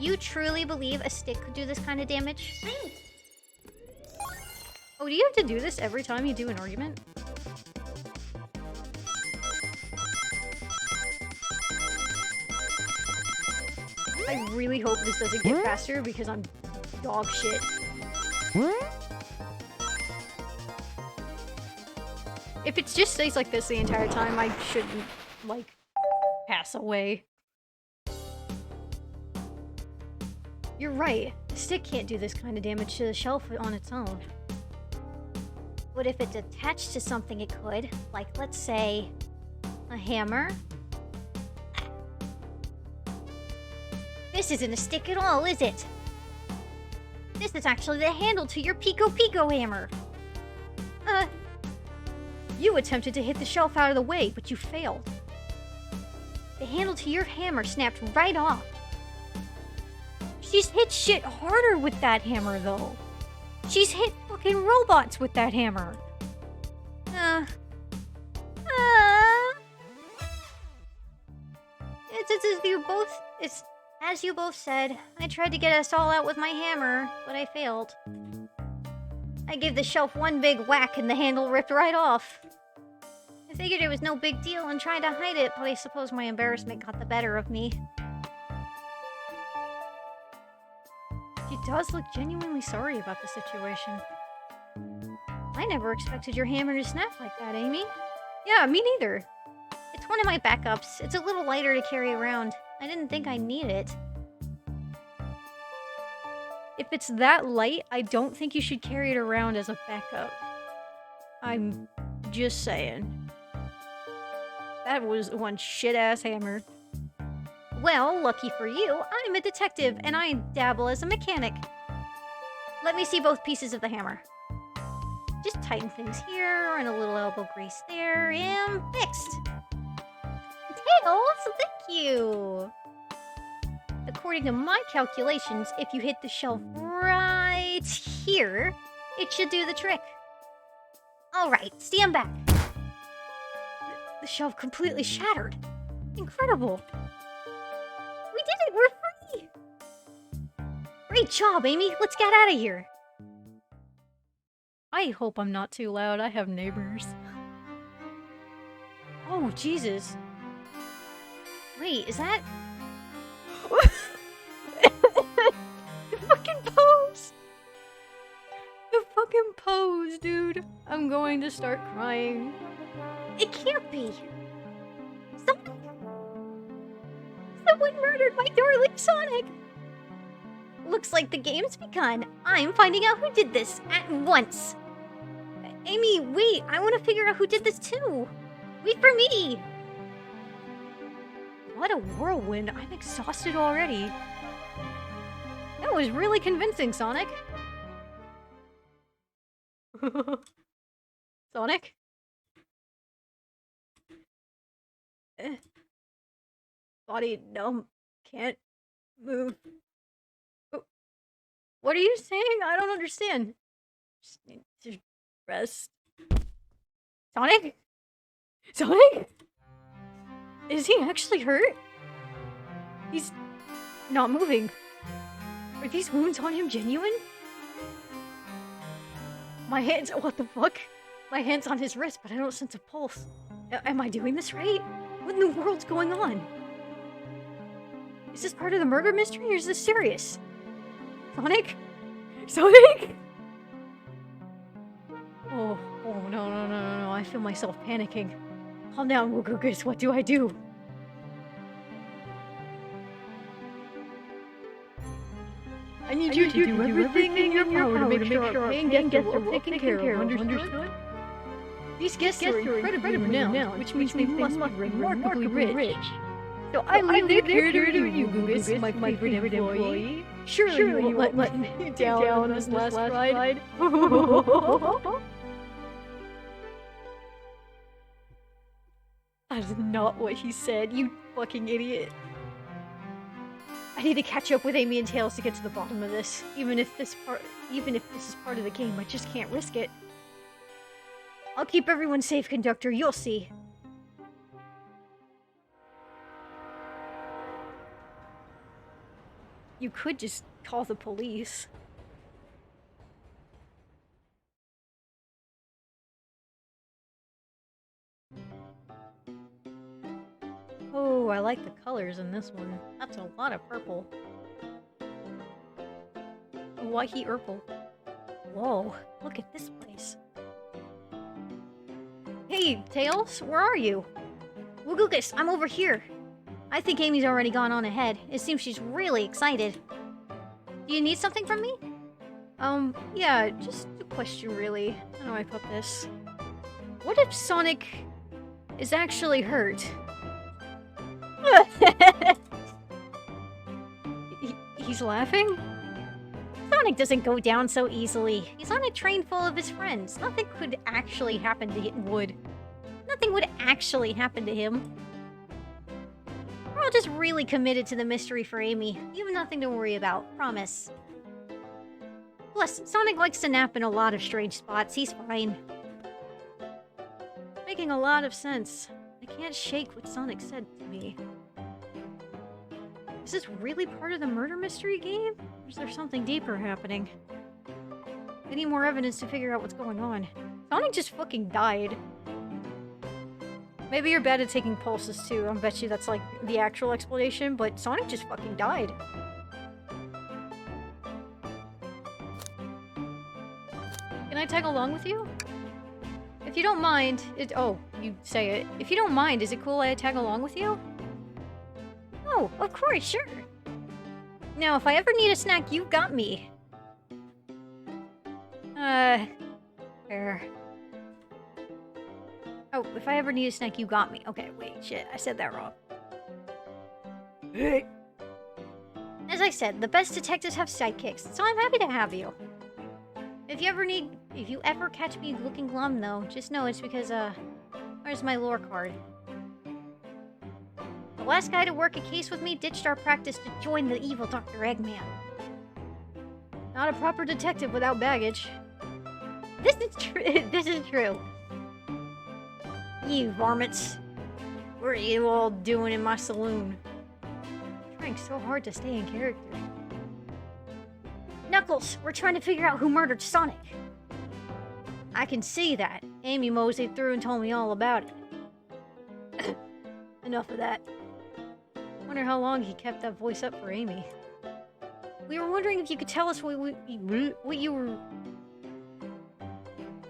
You truly believe a stick could do this kind of damage? Oh, do you have to do this every time you do an argument? I really hope this doesn't get faster because I'm dog shit. If it just stays like this the entire time, I shouldn't, like, pass away. You're right. A stick can't do this kind of damage to the shelf on its own. But if it's attached to something, it could. Like, let's say, a hammer. This isn't a stick at all, is it? This is actually the handle to your Pico Pico hammer. You attempted to hit the shelf out of the way, but you failed. The handle to your hammer snapped right off. She's hit shit harder with that hammer, though. She's hit fucking robots with that hammer. It's as you both said. I tried to get us all out with my hammer, but I failed. I gave the shelf one big whack and the handle ripped right off. I figured it was no big deal and tried to hide it, but I suppose my embarrassment got the better of me. She does look genuinely sorry about the situation. I never expected your hammer to snap like that, Amy. Yeah, me neither. It's one of my backups. It's a little lighter to carry around. I didn't think I'd need it. If it's that light, I don't think you should carry it around as a backup. I'm just saying. That was one shit-ass hammer. Well, lucky for you, I'm a detective, and I dabble as a mechanic. Let me see both pieces of the hammer. Just tighten things here, and a little elbow grease there, and fixed! Tails, thank you! According to my calculations, if you hit the shelf right here, it should do the trick. Alright, stand back. The shelf completely shattered. Incredible! We did it! We're free! Great job, Amy! Let's get out of here! I hope I'm not too loud. I have neighbors. Oh, Jesus. Wait, is that... The fucking pose! The fucking pose, dude! I'm going to start crying. It can't be! Someone murdered my darling Sonic! Looks like the game's begun. I'm finding out who did this at once. Amy, wait, I want to figure out who did this too. Wait for me. What a whirlwind. I'm exhausted already. That was really convincing, Sonic. Sonic? Body numb. Can't move. What are you saying? I don't understand. Just need to rest. Sonic? Sonic? Is he actually hurt? He's not moving. Are these wounds on him genuine? My hands- what the fuck? My hand's on his wrist, but I don't sense a pulse. Am I doing this right? What in the world's going on? Is this part of the murder mystery, or is this serious? Sonic? Sonic? Oh, no, I feel myself panicking. Calm down, Woogoogers, what do I do? I need you to do everything in your power to make sure our paying guests are well taken care of, understood? These guests are incredibly renowned, which means they must be remarkably rich. So I leave it here to you, Googus, my favorite employee. Surely you won't let me down on this last ride. That is not what he said, you fucking idiot. I need to catch up with Amy and Tails to get to the bottom of this. Even if this is part of the game, I just can't risk it. I'll keep everyone safe, conductor, you'll see. You could just call the police. Oh, I like the colors in this one. That's a lot of purple. Whitey purple. Whoa, look at this place. Hey, Tails, where are you? Woogugus, I'm over here. I think Amy's already gone on ahead. It seems she's really excited. Do you need something from me? Yeah, just a question really. How do I put this? What if Sonic is actually hurt? He's laughing? Sonic doesn't go down so easily. He's on a train full of his friends. Nothing would actually happen to him. Nothing would actually happen to him. We're all just really committed to the mystery for Amy. You have nothing to worry about, promise. Plus, Sonic likes to nap in a lot of strange spots. He's fine. Making a lot of sense. I can't shake what Sonic said to me. Is this really part of the murder mystery game? Or is there something deeper happening? I need more evidence to figure out what's going on. Sonic just fucking died. Maybe you're bad at taking pulses too. I bet you that's like the actual explanation, but Sonic just fucking died. Can I tag along with you? If you don't mind, oh, you say it. If you don't mind, is it cool I tag along with you? Oh, of course, sure. Now, if I ever need a snack, you've got me. Fair. Oh, if I ever need a snack, you got me. Okay, wait, shit, I said that wrong. As I said, the best detectives have sidekicks, so I'm happy to have you. If you ever catch me looking glum, though, just know it's because, where's my lore card? The last guy to work a case with me ditched our practice to join the evil Dr. Eggman. Not a proper detective without baggage. This is true. This is true. You varmints. What are you all doing in my saloon? I'm trying so hard to stay in character. Knuckles, we're trying to figure out who murdered Sonic. I can see that. Amy moseyed through and told me all about it. Enough of that. Wonder how long he kept that voice up for Amy. We were wondering if you could tell us what you were...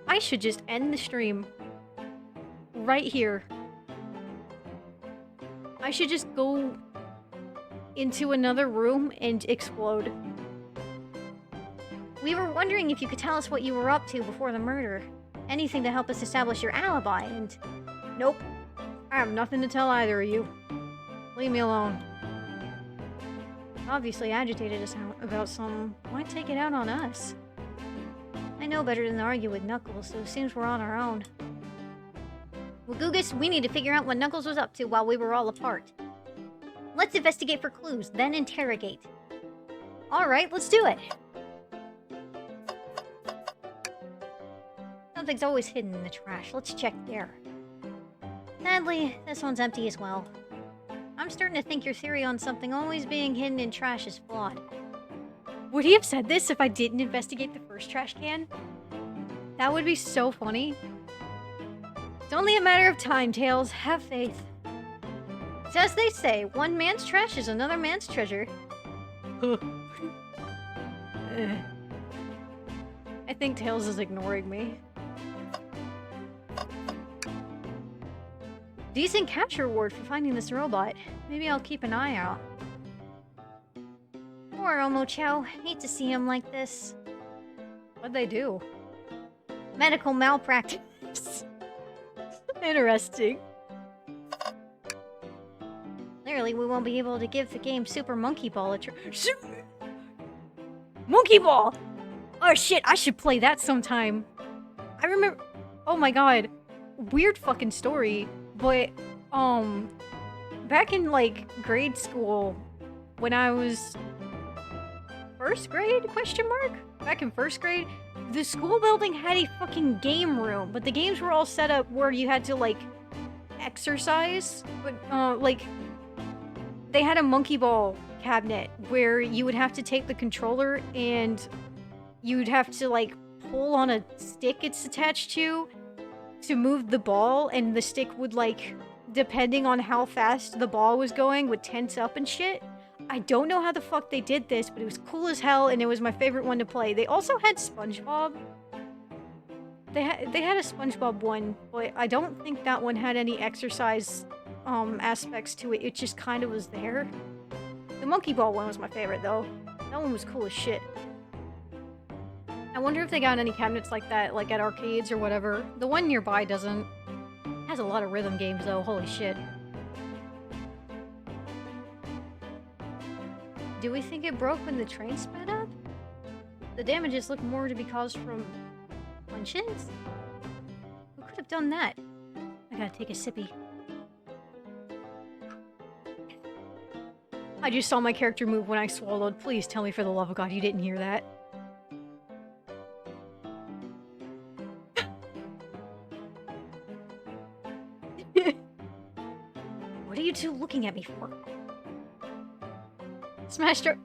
I should just end the stream. Right here. I should just go into another room and explode. We were wondering if you could tell us what you were up to before the murder. Anything to help us establish your alibi, and... Nope. I have nothing to tell either of you. Leave me alone. Obviously agitated us about something. Why take it out on us? I know better than to argue with Knuckles, so it seems we're on our own. Well, Googus, we need to figure out what Knuckles was up to while we were all apart. Let's investigate for clues, then interrogate. Alright, let's do it! Something's always hidden in the trash. Let's check there. Sadly, this one's empty as well. I'm starting to think your theory on something always being hidden in trash is flawed. Would he have said this if I didn't investigate the first trash can? That would be so funny. It's only a matter of time, Tails. Have faith. It's as they say, one man's trash is another man's treasure. I think Tails is ignoring me. Decent capture reward for finding this robot. Maybe I'll keep an eye out. Poor Omochao. Hate to see him like this. What'd they do? Medical malpractice. Interesting. Clearly, we won't be able to give the game Super Monkey Ball a try. Monkey Ball! Oh shit, I should play that sometime. I remember... Oh my god. Weird fucking story. But, back in, like, grade school, when I was... First grade? Question mark? Back in first grade, the school building had a fucking game room, but the games were all set up where you had to, like, exercise. But, like, they had a monkey ball cabinet where you would have to take the controller and you'd have to, like, pull on a stick it's attached to move the ball, and the stick would, like, depending on how fast the ball was going, would tense up and shit. I don't know how the fuck they did this, but it was cool as hell, and it was my favorite one to play. They also had SpongeBob. They had a SpongeBob one, but I don't think that one had any exercise aspects to it. It just kind of was there. The Monkey Ball one was my favorite, though. That one was cool as shit. I wonder if they got any cabinets like that, like at arcades or whatever. The one nearby doesn't. It has a lot of rhythm games, though. Holy shit. Do we think it broke when the train sped up? The damages look more to be caused from punch-ins? Who could have done that? I gotta take a sippy. I just saw my character move when I swallowed. Please tell me for the love of God you didn't hear that. What are you two looking at me for? Smashed her.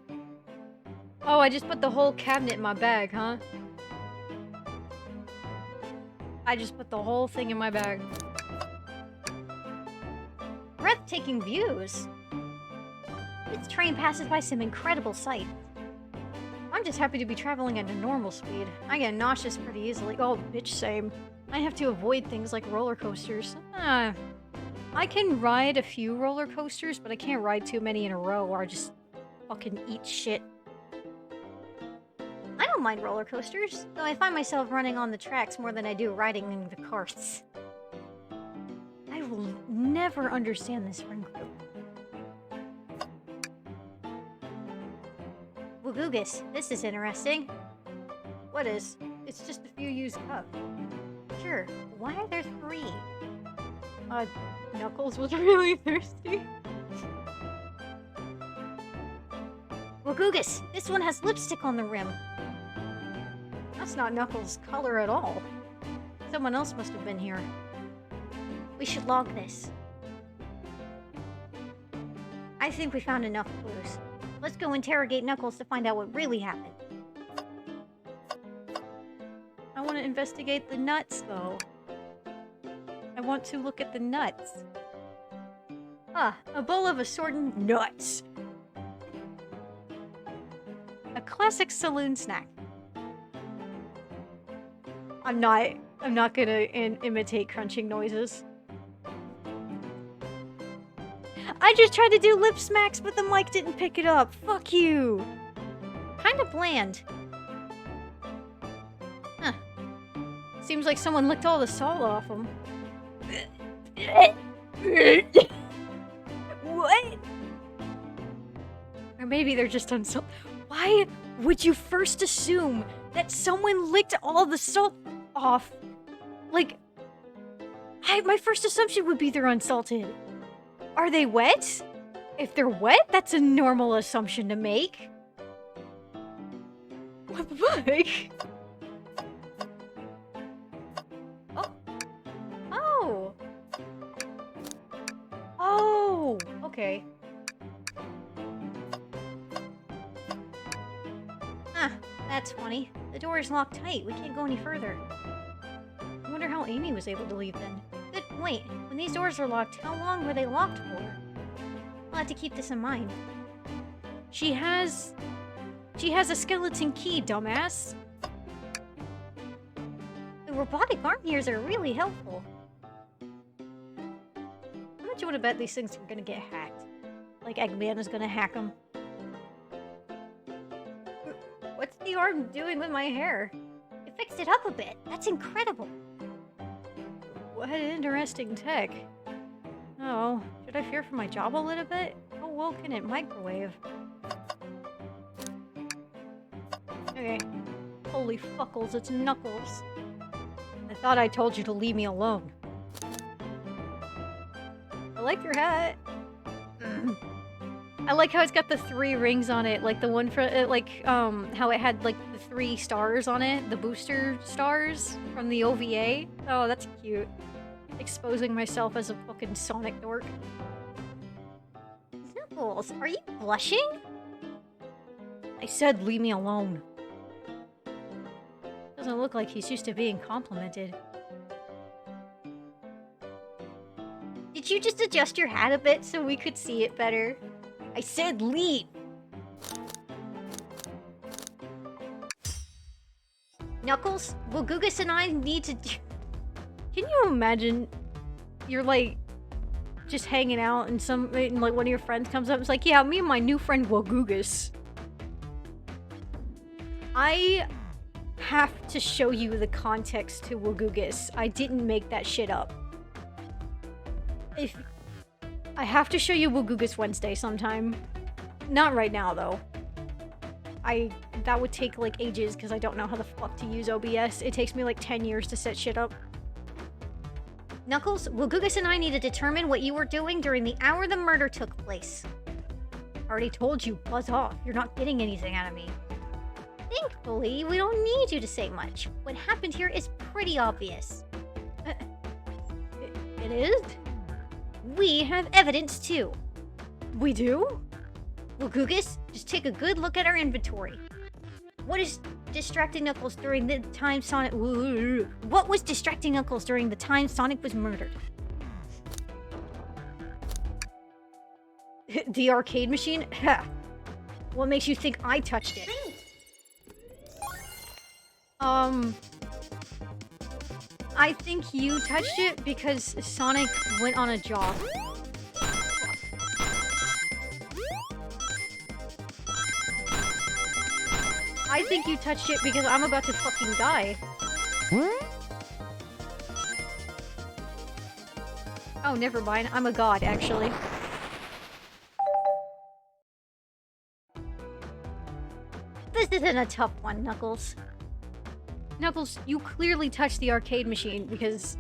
Oh, I just put the whole cabinet in my bag, huh? I just put the whole thing in my bag. Breathtaking views. This train passes by some incredible sights. I'm just happy to be traveling at a normal speed. I get nauseous pretty easily. Oh, bitch, same. I have to avoid things like roller coasters. I can ride a few roller coasters, but I can't ride too many in a row or I just fucking eat shit. I don't mind roller coasters, though I find myself running on the tracks more than I do riding in the carts. I will never understand this friend group. Wagoogus, this is interesting. What is? It's just a few used cups. Sure, why are there 3? Knuckles was really thirsty. Wagoogus, this one has lipstick on the rim. That's not Knuckles' color at all. Someone else must have been here. We should log this. I think we found enough clues. Let's go interrogate Knuckles to find out what really happened. I want to investigate the nuts, though. I want to look at the nuts. Ah, a bowl of assorted nuts. A classic saloon snack. I'm not gonna imitate crunching noises. I just tried to do lip smacks, but the mic didn't pick it up. Fuck you. Kinda bland. Huh. Seems like someone licked all the salt off them. What? Or maybe they're just unsalted. Why would you first assume that someone licked all the salt off? Like, my first assumption would be they're unsalted. Are they wet? If they're wet, that's a normal assumption to make. What the fuck? Oh. Oh. Oh. Okay. Ah, that's funny. The door is locked tight. We can't go any further. I wonder how Amy was able to leave then. Wait, when these doors are locked, how long were they locked for? I'll have to keep this in mind. She has a skeleton key, dumbass. The robotic arm ears are really helpful. How much you want to bet these things are gonna get hacked? Like Eggman is gonna hack them? What's the arm doing with my hair? It fixed it up a bit. That's incredible. What interesting tech. Oh, should I fear for my job a little bit? How well can it microwave? Okay. Holy fuckles, it's Knuckles. I thought I told you to leave me alone. I like your hat. I like how it's got the 3 rings on it, like the one for how it had like the 3 stars on it, the booster stars from the OVA. Oh, that's cute. Exposing myself as a fucking Sonic dork. Knuckles, are you blushing? I said leave me alone. Doesn't look like he's used to being complimented. Did you just adjust your hat a bit so we could see it better? I said leave! Knuckles, Wagugus and I need to do... Can you imagine? You're like... just hanging out and like one of your friends comes up and is like, yeah, me and my new friend Wagugus. I have to show you the context to Wagugus. I didn't make that shit up. I have to show you Wagugus Wednesday sometime. Not right now, though. That would take, like, ages, because I don't know how the fuck to use OBS. It takes me, like, 10 years to set shit up. Knuckles, Wagugus and I need to determine what you were doing during the hour the murder took place. Already told you, buzz off. You're not getting anything out of me. Thankfully, we don't need you to say much. What happened here is pretty obvious. It is? We have evidence, too. We do? Wagugus, just take a good look at our inventory. What is distracting Knuckles during the time Sonic... What was distracting Knuckles during the time Sonic was murdered? The arcade machine? Ha! What makes you think I touched it? I think you touched it because Sonic went on a jog. I think you touched it because I'm about to fucking die. Oh, never mind. I'm a god, actually. This isn't a tough one, Knuckles. Knuckles, you clearly touched the arcade machine because...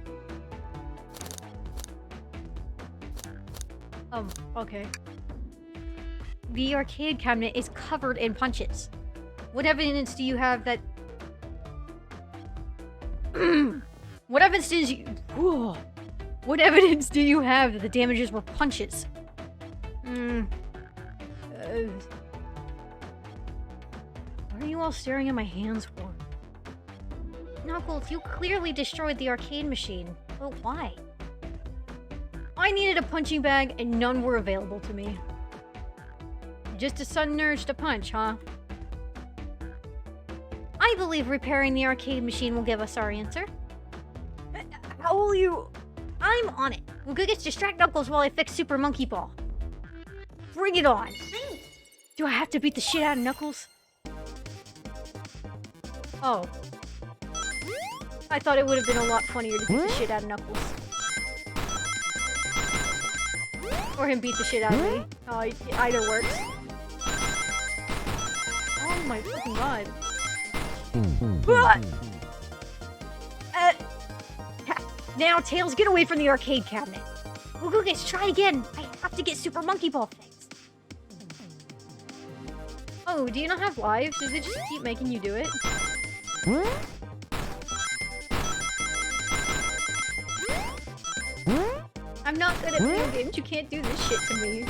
okay. The arcade cabinet is covered in punches. What evidence do you have that... What evidence do you... What evidence do you have that the damages were punches? Why are you all staring at my hands for? Knuckles, you clearly destroyed the arcade machine. But why? I needed a punching bag and none were available to me. Just a sudden urge to punch, huh? I believe repairing the arcade machine will give us our answer. How will you... I'm on it. Wagugus, distract Knuckles while I fix Super Monkey Ball. Bring it on. Do I have to beat the shit out of Knuckles? Oh. I thought it would have been a lot funnier to beat the shit out of Knuckles. Or him beat the shit out of me. Either works. Oh my fucking god. Now, Tails, get away from the arcade cabinet. Wagugus, try again. I have to get Super Monkey Ball fixed. Oh, do you not have lives? Does it just keep making you do it? I'm not good at video games. You can't do this shit to me.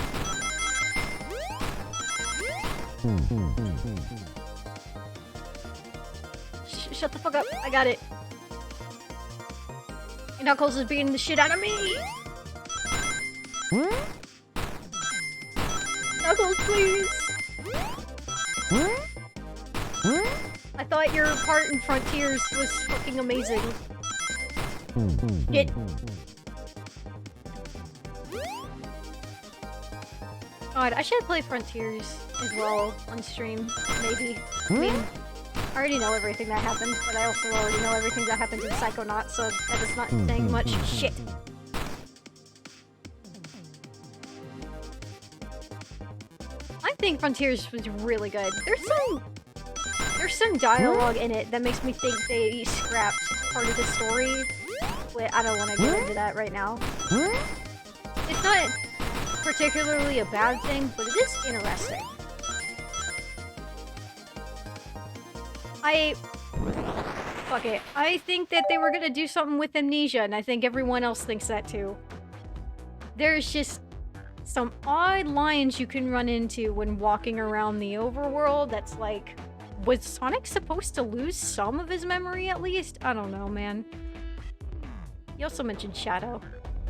Shut the fuck up. I got it. Knuckles is beating the shit out of me. Knuckles, please. I thought your part in Frontiers was fucking amazing. Get. God, I should play Frontiers as well on stream, maybe. I mean, I already know everything that happens, but I also already know everything that happens in Psychonauts, so that is not saying much shit. I think Frontiers was really good. There's some dialogue in it that makes me think they scrapped part of the story. But I don't want to get into that right now. It's not particularly a bad thing, but it is interesting. Fuck it. I think that they were gonna do something with Amnesia, and I think everyone else thinks that too. There's just some odd lines you can run into when walking around the overworld. That's like, was Sonic supposed to lose some of his memory at least? I don't know, man. You also mentioned Shadow.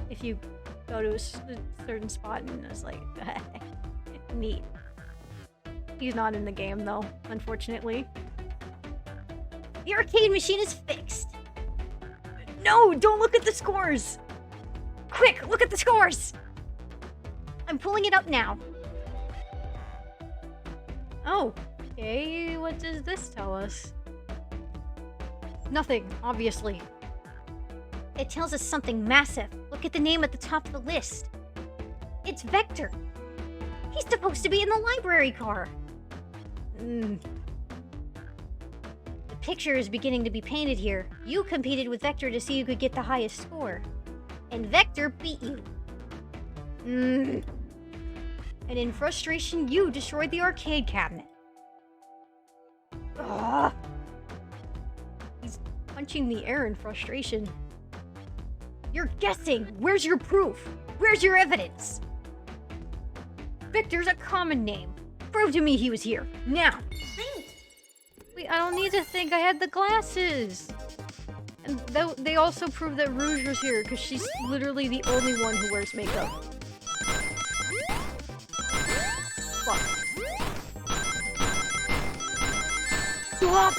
If you go to a certain spot, and it's like, neat. He's not in the game though, unfortunately. The arcade machine is fixed. No, don't look at the scores. Quick, look at the scores. I'm pulling it up now. Oh, okay, what does this tell us? Nothing, obviously. It tells us something massive. Look at the name at the top of the list. It's Vector. He's supposed to be in the library car. The picture is beginning to be painted here. You competed with Vector to see who could get the highest score. And Vector beat you. And in frustration, you destroyed the arcade cabinet. Ugh. He's punching the air in frustration. You're guessing! Where's your proof? Where's your evidence? Victor's a common name. Prove to me he was here. Now! Wait, I don't need to think. I had the glasses! And they also prove that Rouge was here, because she's literally the only one who wears makeup. Fuck. Stop!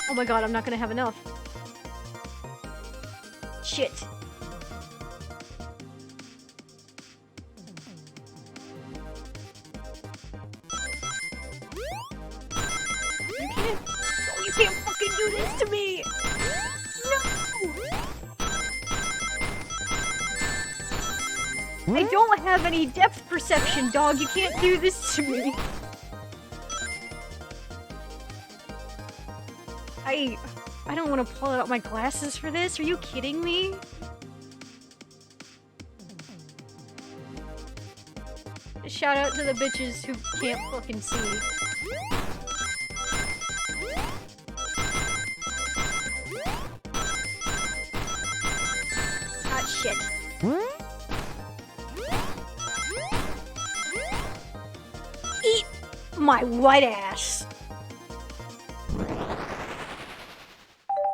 Oh my god, I'm not gonna have enough. Shit. You can't fucking do this to me! No! I don't have any depth perception, dog. You can't do this to me. I don't want to pull out my glasses for this. Are you kidding me? Shout out to the bitches who can't fucking see. Ah, shit. Eat my white ass.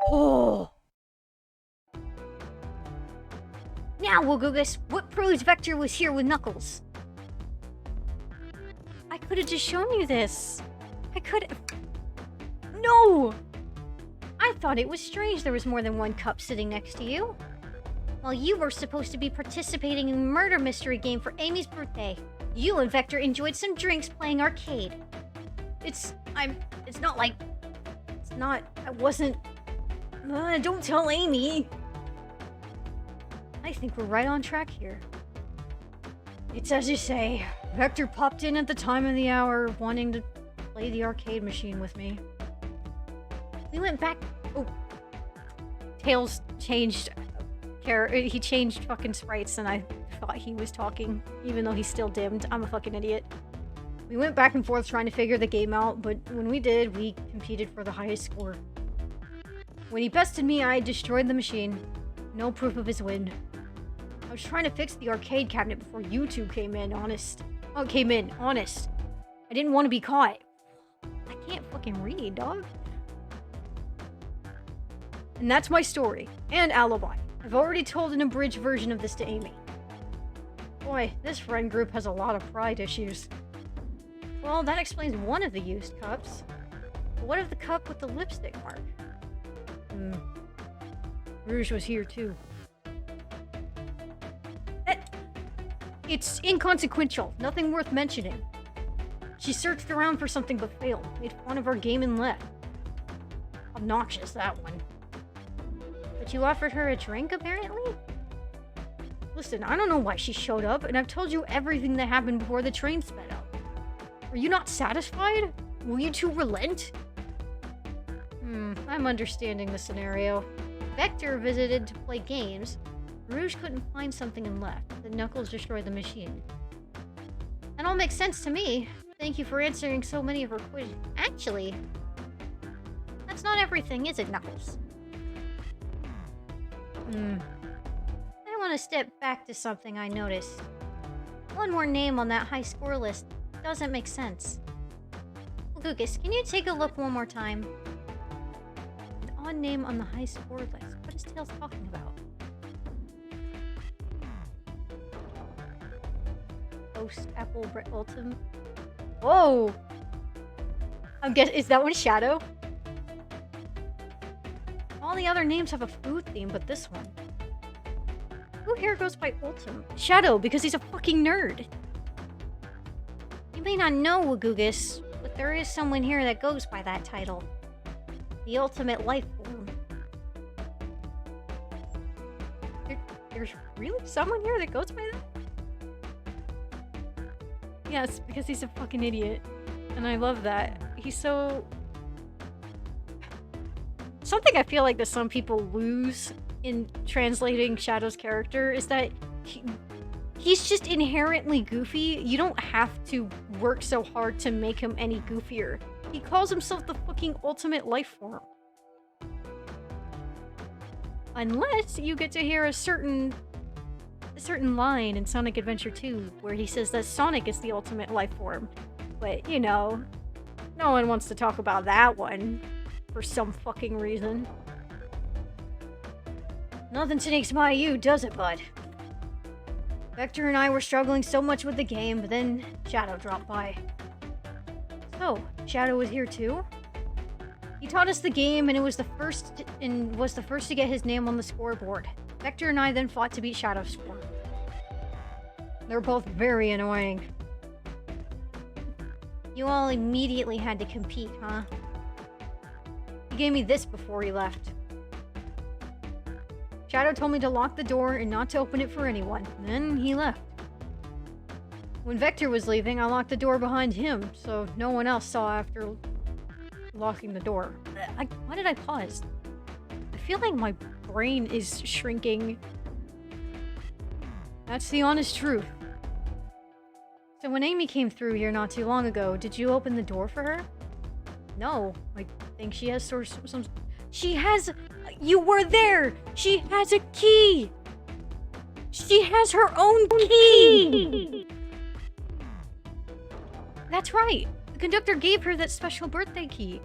Oh. Now, Woogugus, what proves Vector was here with Knuckles? I could have just shown you this. I could have... No! I thought it was strange there was more than one cup sitting next to you. While you were supposed to be participating in a murder mystery game for Amy's birthday, you and Vector enjoyed some drinks playing arcade. It's not like... It's not... I wasn't... don't tell Amy. I think we're right on track here. It's as you say. Vector popped in at the time of the hour, wanting to play the arcade machine with me. We went back... Oh. Tails changed... He changed fucking sprites and I thought he was talking, even though he's still dimmed. I'm a fucking idiot. We went back and forth trying to figure the game out, but when we did, we competed for the highest score. When he bested me, I destroyed the machine. No proof of his win. I was trying to fix the arcade cabinet before you two came in, honest. Oh, came in, honest. I didn't want to be caught. I can't fucking read, dog. And that's my story. And alibi. I've already told an abridged version of this to Amy. Boy, this friend group has a lot of pride issues. Well, that explains one of the used cups. But what of the cup with the lipstick mark? Rouge was here too. It's inconsequential. Nothing worth mentioning. She searched around for something but failed. Made fun of our game and left. Obnoxious, that one. But you offered her a drink, apparently? Listen, I don't know why she showed up, and I've told you everything that happened before the train sped up. Are you not satisfied? Will you two relent? I'm understanding the scenario. Vector visited to play games. Rouge couldn't find something and left. The Knuckles destroyed the machine. That all makes sense to me. Thank you for answering so many of her quizzes. Actually, that's not everything, is it, Knuckles? I want to step back to something I noticed. One more name on that high score list doesn't make sense. Lucas, can you take a look one more time? An odd name on the high score list. What is Tails talking about? Post Apple Ultimate. Whoa! I'm guessing, is that one Shadow? All the other names have a food theme, but this one. Who here goes by Ultimate? Shadow, because he's a fucking nerd. You may not know, Wagugus, but there is someone here that goes by that title. The Ultimate Life Form. There's really someone here that goes by that? Yes, because he's a fucking idiot. And I love that. He's so... Something I feel like that some people lose in translating Shadow's character is that he's just inherently goofy. You don't have to work so hard to make him any goofier. He calls himself the fucking ultimate life form. Unless you get to hear a certain line in Sonic Adventure 2 where he says that Sonic is the ultimate life form. But, you know, no one wants to talk about that one for some fucking reason. Nothing takes my you, does it, bud? Vector and I were struggling so much with the game, but then Shadow dropped by. So, Shadow was here too? He taught us the game and was the first to get his name on the scoreboard. Vector and I then fought to beat Shadow's score. They're both very annoying. You all immediately had to compete, huh? He gave me this before he left. Shadow told me to lock the door and not to open it for anyone. Then he left. When Vector was leaving, I locked the door behind him, so no one else saw after locking the door. Why did I pause? I feel like my brain is shrinking. That's the honest truth. So when Amy came through here not too long ago, did you open the door for her? No, I think she has some... She has... You were there! She has a key! She has her own key! That's right! The conductor gave her that special birthday key.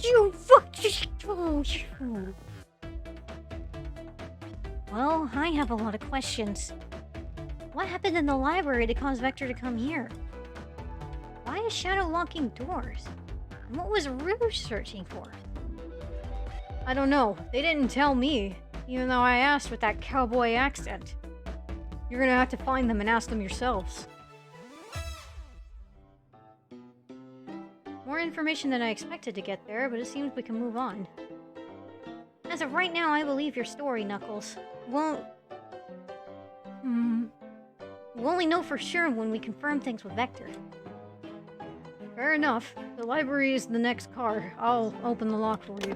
You Well, I have a lot of questions. What happened in the library to cause Vector to come here? Why is Shadow locking doors? And what was Rouge searching for? I don't know. They didn't tell me, even though I asked with that cowboy accent. You're gonna have to find them and ask them yourselves. More information than I expected to get there, but it seems we can move on. As of right now, I believe your story, Knuckles. We'll only know for sure when we confirm things with Vector. Fair enough. The library is the next car. I'll open the lock for you.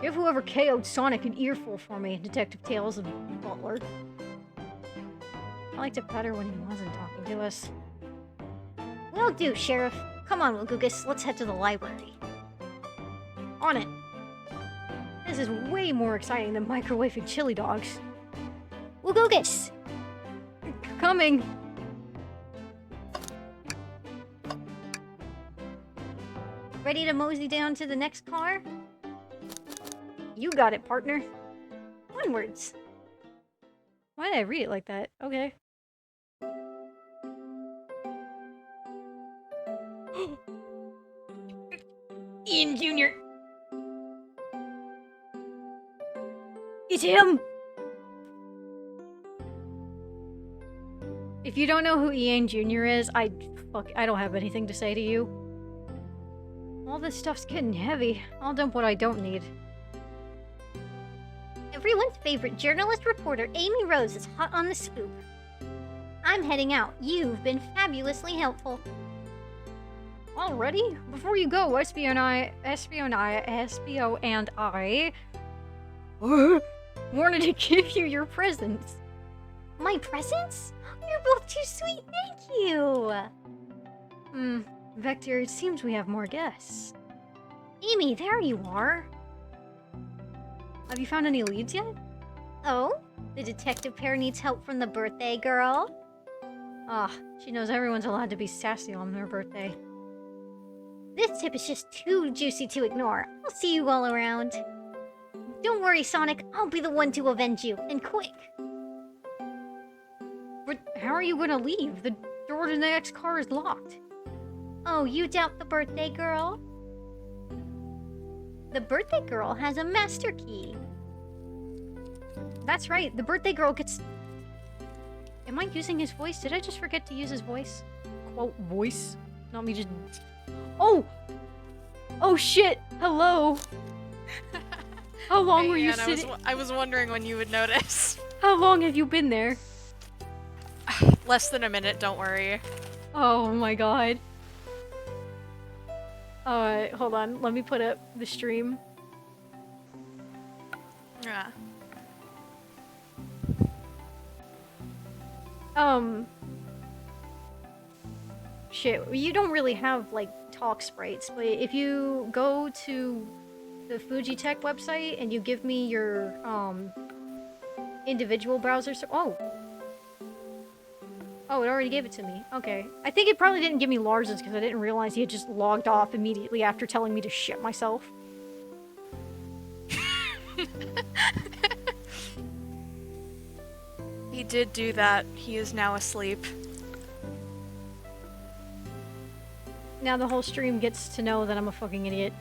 Give whoever KO'd Sonic an earful for me, Detective Tails and Butler. I liked it better when he wasn't talking to us. Will do, Sheriff. Come on, Wagugus, let's head to the library. On it. This is way more exciting than microwaving chili dogs. Wagugus! Coming! Ready to mosey down to the next car? You got it, partner. Onwards. Why did I read it like that? Okay. Ian Jr. It's him! If you don't know who Ian Jr. is, I don't have anything to say to you. All this stuff's getting heavy. I'll dump what I don't need. Everyone's favorite journalist reporter, Amy Rose, is hot on the scoop. I'm heading out. You've been fabulously helpful. Already? Before you go, Espio and I wanted to give you your presents. My presents? You're both too sweet, thank you! Vector, it seems we have more guests. Amy, there you are. Have you found any leads yet? Oh? The detective pair needs help from the birthday girl? Ah, she knows everyone's allowed to be sassy on their birthday. This tip is just too juicy to ignore. I'll see you all around. Don't worry, Sonic. I'll be the one to avenge you, and quick. But how are you gonna leave? The door to the next car is locked. Oh, you doubt the birthday girl? The birthday girl has a master key. That's right, the birthday girl gets... Am I using his voice? Did I just forget to use his voice? Quote, voice? Not me just... Oh! Oh shit! Hello! How long were you sitting? I was wondering when you would notice. How long have you been there? Less than a minute, don't worry. Oh my god. Hold on. Let me put up the stream. Yeah. Shit, you don't really have, like, talk sprites, but if you go to the Fuji Tech website and you give me your, individual browser oh! Oh, it already gave it to me. Okay. I think it probably didn't give me Lars's because I didn't realize he had just logged off immediately after telling me to shit myself. He did do that. He is now asleep. Now the whole stream gets to know that I'm a fucking idiot.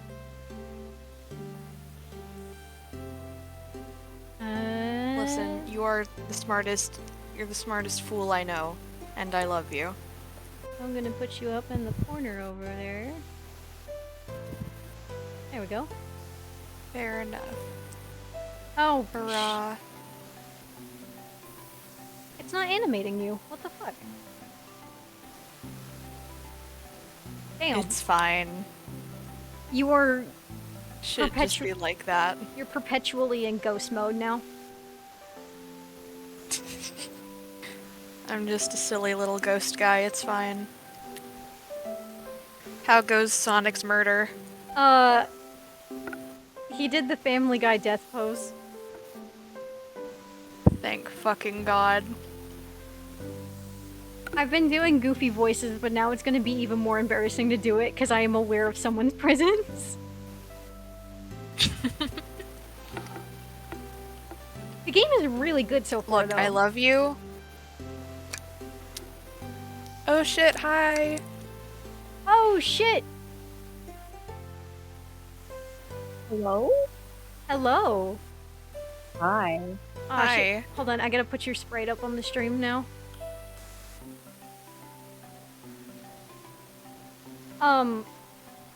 Listen, you are the smartest. You're the smartest fool I know, and I love you. I'm gonna put you up in the corner over there. There we go. Fair enough. Oh, Hurrah. It's not animating you. What the fuck? Damn. It's fine. You are... Should just be like that. You're perpetually in ghost mode now. I'm just a silly little ghost guy, it's fine. How goes Sonic's murder? He did the Family Guy death pose. Thank fucking God. I've been doing goofy voices, but now it's gonna be even more embarrassing to do it because I am aware of someone's presence. The game is really good so far, Look, though. I love you. Oh shit, hi! Oh shit! Hello? Hello! Hi. Oh, Hi. shit. Hold on, I gotta put your sprite up on the stream now.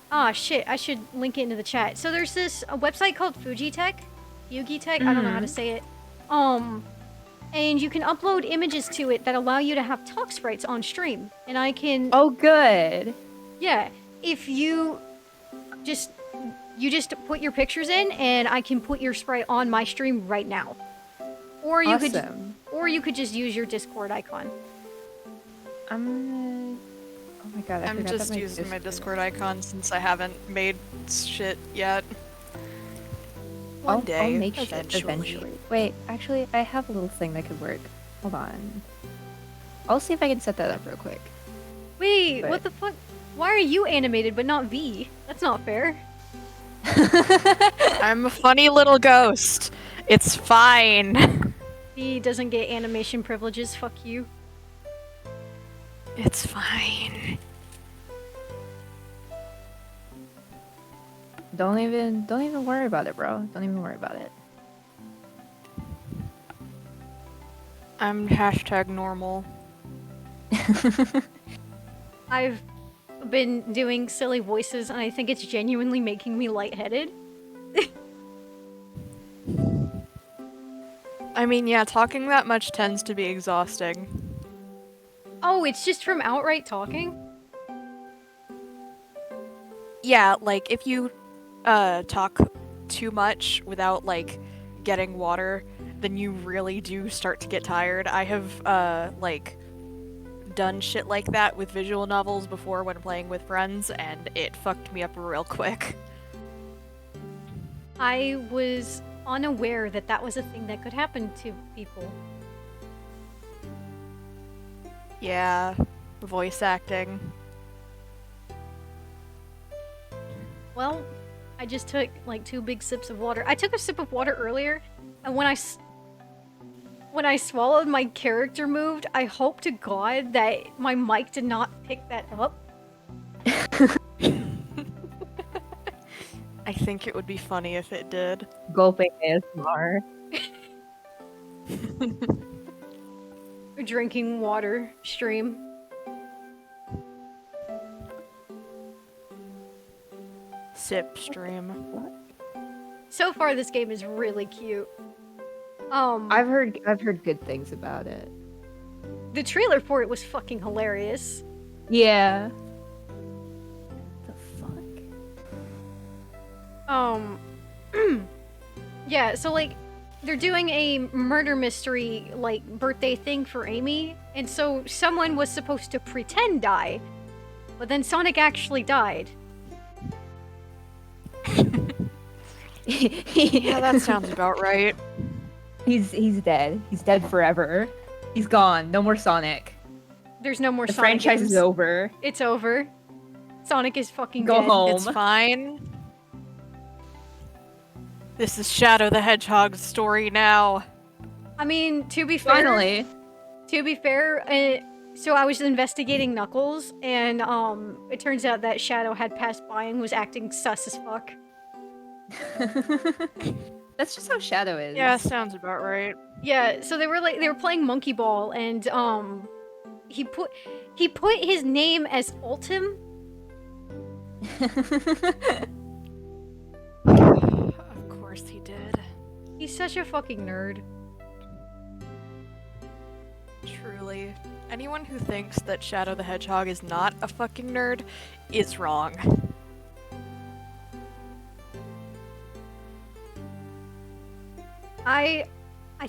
Ah, shit, I should link it into the chat. So there's this a website called Fuji Tech? Yugi Tech? I don't know how to say it. And you can upload images to it that allow you to have talk sprites on stream. And I can... Oh, good. Yeah, if you just put your pictures in and I can put your sprite on my stream right now. Or you Awesome. could just use your Discord icon. Oh my god, I I'm forgot just that my using my Discord icon since I haven't made shit yet. One day, I'll make eventually. shit eventually. Wait, actually, I have a little thing that could work. Hold on. I'll see if I can set that up real quick. Wait, But- what the fuck? Why are you animated but not V? That's not fair. I'm a funny little ghost. It's fine. V doesn't get animation privileges, fuck you. It's fine. Don't even worry about it, bro. Don't even worry about it. I'm hashtag normal. I've been doing silly voices and I think it's genuinely making me lightheaded. I mean, yeah, talking that much tends to be exhausting. Oh, it's just from outright talking? Yeah, like, if you talk too much without, like, getting water, then you really do start to get tired. I have, like, done shit like that with visual novels before when playing with friends, and it fucked me up real quick. I was unaware that that was a thing that could happen to people. Yeah, voice acting. Well, I just took like 2 big sips of water. I took a sip of water earlier, and when I swallowed, my character moved. I hope to God that my mic did not pick that up. I think it would be funny if it did. Gulping ASMR. Drinking water stream. Sip stream. So far, this game is really cute. I've heard good things about it. The trailer for it was fucking hilarious. Yeah. The fuck? Yeah, so like they're doing a murder mystery like birthday thing for Amy, and so someone was supposed to pretend die, but then Sonic actually died. Yeah, that sounds about right. He's dead. He's dead forever. He's gone. No more Sonic. There's no more The Sonic franchise games. is over. It's over. Sonic is fucking Go dead. home. It's fine. This is Shadow the Hedgehog's story now. I mean, to be fair, Finally. so I was investigating Knuckles, and it turns out that Shadow had passed by and was acting sus as fuck. That's just how Shadow is. Yeah, sounds about right. Yeah, so they were playing Monkey Ball, and he put his name as Ultim. Of course he did. He's such a fucking nerd. Truly. Anyone who thinks that Shadow the Hedgehog is not a fucking nerd is wrong. I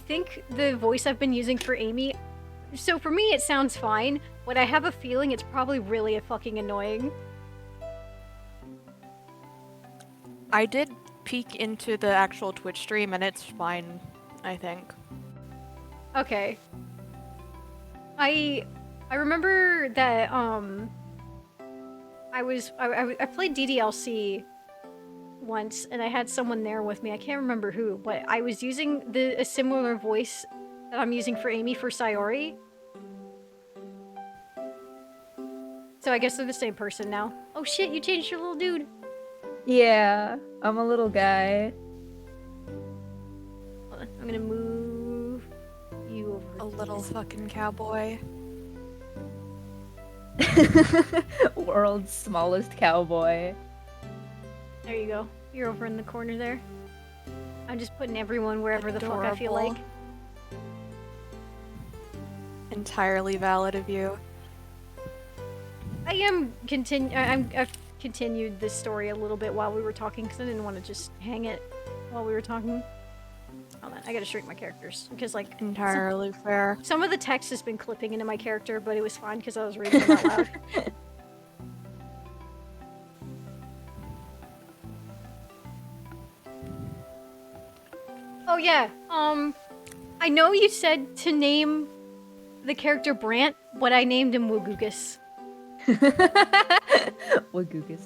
think the voice I've been using for Amy, so for me it sounds fine, but I have a feeling it's probably really fucking annoying. I did peek into the actual Twitch stream and it's fine, I think. Okay. I remember that I played DDLC once, and I had someone there with me. I can't remember who, but I was using a similar voice that I'm using for Amy for Sayori. So I guess they're the same person now. Oh shit, you changed your little dude. Yeah, I'm a little guy. Hold on, I'm gonna move you over. A little fucking cowboy. World's smallest cowboy. There you go. You're over in the corner there. I'm just putting everyone wherever the fuck I feel Adorable. like. Entirely valid of you. I've continued this story a little bit while we were talking because I didn't want to just hang it while we were talking. Hold on, I gotta shrink my characters because like Entirely fair. some of the text has been clipping into my character, but it was fine because I was reading it out loud. Oh yeah, I know you said to name the character Brant, but I named him Wogoogus. Wagoogus.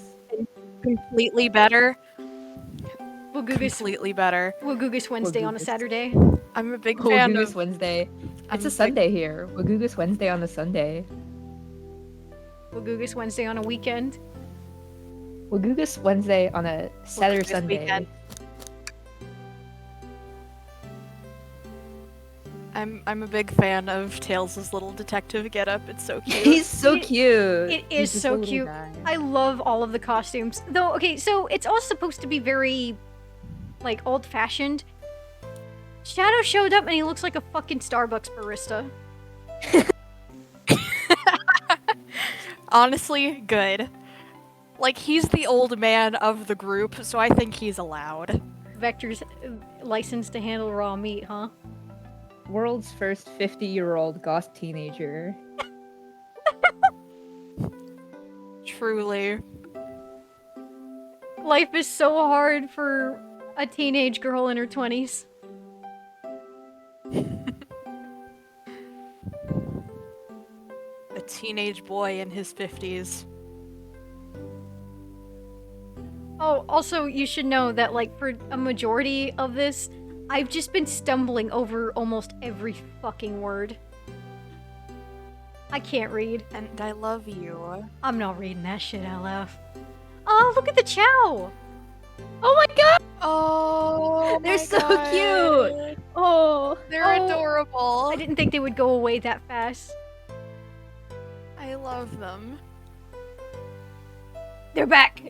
Completely better. Wogoogus. Completely better. Wogoogus Wednesday on a Wogoogus. Saturday. I'm a big fan Wagoogus of... Wednesday. I'm It's a a Sunday here. Wagoogus Wednesday on a Sunday. Wogoogus Wednesday on a weekend. Wagoogus Wednesday on a Saturday Wagoogus Sunday. weekend. I'm a big fan of Tails' little detective getup. It's so cute. He's so It- cute. it He's is just so a little cute. guy. I love all of the costumes. Though, okay, so it's all supposed to be very, like, old-fashioned. Shadow showed up and he looks like a fucking Starbucks barista. Honestly, good. Like, he's the old man of the group, so I think he's allowed. Vector's licensed to handle raw meat, huh? World's first 50-year-old goth teenager. Truly. Life is so hard for a teenage girl in her 20s. A teenage boy in his 50s. Oh, also, you should know that, like, for a majority of this, I've just been stumbling over almost every fucking word. I can't read. And I love you. I'm not reading that shit out loud. Oh, look at the chow! Oh my god! Oh, They're my so God. cute! Oh. They're Oh, adorable. I didn't think they would go away that fast. I love them. They're back!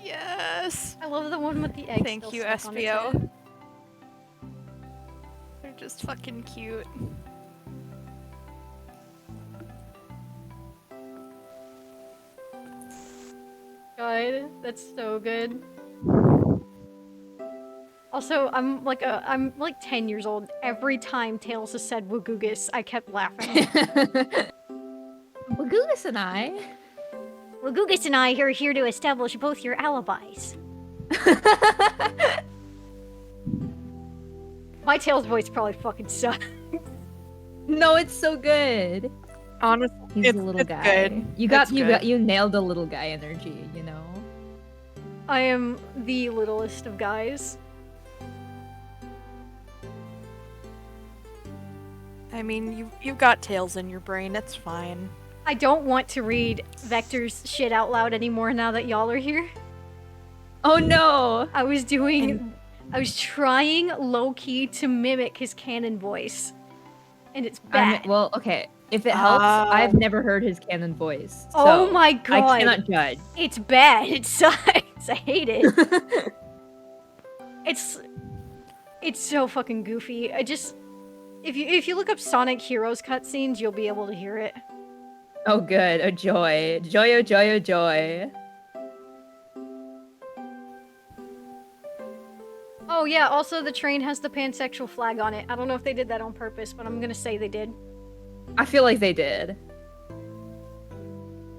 Yes. I love the one with the egg. Thank still you, stuck on its SBO. head. They're just fucking cute. God, that's so good. Also, I'm like 10 years old. Every time Tails has said Wagoogus, I kept laughing. Wagoogus and I. Wagoogus and I are here to establish both your alibis. My Tails voice probably fucking sucks. No, it's so good. Honestly, He's a little guy. Good. You nailed the little guy energy, you know? I am the littlest of guys. I mean, you've got tails in your brain. It's fine. I don't want to read Vector's shit out loud anymore now that y'all are here. Oh no! I was trying low-key to mimic his canon voice. And it's bad. Well, okay. If it helps, I've never heard his canon voice. So Oh my god. I cannot judge. It's bad. It sucks. I hate it. It's so fucking goofy. If you look up Sonic Heroes cutscenes, you'll be able to hear it. Oh good. Oh joy. Joy, oh joy, oh joy. Oh yeah, also the train has the pansexual flag on it. I don't know if they did that on purpose, but I'm gonna say they did. I feel like they did.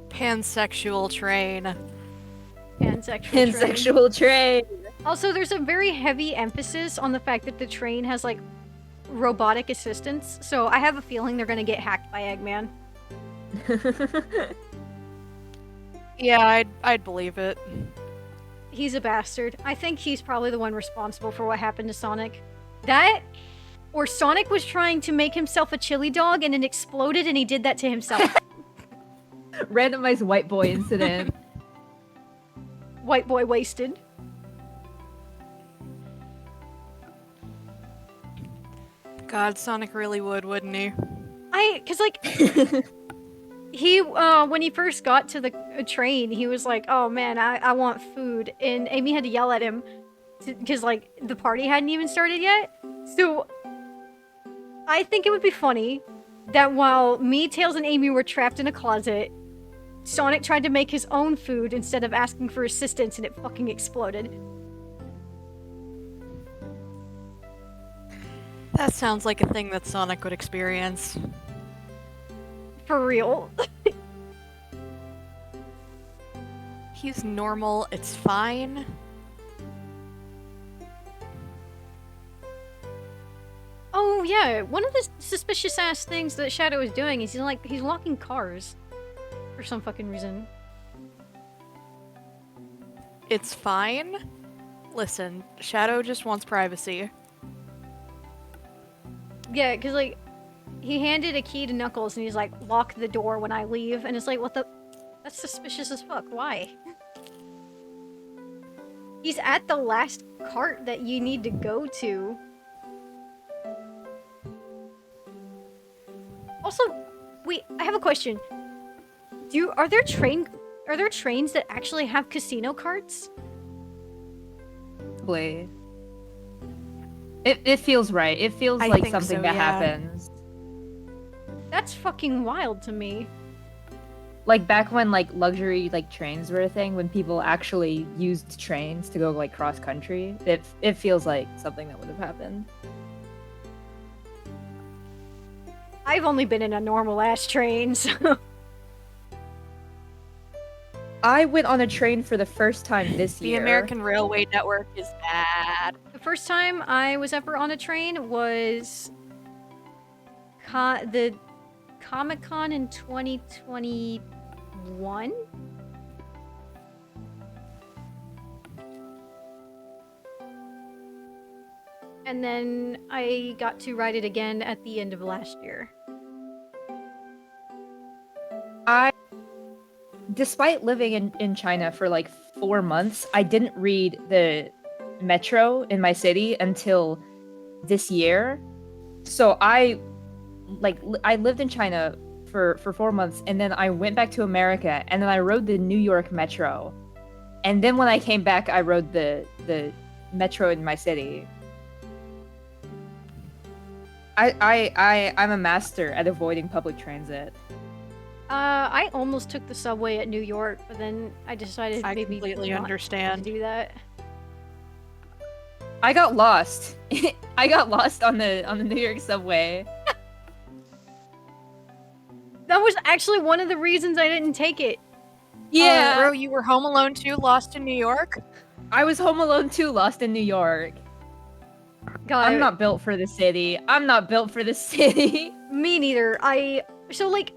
Pansexual train. Pansexual train. Pansexual train. Also, there's a very heavy emphasis on the fact that the train has, like, robotic assistance, so I have a feeling they're gonna get hacked by Eggman. Yeah, I'd believe it. He's a bastard. I think he's probably the one responsible for what happened to Sonic. That, or Sonic was trying to make himself a chili dog and it exploded and he did that to himself. Randomized white boy incident. White boy wasted. God, Sonic really would, wouldn't he? Cause like, he, when he first got to the train, he was like, oh man, I want food. And Amy had to yell at him because like the party hadn't even started yet. So I think it would be funny that while me, Tails, and Amy were trapped in a closet, Sonic tried to make his own food instead of asking for assistance and it fucking exploded. That sounds like a thing that Sonic would experience. For real. He's normal, it's fine. Oh yeah, one of the suspicious ass things that Shadow is doing is he's locking cars. For some fucking reason. It's fine. Listen, Shadow just wants privacy. Yeah, because, like, he handed a key to Knuckles and he's like, lock the door when I leave. And it's like, what the? That's suspicious as fuck. Why? He's at the last cart that you need to go to. Also, wait, I have a question. Are there trains that actually have casino carts? Probably. It feels right. It feels I like think something so, that yeah. happens. That's fucking wild to me. Like back when like luxury like trains were a thing, when people actually used trains to go like cross country, it feels like something that would have happened. I've only been in a normal ass train, so I went on a train for the first time this The year. American Railway Network is bad. The first time I was ever on a train was the Comic-Con in 2021? And then I got to ride it again at the end of last year. Despite living in China for like 4 months, I didn't read the metro in my city until this year. So I lived in China for 4 months, and then I went back to America, and then I rode the New York metro. And then when I came back, I rode the metro in my city. I'm a master at avoiding public transit. I almost took the subway at New York, but then I decided I maybe completely not understand. to do that. I got lost. I got lost on the New York subway. That was actually one of the reasons I didn't take it. Yeah, Bro, you were Home Alone 2 Lost in New York? I was Home Alone 2 lost in New York. God, I'm not built for the city. I'm not built for the city. Me neither. So like,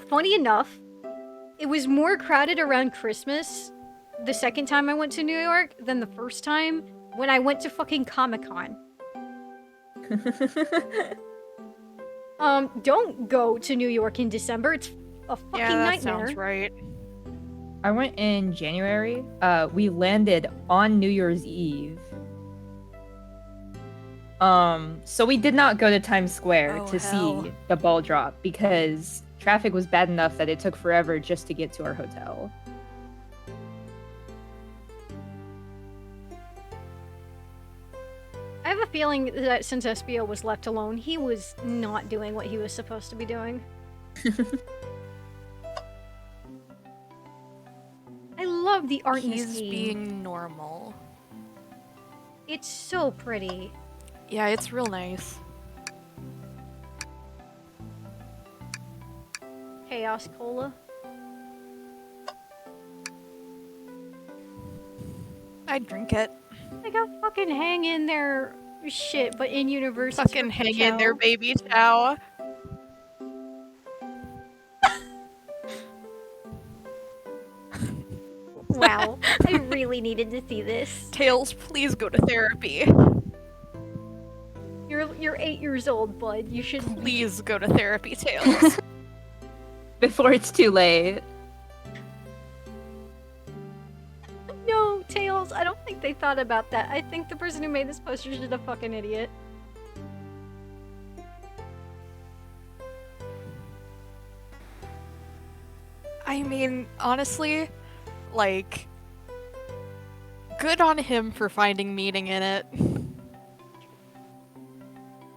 funny enough, it was more crowded around Christmas the second time I went to New York than the first time when I went to fucking Comic-Con. Don't go to New York in December. It's a fucking Yeah, that nightmare. sounds right. I went in January. We landed on New Year's Eve. So we did not go to Times Square Oh, to hell. see the ball drop because traffic was bad enough that it took forever just to get to our hotel. I have a feeling that since SBO was left alone, he was not doing what he was supposed to be doing. I love the art in this He's game. being normal. It's so pretty. Yeah, it's real nice. Chaos Cola. I'd drink it. Like a fucking hang in there shit, but in universe. it's Fucking for hang in there, Chow. baby Chow. Wow, I really needed to see this. Tails, please go to therapy. You're 8 years old, bud. You should Please go to therapy, Tails. Before it's too late. No, Tails. I don't think they thought about that. I think the person who made this poster is a fucking idiot. I mean, honestly, like, good on him for finding meaning in it.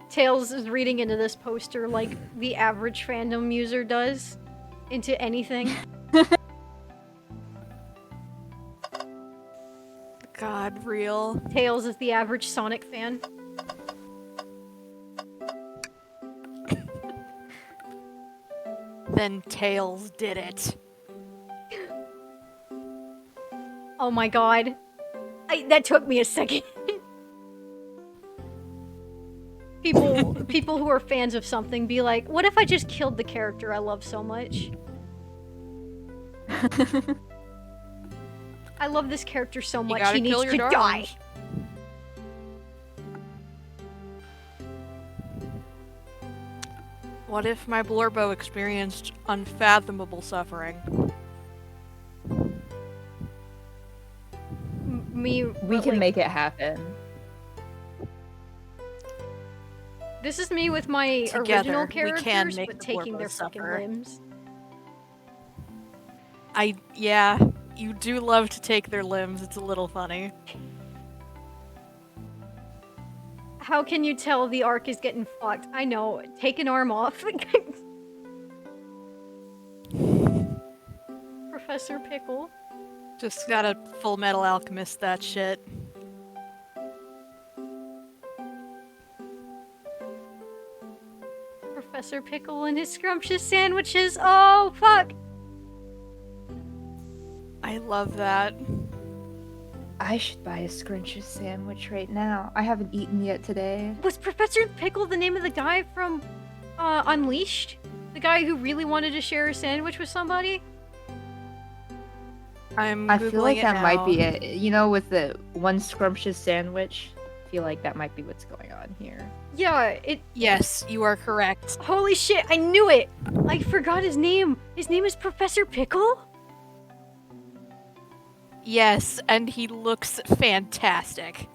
Tails is reading into this poster like the average fandom user does into anything. God, real. Tails is the average Sonic fan. Then Tails did it. Oh my god. That took me a second. People who are fans of something be like, what if I just killed the character I love so much? I love this character so You much, gotta he needs kill to your die. darlings. What if my Blorbo experienced unfathomable suffering? Me, We can like, make it happen. This is me with my Together, original we can characters, make but the taking Blorbo their fucking suffer. limbs. Yeah, you do love to take their limbs, it's a little funny. How can you tell the arc is getting fucked? I know, take an arm off. Professor Pickle. Just gotta Full Metal Alchemist that shit. Professor Pickle and his scrumptious sandwiches. Oh, fuck! I love that. I should buy a scrumptious sandwich right now. I haven't eaten yet today. Was Professor Pickle the name of the guy from Unleashed? The guy who really wanted to share a sandwich with somebody? I'm I Googling feel like it that might now. be it. You know, with the one scrumptious sandwich, I feel like that might be what's going on here. Yeah, Yes, you are correct. holy shit, I knew it! I forgot his name. His name is Professor Pickle? Yes, and he looks fantastic.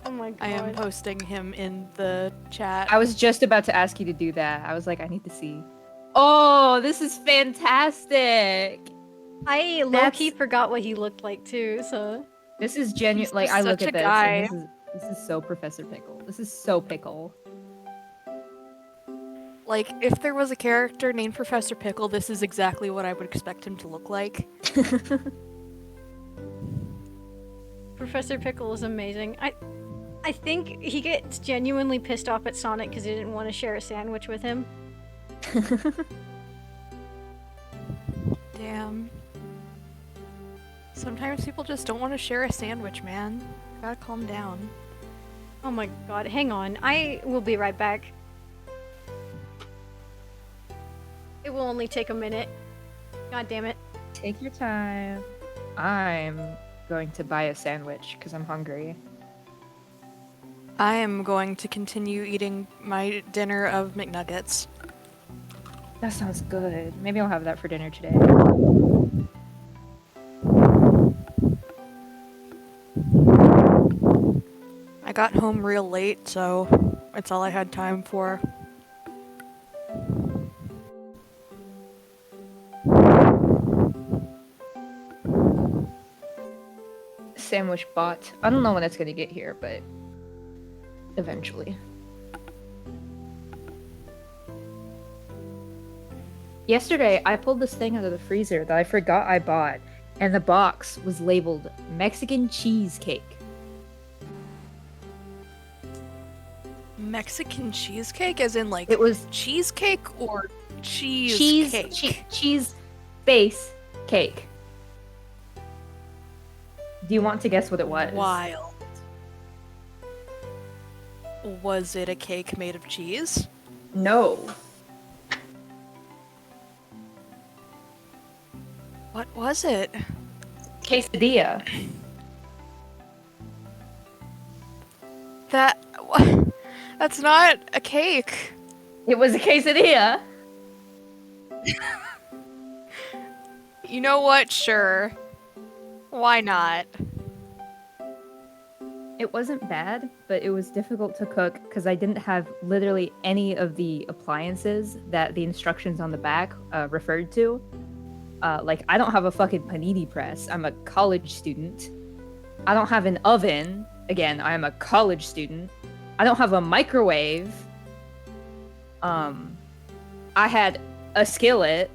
Oh my god. I am posting him in the chat. I was just about to ask you to do that. I was like, I need to see. Oh, this is fantastic! I low-key forgot what he looked like too, so... This is genuine. He's Like, just I look such at a this, guy. and this is so Professor Pickle. This is so Pickle. Like, if there was a character named Professor Pickle, this is exactly what I would expect him to look like. Professor Pickle is amazing. I think he gets genuinely pissed off at Sonic because he didn't want to share a sandwich with him. Damn. Sometimes people just don't want to share a sandwich, man. Gotta calm down. Oh my god, hang on. I will be right back. It will only take a minute. God damn it. Take your time. I'm going to buy a sandwich because I'm hungry. I am going to continue eating my dinner of McNuggets. That sounds good. Maybe I'll have that for dinner today. I got home real late, so it's all I had time for. Sandwich bot. I don't know when it's gonna get here, but eventually. Yesterday, I pulled this thing out of the freezer that I forgot I bought, and the box was labeled Mexican cheesecake. Mexican cheesecake, as in like It was cheesecake or cheesecake? cheese base cake. Do you want to guess what it was? Wild. Was it a cake made of cheese? No. What was it? Quesadilla. That's not a cake. It was a quesadilla. You know what? Sure. Why not? It wasn't bad, but it was difficult to cook because I didn't have literally any of the appliances that the instructions on the back referred to. Like, I don't have a fucking panini press. I'm a college student. I don't have an oven. Again, I am a college student. I don't have a microwave. I had a skillet,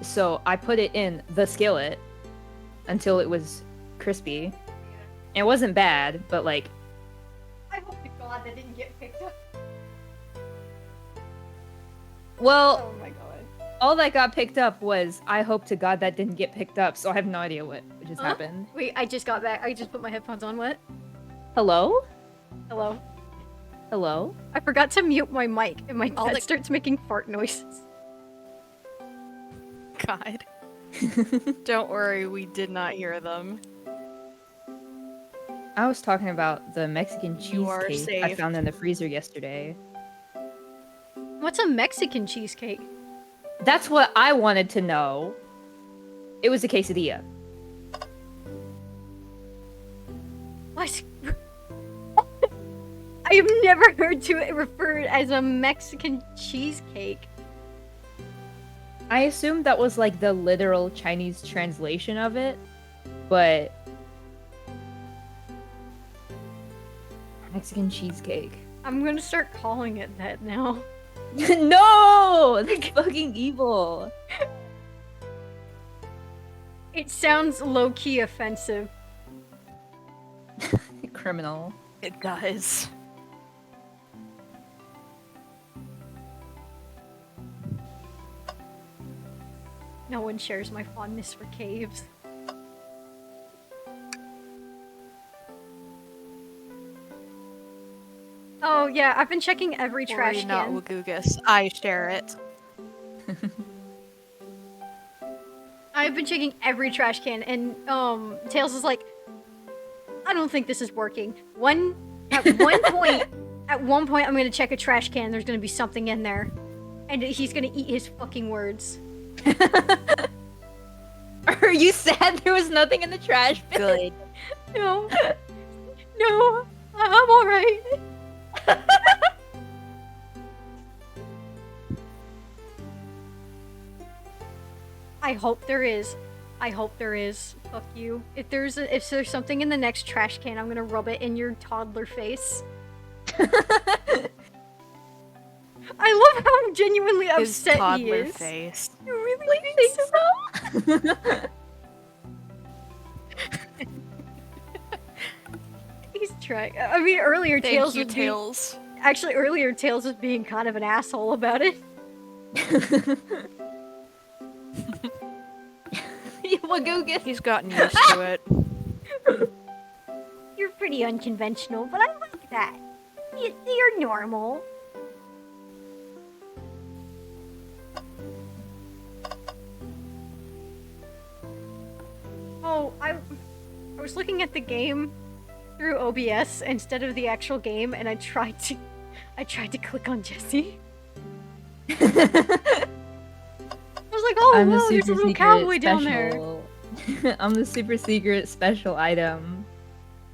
so I put it in the skillet until it was crispy. It wasn't bad, but like... I hope to god that didn't get picked up. Well, Oh my god. all that got picked up was, I hope to god that didn't get picked up, so I have no idea what just Huh? happened. Wait, I just got back. I just put my headphones on. What? Hello? Hello? Hello? I forgot to mute my mic and my All dad the- starts making fart noises. God. Don't worry, we did not hear them. I was talking about the Mexican You are cheesecake I safe. found in the freezer yesterday. What's a Mexican cheesecake? That's what I wanted to know. It was a quesadilla. What? I have never heard to it referred as a Mexican cheesecake. I assumed that was like the literal Chinese translation of it, but Mexican cheesecake. I'm gonna start calling it that now. No! That's fucking evil. It sounds low-key offensive. Criminal. It does. No one shares my fondness for caves. Oh yeah, I've been checking every trash Worry not, can. Wagoogus. I share it. I've been checking every trash can, and Tails is like, I don't think this is working. At one point, I'm gonna check a trash can. There's gonna be something in there, and he's gonna eat his fucking words. Are you sad there was nothing in the trash bin? Good. No, no, I'm all right. I hope there is. I hope there is. Fuck you. If there's something in the next trash can, I'm gonna rub it in your toddler face. I love how genuinely His upset he toddler is. face. You really think so? He's trying. I mean, earlier Thank Tails you, was Tails. actually earlier Tails was being kind of an asshole about it. Wagoogus. He's gotten used to it. You're pretty unconventional, but I like that. You're normal. Oh, I was looking at the game through OBS instead of the actual game, and I tried to click on Jesse. I was like, oh I'm the wow, there's a super little secret cowboy down there. special. I'm the super secret special item.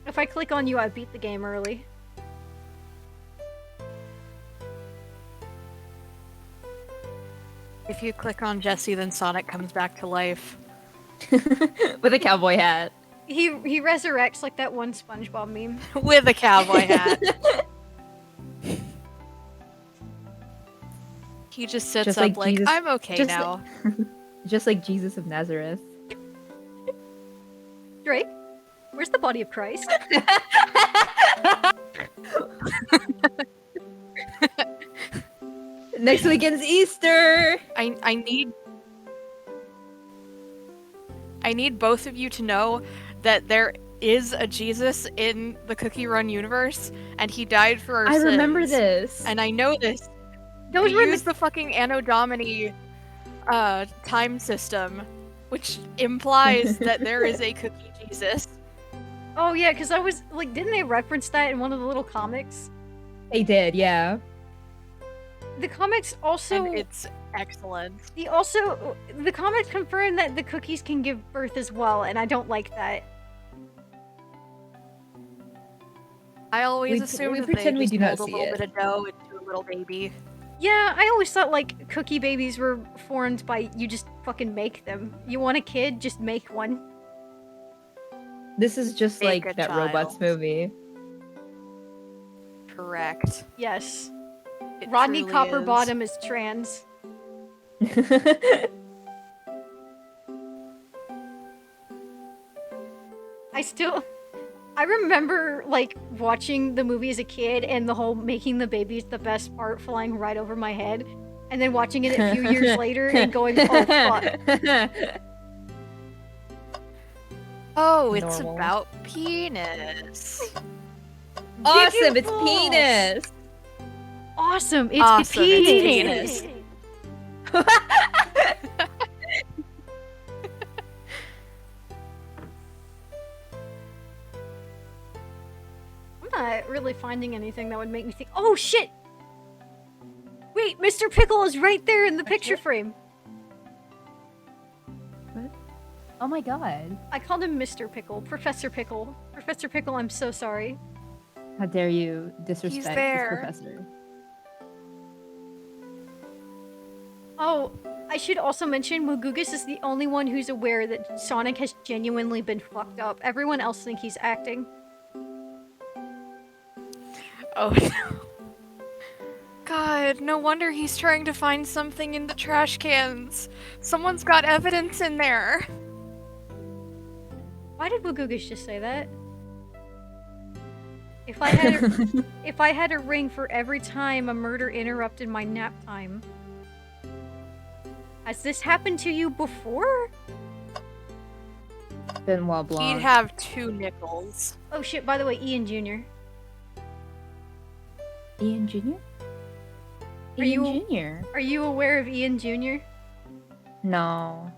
If I click on you, I beat the game early. If you click on Jesse, then Sonic comes back to life. With a cowboy hat. He resurrects like that one SpongeBob meme. With a cowboy hat. He just sits Just up like like, Jesus- I'm okay just now. Just like Jesus of Nazareth. Drake, where's the body of Christ? Next weekend's Easter! I need both of you to know that there is a Jesus in the Cookie Run universe, and he died for our I sins. remember this. And I know this. Those We were use the fucking Anno Domini time system, which implies that there is a Cookie Jesus. Oh yeah, because I was like, didn't they reference that in one of the little comics? They did, yeah. The comics also And it's excellent. the comics confirm that the cookies can give birth as well, and I don't like that. I always We assumed that pretend they we just do not mold a see little it. bit of dough into a little baby. Yeah, I always thought like cookie babies were formed by you just fucking make them. You want a kid, just make one. This is just Make like a that Robots child. movie. Correct. Yes. It Rodney truly Copperbottom is trans. I remember like watching the movie as a kid and the whole making the babies the best part flying right over my head, and then watching it a few years later and going, oh fuck. Oh, it's Normal. about penis. Awesome, it's Balls. penis! Awesome, it's Awesome, it's penis. penis. I'm not really finding anything that would make me think, oh shit! Wait, Mr. Pickle is right there in the picture frame. Oh my god. I called him Mr. Pickle, Professor Pickle. Professor Pickle, I'm so sorry. How dare you disrespect this there. professor. Oh, I should also mention Mugugus is the only one who's aware that Sonic has genuinely been fucked up. Everyone else thinks he's acting. Oh no. God, no wonder he's trying to find something in the trash cans. Someone's got evidence in there. Why did Mugugus just say that? If I had a ring for every time a murder interrupted my nap time. Has this happened to you before? Benoit Blanc. He'd have 2 nickels. Oh shit, by the way, Ian Jr. Ian Jr. Are Ian you- Jr. Are you aware of Ian Jr.? No.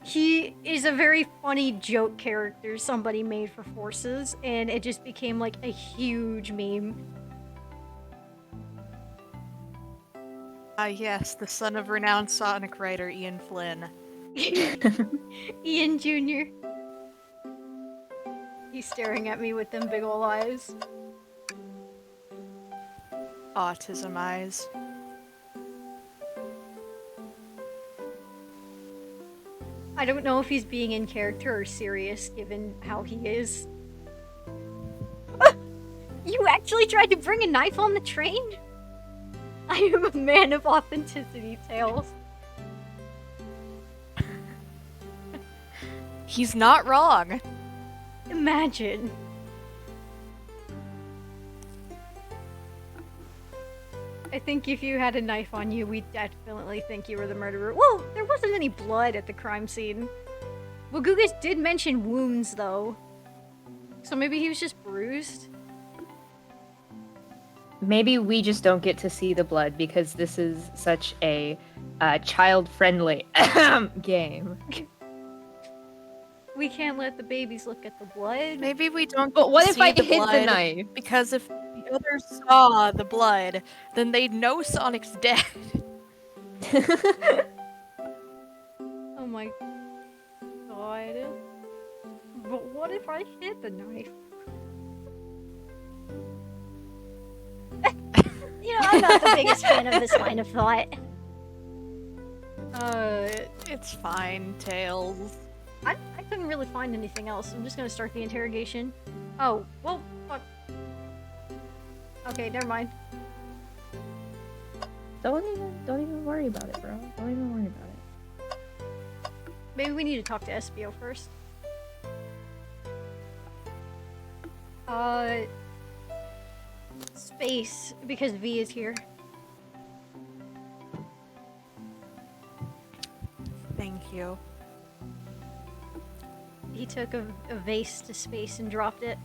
He is a very funny joke character somebody made for Forces, and it just became like a huge meme. Yes, the son of renowned Sonic writer Ian Flynn. Ian Jr. He's staring at me with them big ol' eyes. Autism eyes. I don't know if he's being in character or serious, given how he is. You actually tried to bring a knife on the train? I am a man of authenticity, Tails. He's not wrong. Imagine. I think if you had a knife on you, we'd definitely think you were the murderer. Whoa, there wasn't any blood at the crime scene. Well, Gugas did mention wounds, though. So maybe he was just bruised? Maybe we just don't get to see the blood because this is such a child-friendly game. We can't let the babies look at the blood. Maybe we don't. But what if see I the hit the blood, knife? Because if the others saw the blood, then they'd know Sonic's dead. Oh my god. But what if I hit the knife? You know, I'm not the biggest fan of this line of thought. It's fine, Tails. I couldn't really find anything else. I'm just gonna start the interrogation. Oh, well, fuck. Okay, never mind. Don't even worry about it, bro. Don't even worry about it. Maybe we need to talk to Espio first. Space, because V is here. Thank you. He took a vase to space and dropped it.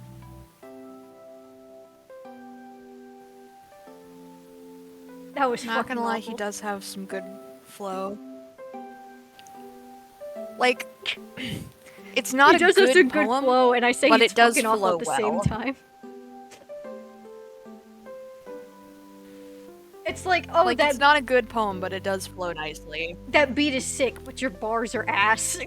That was Not fucking gonna lie, awful. he does have some good flow. Like, it's not He a does good have a good poem, flow, and I say but he's it does fucking awful flow at the same well. time. It's like, oh, like, that it's not a good poem, but it does flow nicely. that beat is sick, but your bars are ass.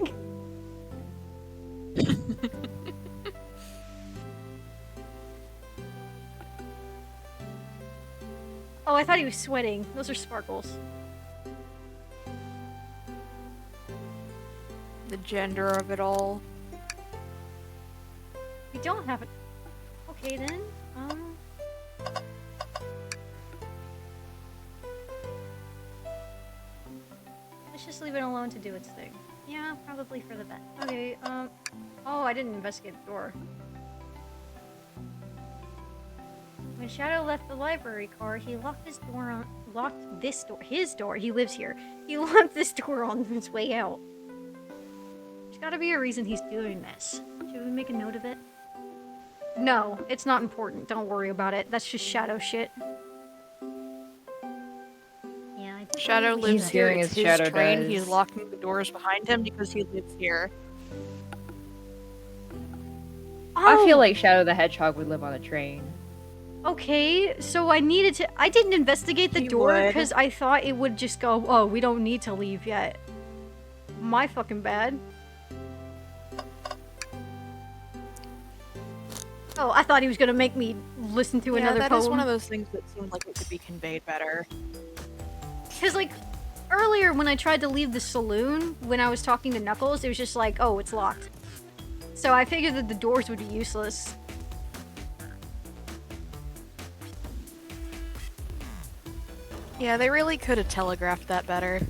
Oh, I thought he was sweating. Those are sparkles. The gender of it all. We don't have it. Okay then. Let's just leave it alone to do its thing. Yeah, probably for the best. Okay. Oh, I didn't investigate the door. When Shadow left the library car, he locked his door. He lives here. He locked this door on his way out. There's gotta be a reason he's doing this. Should we make a note of it? No, it's not important. Don't worry about it. That's just Shadow shit. Yeah, I did Shadow believe we lives should. here. doing It's as his Shadow train. does. He's locking the doors behind him because he lives here. I Oh! feel like Shadow the Hedgehog would live on a train. Okay, so I didn't investigate the He door would. because I thought it would just go, oh, we don't need to leave yet. My fucking bad. Oh, I thought he was gonna make me listen to another that poem. is one of those things that seemed like it could be conveyed better. Because, like, earlier when I tried to leave the saloon, when I was talking to Knuckles, it was just like, oh, it's locked. So I figured that the doors would be useless. Yeah, they really could have telegraphed that better.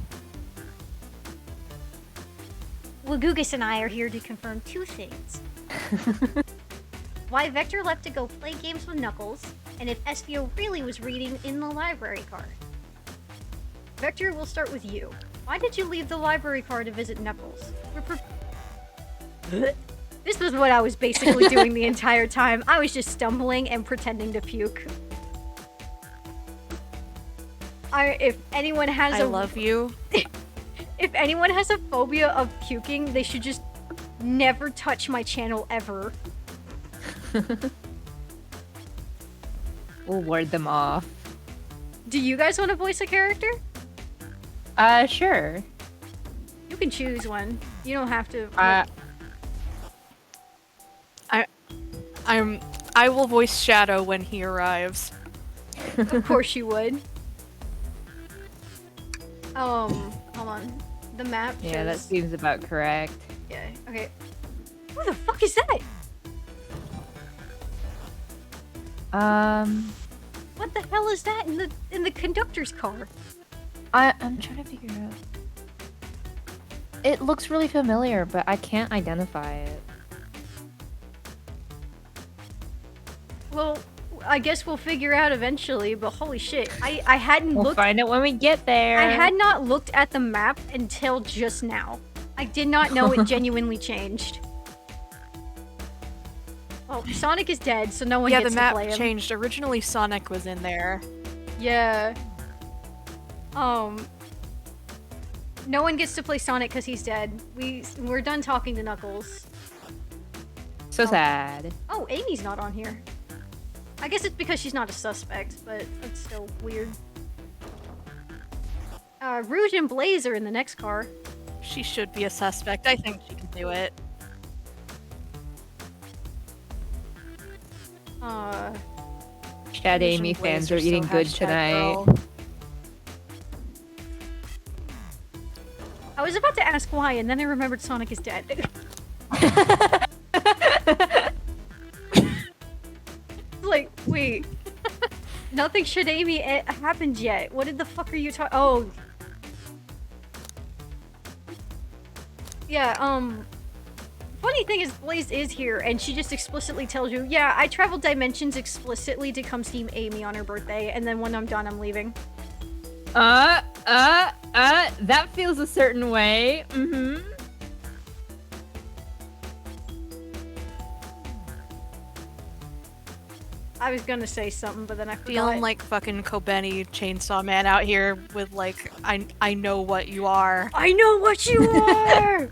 Well, Gugus and I are here to confirm two things. Why Vector left to go play games with Knuckles, and if Espio really was reading in the library car. Vector, we'll start with you. Why did you leave the library car to visit Knuckles? This was what I was basically doing the entire time. I was just stumbling and pretending to puke. If anyone has I love you. If anyone has a phobia of puking, they should just never touch my channel ever. We'll ward them off. Do you guys want to voice a character? Sure. You can choose one. You don't have to. I will voice Shadow when he arrives. Of course you would. Hold on. The map shows... Yeah, that seems about correct. Yeah, okay. Who the fuck is that? What the hell is that in the conductor's car? I'm trying to figure out. It looks really familiar, but I can't identify it. Well, I guess we'll figure out eventually, but holy shit. I hadn't We'll looked... find it when we get there. I had not looked at the map until just now. I did not know it genuinely changed. Oh, Sonic is dead, so no one Yeah, gets the to play map him. changed. Originally, Sonic was in there. Yeah. No one gets to play Sonic because he's dead. We're done talking to Knuckles. So sad. Oh, Amy's not on here. I guess it's because she's not a suspect, but it's still weird. Rouge and Blaze are in the next car. She should be a suspect. I think she can do it. Chad Rouge Amy and Blaze fans are eating so good hashtag tonight. girl. I was about to ask why, and then I remembered Sonic is dead. Like, wait. Nothing should Amy happened yet. What did the fuck are you talking? Oh. Yeah, funny thing is Blaze is here, and she just explicitly tells you, yeah, I traveled dimensions explicitly to come see Amy on her birthday, and then when I'm done, I'm leaving. That feels a certain way. Mm-hmm. I was gonna say something, but then I forgot. Feeling like fucking Kobeni Chainsaw Man out here with like, I know what you are. I know what you are!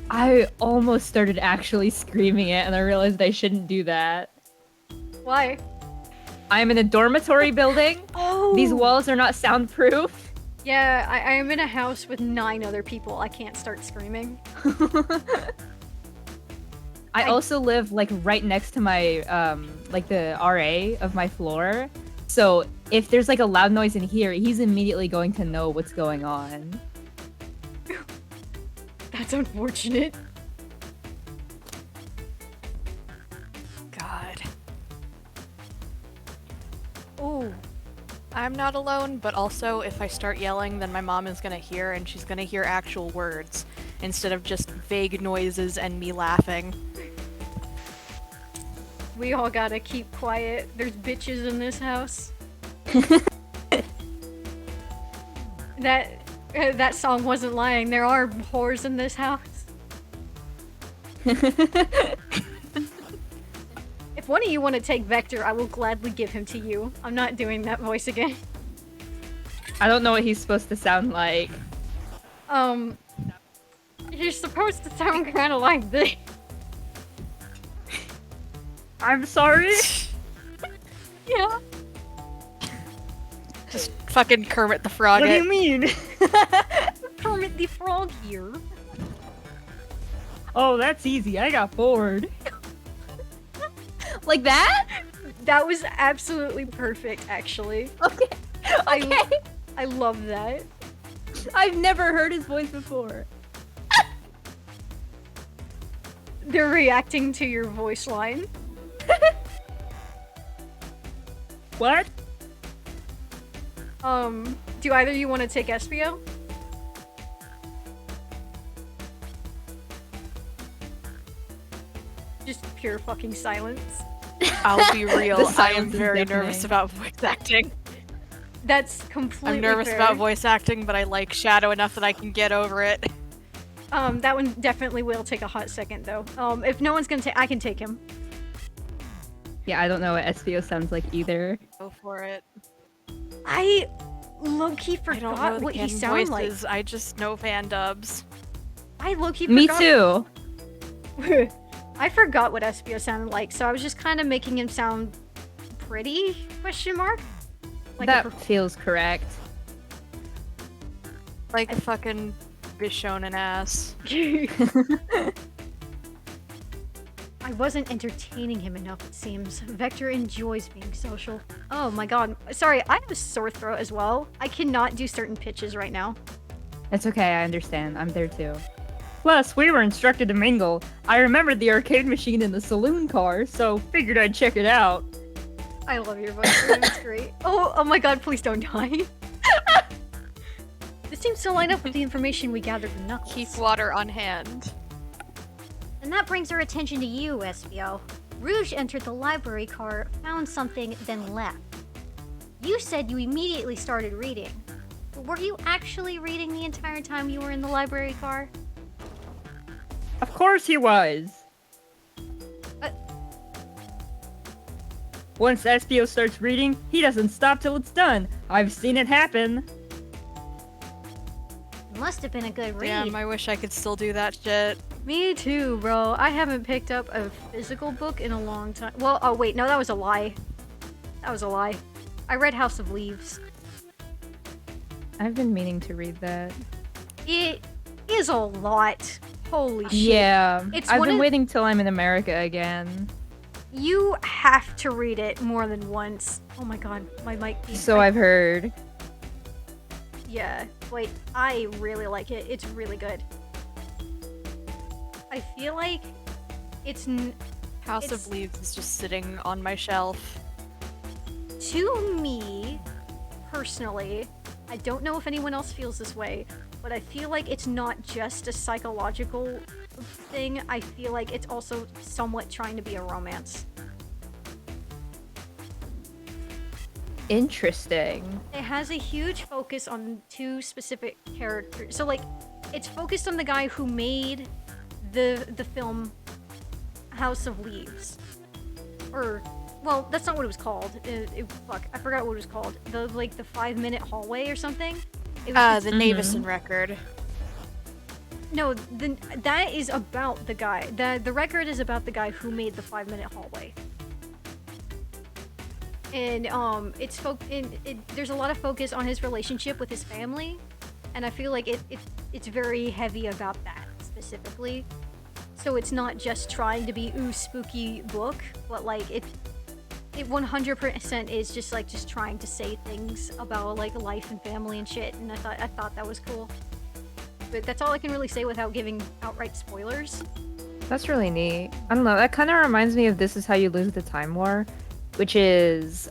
I almost started actually screaming it, and I realized I shouldn't do that. Why? I'm in a dormitory building. Oh! These walls are not soundproof. Yeah, I am in a house with 9 other people. I can't start screaming. I also live like right next to my like the RA of my floor. So if there's like a loud noise in here, he's immediately going to know what's going on. That's unfortunate. God. Oh. I'm not alone, but also if I start yelling, then my mom is gonna hear, and she's gonna hear actual words instead of just vague noises and me laughing. We all gotta keep quiet. There's bitches in this house. That song wasn't lying. There are whores in this house. If one of you want to take Vector, I will gladly give him to you. I'm not doing that voice again. I don't know what he's supposed to sound like. You're supposed to sound kind of like this. I'm sorry. Yeah. Just fucking Kermit the Frog. What do you mean? Kermit the Frog here. Oh, that's easy. I got bored. Like that? That was absolutely perfect, actually. Okay. Okay. I love that. I've never heard his voice before. They're reacting to your voice line. What? Do either of you want to take Espio? Just pure fucking silence. I'll be real. The I am silence is very deafening. nervous about voice acting. That's completely I'm nervous fair. about voice acting, but I like Shadow enough that I can get over it. That one definitely will take a hot second, though. If no one's gonna take, I can take him. Yeah, I don't know what SVO sounds like either. Go for it. I low-key I don't know forgot the what he canon sounded like. voices. I just know fan dubs. I low-key Me forgot. too. I forgot what SBO sounded like, so I was just kind of making him sound pretty? Question mark? Like That feels correct. Like a fucking Bishonen ass. I wasn't entertaining him enough, it seems. Vector enjoys being social. Oh my god. Sorry, I have a sore throat as well. I cannot do certain pitches right now. It's okay, I understand. I'm there too. Plus, we were instructed to mingle. I remembered the arcade machine in the saloon car, so figured I'd check it out. I love your voice. It's great. Oh my god, please don't die. This seems to line up with the information we gathered in Knuckles. Keep water on hand. And that brings our attention to you, SVO. Rouge entered the library car, found something, then left. You said you immediately started reading. But were you actually reading the entire time you were in the library car? Of course he was! Once SPO starts reading, he doesn't stop till it's done. I've seen it happen. It must have been a good read. Damn, I wish I could still do that shit. Me too, bro. I haven't picked up a physical book in a long time. Well, oh wait, no, that was a lie. That was a lie. I read House of Leaves. I've been meaning to read that. It is a lot. Holy shit. Yeah, It's I've one been of- waiting till I'm in America again. You have to read it more than once. Oh my god, my mic. So I've heard. Yeah, wait, I really like it. It's really good. I feel like it's House It's- of Leaves is just sitting on my shelf. to me personally. I don't know if anyone else feels this way, but I feel like it's not just a psychological thing. I feel like it's also somewhat trying to be a romance. Interesting. It has a huge focus on two specific characters. So like, it's focused on the guy who made the film House of Leaves, or well, that's not what it was called. Fuck, I forgot what it was called. The 5-minute hallway or something. It was, The Navison record. no, that is about the guy. The record is about the guy who made the 5-minute hallway. And there's a lot of focus on his relationship with his family, and I feel like it's very heavy about that specifically. So it's not just trying to be spooky book, but like it 100% is just trying to say things about like life and family and shit. And I thought that was cool. But that's all I can really say without giving outright spoilers. That's really neat. I don't know, that kind of reminds me of This Is How You Lose the Time War, which is,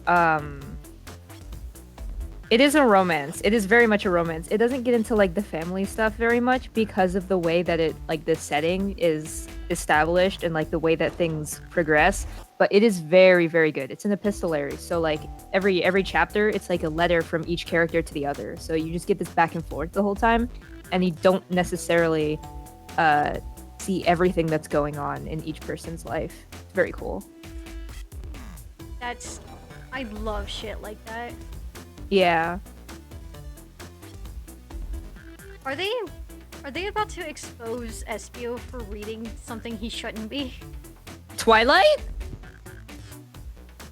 it is a romance. It is very much a romance. It doesn't get into, like, the family stuff very much because of the way that it, like, the setting is established and, like, the way that things progress. But it is very, very good. It's an epistolary. So, like, every chapter, it's like a letter from each character to the other. So you just get this back and forth the whole time. And you don't necessarily see everything that's going on in each person's life. It's very cool. I love shit like that. Yeah. Are they about to expose Espio for reading something he shouldn't be? Twilight?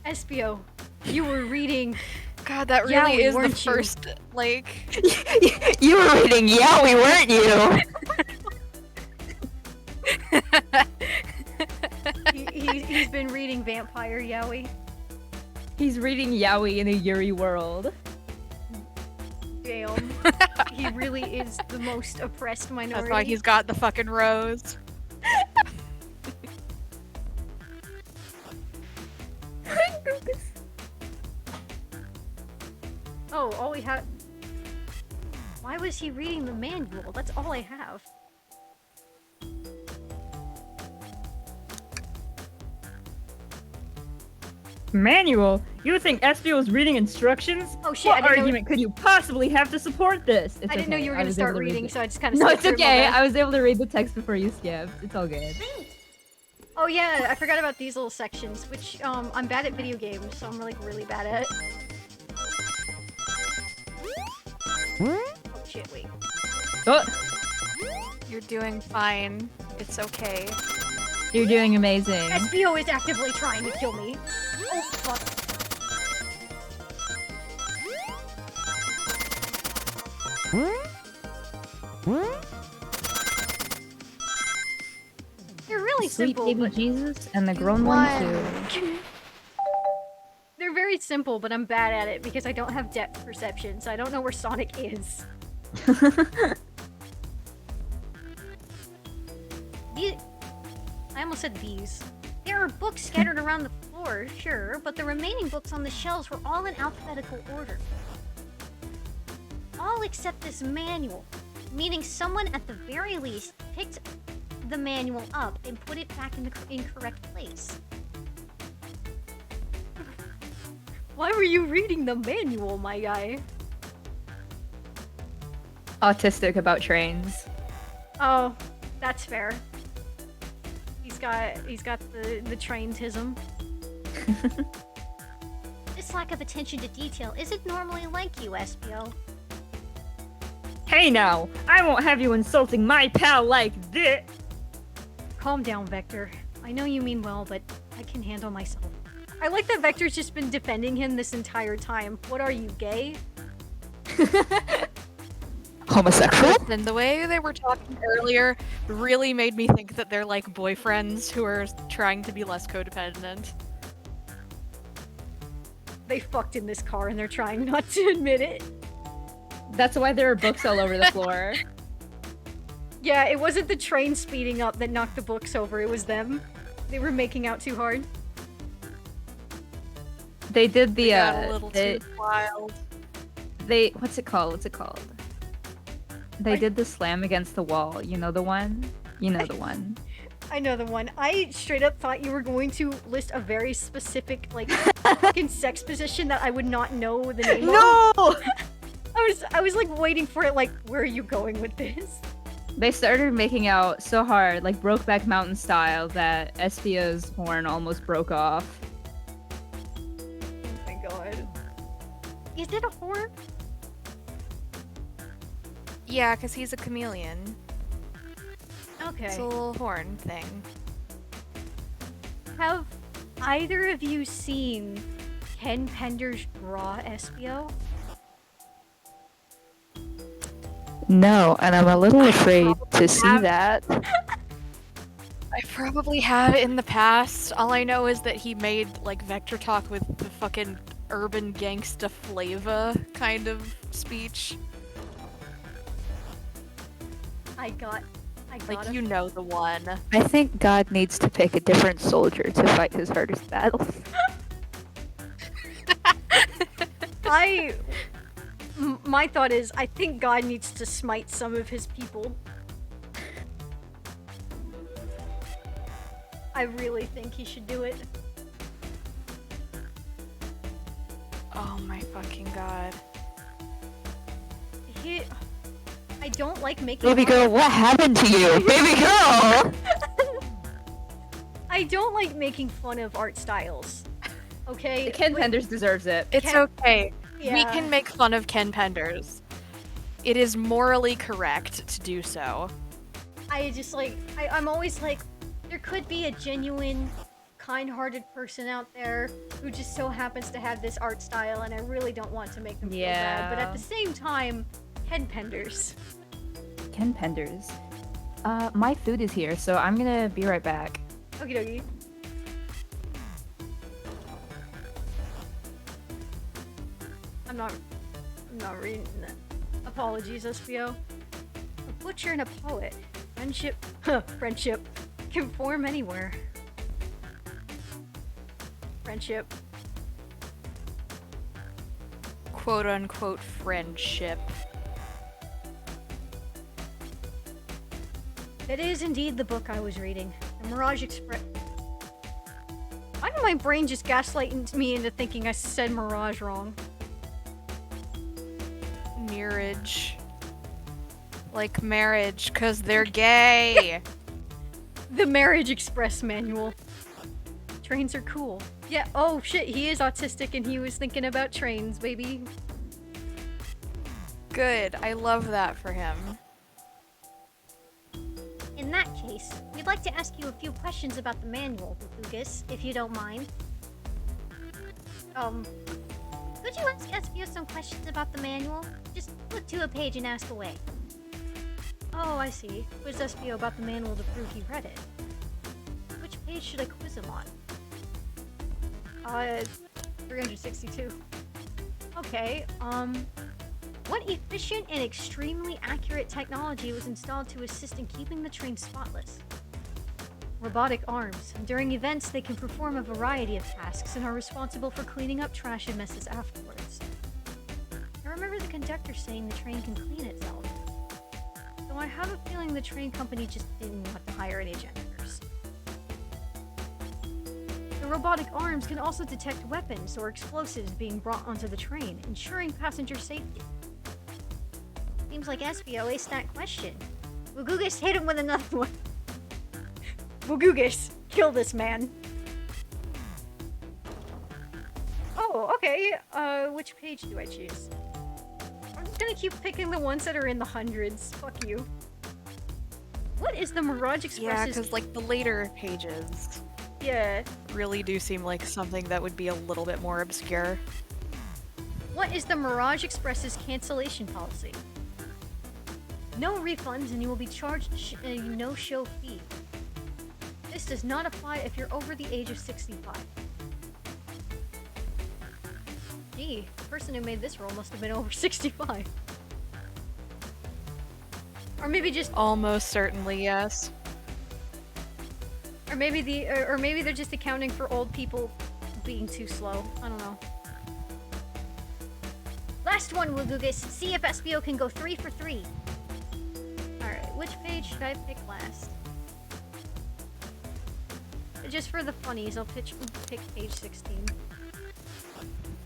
Espio, you were reading. God, that Yeah, really we is the weren't you. first, like... You were reading Yaoi, weren't you? He's been reading Vampire Yaoi. He's reading Yaoi in a Yuri world. Damn. He really is the most oppressed minority. That's why he's got the fucking rose. Oh, all we have. Why was he reading the manual? That's all I have. Manual? You think Espio was reading instructions? Oh shit, I What didn't know- argument could you possibly have to support this? It's I didn't know okay. you were I gonna was start able to read reading, it. so I just kind of No, it's okay. I was able to read the text before you skipped. It's all good. Oh yeah, I forgot about these little sections, which I'm bad at video games, so I'm like really bad at. Oh shit, wait. Oh, You're doing fine. It's okay. you're doing amazing. SBO is actively trying to kill me. Oh fuck. They're really Sweet simple, baby but Jesus and the grown one One. too. they're very simple, but I'm bad at it because I don't have depth perception, so I don't know where Sonic is. I almost said these. There are books scattered around the floor, sure, but the remaining books on the shelves were all in alphabetical order. All except this manual, meaning someone at the very least picked the manual up and put it back in the incorrect place. Why were you reading the manual, my guy? Autistic about trains. Oh, that's fair. He's got the traintism. This lack of attention to detail isn't normally like you, SBO. Hey now, I won't have you insulting my pal like this. Calm down, Vector. I know you mean well, but I can handle myself. I like that Vector's just been defending him this entire time. What are you, gay? Homosexual? And the way they were talking earlier really made me think that they're like boyfriends who are trying to be less codependent. They fucked in this car and they're trying not to admit it. That's why there are books all over the floor. Yeah, it wasn't the train speeding up that knocked the books over, it was them. They were making out too hard. They did the Got a little too wild. they what's it called? They did the slam against the wall. You know the one? You know the one. I know the one. I straight up thought you were going to list a very specific, like, fucking sex position that I would not know the name of. No! I was like waiting for it, like, where are you going with this? They started making out so hard, like Brokeback Mountain style, that Espio's horn almost broke off. Oh my god. Is it a horn? Yeah, because he's a chameleon. Okay. It's a little horn thing. Have either of you seen Ken Pender's draw Espio? No, and I'm a little afraid to see that. I probably have in the past. All I know is that he made like Vector talk with the fucking urban gangsta flavor kind of speech. I got Like, a- you know the one. I think God needs to pick a different soldier to fight his hardest battles. My thought is, I think God needs to smite some of his people. I really think he should do it. Oh my fucking god. I don't like making Baby fun girl, of- what happened to you? Baby girl! I don't like making fun of art styles. Okay? Ken Like, Penders deserves it. It's Ken- okay. We yeah. can make fun of Ken Penders. It is morally correct to do so. I just like, I'm always like, there could be a genuine, kind-hearted person out there who just so happens to have this art style, and I really don't want to make them feel bad. But Yeah. at the same time, Ken Penders. Ken Penders. My food is here, so I'm gonna be right back. Okie dokie. I'm not reading that. Apologies, SBO. A butcher and a poet. Friendship can form anywhere. Friendship. Quote unquote friendship. That is indeed the book I was reading. The Mirage Express. I'm did my brain just gaslight me into thinking I said Mirage wrong? Marriage. Like marriage, cause they're gay. The Marriage Express manual. Trains are cool. Yeah, oh shit, he is autistic and he was thinking about trains, baby. Good, I love that for him. In that case, we'd like to ask you a few questions about the manual, Lucas, if you don't mind. Could you ask SBO some questions about the manual? Just flip to a page and ask away. Oh, I see. Quiz SBO about the manual to prove he read it. Which page should I quiz him on? 362. Okay, what efficient and extremely accurate technology was installed to assist in keeping the train spotless? Robotic arms. During events, they can perform a variety of tasks and are responsible for cleaning up trash and messes afterwards. I remember the conductor saying the train can clean itself. Though I have a feeling the train company just didn't want to hire any janitors. The robotic arms can also detect weapons or explosives being brought onto the train, ensuring passenger safety. Seems like SBO aced that question. Wugugus hit him with another one. Wugugus, kill this man. Oh, okay. Which page do I choose? I'm just gonna keep picking the ones that are in the hundreds. Fuck you. What is the Mirage Yeah, Express's... because like the later pages Yeah. really do seem like something that would be a little bit more obscure. What is the Mirage Express's cancellation policy? No refunds and you will be charged a no-show fee. This does not apply if you're over the age of 65. Gee, the person who made this rule must have been over 65. Or maybe just... Almost certainly, yes. Or maybe they're just accounting for old people being too slow. I don't know. Last one, Wugugus. See if SBO can go 3 for 3. Alright, which page should I pick last? Just for the funnies, I'll pick page 16.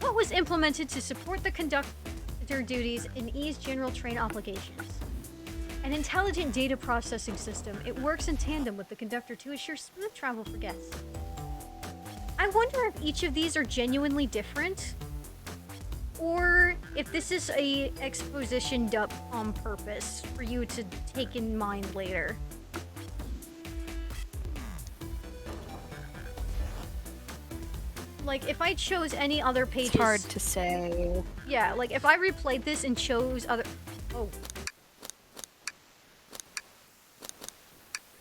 What was implemented to support the conductor duties and ease general train obligations? An intelligent data processing system. It works in tandem with the conductor to assure smooth travel for guests. I wonder if each of these are genuinely different, or if this is a exposition dump on purpose for you to take in mind later. Like, if I chose any other pages... It's hard to say. Yeah, like, if I replayed this and chose other... Oh.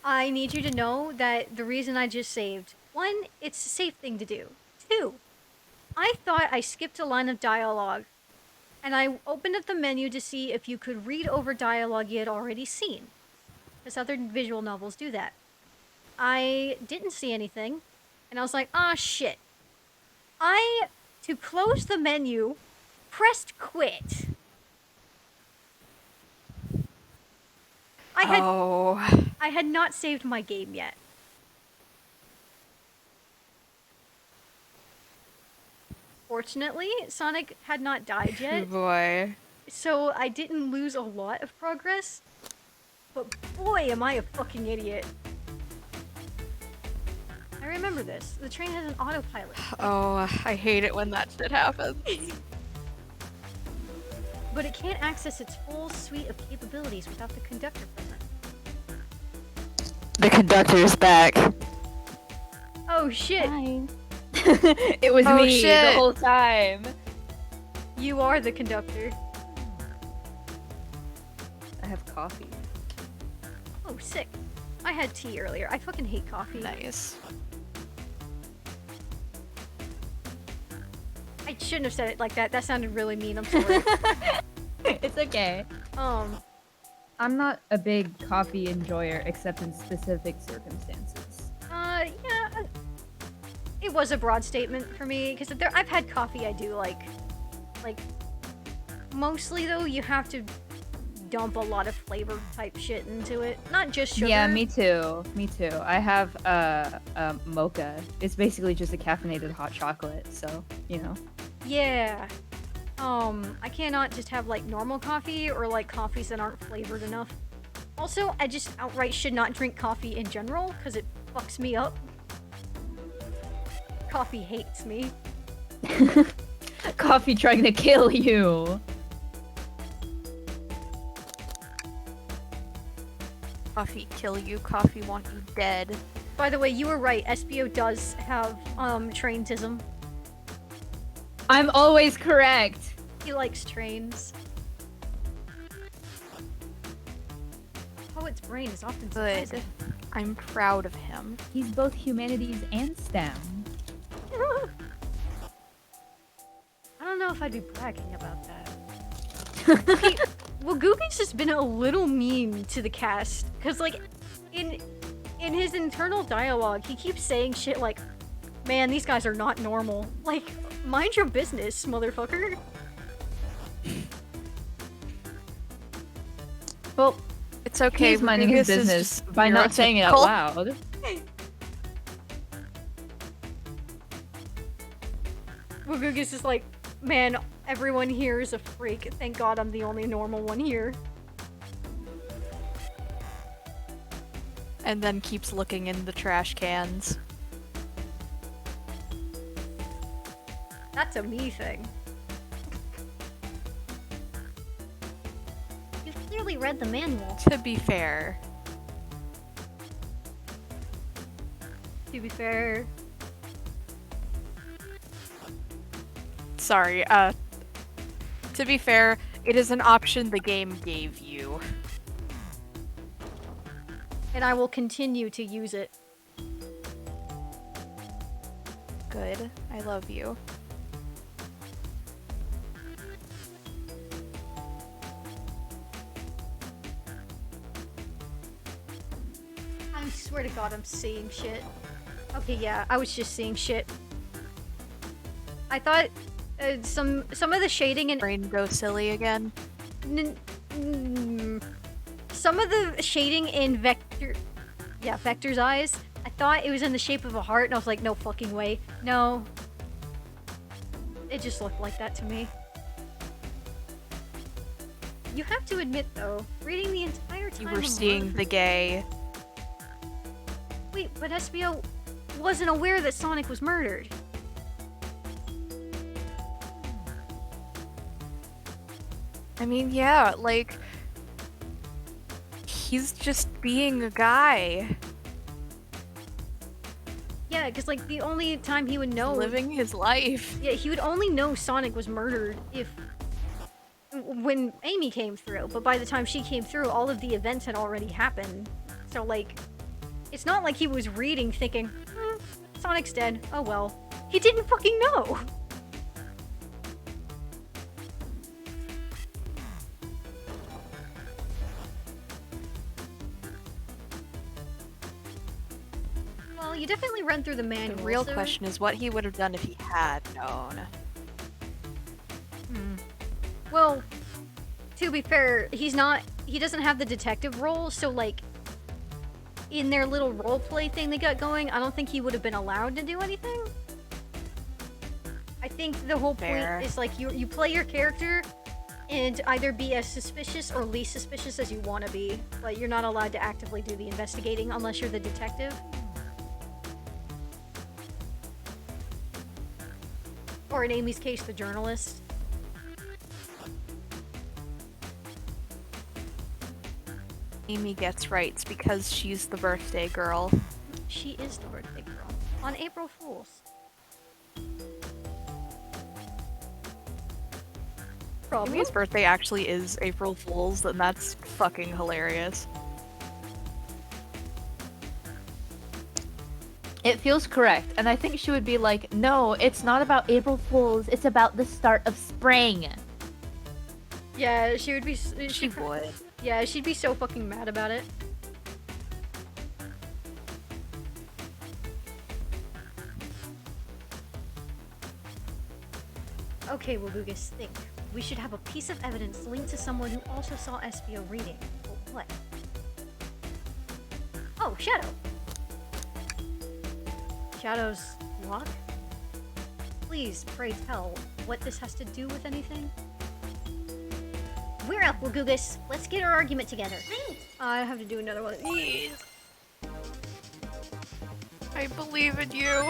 I need you to know that the reason I just saved... 1, it's a safe thing to do. 2, I thought I skipped a line of dialogue, and I opened up the menu to see if you could read over dialogue you had already seen. Because other visual novels do that. I didn't see anything, and I was like, ah, shit. To close the menu, pressed quit. I had not saved my game yet. Fortunately, Sonic had not died Oh yet, boy. so I didn't lose a lot of progress. But boy, am I a fucking idiot. I remember this. The train has an autopilot. Oh, I hate it when that shit happens. But it can't access its full suite of capabilities without the conductor present. The conductor is back. Oh shit! It was Oh, me the shit. whole time. You are the conductor. I have coffee. Oh, sick. I had tea earlier. I fucking hate coffee. Nice. I shouldn't have said it like that. That sounded really mean. I'm sorry. It's okay. I'm not a big coffee enjoyer except in specific circumstances. Yeah. It was a broad statement for me because I've had coffee I do like. Mostly though, you have to just dump a lot of flavor type shit into it. Not just sugar. Yeah, me too. Me too. I have mocha. It's basically just a caffeinated hot chocolate, so, you know. Yeah. I cannot just have like normal coffee or like coffees that aren't flavored enough. Also, I just outright should not drink coffee in general because it fucks me up. Coffee hates me. Coffee trying to kill you. Coffee kill you, coffee want you dead. By the way, you were right. SBO does have trainism. I'm always correct. He likes trains. Poet's brain is often Good. surprising. I'm proud of him. He's both humanities and STEM. I don't know if I'd be bragging about that. Okay, well, Googie's just been a little mean to the cast, cause like, in his internal dialogue, he keeps saying shit like, "Man, these guys are not normal." Like, mind your business, motherfucker. Well, It's okay. he's minding his Rugus is business just by not saying it out neurotypical. loud. Well, Googie's just like, "Man, everyone here is a freak. Thank God I'm the only normal one here." And then keeps looking in the trash cans. That's a me thing. You've clearly read the manual. To be fair, To be fair. sorry, to be fair, it is an option the game gave you. And I will continue to use it. Good. I love you. I swear to God, I'm seeing shit. Okay, yeah, I was just seeing shit. I thought some of the shading in Brain go silly again. some of the shading in Vector's eyes, I thought it was in the shape of a heart, and I was like, no fucking way. No. It just looked like that to me. You have to admit, though, reading the entire time You were of seeing Marvel- the gay. Wait, but SBO wasn't aware that Sonic was murdered. I mean, yeah, like, he's just being a guy, Yeah, because like the only time he would know, living his life. yeah, he would only know Sonic was murdered if when Amy came through. But by the time she came through, all of the events had already happened. So like, it's not like he was reading thinking, Sonic's dead. Oh well. He didn't fucking know. Well, you definitely read through the manual. The real so- question is what he would have done if he had known. Well, to be fair, he doesn't have the detective role, so like, in their little roleplay thing they got going, I don't think he would have been allowed to do anything. I think the whole Fair. point is like, you play your character and either be as suspicious or least suspicious as you want to be, but you're not allowed to actively do the investigating unless you're the detective. Or in Amy's case, the journalist. Amy gets rights because she's the birthday girl. She is the birthday girl. On April Fools. Problem? Amy's birthday actually is April Fool's, and that's fucking hilarious. It feels correct, and I think she would be like, no, it's not about April Fools, it's about the start of spring. Yeah, she would be. She would. Yeah, she'd be so fucking mad about it. Okay, Wabugus, think. we should have a piece of evidence linked to someone who also saw SBO reading. But what? Oh, Shadow. Shadow's lock? Please, pray tell, what this has to do with anything? We're up, Wagugus. Let's get our argument together. I have to do another one of these. I believe in you.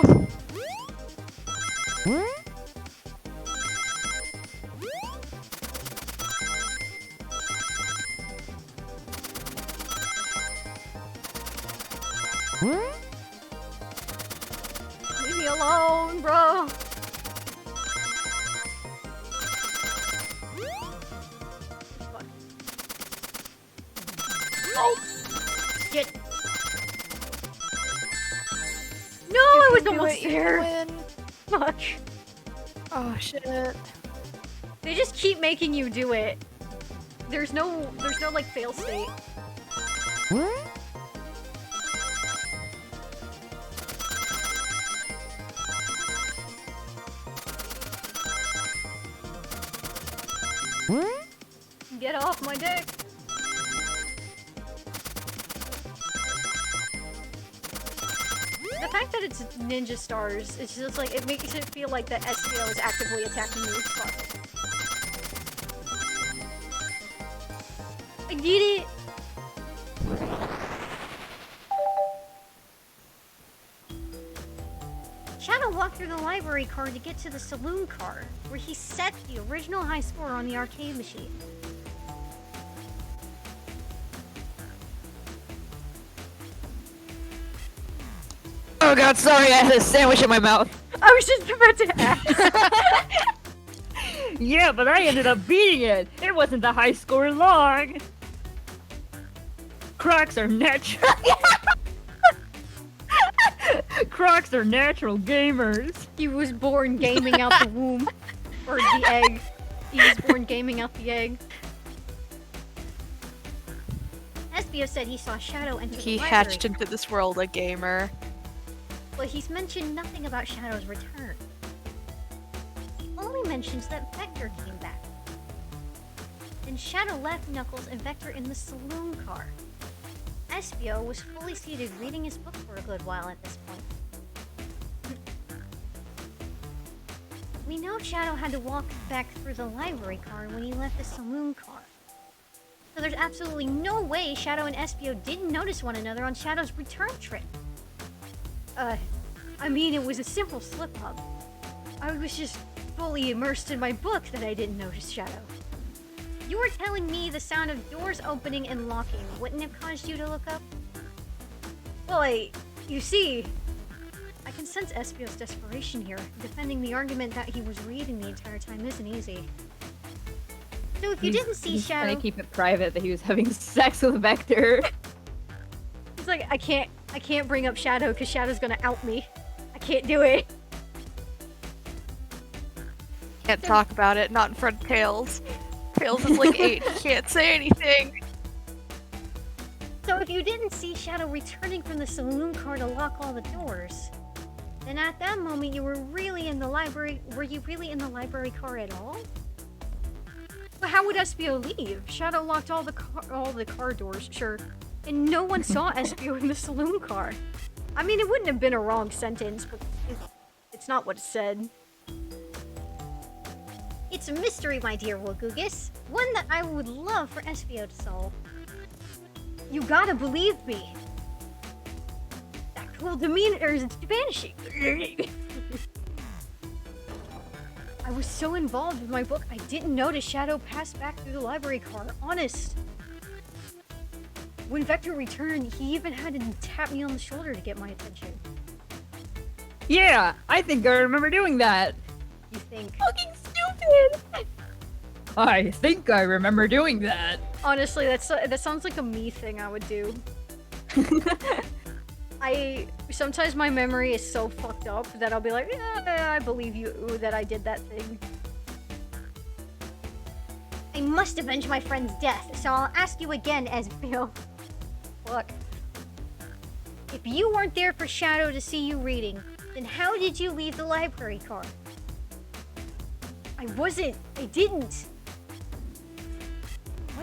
Leave me alone, bro. Fuck. Oh! Shit. No, I was almost there. Win. Fuck. Oh shit. They just keep making you do it. There's no like fail state. Get off my dick. The fact that it's ninja stars, it's just like, it makes it feel like the SBO is actively attacking you. Fuck. I get it. Shadow walked through the library car to get to the saloon car, where he set the original high score on the arcade machine. Oh god, sorry, I had a sandwich in my mouth. I was just about to ask. Yeah, but I ended up beating it. It wasn't the high score long. Crocs are natural. Crocs are natural gamers. He was born gaming out the womb. Or the egg. He was born gaming out the egg. SBO said he saw Shadow enter He the library, hatched into this world a gamer. but he's mentioned nothing about Shadow's return. He only mentions that Vector came back. Then Shadow left Knuckles and Vector in the saloon car. SBO was fully seated reading his book for a good while at this point. We know Shadow had to walk back through the library car when he left the saloon car. So there's absolutely no way Shadow and SBO didn't notice one another on Shadow's return trip. I mean, it was a simple slip-up. I was just fully immersed in my book that I didn't notice Shadow. You were telling me the sound of doors opening and locking wouldn't have caused you to look up? Well, you see, I can sense SBO's desperation here. Defending the argument that he was reading the entire time isn't easy. So if you didn't see He's Shadow... trying to keep it private that he was having sex with Vector. He's like, I can't bring up Shadow because Shadow's gonna out me. I can't do it. Can't talk about it, not in front of Tails. Tails is like 8, he can't say anything. So if you didn't see Shadow returning from the saloon car to lock all the doors, then at that moment you were really in the library. Were you really in the library car at all? But how would SBO leave? Shadow locked all the car doors, sure, and no one saw SBO in the saloon car. I mean, it wouldn't have been a wrong sentence, but it's not what it said. It's a mystery, my dear Wagugus. One that I would love for SBO to solve. You gotta believe me. That cool demeanor is vanishing. I was so involved with my book, I didn't notice Shadow pass back through the library car. Honest. When Vector returned, he even had to tap me on the shoulder to get my attention. Yeah, I think I remember doing that. You think? Fucking stupid! I think I remember doing that. Honestly, that sounds like a me thing I would do. Sometimes my memory is so fucked up that I'll be like, yeah, I believe you that I did that thing. I must avenge my friend's death, so I'll ask you again, SBO. Fuck. If you weren't there for Shadow to see you reading, then how did you leave the library car? I didn't.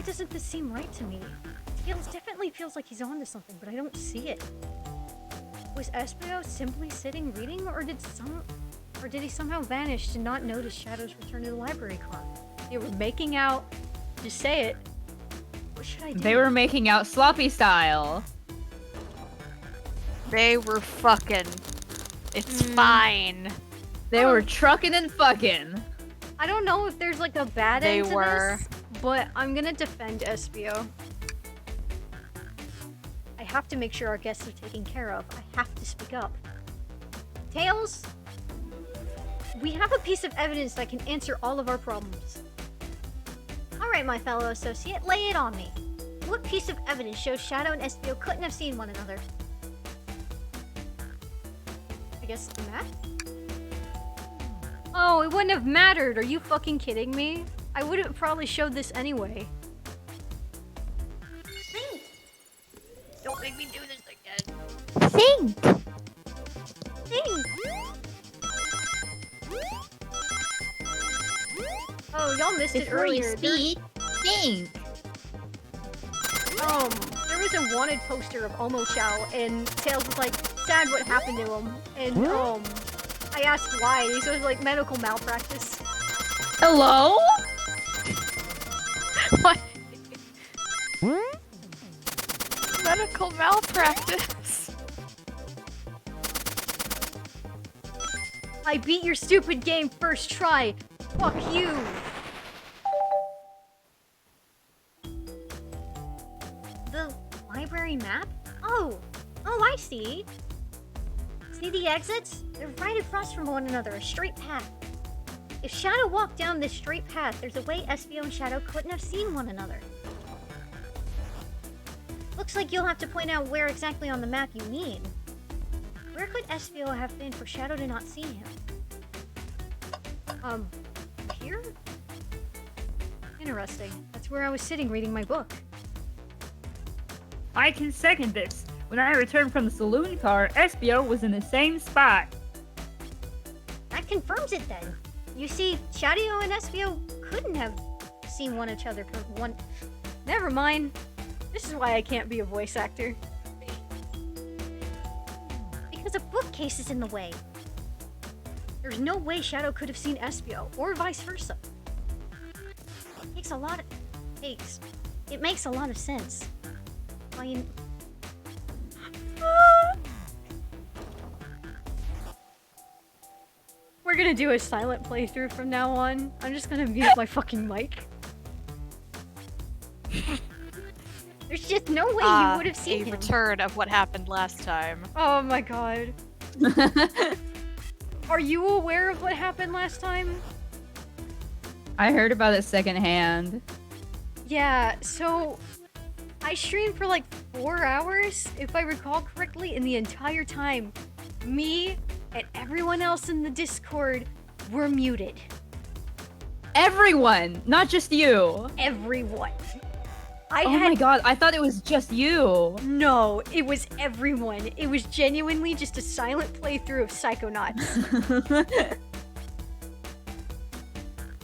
doesn't this seem right to me? Definitely feels like he's onto something, but I don't see it. Was Espio simply sitting reading, or did he somehow vanish to not notice Shadow's return to the library car? They were making out. Just say it. What should I do? They were making out sloppy style. They were fucking. It's fine. They were trucking and fucking. I don't know if there's like a bad They end to were. this, but I'm gonna defend Espio. I have to make sure our guests are taken care of. I have to speak up. Tails, we have a piece of evidence that can answer all of our problems. Alright, my fellow associate, lay it on me. What piece of evidence shows Shadow and Espio couldn't have seen one another? I guess the map? Oh, it wouldn't have mattered. Are you fucking kidding me? I would have probably showed this anyway. Don't make me do this again. Think! Think! Oh, y'all missed it Before you earlier. speak, think! There was a wanted poster of Omo Chow, and Tails was like, sad what happened to him. And, I asked why. He said, like, medical malpractice. Hello? What? Medical malpractice. I beat your stupid game first try. Fuck you. The library map? Oh, I see. See the exits? They're right across from one another, a straight path. If Shadow walked down this straight path, there's a way Espio and Shadow couldn't have seen one another. Looks like you'll have to point out where exactly on the map you mean. Where could Espio have been for Shadow to not see him? Here? Interesting. That's where I was sitting reading my book. I can second this. When I returned from the saloon car, Espio was in the same spot. That confirms it then. You see, Shadow and Espio couldn't have seen each other. Never mind. This is why I can't be a voice actor. Because a bookcase is in the way. There's no way Shadow could have seen Espio, or vice versa. It makes a lot of sense. We're gonna do a silent playthrough from now on. I'm just gonna mute my fucking mic. There's just no way you would have seen a him. return of what happened last time. Oh my god. Are you aware of what happened last time? I heard about it secondhand. Yeah, so I streamed for like 4 hours, if I recall correctly, and the entire time, me and everyone else in the Discord were muted. Everyone, not just you. Everyone. Oh my god, I thought it was just you. No, it was everyone. It was genuinely just a silent playthrough of Psychonauts.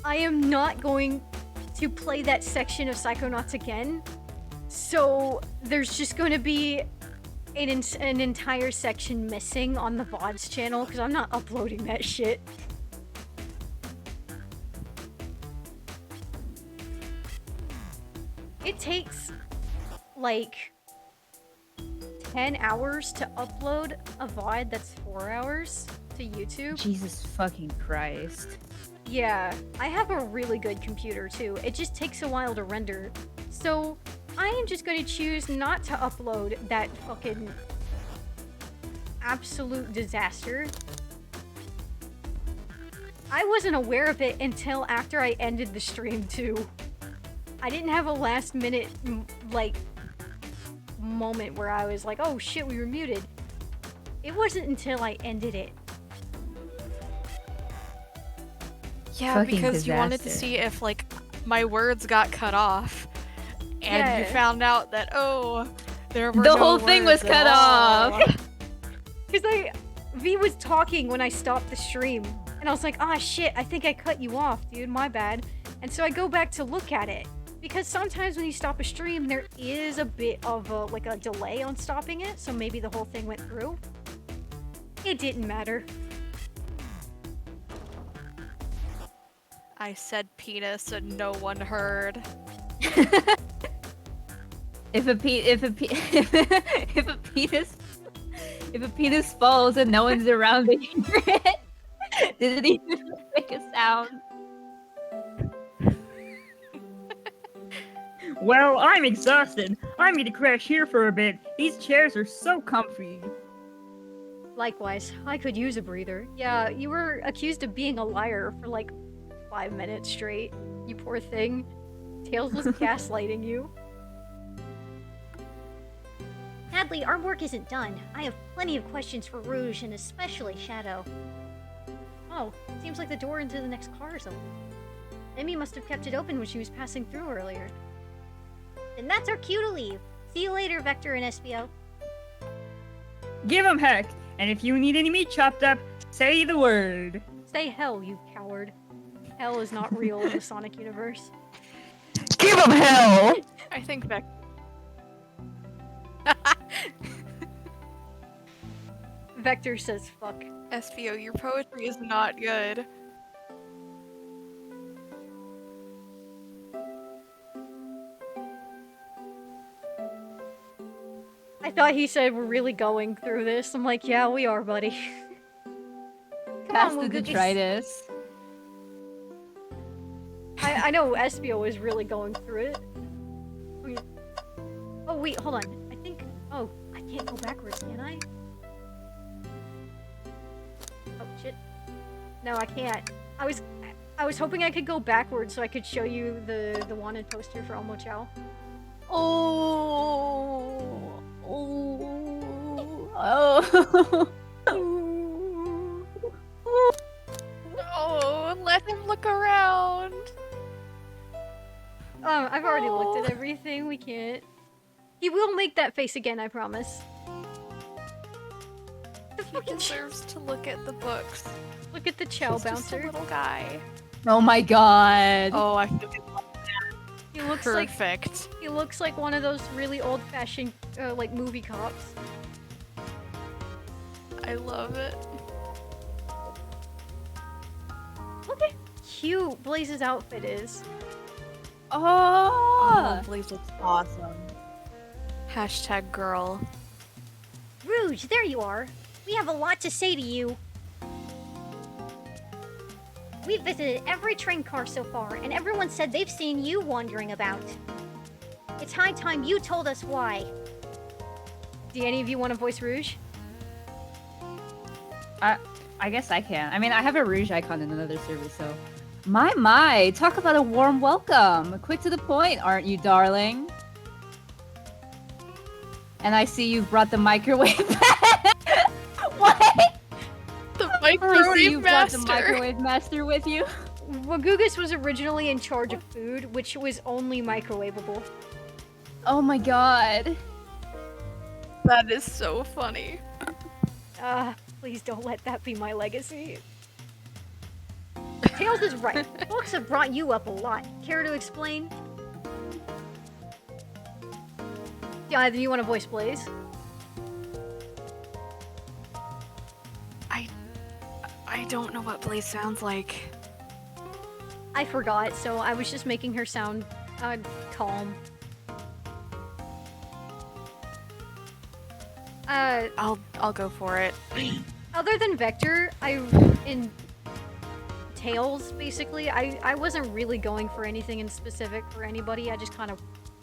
I am not going to play that section of Psychonauts again. So there's just going to be an entire section missing on the VODs channel because I'm not uploading that shit. It takes like 10 hours to upload a VOD that's 4 hours to YouTube. Jesus fucking Christ. Yeah, I have a really good computer too. It just takes a while to render. So I am just going to choose not to upload that fucking absolute disaster. I wasn't aware of it until after I ended the stream too. I didn't have a last minute, like, moment where I was like, oh shit, we were muted. It wasn't until I ended it. Yeah, Fucking because you wanted to disaster. see if, like, my words got cut off. And you Yeah. found out that, there were The no whole thing was words at cut all. off. Because V was talking when I stopped the stream. And I was like, ah shit, I think I cut you off, dude, my bad. And so I go back to look at it. Because sometimes when you stop a stream, there is a bit of a, like a delay on stopping it, so maybe the whole thing went through. It didn't matter. I said penis and no one heard. If a penis falls and no one's around to hear it, did it even make a sound? Well, I'm exhausted. I'm gonna crash here for a bit. These chairs are so comfy. Likewise, I could use a breather. Yeah, you were accused of being a liar for like 5 minutes straight. You poor thing. Tails was gaslighting you. Sadly, our work isn't done. I have plenty of questions for Rouge and especially Shadow. Oh, seems like the door into the next car is open. Amy must have kept it open when she was passing through earlier. And that's our cue to leave. See you later, Vector and SBO. Give 'em heck, and if you need any meat chopped up, say the word. Say hell, you coward. Hell is not real in the Sonic universe. Give 'em hell! I think Beck. Vector says fuck. SVO, your poetry is not good. I thought he said we're really going through this. I'm like, yeah, we are, buddy. Past on, the Googies. detritus. I know Espio is really going through it. Oh wait, hold on. I think. Oh, I can't go backwards, can I? Oh shit. No, I can't. I was hoping I could go backwards so I could show you the wanted poster for Omo Chow. Oh. Oh. Oh, let him look around. I've already looked at everything. We can't. He will make that face again, I promise. The He fucking deserves to look at the books. look at the Chow He's just a bouncer. little guy. Oh my god. Oh, I feel He looks perfect. like he looks like one of those really old-fashioned like movie cops. I love it. Look at cute Blaze's outfit is. Oh. Blaze looks awesome. Hashtag girl. Rouge, there you are. We have a lot to say to you. We've visited every train car so far, and everyone said they've seen you wandering about. It's high time you told us why. Do any of you want to voice Rouge? I guess I can. I mean, I have a Rouge icon in another server, so. My, talk about a warm welcome. Quick to the point, aren't you, darling? And I see you've brought the microwave back. What? The I see microwave you brought the master. microwave master with you. Wagugus was originally in charge of food, which was only microwavable. Oh my god. That is so funny. Please don't let that be my legacy. Tails is right. Folks have brought you up a lot. Care to explain? Do either of you want to voice Blaze? I don't know what Blaze sounds like. I forgot, so I was just making her sound calm. I'll go for it. Other than Vector, in Tails, basically, I wasn't really going for anything in specific for anybody. I just kind of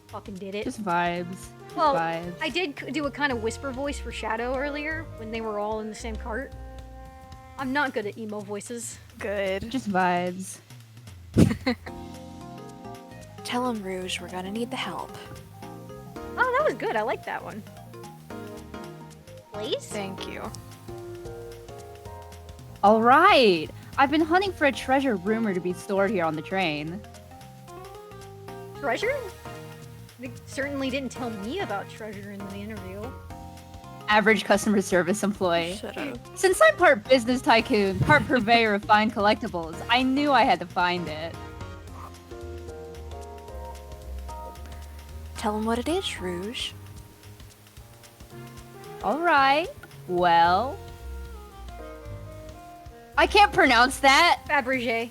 fucking did it. Just vibes. Well, vibes. I did do a kind of whisper voice for Shadow earlier when they were all in the same cart. I'm not good at emo voices. Good. Just vibes. Tell him, Rouge, we're gonna need the help. Oh, that was good. I like that one. Blaze? Thank you. All right. I've been hunting for a treasure rumored to be stored here on the train. Treasure? They certainly didn't tell me about treasure in the interview. Average customer service employee. Shut up. Since I'm part business tycoon, part purveyor of fine collectibles, I knew I had to find it. Tell him what it is, Rouge. All right. Well, I can't pronounce that. Fabergé.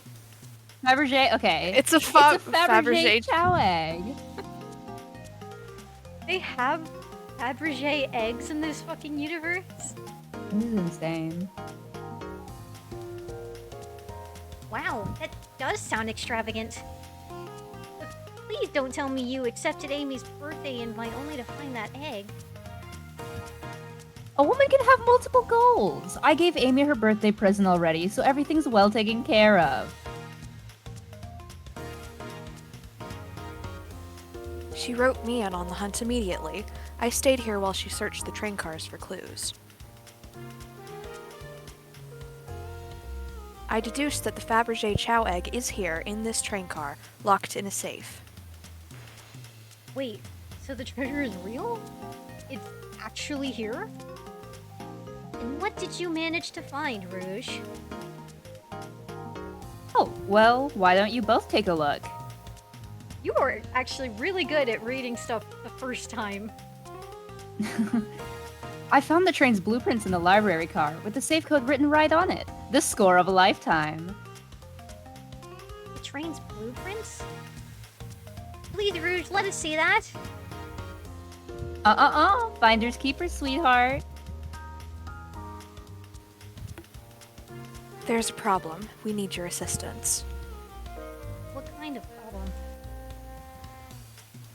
Fabergé. Okay. It's a, It's a Fabergé Fabergé. chow egg. They have Fabergé eggs in this fucking universe? This is insane. Wow, that does sound extravagant. But please don't tell me you accepted Amy's birthday invite only to find that egg. A woman can have multiple goals. I gave Amy her birthday present already, so everything's well taken care of. She wrote me in on the hunt immediately. I stayed here while she searched the train cars for clues. I deduced that the Fabergé chow egg is here in this train car, locked in a safe. Wait, so the treasure is real? It's actually here? And what did you manage to find, Rouge? Oh, well, why don't you both take a look? You are actually really good at reading stuff the first time. I found the train's blueprints in the library car, with the safe code written right on it. The score of a lifetime. The train's blueprints? Please, Rouge, let us see that. Finders keepers, sweetheart. There's a problem. We need your assistance. What kind of problem?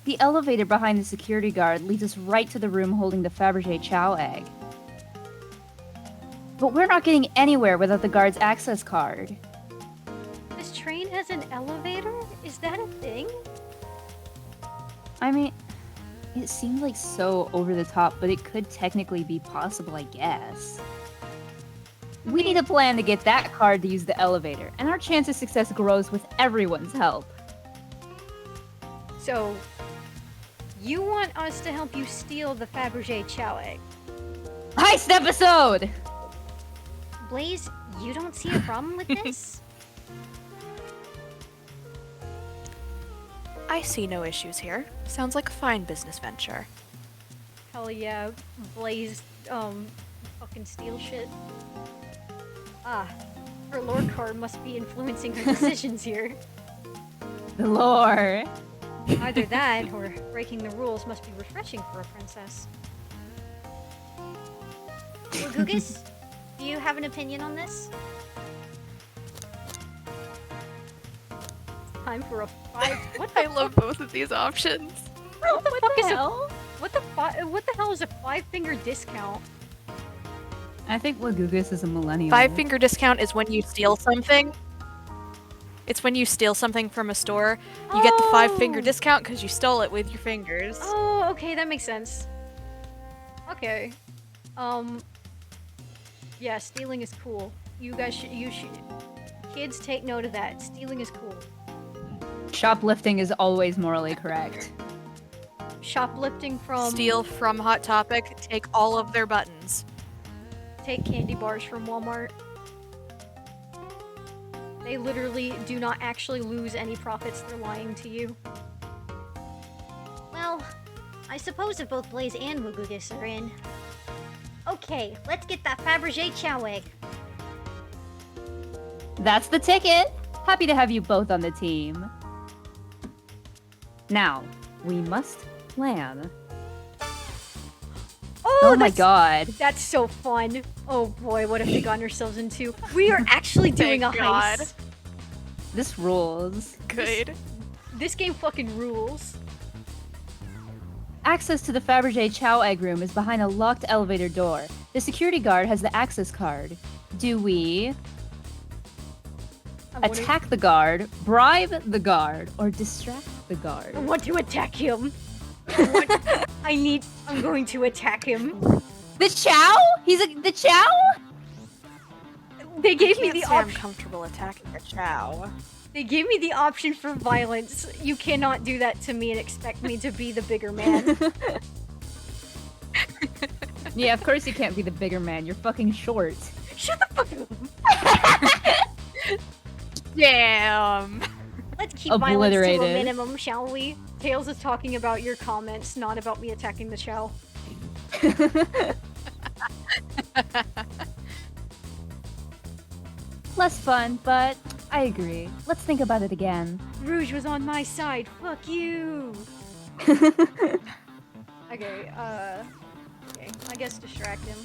The elevator behind the security guard leads us right to the room holding the Fabergé chow egg. But we're not getting anywhere without the guard's access card. This train has an elevator? Is that a thing? I mean, it seemed like so over the top, but it could technically be possible, I guess. We need a plan to get that card to use the elevator, and our chance of success grows with everyone's help. So, you want us to help you steal the Fabergé chow egg? Heist episode! Blaze, you don't see a problem with this? I see no issues here. Sounds like a fine business venture. Hell yeah, Blaze, fucking steal shit. Ah, her lore card must be influencing her decisions here. The lore. Either that, or breaking the rules must be refreshing for a princess. Gugus, do you have an opinion on this? Time for a 5. What I the love both of these options. What the fuck is hell? What the hell is a 5-finger discount? I think Wagugus is a millennial. 5-finger discount is when you steal something. It's when you steal something from a store. You get the 5-finger Oh. discount because you stole it with your fingers. Oh, okay, that makes sense. Okay. Yeah, stealing is cool. You should. Kids, take note of that. Stealing is cool. Shoplifting is always morally correct. Shoplifting from. Steal from Hot Topic, take all of their buttons. Take candy bars from Walmart. They literally do not actually lose any profits. They're lying to you. Well, I suppose if both Blaze and Wugugus are in. Okay, let's get that Fabergé chow egg. That's the ticket! Happy to have you both on the team. Now, we must plan. Oh my that's- god. That's so fun. Oh boy, what have we gotten ourselves into? We are actually doing Thank a God. heist. This rules. Good. This game fucking rules. Access to the Fabergé chow egg room is behind a locked elevator door. The security guard has the access card. Do we I want to- attack the guard, bribe the guard, or distract the guard? I want to attack him. I'm going to attack him. The chow? The chow? They gave me Can't the say I'm option. comfortable attacking a chow. They gave me the option for violence. You cannot do that to me and expect me to be the bigger man. Yeah, of course you can't be the bigger man. You're fucking short. Shut the fuck up. Damn. Let's keep violence to a Obliterated. minimum, shall we? Tails is talking about your comments, not about me attacking the Chow. Less fun, but I agree. Let's think about it again. Rouge was on my side. Fuck you. Okay, okay. I guess distract him.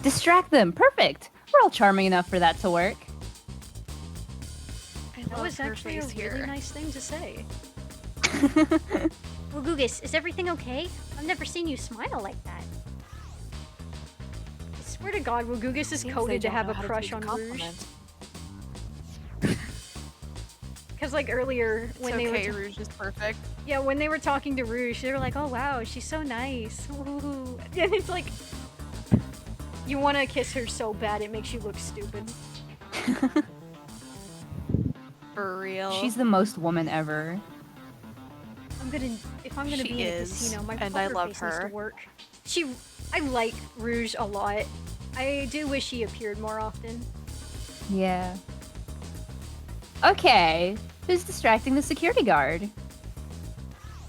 Distract them. Perfect. We're all charming enough for that to work. That was actually a face really here. nice thing to say. Wugugus, is everything okay? I've never seen you smile like that. I swear to God, Wugugus is Seems they coded to don't have know a how to crush take on a Rouge. compliment. Because like earlier It's when they okay, were Rouge is perfect. yeah, when they were talking to Rouge, they were like, "Oh wow, she's so nice." Ooh. And it's like you want to kiss her so bad it makes you look stupid. For real. She's the most woman ever. If I'm gonna She be in a is, casino, my and I poker love face needs to her. work. I like Rouge a lot. I do wish she appeared more often. Yeah. Okay. Who's distracting the security guard?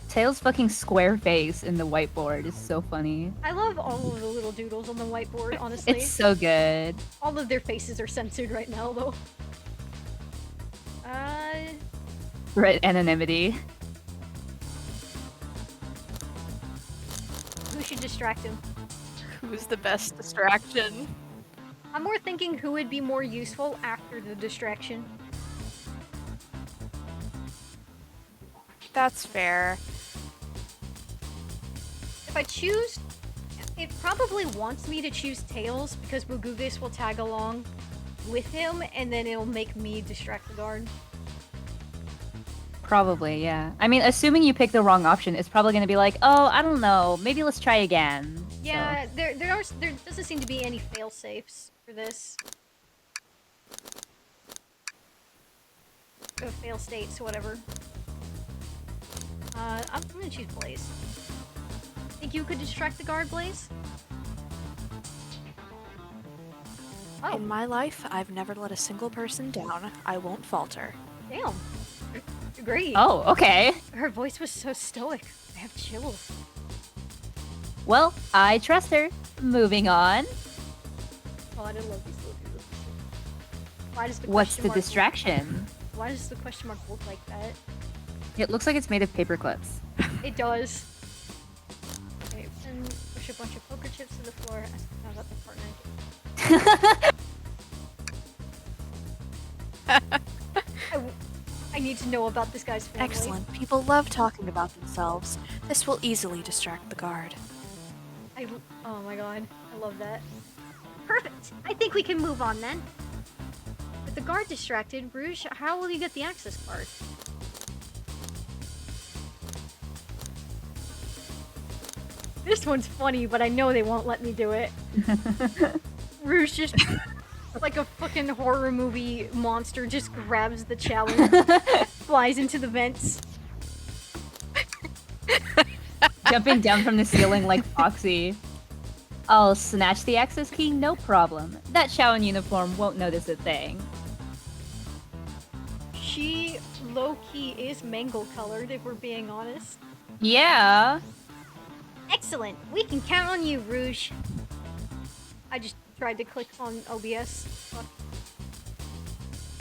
Tails' fucking square face in the whiteboard is so funny. I love all of the little doodles on the whiteboard, honestly. It's so good. All of their faces are censored right now, though. Right, anonymity. Who should distract him? Who's the best distraction? I'm more thinking who would be more useful after the distraction. That's fair. If I choose, it probably wants me to choose Tails because Wugugus will tag along with him and then it'll make me distract the guard. Probably, yeah. I mean, assuming you pick the wrong option, it's probably gonna be like, oh, I don't know, maybe let's try again. So- Yeah, there doesn't seem to be any fail safes for this. Or fail states, whatever. I'm gonna choose Blaze. Think you could distract the guard, Blaze? Oh, In my life, I've never let a single person down. I won't falter. damn. Great. Oh, okay. Her voice was so stoic. I have chills. Well, I trust her. Moving on. God, I love these little doodles. Why does the What's question the mark look- distraction? Why does the question mark look like that? It looks like it's made of paper clips. It does. Okay, and push a bunch of poker chips to the floor. Ask him about the partner. I need to know about this guy's family. Excellent. People love talking about themselves. This will easily distract the guard. Oh my god, I love that. Perfect. I think we can move on then. With the guard distracted, Rouge, how will you get the access card? This one's funny, but I know they won't let me do it. Rouge just, like a fucking horror movie monster, just grabs the challenge, flies into the vents. Jumping down from the ceiling like Foxy. I'll snatch the access key, no problem. That Shao in uniform won't notice a thing. She low-key is mango colored, if we're being honest. Yeah. Excellent. We can count on you, Rouge. I just tried to click on OBS. Fuck.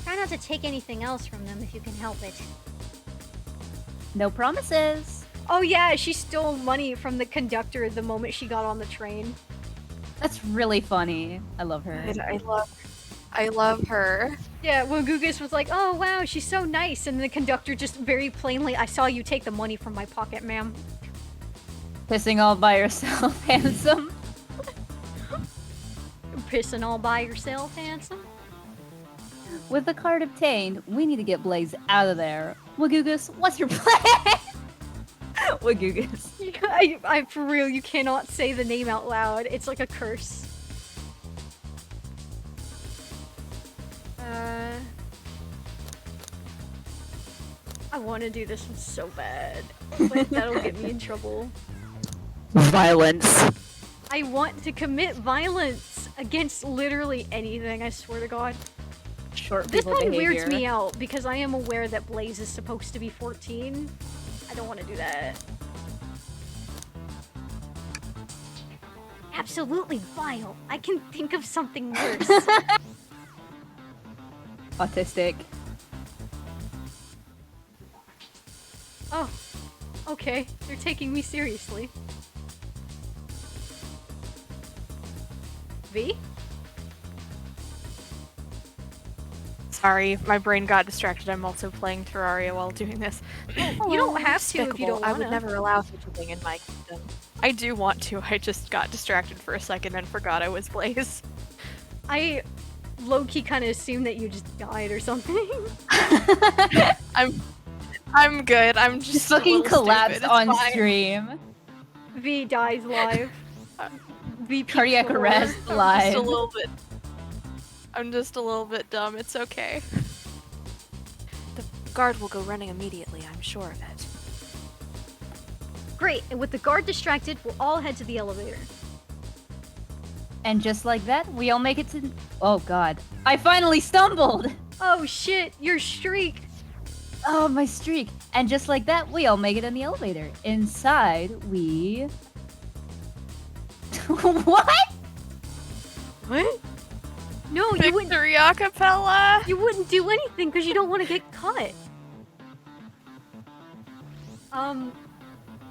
Try not to take anything else from them if you can help it. No promises. Oh yeah, she stole money from the conductor the moment she got on the train. That's really funny. I love her. I love her. Yeah, when Gugus was like, oh wow, she's so nice, and the conductor just very plainly, I saw you take the money from my pocket, ma'am. Pissing all by yourself, handsome. Pissing all by yourself, handsome. With the card obtained, we need to get Blaze out of there. Wagugus, what's your plan? Wagugus. I for real, you cannot say the name out loud. It's like a curse. I want to do this one so bad, but that'll get me in trouble. Violence. I want to commit violence against literally anything, I swear to God. short This people one behavior. weirds me out because I am aware that Blaze is supposed to be 14. I don't want to do that. Absolutely vile. I can think of something worse. Autistic. Oh, okay. They're taking me seriously. V? Sorry, my brain got distracted. I'm also playing Terraria while doing this. You don't have to if you Despicable. don't I wanna. would never allow such a thing in my kingdom. I do want to. I just got distracted for a second and forgot I was Blaze. I low-key kind of assumed that you just died or something. I'm good. I'm just Just a fucking little collapsed stupid. It's on fine. stream. V dies live. V peaks Cardiac the horror. arrest I'm live. just a little bit. I'm just a little bit dumb. It's okay. The guard will go running immediately. I'm sure of it. Great, and with the guard distracted, we'll all head to the elevator. And just like that, we all make it to. Oh god. I finally stumbled! Oh shit, your streak. Oh, my streak. And just like that, we all make it in the elevator. Inside, we. What? What? No, you wouldn't. Victory acapella. You wouldn't do anything because you don't want to get caught.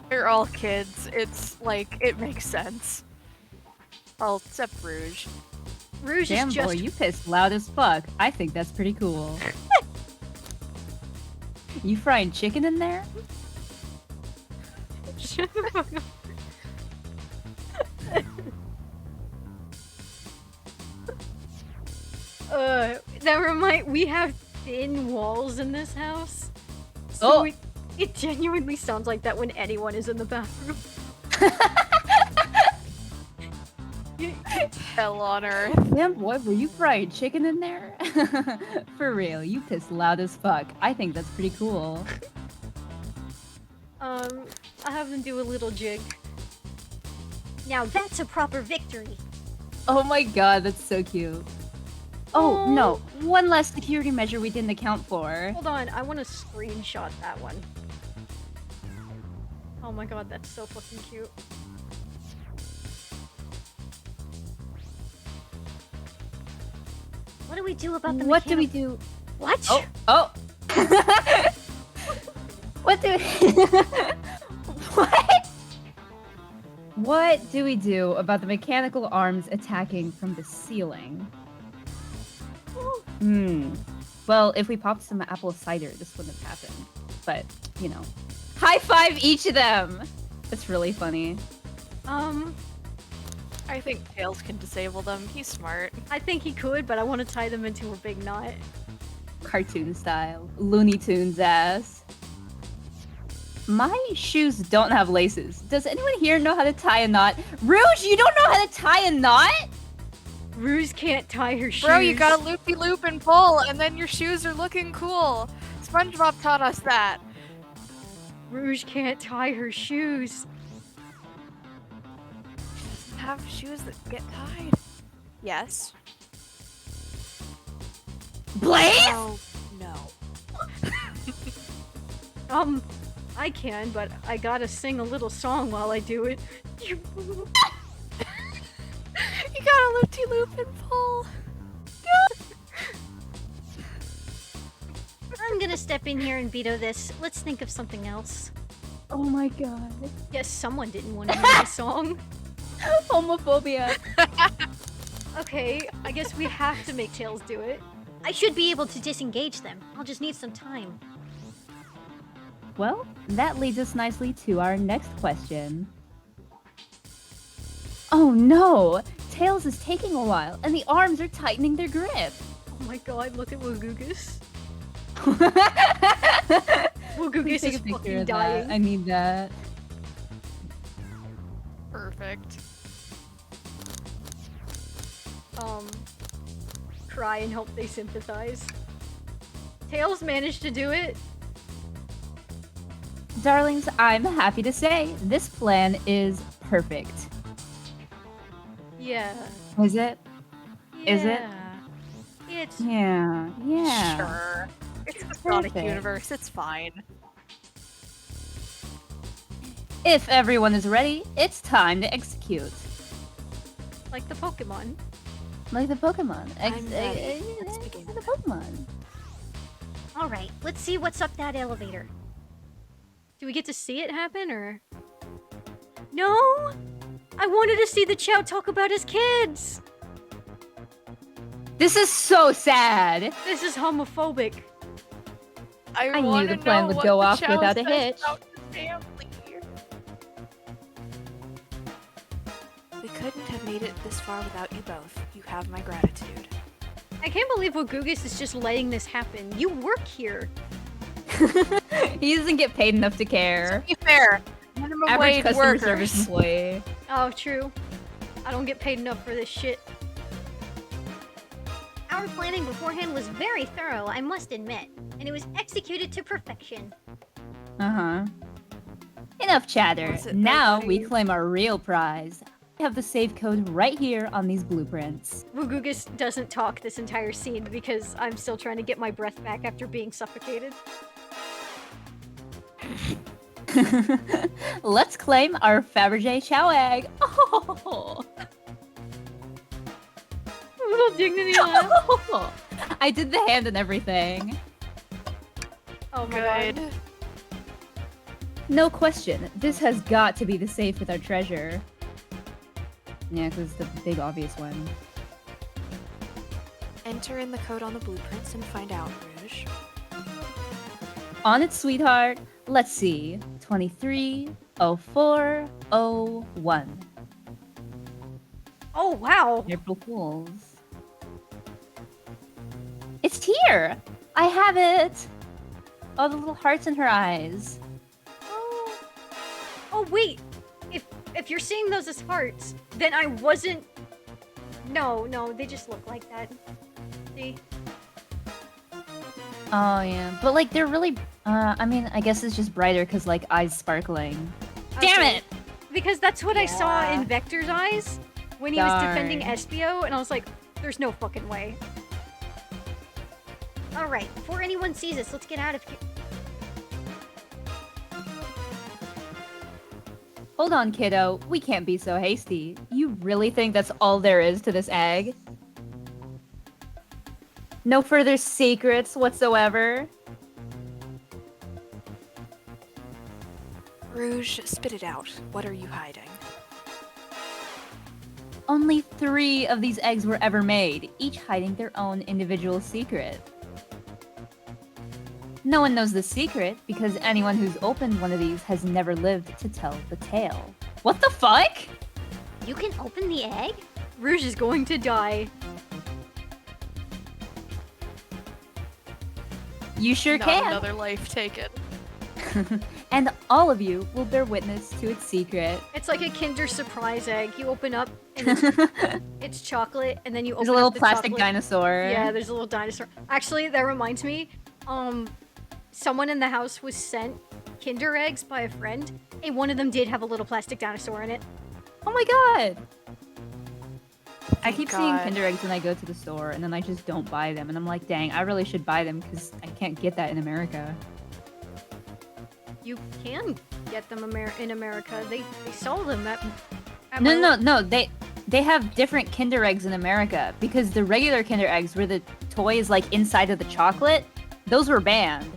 They're all kids. It's like it makes sense. Well, except Rouge. Rouge Damn, is just. boy, you pissed loud as fuck. I think that's pretty cool. You frying chicken in there? Shut the fuck up. We have thin walls in this house. So Oh. it genuinely sounds like that when anyone is in the bathroom. Hell on earth. Damn, boy, were you frying chicken in there? For real, you pissed loud as fuck. I think that's pretty cool. I have them do a little jig. Now that's a proper victory. Oh my god, that's so cute. Oh, no. One less security measure we didn't account for. Hold on, I want to screenshot that one. Oh my god, that's so fucking cute. What do we do about the What do we mechanic- do? What? Oh, oh. What do What? What do we do about the mechanical arms attacking from the ceiling? Well, if we popped some apple cider, this wouldn't have happened. But, you know. High five each of them! That's really funny. I think Tails can disable them. He's smart. I think he could, but I want to tie them into a big knot. Cartoon style. Looney Tunes ass. My shoes don't have laces. Does anyone here know how to tie a knot? Rouge, you don't know how to tie a knot? Rouge can't tie her shoes. Bro, you gotta loopy loop and pull, and then your shoes are looking cool. SpongeBob taught us that. Rouge can't tie her shoes. She doesn't have shoes that get tied. Yes. Blaze? Oh, no. I can, but I gotta sing a little song while I do it. You gotta loopy loop and pull. I'm gonna step in here and veto this. Let's think of something else. Oh my god. Yes, someone didn't want to hear the song. Homophobia. Okay, I guess we have to make Tails do it. I should be able to disengage them. I'll just need some time. Well, that leads us nicely to our next question. Oh no! Tails is taking a while, and the arms are tightening their grip. Oh my god, look at Woogugus. Please Woogugus take is a picture fucking of dying. that. I need that. Perfect. Cry and hope they sympathize. Tails managed to do it. Darlings, I'm happy to say this plan is perfect. Yeah. Is it? Is it? Yeah. It's Yeah. Yeah. Sure. It's the Sonic Perfect. universe. It's fine. If everyone is ready, it's time to execute. like the Pokemon. Like the Pokemon. I'm ready. Let's begin. The Pokemon. All right, let's see what's up that elevator. Do we get to see it happen or? No! I wanted to see the Chow talk about his kids! This is so sad. This is homophobic. I knew wanna the plan know would what go the off Chow without a says hitch. about his family. We couldn't have made it this far without you both. You have my gratitude. I can't believe Wagugus is just letting this happen. You work here. He doesn't get paid enough to care. To be fair, minimum Average wage customer workers. service employee. Oh, true. I don't get paid enough for this shit. Our planning beforehand was very thorough, I must admit, and it was executed to perfection. Uh-huh. Enough chatter. What's it, Now though, we buddy? claim our real prize. I have the save code right here on these blueprints. Wagugus doesn't talk this entire scene because I'm still trying to get my breath back after being suffocated. Let's claim our Fabergé Chow egg. Oh. Little dignity laugh. I did the hand and everything. Oh my god. Good. No question, this has got to be the safe with our treasure. Yeah, because it's the big obvious one. Enter in the code on the blueprints and find out, Rouge. On it, sweetheart. Let's see. 230401. Oh wow. April Fools. It's here! I have it! All the little hearts in her eyes. Oh. Oh wait. If you're seeing those as hearts, then I wasn't. No, they just look like that. See? Oh, yeah. But, like, they're really... I mean, I guess it's just brighter because, like, eyes sparkling. Damn Okay. it! Because that's what I saw Yeah. in Vector's eyes when he was defending Darn. Espio, and I was like, there's no fucking way. All right, before anyone sees us, let's get out of here. Hold on, kiddo. We can't be so hasty. You really think that's all there is to this egg? No further secrets whatsoever? Rouge, spit it out. What are you hiding? Only 3 of these eggs were ever made, each hiding their own individual secret. No one knows the secret because anyone who's opened one of these has never lived to tell the tale. What the fuck? You can open the egg? Rouge is going to die. You sure Not can. another life taken. And all of you will bear witness to its secret. It's like a Kinder Surprise egg. You open up, and it's chocolate, and then you open There's a little up the plastic chocolate. dinosaur. Yeah, there's a little dinosaur. Actually, that reminds me. Someone in the house was sent Kinder eggs by a friend, and one of them did have a little plastic dinosaur in it. Oh my god! I Thank keep seeing God. Kinder eggs when I go to the store, and then I just don't buy them. And I'm like, dang, I really should buy them because I can't get that in America. You can get them in America. They sell them at No. They have different Kinder eggs in America because the regular Kinder eggs, where the toy is like inside of the chocolate, those were banned.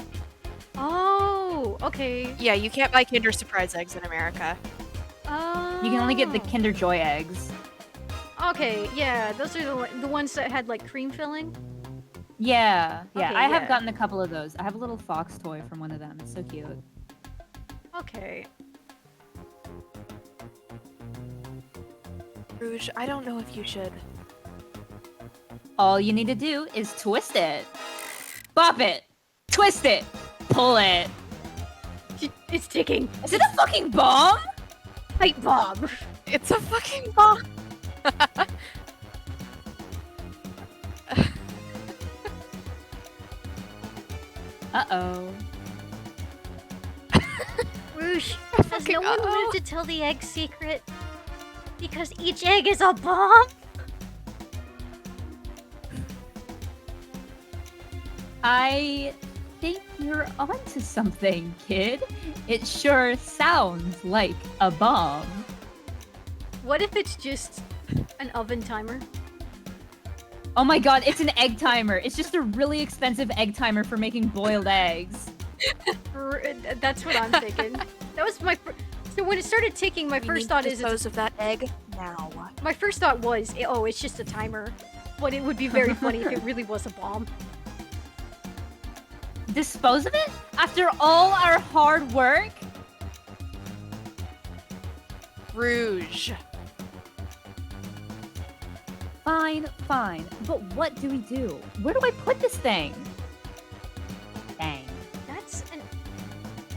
Oh, okay. Yeah, you can't buy Kinder Surprise eggs in America. Oh. You can only get the Kinder Joy eggs. Okay, yeah, those are the ones that had like cream filling. Yeah, Okay, I have yeah. gotten a couple of those. I have a little fox toy from one of them. It's so cute. Okay. Rouge, I don't know if you should. All you need to do is twist it. Bop it. Twist it. Pull it. It's ticking. Is it a fucking bomb? Pipe bomb. It's a fucking bomb. Uh-oh. Rouge, has Fucking no one uh-oh. lived to tell the egg secret? Because each egg is a bomb? I think you're onto something, kid. It sure sounds like a bomb. What if it's just an oven timer? Oh my god, it's an egg timer. It's just a really expensive egg timer for making boiled eggs. That's what I'm thinking. That was my. So when it started ticking, my first thought is dispose of that egg now. my first thought was, oh, it's just a timer. But it would be very funny if it really was a bomb. Dispose of it? After all our hard work? Rouge. Fine, fine. But what do we do? Where do I put this thing? Dang.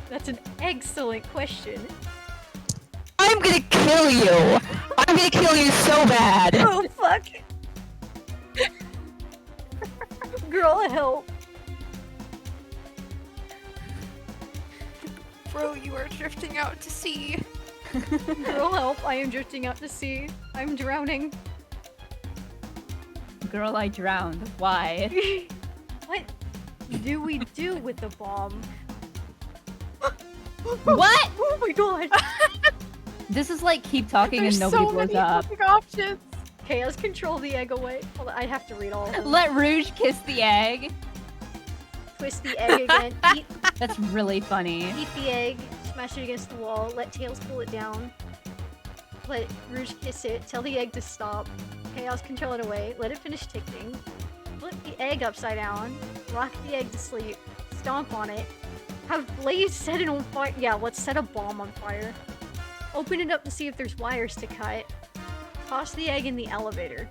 That's an excellent question. I'm gonna kill you! I'm gonna kill you so bad! Oh fuck! Girl, help! Bro, you are drifting out to sea. Girl, help! I am drifting out to sea. I'm drowning. Girl, I drowned. Why? What do we do with the bomb? What? Oh my god! This is like keep talking There's and nobody so blows many up. fucking options. Chaos control the egg away. Hold on, I have to read all of them. Let Rouge kiss the egg. Twist the egg again. Eat That's really funny. the egg. Smash it against the wall. Let Tails pull it down. Let Rouge kiss it. Tell the egg to stop. Chaos control it away. Let it finish ticking. Flip the egg upside down. Rock the egg to sleep. Stomp on it. Have Blaze set it on fire. Yeah, let's set a bomb on fire. Open it up to see if there's wires to cut. Toss the egg in the elevator.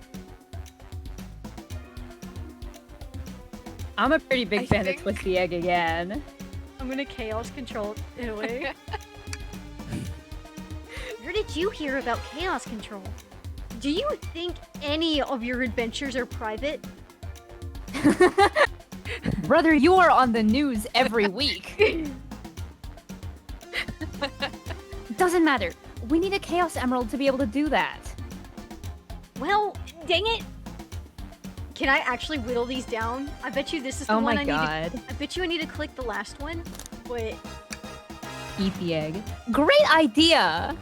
I'm a pretty big I fan think- of Twist the Egg again. I'm gonna chaos control it away. Where did you hear about chaos control? Do you think any of your adventures are private? Brother, you are on the news every week. Doesn't matter. We need a Chaos Emerald to be able to do that. Well, dang it! Can I actually whittle these down? I bet you this is the Oh one my I god. need to. I bet you I need to click the last one. But Eat the egg. Great idea!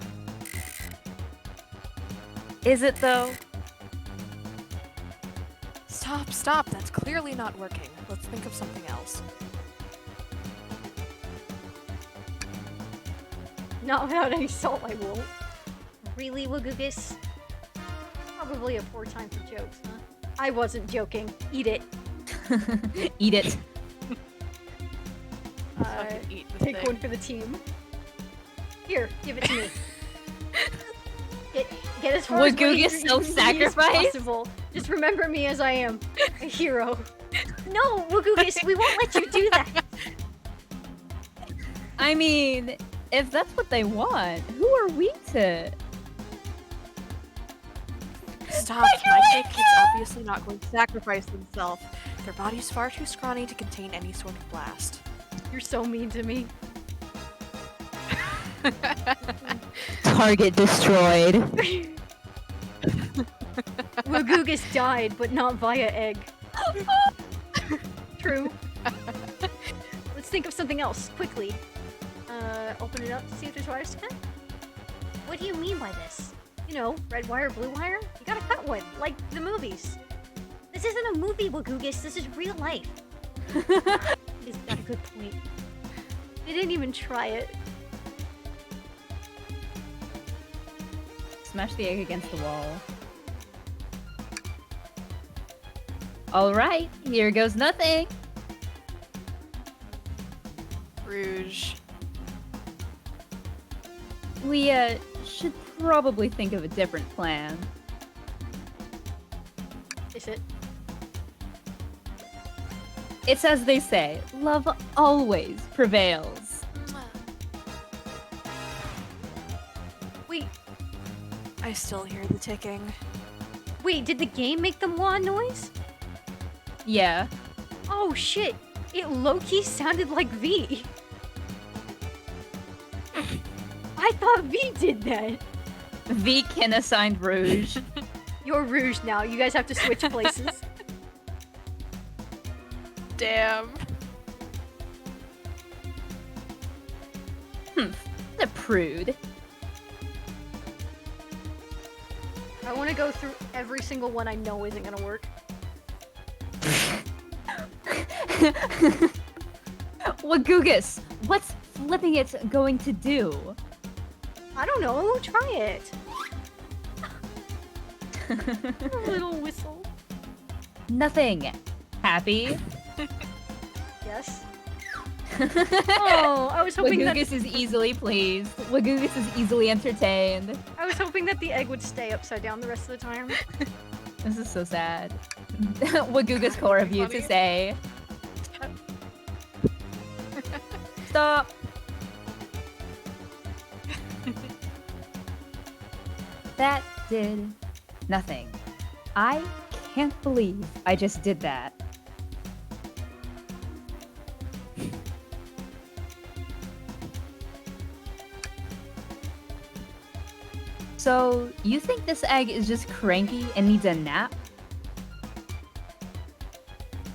Is it though? Stop. That's clearly not working. Let's think of something else. not without any salt, I won't. Really, Wagoogus? Probably a poor time for jokes, huh? I wasn't joking. Eat it. Eat it. Fucking eat the Take thing. one for the team. Here, give it to me. Get as far Wagoogus away from me self-sacrifice? as possible. Just remember me as I am, a hero. No, Wagoogus, we won't let you do that. I mean, if that's what they want, who are we to? Stop. My pick is obviously not going to sacrifice themselves. Their body's far too scrawny to contain any sort of blast. You're so mean to me. Target destroyed. Wagoogus died, but not via egg. True. Let's think of something else, quickly. Open it up to see if there's wires to cut. What do you mean by this? You know, red wire, blue wire. You gotta cut one, like the movies. This isn't a movie, Wagoogus. This is real life. He's got a good point. They didn't even try it. Smash the egg against the wall. Alright, here goes nothing. Rouge. We, should probably think of a different plan. Is it? It's as they say, love always prevails. Wait, I still hear the ticking. wait, did the game make the wah noise? Yeah. Oh shit, it low-key sounded like V. I thought V did that. V can assigned Rouge. You're Rouge now, you guys have to switch places. Damn. The prude. I want to go through every single one I know isn't gonna work. Wagugus, what's flipping it going to do? I don't know. Try it. A little whistle. Nothing. Happy? Yes. Oh, I was hoping that Wagugus is easily pleased. Wagugus is easily entertained. I was hoping that the egg would stay upside down the rest of the time. This is so sad. Wagugus core of you to say. Stop. That did nothing. I can't believe I just did that. So, you think this egg is just cranky and needs a nap?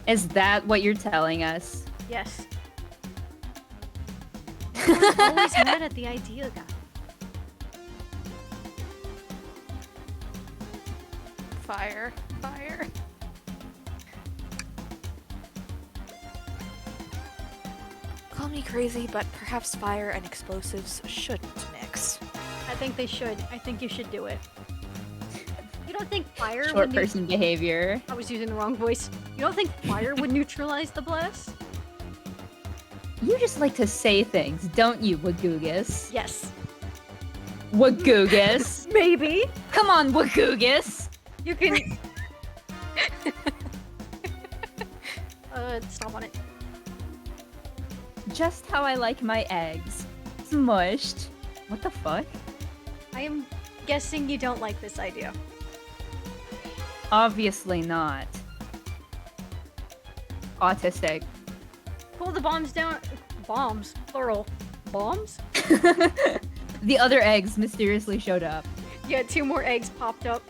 Is that what you're telling us? Yes. I'm always mad at the idea, guy. Fire. Fire. Call me crazy, but perhaps fire and explosives shouldn't mix. I think they should. I think you should do it. You don't think fire Short would person behavior. I was using the wrong voice. You don't think fire would neutralize the blast? You just like to say things, don't you, Wagugus? Yes. Wagugus? Maybe. Come on, Wagugus! You can... Stop on it. Just how I like my eggs. Smushed. What the fuck? I am guessing you don't like this idea. Obviously not. Autistic. Pull the bombs down. Bombs. Plural. Bombs? The other eggs mysteriously showed up. Yeah, 2 more eggs popped up.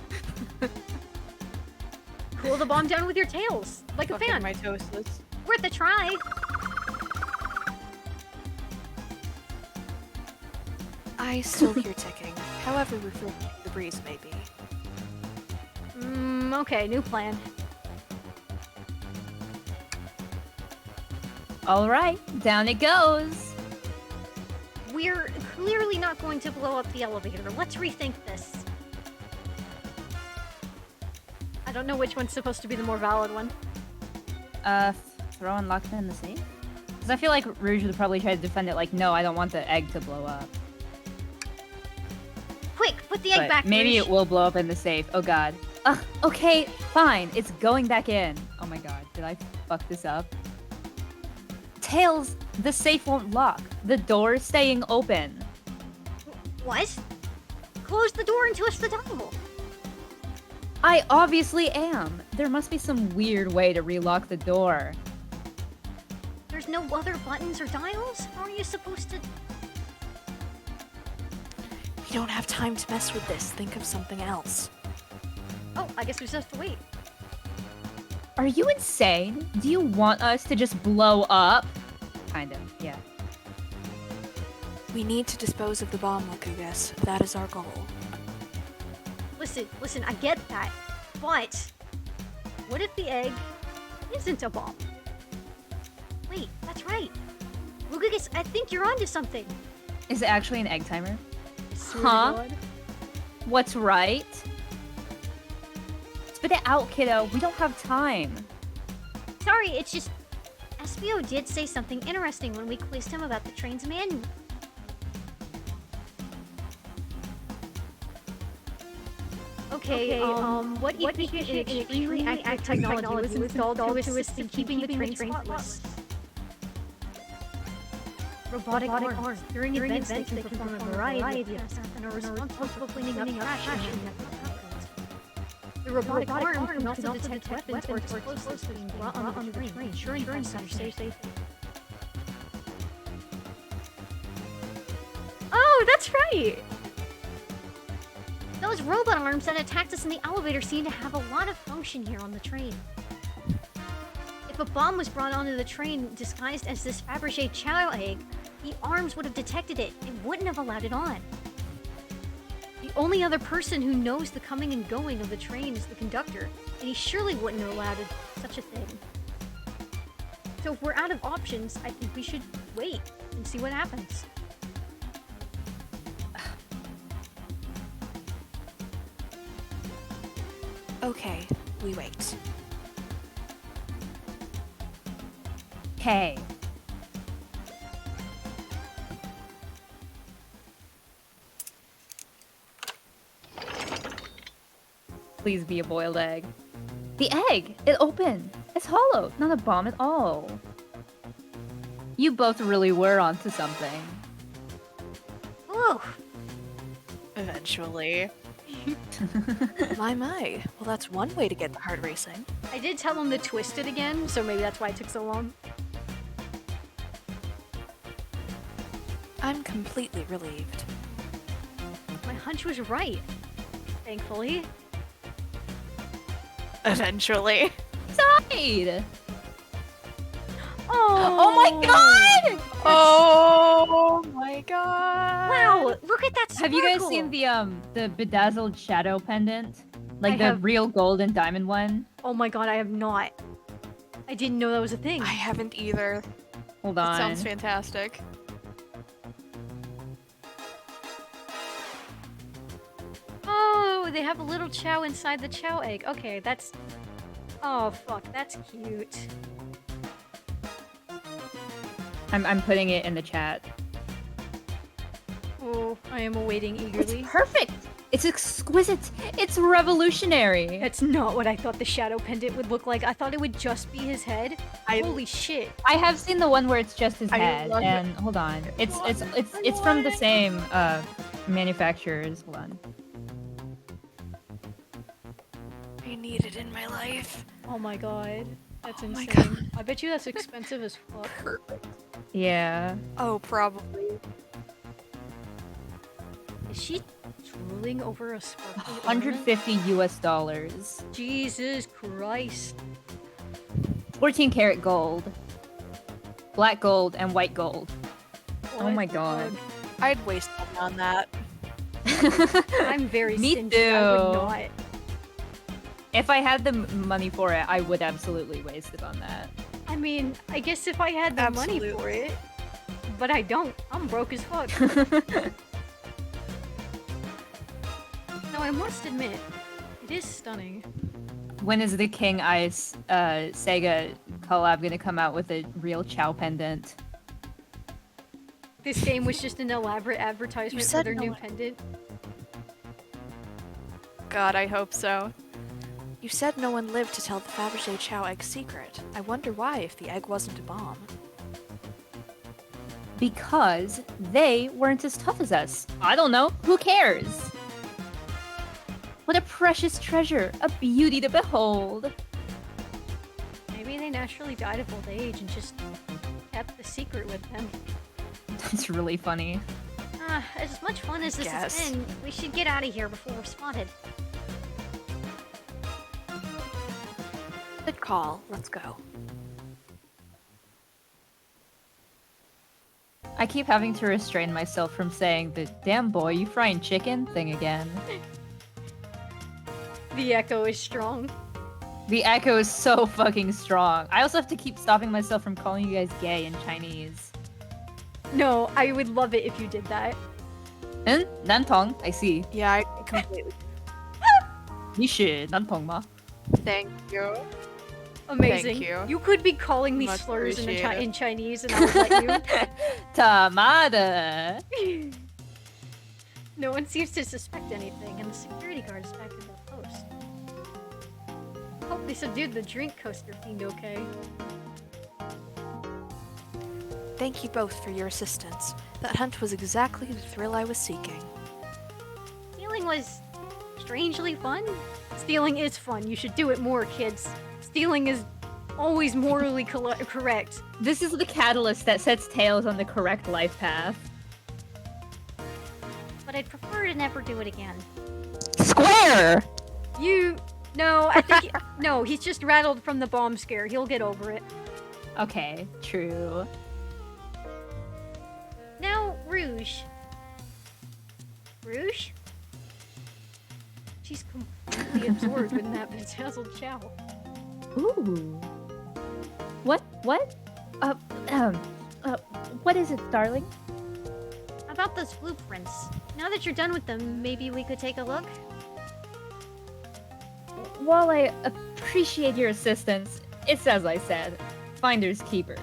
Cool the bomb down with your tails. Like a fan. My toastless. Worth a try. I still hear ticking, however refreshing the breeze may be. Okay, new plan. Alright, down it goes! We're clearly not going to blow up the elevator. Let's rethink this. I don't know which one's supposed to be the more valid one. Throw and lock them in the safe? Because I feel like Rouge would probably try to defend it like, no, I don't want the egg to blow up. Quick, put the egg But back. maybe Rouge. it will blow up in the safe. Oh god. Okay, fine. It's going back in. Oh my god, did I fuck this up? Tails, the safe won't lock. The door's staying open. What? Close the door and twist the dial. I obviously am. There must be some weird way to relock the door. There's no other buttons or dials? How are you supposed to... We don't have time to mess with this. Think of something else. Oh, I guess we just have to wait. Are you insane? Do you want us to just blow up? Kind of, yeah. We need to dispose of the bomb, Wakugas. That is our goal. Listen, I get that. But, what if the egg isn't a bomb? Wait, that's right. Lugugus, I think you're onto something. Is it actually an egg timer? I swear to Huh? God. What's right? Spit it out, kiddo. We don't have time. Sorry, it's just... SBO did say something interesting when we quizzed him about the train's manual. Okay, what efficient and extremely active technology was installed to assist in keeping the train spotless? Robotic arms. During events, they can perform a variety of tasks and are responsible for cleaning up trash and the robotic arm can also detect weapons or explosives being brought on the train, ensuring passengers safety. Oh, that's right! Those robot arms that attacked us in the elevator seem to have a lot of function here on the train. If a bomb was brought onto the train disguised as this Fabergé chow egg, the arms would have detected it and wouldn't have allowed it on. The only other person who knows the coming and going of the train is the conductor, and he surely wouldn't have allowed such a thing. So if we're out of options, I think we should wait and see what happens. Okay, we wait. Hey. Please be a boiled egg. The egg! It opened! It's hollow, not a bomb at all. You both really were onto something. Whew. Eventually. My. Well, that's one way to get the heart racing. I did tell him to twist it again, so maybe that's why it took so long. I'm completely relieved. My hunch was right. Thankfully. Eventually. Side! Oh my god! Oh my god! Wow, look at that sparkle! Have you guys seen the bedazzled shadow pendant? Like I the have. real gold and diamond one? Oh my god, I have not. I didn't know that was a thing. I haven't either. Hold It on. sounds fantastic. Oh, they have a little chow inside the chow egg. Okay, that's... Oh, fuck, that's cute. I'm putting it in the chat. Oh, I am awaiting It's eagerly. perfect! It's exquisite! It's revolutionary! That's not what I thought the shadow pendant would look like. I thought it would just be his head. Holy shit. I have seen the one where it's just his I head, love it. and hold on. It's from the same manufacturers. Hold on. I need it in my life. Oh my god. That's Oh my insane. I bet you that's expensive as fuck. Perfect. Yeah. Oh, probably. Is she drooling over a sparkly ornament? 150 US dollars. Jesus Christ. 14 karat gold. Black gold and white gold. Oh What my the god. I'd waste money on that. fuck? I'm very Me stingy. I would too. not. If I had the money for it, I would absolutely waste it on that. I mean, I guess if I had the money for Absolutely. it. But I don't. I'm broke as fuck. No, I must admit, it is stunning. When is the King Ice Sega collab gonna come out with a real Chow pendant? This game was just an elaborate advertisement for said their no new one- pendant. God, I hope so. You said no one lived to tell the Fabergé Chow egg secret. I wonder why if the egg wasn't a bomb. Because they weren't as tough as us. I don't know. Who cares? What a precious treasure. A beauty to behold. Maybe they naturally died of old age and just kept the secret with them. That's really funny. As much fun as this Guess. has been, we should get out of here before we're spotted. Good call. Let's go. I keep having to restrain myself from saying the damn boy, you frying chicken thing again. The echo is strong. The echo is so fucking strong. I also have to keep stopping myself from calling you guys gay in Chinese. No, I would love it if you did that. Nantong, I see. Yeah, I completely. 你是南通吗? Thank you. Amazing. Thank you. could be calling me Much slurs appreciated. in Chinese and I would let you. Tamada. No one seems to suspect anything, and the security guard is back at their post. Hope they subdued the drink coaster fiend okay. Thank you both for your assistance. That hunt was exactly the thrill I was seeking. Stealing was strangely fun. Stealing is fun. You should do it more, kids. Stealing is always morally correct. This is the catalyst that sets Tails on the correct life path. But I'd prefer to never do it again. Square! You No, I think no, he's just rattled from the bomb scare. He'll get over it. Okay, true. Now, Rouge. Rouge? She's completely absorbed in that bedazzled chow. Ooh. What? What? What is it, darling? About those blueprints. Now that you're done with them, maybe we could take a look? While I appreciate your assistance, it's as I said, finders keepers.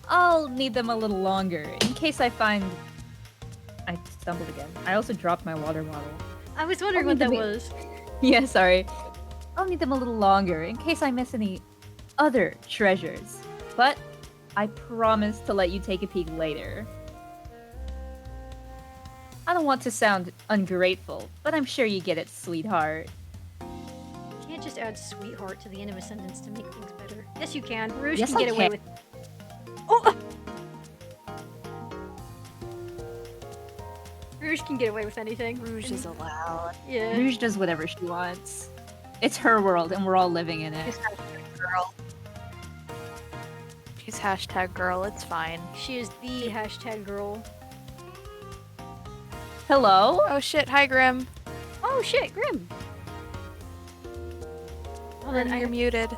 I'll need them a little longer in case I find. I stumbled again. I also dropped my water bottle. I was wondering Oh, what that the- was. Yeah, sorry. I'll need them a little longer in case I miss any other treasures. But I promise to let you take a peek later. I don't want to sound ungrateful, but I'm sure you get it, sweetheart. You can't just add sweetheart to the end of a sentence to make things better. Yes, you can. Rouge Yes, can I get away can. with. Oh! Rouge can get away with anything. Rouge is allowed. Yeah. Rouge does whatever she wants. It's her world, and we're all living in it. She's hashtag girl. She's hashtag girl, it's fine. She is the hashtag girl. Hello? Oh shit, hi Grim. Oh shit, Grim. Hold on, You're muted.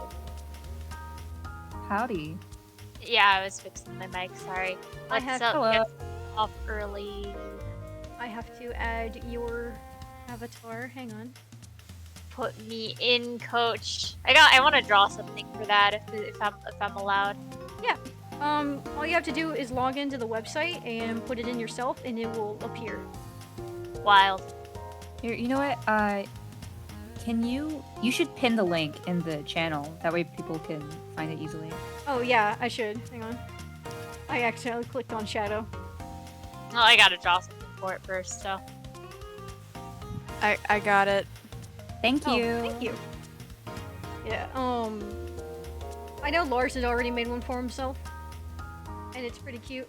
Howdy. Yeah, I was fixing my mic, sorry. I What's have- up? Hello. Get off early. I have to add your avatar. Hang on. Put me in, coach. I want to draw something for that if I'm allowed. All you have to do is log into the website and put it in yourself, and it will appear. Wild. Here, you know what? Can you should pin the link in the channel. That way people can find it easily. Oh yeah, I should. Hang on. I accidentally clicked on shadow. Well, I gotta draw something for it first, so. I got it. Thank Oh, you. thank you. Yeah. I know Lars had already made one for himself, and it's pretty cute.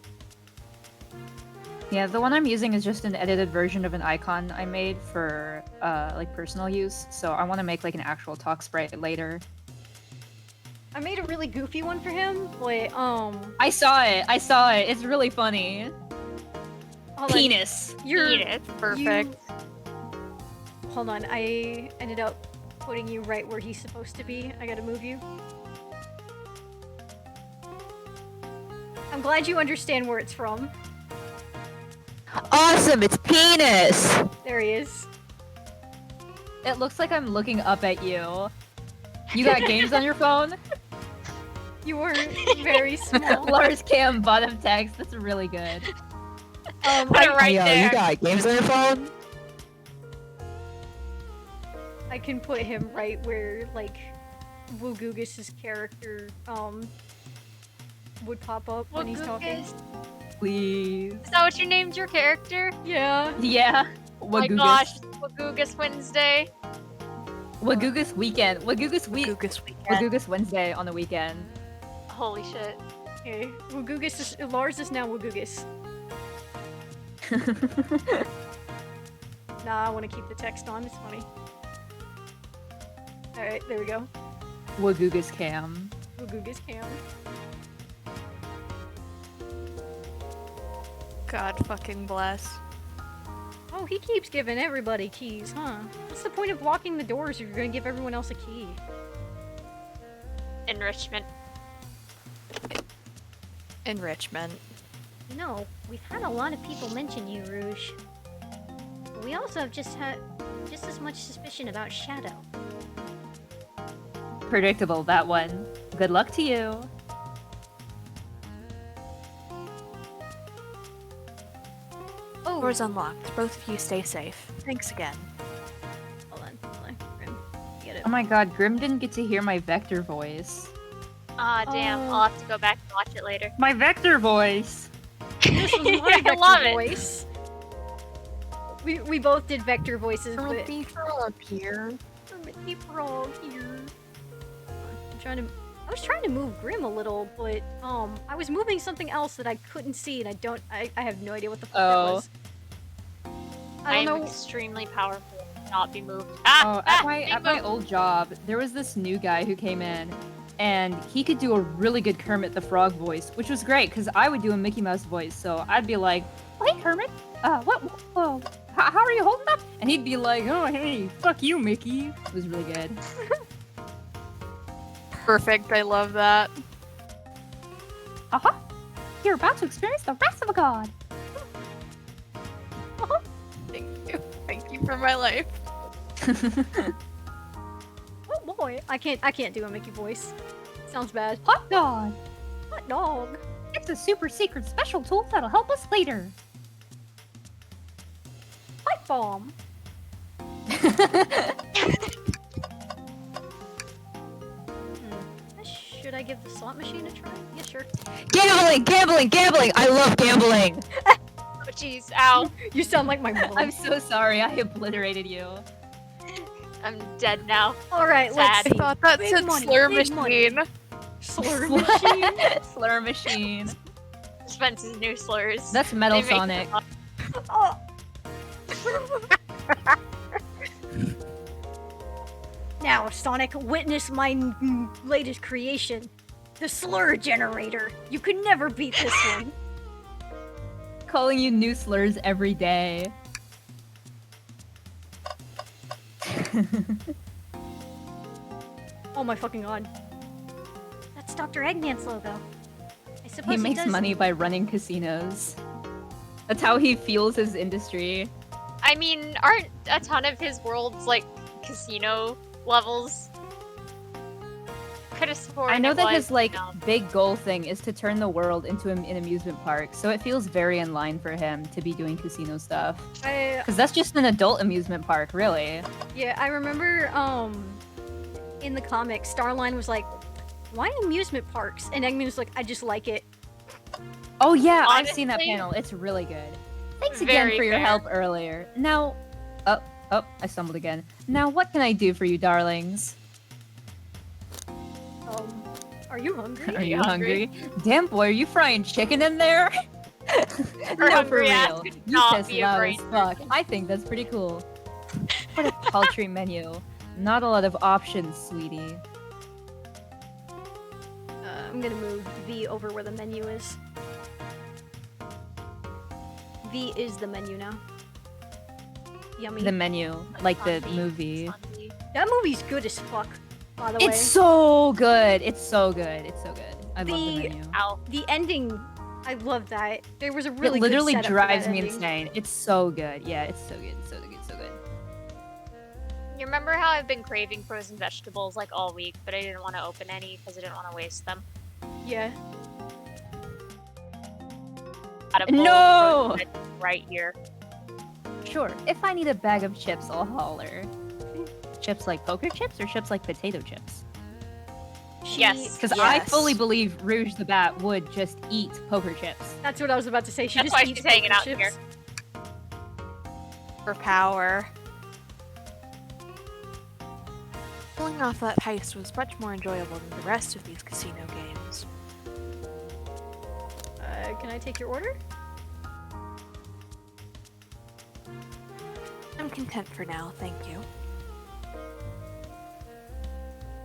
Yeah, the one I'm using is just an edited version of an icon I made for like personal use. So I want to make like an actual talk sprite later. I made a really goofy one for him, but I saw it. It's really funny. hold on. Penis. You're Penis. Perfect. Hold on, I ended up putting you right where he's supposed to be. I gotta move you. I'm glad you understand where it's from. Awesome, it's penis! There he is. It looks like I'm looking up at you. You got games on your phone? You were very small. Lars Cam bottom text. That's really good. Put it right Yo, there. you got games on your phone? I can put him right where, like, Woogoogus's character, would pop up when he's talking. Woogoogis? Please. Is that what you named your character? Yeah. Yeah. Oh my Wagoogus. gosh, Wagoogus Wednesday. Wagoogus weekend. Wagoogus week. Googus weekend. Wagoogus Wednesday on the weekend. Holy shit. Okay. Woogugus is Lars is now Woogugus. Nah, I want to keep the text on. It's funny. All right, there we go. Wagoogus Cam. Woogugus cam. God fucking bless. Oh, he keeps giving everybody keys, huh? What's the point of locking the doors if you're gonna give everyone else a key? Enrichment. Enrichment. You know, we've had a lot of people mention you, Rouge. But we also have just had just as much suspicion about Shadow. Predictable, that one. Good luck to you. Oh, Doors unlocked. Both of you stay safe. Thanks again. hold on. Grim. Get it. Oh my god, Grim didn't get to hear my vector voice. Ah, damn. Oh. I'll have to go back and watch it later. My vector voice. This was my I vector love it. voice. We both did vector voices, but up here. Hermit Frog here. I was trying to move Grim a little, but I was moving something else that I couldn't see, and I have no idea what the fuck that Oh. was. I I am don't know. extremely powerful. not be moved. Ah, Oh, at my moved. old job, there was this new guy who came in, and he could do a really good Kermit the Frog voice, which was great because I would do a Mickey Mouse voice. So I'd be like, "Oh, hey Kermit, how are you holding up?" And he'd be like, "Oh, hey, fuck you, Mickey." It was really good. Perfect. I love that. Aha! You're about to experience the wrath of a god. Thank you. Thank you for my life. Oh boy, I can't do a Mickey voice. Sounds bad. Hot dog. Hot dog. It's a super secret special tool that'll help us later. Pipe bomb. Should I give the slot machine a try? Yeah, sure. Gambling, gambling, gambling! I love gambling! Oh, jeez. Ow. You sound like my mom. I'm so sorry, I obliterated you. I'm dead now. All right, Sad. let's I see. thought that Big said money, slur big money. machine. Slur machine. Slur machine. Spence's new slurs. That's Metal They make Sonic. them up. Oh. Now, Sonic, witness my latest creation, the slur generator. You could never beat this one. Calling you new slurs every day. Oh my fucking god. That's Dr. Eggman's logo. I suppose He makes does... money by running casinos. That's how he fuels his industry. I mean, aren't a ton of his worlds like casino levels? Could have sworn. I know it that was, his like you know. big goal thing is to turn the world into an amusement park, so it feels very in line for him to be doing casino stuff. Because that's just an adult amusement park, really. Yeah, I remember in the comics, Starline was like, "Why amusement parks?" And Eggman was like, "I just like it." Oh yeah, I've seen that Honestly- panel. It's really good. Thanks again Very for your fair. help earlier. Now, oh, I stumbled again. Now, what can I do for you, darlings? Are you hungry? Are you hungry? hungry? Damn boy, are you frying chicken in there? No, for hungry ass real. could You not piss be a loud brain as fuck. I think that's pretty cool. What a paltry menu. Not a lot of options, sweetie. I'm gonna move V over where the menu is. V is the menu now. Yummy. The menu, like the Sunbeam, movie. Sunbeam. That movie's good as fuck, by the way. It's so good. It's so good. It's so good. I love the The- menu. Ow. The ending, I love that. There was a really It literally good setup for that drives me ending. insane. It's so good. Yeah, it's so good. So good. So good. You remember how I've been craving frozen vegetables like all week, but I didn't want to open any because I didn't want to waste them. Yeah. Got a bowl of No! frozen veggies right here. Sure. If I need a bag of chips, I'll holler. Chips like poker chips or chips like potato chips? Yes. Because I Yes. fully believe Rouge the Bat would just eat poker chips. That's what I was about to say. She That's just why eats she's hanging poker out here. chips. For power. Pulling off that heist was much more enjoyable than the rest of these casino games. Can I take your order? I'm content for now, thank you.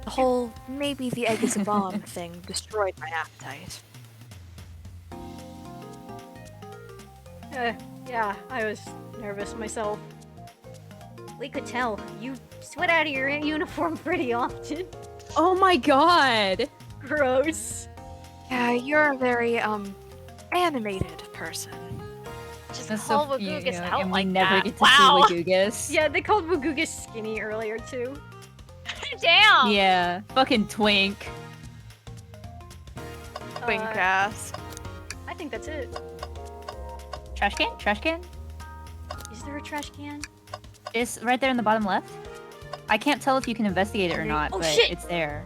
The whole maybe the egg is a bomb thing destroyed my appetite. Yeah, I was nervous myself. We could tell. You sweat out of your uniform pretty often. Oh my god! Gross. Yeah, you're a very, animated person. Just That's call so Wagoogus and out we like never that. get to Wow. see Wagoogus. Yeah, they called Wagoogus skinny earlier too. Damn. Yeah, fucking twink. Wink ass. I think that's it. Trash can? Trash can? Is there a trash can? It's right there in the bottom left. I can't tell if you can investigate it or not, Oh, but shit! it's there.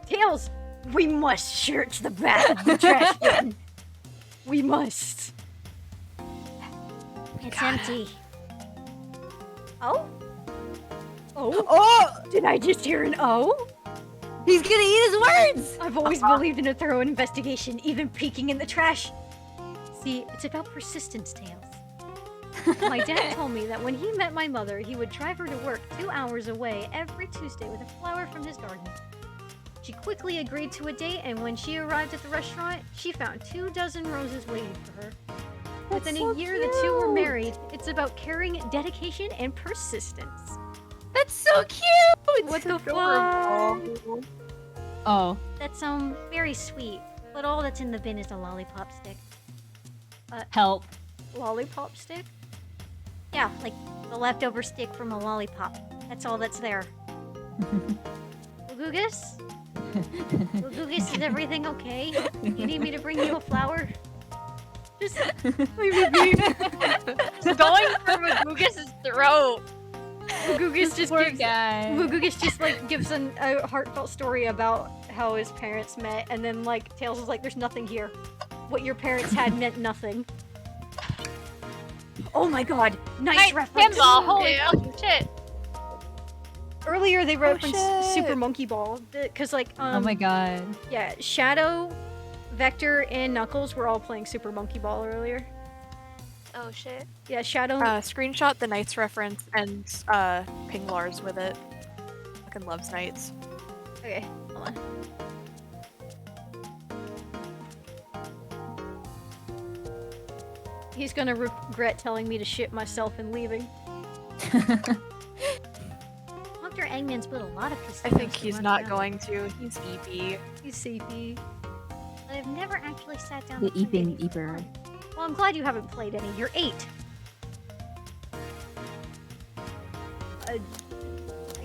Tails, we must search the back of the trash can. We must. It's empty. Oh? Oh? Oh! Did I just hear an O? He's gonna eat his words! I've always believed in a thorough investigation, even peeking in the trash. See, it's about persistence, Tails. My dad told me that when he met my mother, he would drive her to work 2 hours away every Tuesday with a flower from his garden. She quickly agreed to a date, and when she arrived at the restaurant, she found 24 roses waiting for her. Within a year, the two were married. It's about caring, dedication, and persistence. That's so cute. What the fuck? Oh, That's very sweet. But all that's in the bin is a lollipop stick. help. Lollipop stick? Yeah, like the leftover stick from a lollipop. That's all that's there. Gugus? Gugus, is everything okay? You need me to bring you a flower? Just It's going for Magugus' throat. Gugus just Poor gives guy. Gugus just like gives a heartfelt story about how his parents met, and then like Tails is like, "There's nothing here. What your parents had meant nothing." Oh my god! Nice Hey, reference. Pinball, holy fucking shit. Earlier they referenced shit. Super Monkey Ball because like Oh my god. yeah, Shadow, Vector, and Knuckles were all playing Super Monkey Ball earlier. Oh shit. Yeah, Shadow. Screenshot the Knights reference and ping Lars with it. Fucking loves Knights. Okay, hold on. He's gonna regret telling me to shit myself and leaving. Dr. Eggman's put a lot of I casinos think to he's run not around, going to. He's EP. He's CP. But I've never actually sat down The to play eeping any. eeper. Well, I'm glad you haven't played any. You're 8. I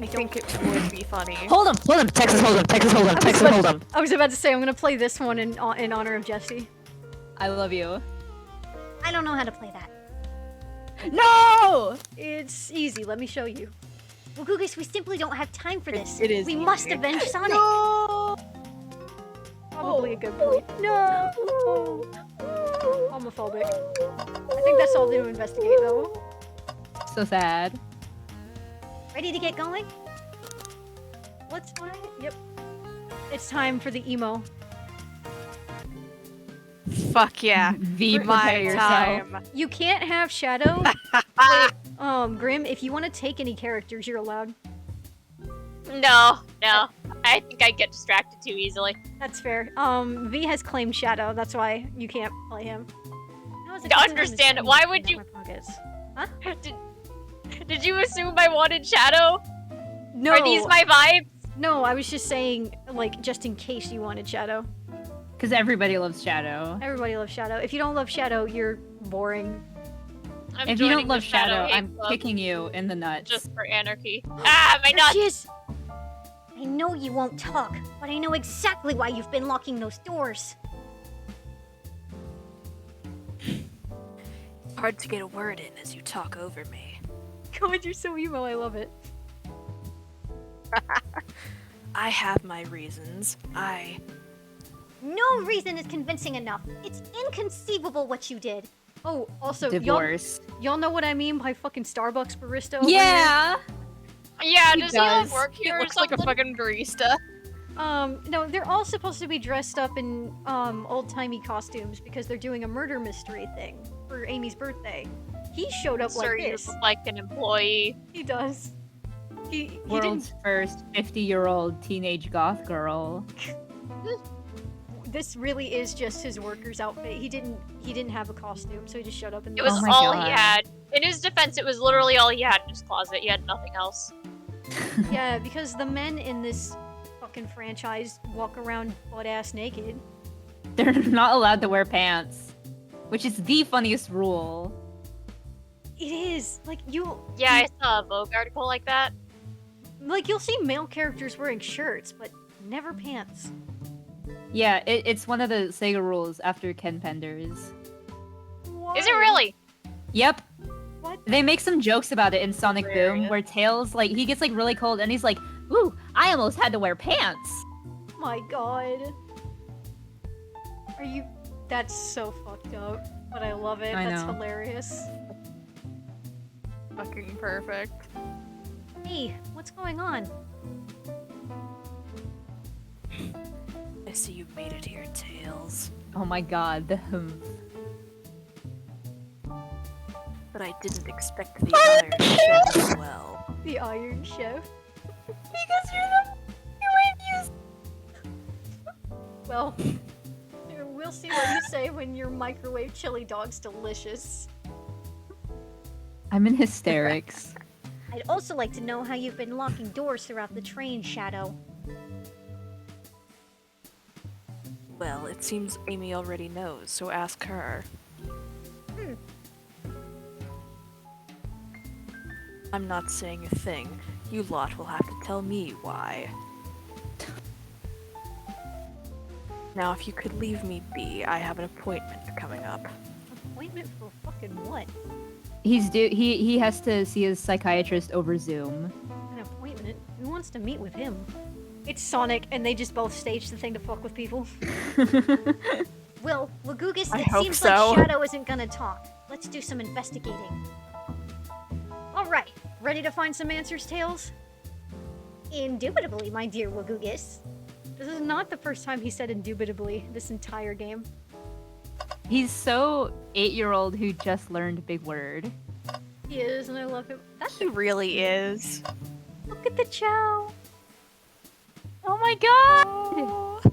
think it would be funny. Hold him, Texas, hold him, Texas, hold him, Texas, hold him. I was about to say I'm gonna play this one in honor of Jesse. I love you. I don't know how to play that. No! It's easy. Let me show you. Well, Gugus, we simply don't have time for this. It is We must easy. avenge Sonic. Probably a good point. No. Homophobic. I think that's all to investigate though. So sad. Ready to get going? Let's try it. Yep. It's time for the emo. Fuck yeah. V, My prepare yourself. time. You can't have Shadow. Grim, if you want to take any characters, you're allowed. No. I think I get distracted too easily. That's fair. V has claimed Shadow. That's why you can't play him. How is it To possible understand to it, why sneak would into you- my pockets? Did you assume I wanted Shadow? No. Are these my vibes? No, I was just saying, like, just in case you wanted Shadow. Because everybody loves Shadow. Everybody loves Shadow. If you don't love Shadow, you're boring. I'm If you joining don't the love Shadow, hate I'm club kicking you in the nuts. just for anarchy. Ah, my nuts! Jeez. I know you won't talk, but I know exactly why you've been locking those doors. Hard to get a word in as you talk over me. God, you're so emo. I love it. I have my reasons. No reason is convincing enough. It's inconceivable what you did. Oh, also, Divorce. y'all know what I mean by fucking Starbucks barista over Yeah! Yeah, He does he all does. work He here or looks like something? a fucking barista. here? No, they're all supposed to be dressed up in, old-timey costumes because they're doing a murder mystery thing for Amy's birthday. He showed up Sir, like you this. look like an employee. He does. He World's first 50-year-old teenage goth girl. This really is just his worker's outfit. He didn't have a costume, so he just showed up in It this. was Oh my all God. he had. In his defense, it was literally all he had in his closet. He had nothing else. Yeah, because the men in this fucking franchise walk around butt-ass naked. They're not allowed to wear pants. Which is the funniest rule. It is like Yeah, I saw a Vogue article like that. you'll see male characters wearing shirts, but never pants. Yeah, it's one of the Sega rules after Ken Penders. Is it really? Yep. What? They make some jokes about it in Sonic Boom, Hilarious. where Tails, like, he gets, like, really cold, and he's like, ooh, I almost had to wear pants. My God. Are you? That's so fucked up, but I love it. I That's know. hilarious. Fucking perfect. Hey, what's going on? I see you've made it here, Tails. Oh my god, the humph. But I didn't expect the Iron Chef as well. The Iron Chef. Because you're the Well, we'll see what you say when your microwave chili dog's delicious. I'm in hysterics. I'd also like to know how you've been locking doors throughout the train, Shadow. Well, it seems Amy already knows, so ask her. I'm not saying a thing. You lot will have to tell me why. Now, if you could leave me be, I have an appointment coming up. Appointment for fucking what? He has to see his psychiatrist over Zoom. An appointment? Who wants to meet with him? It's Sonic, and they just both staged the thing to fuck with people. Well, Lagugus, I it hope seems so. like Shadow isn't gonna talk. Let's do some investigating. Alright, ready to find some answers, Tails? Indubitably, my dear Lagugus. This is not the first time he said indubitably this entire game. He's so 8-year-old who just learned a big word. He is, and I love him. That's He really is. Look at the Chow! Oh my god!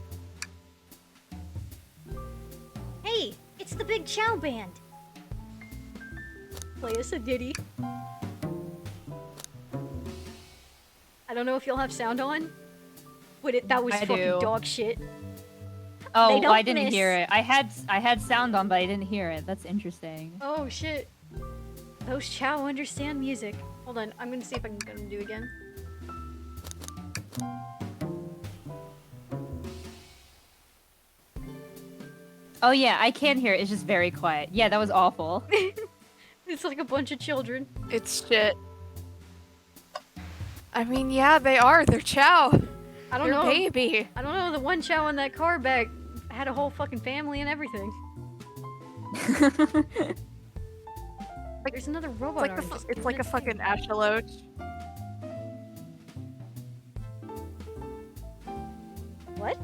Hey, it's the Big Chow Band. Play us a ditty. I don't know if you'll have sound on, but that was I fucking do. dog shit. Oh, They well, don't I didn't miss. hear it. I had sound on, but I didn't hear it. That's interesting. Oh shit. Those Chow understand music. Hold on, I'm gonna see if I can get them to do again. Oh yeah, I can hear it. It's just very quiet. Yeah, that was awful. It's like a bunch of children. It's shit. I mean, yeah, they are. They're Chow. I don't They're know. baby. I don't know. The one Chow in that car back had a whole fucking family and everything. There's another robot arm. just It's like a fucking axolotl. What?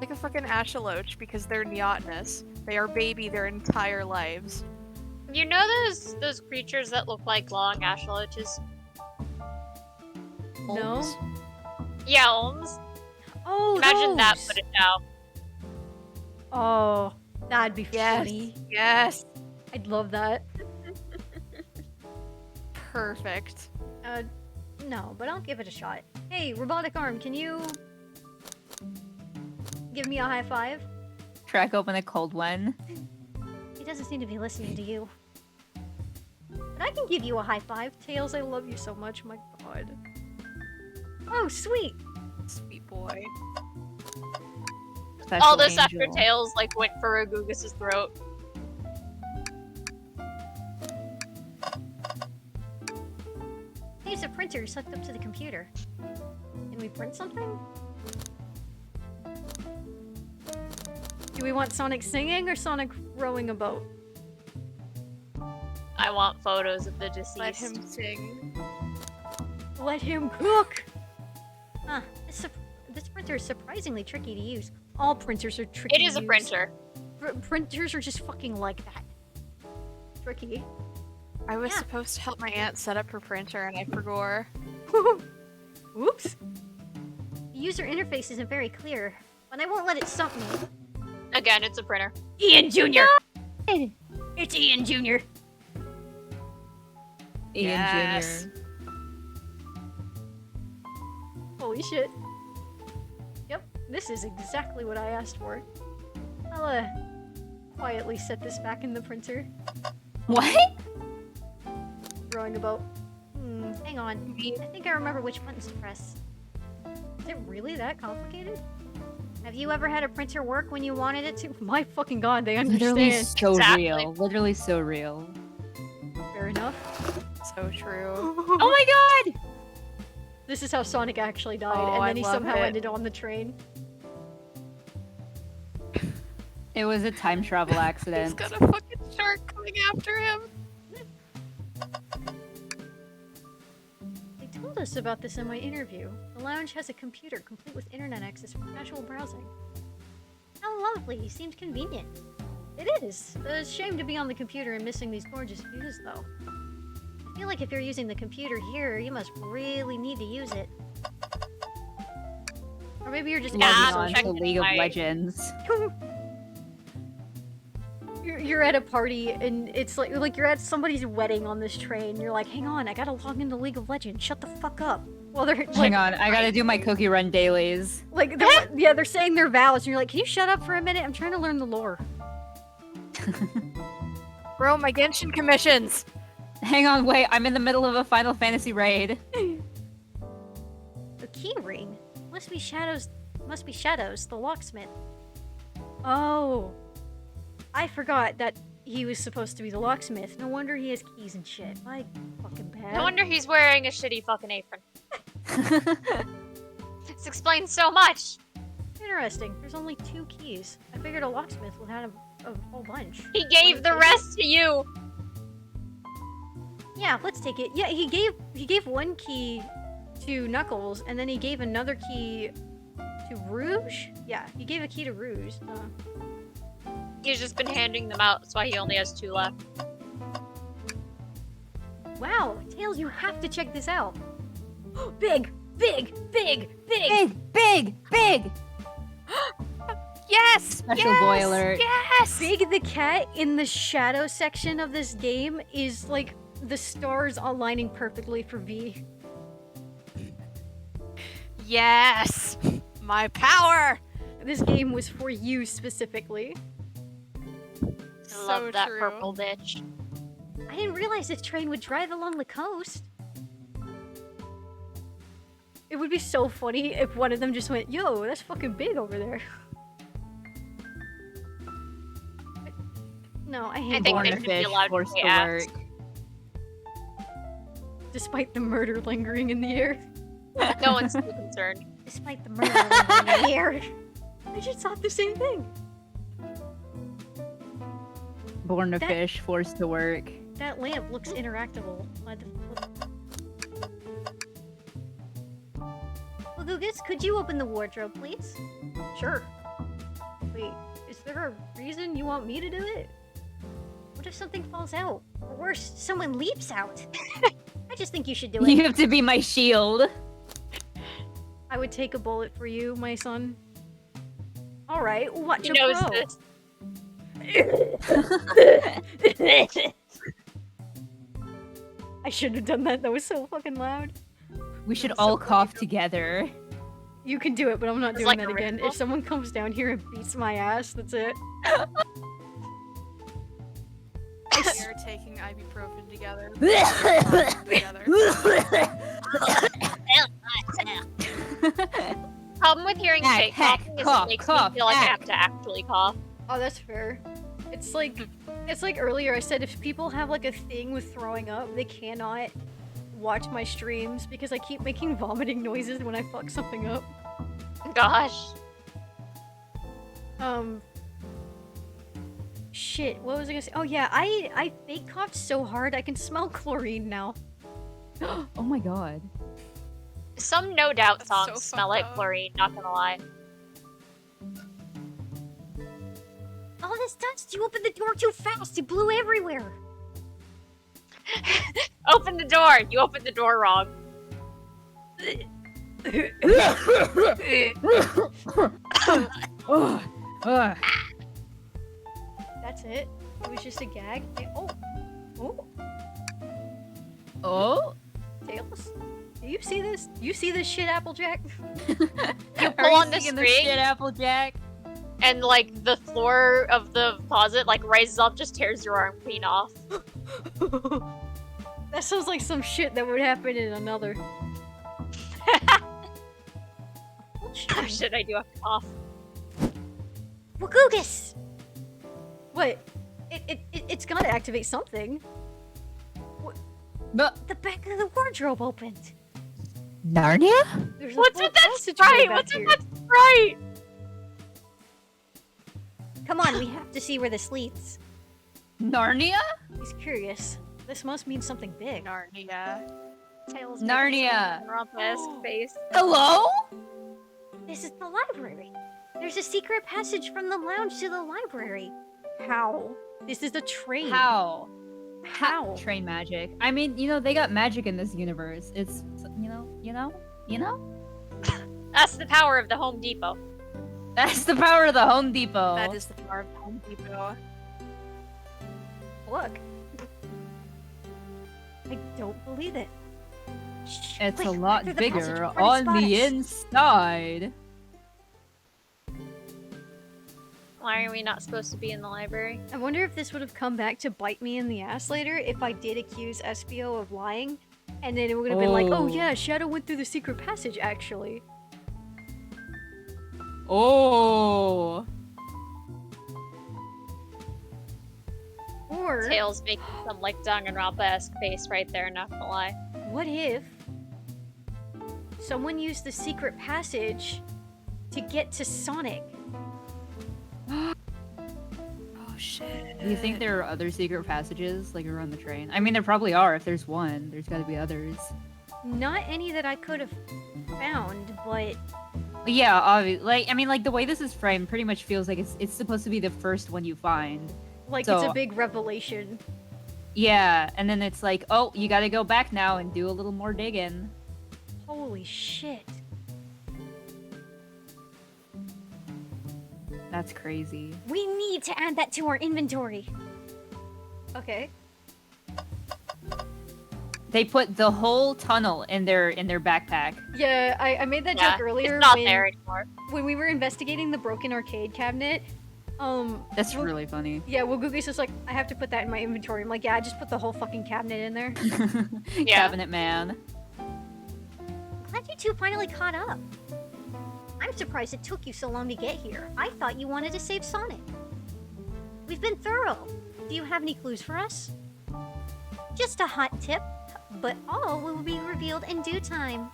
Like a fucking axolotl because they're neotenous. They are baby their entire lives. You know those creatures that look like long axolotls? No. Olms. Yeah, Olms. Oh, Imagine that, those! but it's out. Oh, that'd be Yes. funny. Yes. I'd love that. Perfect. No, but I'll give it a shot. Hey, robotic arm, can you give me a high five? Crack open a cold one. He doesn't seem to be listening to you. But I can give you a high five. Tails, I love you so much. My god. Oh, sweet. Sweet boy. Special All this angel. after Tails like went for Agugus's throat. Use a printer hooked up to the computer. Can we print something? Do we want Sonic singing or Sonic rowing a boat? I want photos of the deceased. Let him sing. Let him cook! Huh. This printer is surprisingly tricky to use. All printers are tricky. It to is a use. printer. Printers are just fucking like that. Tricky. I was Yeah. supposed to help my aunt set up her printer and I forgot. Oops. The user interface isn't very clear, but I won't let it stop me. Again, it's a printer. Ian Jr. It's Ian Jr. Ian Yes. Jr. Holy shit. Yep, this is exactly what I asked for. I'll, quietly set this back in the printer. What? Rowing a boat. Hang on. I think I remember which buttons to press. Is it really that complicated? Have you ever had a printer work when you wanted it to? My fucking god, they Literally understand. so Exactly. real. Literally so real. Fair enough. So true. Oh my god! This is how Sonic actually died, Oh, and I then he love somehow it. ended on the train. It was a time travel He's accident. got a fucking shark coming after him. They told us about this in my interview. The lounge has a computer complete with internet access for casual browsing. How lovely. Seemed convenient. It is. It's a shame to be on the computer and missing these gorgeous views, though. I feel like if you're using the computer here, you must really need to use it. Or maybe you're just Logging I'm on to checking League of my- Legends. You're at a party and it's like you're at somebody's wedding on this train. You're like, hang on, I gotta log into League of Legends. Shut the fuck up. Well, they're like, Hang on, I gotta do my cookie run dailies. like they're saying their vows, and you're like, can you shut up for a minute? I'm trying to learn the lore. Bro, my Genshin commissions. Hang on, wait, I'm in the middle of a Final Fantasy raid. The key ring must be Shadows. Must be Shadows, the locksmith. Oh, I forgot that he was supposed to be the locksmith. No wonder he has keys and shit. My fucking bad. No wonder he's wearing a shitty fucking apron. This explains so much. Interesting. There's only 2 keys. I figured a locksmith would have a whole bunch. He gave the rest to you. Yeah, let's take it. Yeah, he gave 1 key to Knuckles, and then he gave another key to Rouge. Yeah, he gave a key to Rouge. He's just been handing them out. That's why he only has 2 left. Wow, Tails, you have to check this out. Big, big, big, big. Big, big, big! Yes! Special yes, boy alert. Yes! Big the cat in the shadow section of this game is like the stars aligning perfectly for V. Yes! My power! This game was for you specifically. I love that true. purple bitch. I didn't realize this train would drive along the coast. It would be so funny if one of them just went, yo, that's fucking big over there. No, I hate I think Warner. they should be Fish allowed to forced say to ass. work. Despite the murder lingering in the air. No one's too concerned. Despite the murder in the air. I just thought the same thing. Born a That- fish, forced to work. That lamp looks interactable. Why the Well, Gugus, could you open the wardrobe, please? Sure. Wait, is there a reason you want me to do it? What if something falls out? Or worse, someone leaps out? I just think you should do it. You have to be my shield. I would take a bullet for you, my son. Alright, watch He a knows pro. this. I shouldn't have done that. That was so fucking loud. We should That's all so cough together. You can do it, but I'm not It's doing like that a again. ritual. If someone comes down here and beats my ass, that's it. We're taking ibuprofen together. together. Problem with hearing Heck, fake heck, coughing is cough, it makes cough, me feel like I heck. have to actually cough. Oh, that's fair. It's like earlier I said, if people have like a thing with throwing up, they cannot watch my streams because I keep making vomiting noises when I fuck something up. Gosh. Shit, what was I gonna say? Oh yeah, I fake coughed so hard I can smell chlorine now. Oh my god. Some No Doubt That's songs so smell fucked like up. chlorine, not gonna lie. All this dust! You opened the door too fast! It blew everywhere! Open the door! You opened the door wrong. Ugh. Ugh. That's it. It was just a gag. Oh, oh, Oh? Tails. Do you see this? You see this shit, Applejack? You Are pull you on the singing string, shit, Applejack? and like the floor of the closet like rises up, just tears your arm clean off. That sounds like some shit that would happen in another. Oh shit, I do have to cough. Wagugus! What? It's gotta activate something. The back of the wardrobe opened. Narnia? There's a What's full with that passageway sprite? back What's with here. that sprite? Come on, we have to see where this leads. Narnia? He's curious. This must mean something big. Narnia. Tails Narnia. Rump-esque face. Hello? This is the library. There's a secret passage from the lounge to the library. How? This is a train. How? How? Train magic. I mean, you know, they got magic in this universe. It's, you know? That's the power of the Home Depot. That's the power of the Home Depot. That is the power of Home Depot. Look. I don't believe it. Shh, It's wait, a lot through the passage bigger before they on spot the us. inside. Why are we not supposed to be in the library? I wonder if this would have come back to bite me in the ass later if I did accuse SBO of lying. And then it would have been like, oh Oh. yeah, Shadow went through the secret passage actually. Oh. Or Tails making some like Danganronpa-esque face right there, not gonna lie. what if someone used the secret passage to get to Sonic? Oh shit. Do you think there are other secret passages, like, around the train? I mean, there probably are. If there's one, there's gotta be others. Not any that I could have found, but Yeah, obviously. Like, I mean, like, the way this is framed pretty much feels like it's supposed to be the first one you find. like it's a So- big revelation. Yeah, and then it's like, oh, you gotta go back now and do a little more digging. Holy shit. That's crazy. We need to add that to our inventory. Okay. They put the whole tunnel in their backpack. Yeah, I made that Yeah, joke earlier it's not when, there anymore. when we were investigating the broken arcade cabinet. That's well, really funny. Yeah, well, Googie's just like, I have to put that in my inventory. I'm like, yeah, I just put the whole fucking cabinet in there. Yeah. Cabinet man. Glad you two finally caught up. I'm surprised it took you so long to get here. I thought you wanted to save Sonic. We've been thorough. Do you have any clues for us? Just a hot tip, but all will be revealed in due time.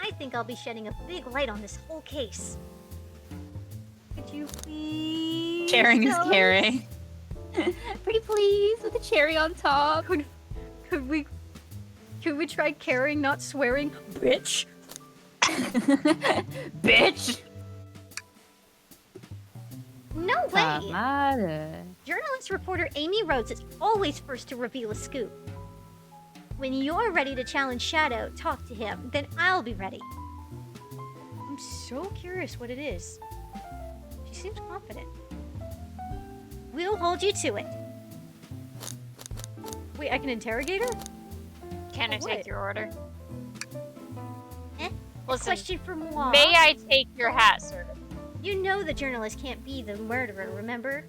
I think I'll be shedding a big light on this whole case. Could you please? Sharing is tell us? caring. Pretty please, with a cherry on top. Could we try caring, not swearing? Bitch. Bitch! No way! Tamara. Journalist reporter Amy Rhodes is always first to reveal a scoop. When you're ready to challenge Shadow, talk to him, then I'll be ready. I'm so curious what it is. She seems confident. We'll hold you to it. Wait, I can interrogate her? Can I Oh, take what? your order? Eh? Listen, Question for moi. may I take your hat, sir? You know the journalist can't be the murderer, remember?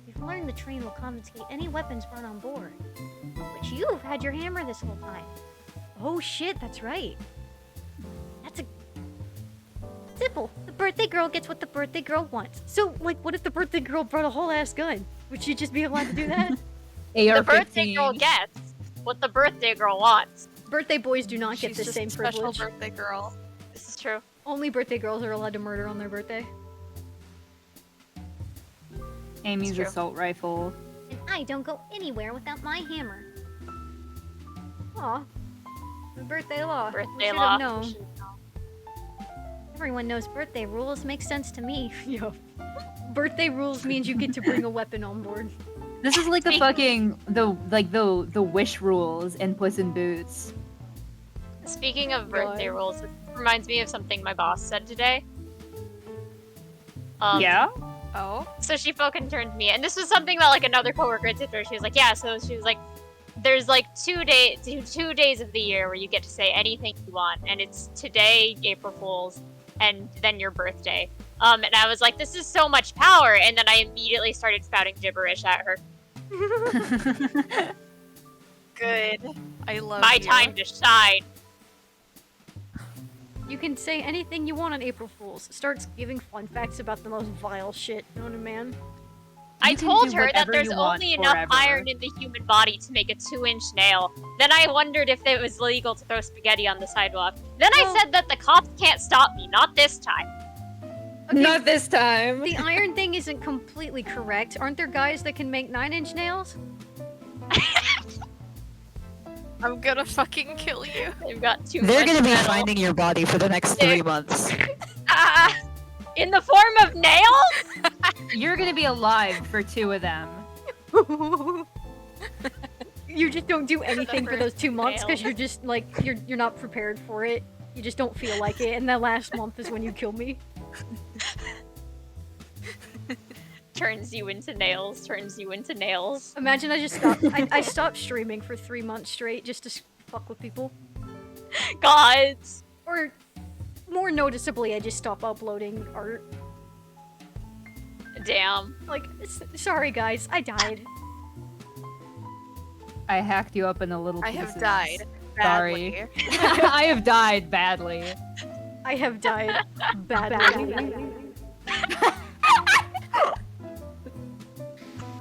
We've learned the train will confiscate any weapons brought on board. But you've had your hammer this whole time. Oh shit, that's right. That's a... Simple. The birthday girl gets what the birthday girl wants. So, like, what if the birthday girl brought a whole ass gun? Would she just be allowed to do that? The birthday girl gets what the birthday girl wants. Birthday boys do not get She's the just same a special privilege. birthday girl. This is true. Only birthday girls are allowed to murder on their birthday. Amy's It's true. assault rifle. And I don't go anywhere without my hammer. Aw. The birthday law. We Birthday should law. have known. We should know. Everyone knows birthday rules make sense to me. Yo. Birthday rules means you get to bring a weapon on board. This is like the Speaking- fucking the wish rules in Puss in Boots. Speaking of God. birthday rules, it reminds me of something my boss said today. Yeah? Oh? So she fucking turned to me, and this was something that like another coworker had said to her. She was like, "Yeah." So she was like, "There's like 2 days of the year where you get to say anything you want, and it's today, April Fools, and then your birthday." And I was like, "This is so much power," and then I immediately started spouting gibberish at her. Good. I love My you. time to shine. You can say anything you want on April Fools. Starts giving fun facts about the most vile shit, known to man. I You can told do her that whatever there's you want only enough forever. iron in the human body to make a 2-inch nail. Then I wondered if it was legal to throw spaghetti on the sidewalk. Then Well- I said that the cops can't stop me, not this time. Okay, Not this time. the iron thing isn't completely correct. Aren't there guys that can make 9-inch nails? I'm gonna fucking kill you. They've got too They're much gonna be metal. finding your body for the next 3 months. Ah! In the form of nails? You're gonna be alive for 2 of them. You just don't do anything for those 2 months because Nails. you're just like you're not prepared for it. You just don't feel like it, and that last month is when you kill me. Turns you into nails, turns you into nails. Imagine I just stopped. I stopped streaming for 3 months straight just to fuck with people. God. Or more noticeably, I just stopped uploading art. Damn. Like, sorry guys, I died. I hacked you up in a little I pieces. have died. Sorry. Badly. I have died badly. I have died badly.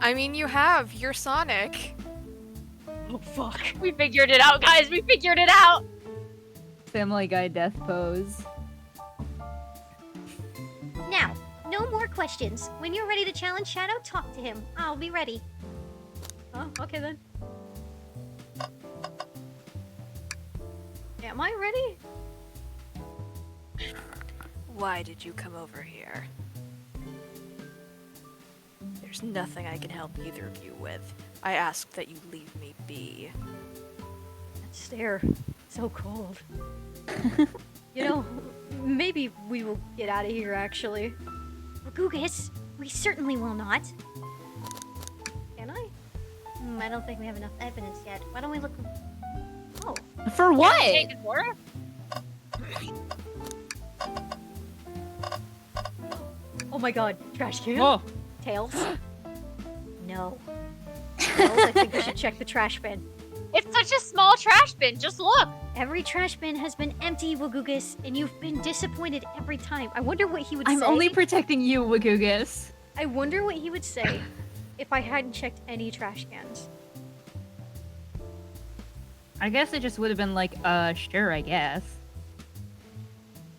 I mean, you have. You're Sonic. Oh fuck. We figured it out, guys. We figured it out. Family Guy death pose. Now, no more questions. When you're ready to challenge Shadow, talk to him. I'll be ready. Oh, okay then. Am I ready? Why did you come over here? There's nothing I can help either of you with. I ask that you leave me be. That stare. So cold. You know, maybe we will get out of here actually. Gugus, we certainly will not. Can I? I don't think we have enough evidence yet. Why don't we look... Oh, For what? Take his water? Oh my god, trash can? Oh, Tails? no. Tails, I think we should check the trash bin. It's such a small trash bin. Just look. Every trash bin has been empty, Wagugus, and you've been disappointed every time. I wonder what he would I'm say. only protecting you, Wagugus. I wonder what he would say if I hadn't checked any trash cans. I guess it just would have been like, sure, I guess.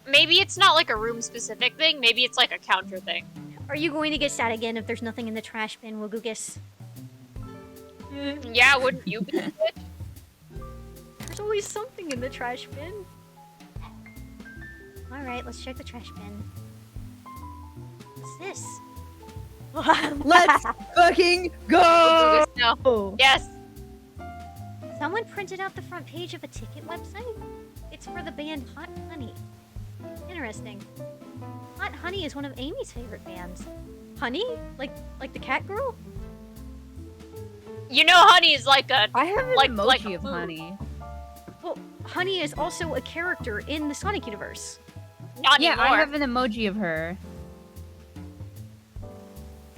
Maybe it's not like a room specific thing. Maybe it's like a counter thing. Are you going to get sad again if there's nothing in the trash bin, Wagugus? Yeah, wouldn't you be? There's always something in the trash bin. Alright, let's check the trash bin. What's this? Let's fucking go! No. Yes. Someone printed out the front page of a ticket website? It's for the band Hot Honey. Interesting. Hot Honey is one of Amy's favorite bands. Honey? Like the cat girl? You know, honey is like a I have an like emoji a of food. honey. Well, Honey is also a character in the Sonic universe. Not Yeah, anymore. I have an emoji of her.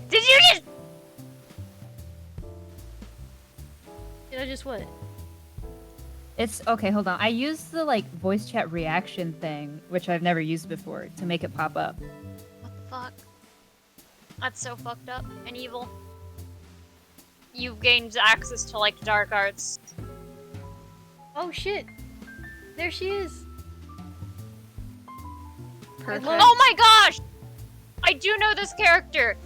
Did you just? Did I just what? It's okay, hold on. I used the like voice chat reaction thing, which I've never used before, to make it pop up. What the fuck? That's so fucked up and evil. You've gained access to like dark arts. Oh shit. There she is. Perfect. Oh my gosh! I do know this character.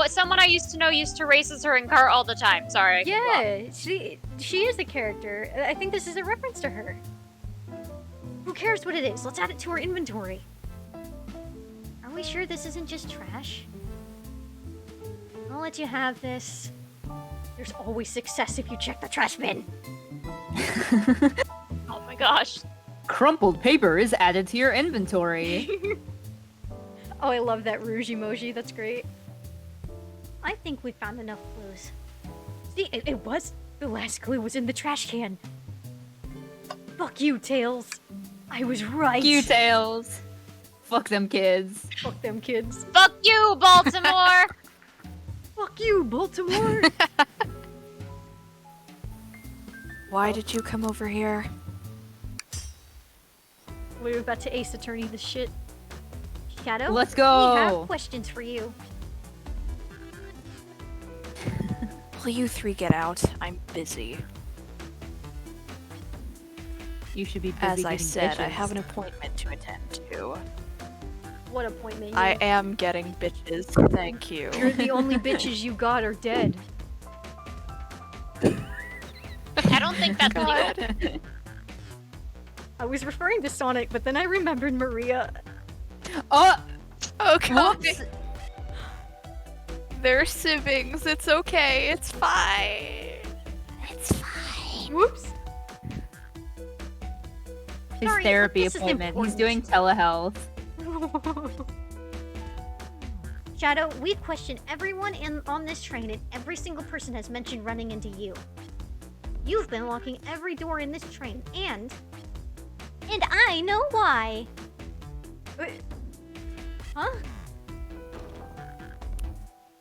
Someone I used to know used to race as her in car all the time. Sorry. Yeah, she is a character. I think this is a reference to her. Who cares what it is? Let's add it to our inventory. Are we sure this isn't just trash? I'll let you have this. There's always success if you check the trash bin. Oh my gosh. Crumpled paper is added to your inventory. Oh, I love that rouge emoji. That's great. I think we found enough clues. See, it was. The last clue was in the trash can. Fuck you, Tails. I was right. You Tails. Fuck them kids. Fuck them kids. Fuck you, Baltimore! Fuck you, Baltimore. Why did you come over here? We're about to Ace Attorney this shit. Shadow, Let's we have go. questions for you. Will you three get out? I'm busy. You should be busy As I getting said, I bitches. have an appointment to attend to. What appointment? I am getting bitches, thank you. You're the only bitches you got are dead. I don't think that's legal. God. I was referring to Sonic, but then I remembered Maria. Oh! Oh god. Whoops. They're siblings. It's okay. It's fine. It's fine. Whoops. His Sorry, therapy this is appointment. He's important. doing telehealth. Shadow, we've questioned everyone on this train, and every single person has mentioned running into you. You've been locking every door in this train, and I know why. Huh?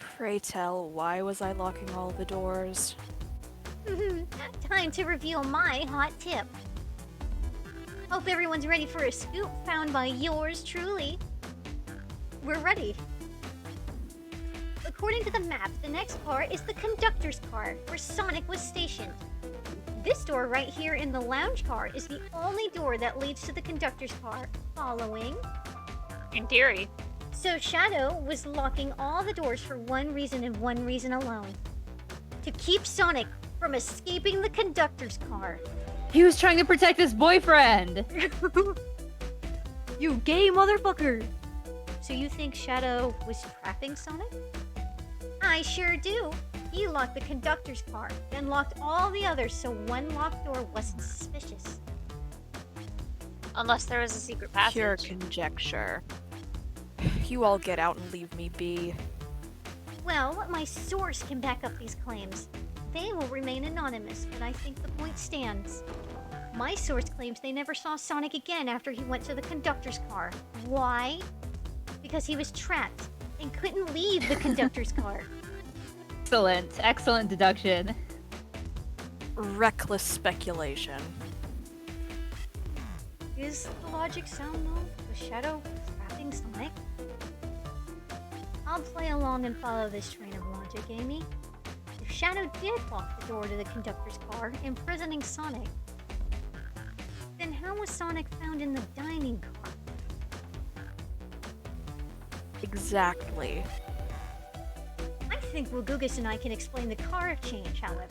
Pray tell, why was I locking all the doors? Time to reveal my hot tip. Hope everyone's ready for a scoop found by yours truly. We're ready. According to the map, the next car is the conductor's car, where Sonic was stationed. This door right here in the lounge car is the only door that leads to the conductor's car. Following? In theory. So Shadow was locking all the doors for one reason and one reason alone. To keep Sonic from escaping the conductor's car. He was trying to protect his boyfriend. You gay motherfucker! So you think Shadow was trapping Sonic? I sure do. He locked the conductor's car, then locked all the others so one locked door wasn't suspicious. Unless there was a secret passage. Pure conjecture. You all get out and leave me be. Well, my source can back up these claims. They will remain anonymous, but I think the point stands. My source claims they never saw Sonic again after he went to the conductor's car. Why? Because he was trapped and couldn't leave the conductor's car. Excellent deduction. Reckless speculation. Is the logic sound though? Was Shadow trapping Sonic? I'll play along and follow this train of logic, Amy. If Shadow did lock the door to the conductor's car, imprisoning Sonic, then how was Sonic found in the dining car? Exactly. I think Wagugus and I can explain the car change, however.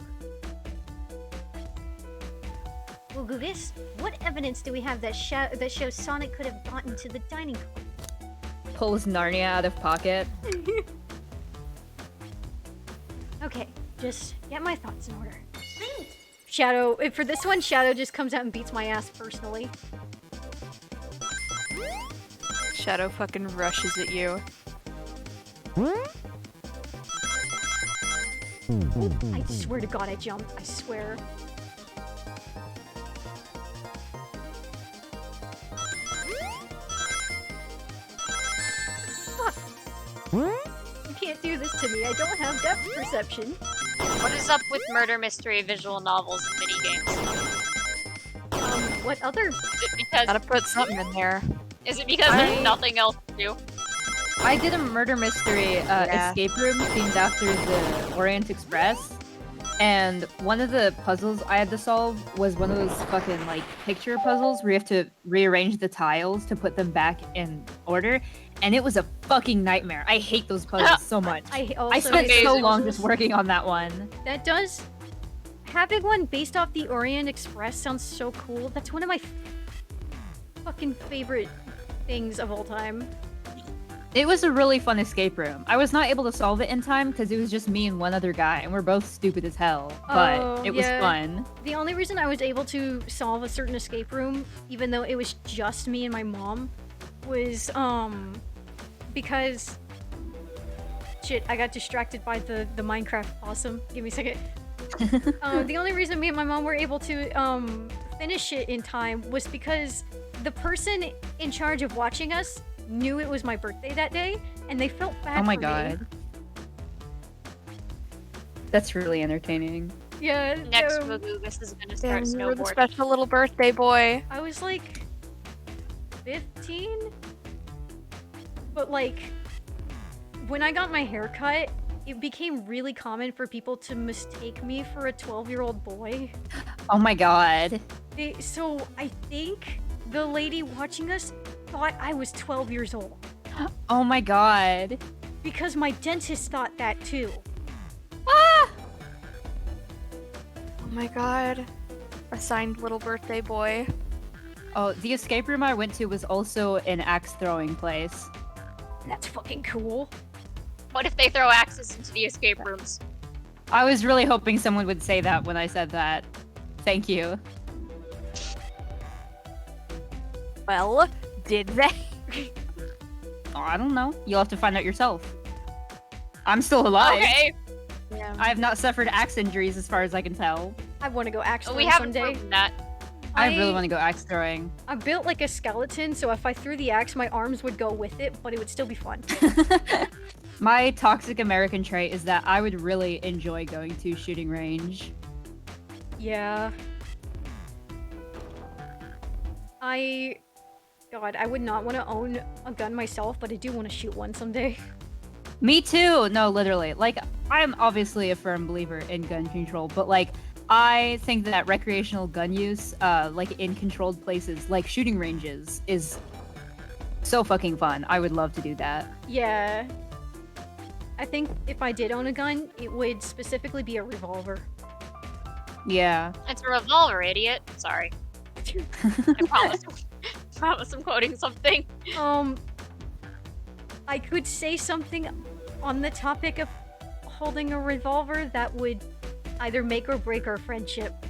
Wagugus, what evidence do we have that shows Sonic could have gotten to the dining car? Pulls Narnia out of pocket. Okay, just get my thoughts in order. Shadow, for this one, Shadow just comes out and beats my ass personally. Shadow fucking rushes at you. I swear to God I jumped. I swear. Fuck. You can't do this to me. I don't have depth perception. What is up with murder mystery visual novels and minigames? What other? Is it because Gotta put something in there. there's nothing else to do? I did a murder mystery escape room themed after the Orient Express, and one of the puzzles I had to solve was one of those fucking like picture puzzles where you have to rearrange the tiles to put them back in order, and it was a fucking nightmare. I hate those puzzles so much. I also I spent hate so those long puzzles. just working on that one. That does. Having one based off the Orient Express sounds so cool. That's one of my fucking favorite things of all time. It was a really fun escape room. I was not able to solve it in time because it was just me and one other guy, and we're both stupid as hell. But Oh, it was yeah. fun. The only reason I was able to solve a certain escape room, even though it was just me and my mom, was because shit, I got distracted by the Minecraft possum. Give me a second. The only reason me and my mom were able to finish it in time was because the person in charge of watching us knew it was my birthday that day, and they felt bad Oh my for god. me. That's really entertaining. Yeah. Next, no, Wagugus is gonna Damn, start you were the snowboarding. special little birthday boy. I was like 15, but like when I got my hair cut, it became really common for people to mistake me for a 12-year-old boy. Oh my god. So I think the lady watching us thought I was 12 years old Oh my god. because my dentist thought that too. Oh my god. Assigned little birthday boy. Oh, the escape room I went to was also an axe throwing place. That's fucking cool. What if they throw axes into the escape rooms? I was really hoping someone would say that when I said that. Thank you. Well, did they? Oh, I don't know. You'll have to find out yourself. I'm still alive. Okay. Yeah. I have not suffered axe injuries as far as I can tell. I want to go axe Well, throwing we haven't someday. proven that. I really want to go axe throwing. I'm built like a skeleton, so if I threw the axe, my arms would go with it, but it would still be fun. My toxic American trait is that I would really enjoy going to shooting range. Yeah. God, I would not want to own a gun myself, but I do want to shoot one someday. Me too. No, literally. Like, I'm obviously a firm believer in gun control, but like, I think that recreational gun use, like in controlled places, like shooting ranges, is so fucking fun. I would love to do that. Yeah. I think if I did own a gun, it would specifically be a revolver. Yeah. It's a revolver, idiot. Sorry. I promise I'm quoting something. I could say something on the topic of holding a revolver that would either make or break our friendship.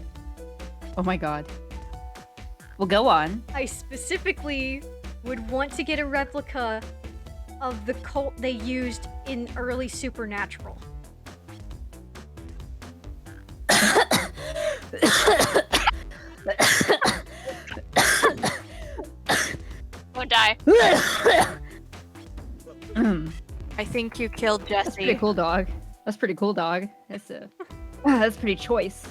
Oh my god. Well, go on. I specifically would want to get a replica of the Colt they used in early Supernatural. Don't die. I think you killed Jesse. That's pretty cool, dog. That's pretty cool, dog. That's pretty choice.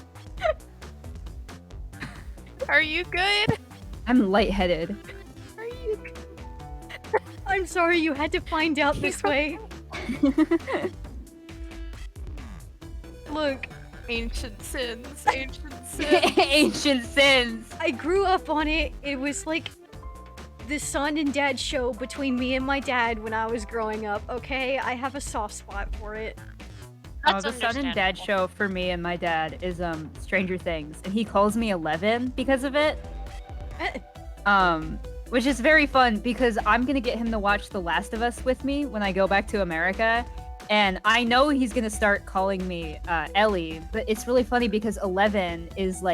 Are you good? I'm lightheaded. Are you good? I'm sorry you had to find out this way. Look, Ancient sins. Ancient sins. Ancient sins. I grew up on it. It was like the son and dad show between me and my dad when I was growing up, okay? I have a soft spot for it. Oh, That's the son and dad show for me and my dad is Stranger Things, and he calls me 11 because of it. Which is very fun because I'm gonna get him to watch The Last of Us with me when I go back to America, and I know he's gonna start calling me Ellie. But it's really funny because 11 is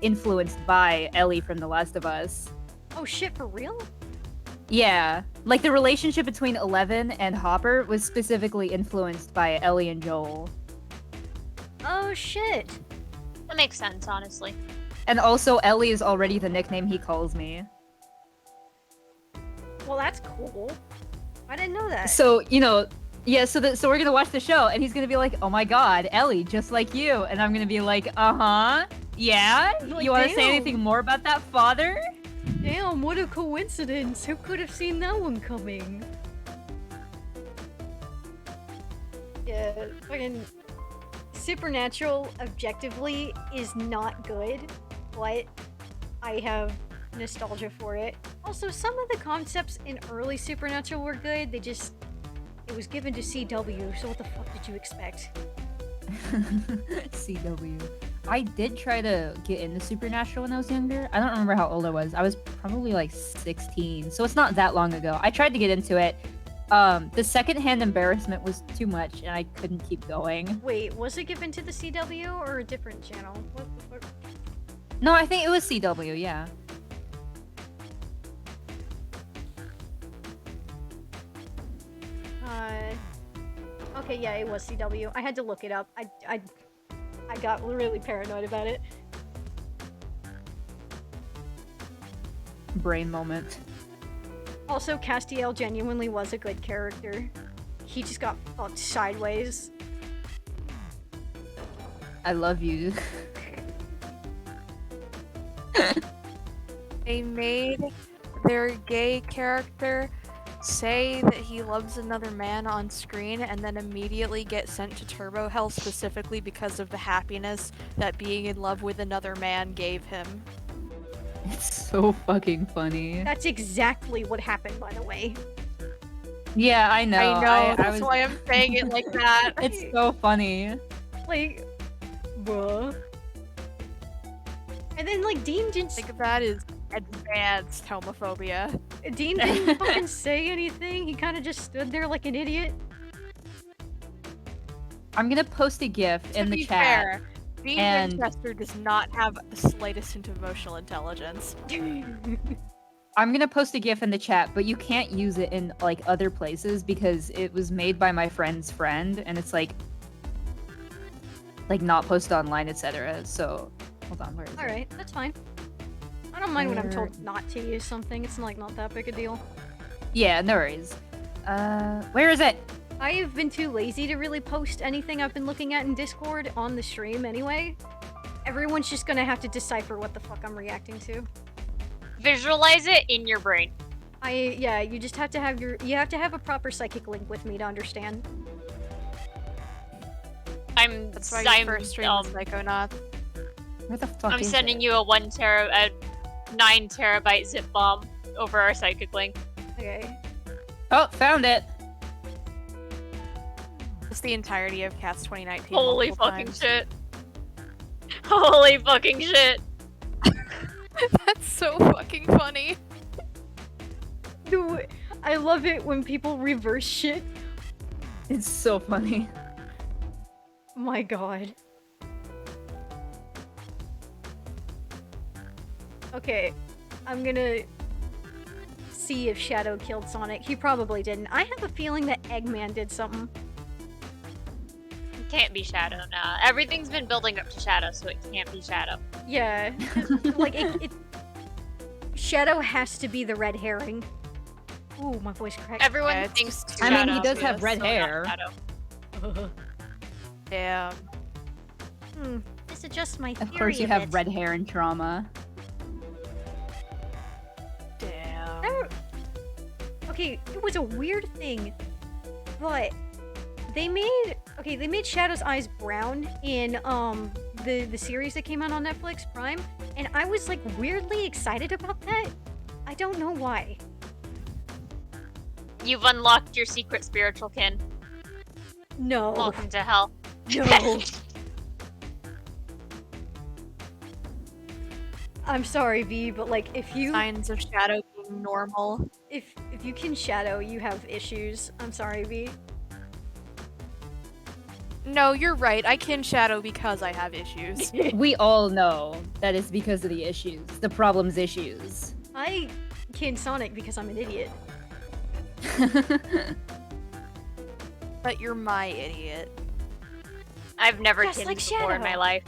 influenced by Ellie from The Last of Us. Oh shit, for real? Yeah, like the relationship between 11 and Hopper was specifically influenced by Ellie and Joel. Oh shit. That makes sense, honestly. And also, Ellie is already the nickname he calls me. Well, that's cool. I didn't know that. So, you know, yeah, so we're gonna watch the show, and he's gonna be like, oh my god, Ellie, just like you. And I'm gonna be like, uh-huh, yeah? Like, You wanna say damn. anything more about that, father? Damn, what a coincidence. Who could have seen that one coming? Yeah, fucking Supernatural objectively is not good, but I have nostalgia for it. Also, some of the concepts in early Supernatural were good, it was given to CW, so what the fuck did you expect? CW. I did try to get into Supernatural when I was younger. I don't remember how old I was. I was probably like 16, so it's not that long ago. I tried to get into it. The secondhand embarrassment was too much, and I couldn't keep going. Wait, was it given to the CW or a different channel? What? No, I think it was CW, yeah. Okay, yeah, it was CW. I had to look it up. I got really paranoid about it. Brain moment. Also, Castiel genuinely was a good character. He just got fucked sideways. I love you. They made their gay character say that he loves another man on screen and then immediately get sent to Turbo Hell specifically because of the happiness that being in love with another man gave him. It's so fucking funny. That's exactly what happened, by the way. Yeah, I know. I know, that's was... why I'm saying it like that. It's so funny. Like, bruh. And then, like, Dean just... Like, that is advanced homophobia. Dean didn't fucking say anything. He kind of just stood there like an idiot. I'm gonna post a GIF in the be chat. fair, Dean and- Winchester does not have the slightest hint of emotional intelligence. I'm gonna post a GIF in the chat, but you can't use it in like other places because it was made by my friend's friend, and it's like not posted online, etc. So hold on, where is it? All right, that's fine. I don't mind when I'm told not to use something. It's like not that big a deal. Yeah, no worries. Where is it? I have been too lazy to really post anything I've been looking at in Discord on the stream anyway. Everyone's just gonna have to decipher what the fuck I'm reacting to. Visualize it in your brain. Yeah, you just have to have you have to have a proper psychic link with me to understand. That's why you first stream with Psychonauts. Where the fuck I'm is sending it? you a 9 terabyte zip bomb over our psychic link. Okay. Oh, found it. It's the entirety of Cats 2019. Holy multiple fucking times. shit. Holy fucking shit. That's so fucking funny. Dude, I love it when people reverse shit. It's so funny. My god. Okay, I'm gonna see if Shadow killed Sonic. He probably didn't. I have a feeling that Eggman did something. It can't be Shadow now. Everything's been building up to Shadow, so it can't be Shadow. Yeah, like it Shadow has to be the red herring. Ooh, my voice cracked. Everyone Yeah, it's thinks just- Shadow. I mean, he does have yes, red so not hair. Shadow. Damn. This is just my theory Of course, you of have it. red hair and trauma. Damn. Okay, it was a weird thing, but they made Shadow's eyes brown in the series that came out on Netflix Prime, and I was like weirdly excited about that. I don't know why. You've unlocked your secret spiritual kin. No. Welcome to hell. No. I'm sorry, V, but like if you Signs of Shadow being normal. if you can shadow, you have issues. I'm sorry, V. No, you're right. I can Shadow because I have issues. We all know that it's because of the issues. The problem's issues. I can Sonic because I'm an idiot. But you're my idiot. I've never Just kinned like before in my Shadow. life.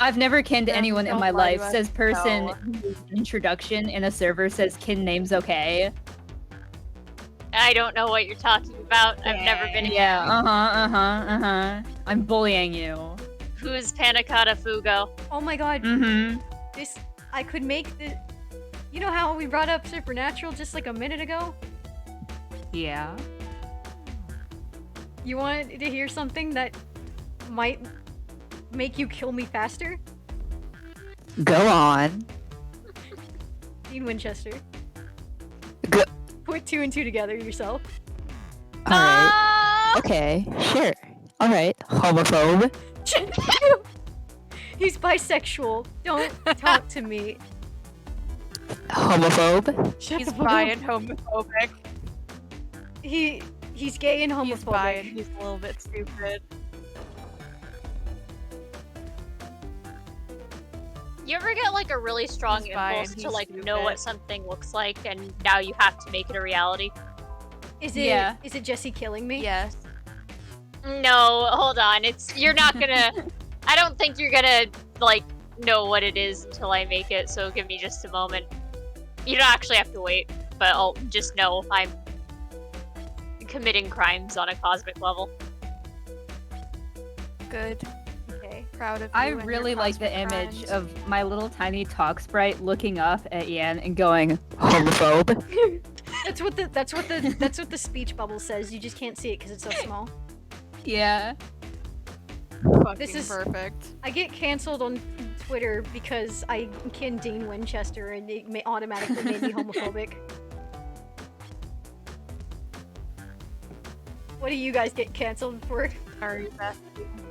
I've never kinned Then anyone in don't my lie to life. us. Says person No. whose introduction in a server says kin name's okay. I don't know what you're talking about. I've never been in Yeah, I'm bullying you. Who's Panicotta Fugo. Oh my god, Mm-hmm. this I could make the. You know how we brought up Supernatural just like a minute ago? Yeah. You want to hear something that might make you kill me faster? Go on. Dean Winchester. Go- Put 2 and 2 together yourself. Alright. Okay, sure. Alright. Homophobe. He's bisexual. Don't talk to me. Homophobe. Shut He's the fuck bi up. and homophobic. He's gay and He's bi and homophobic. he's a little bit stupid. You ever get like a really strong He's bi impulse and to he's like know stupid. what something looks like, and now you have to make it a reality? Is it Yeah. is it Jesse killing me? Yes. No, hold on. You're not gonna. I don't think you're gonna like know what it is until I make it. So give me just a moment. You don't actually have to wait, but I'll just know I'm committing crimes on a cosmic level. Good. Okay. Proud of you. I and your really like the cosmic image crimes. of my little tiny talk sprite looking up at Yan and going, Homophobe. That's what the speech bubble says. You just can't see it because it's so small. yeah. Fucking This is- perfect. I get canceled on Twitter because I kin Dean Winchester and it automatically made me homophobic. What do you guys get canceled for? Sorry, Beth.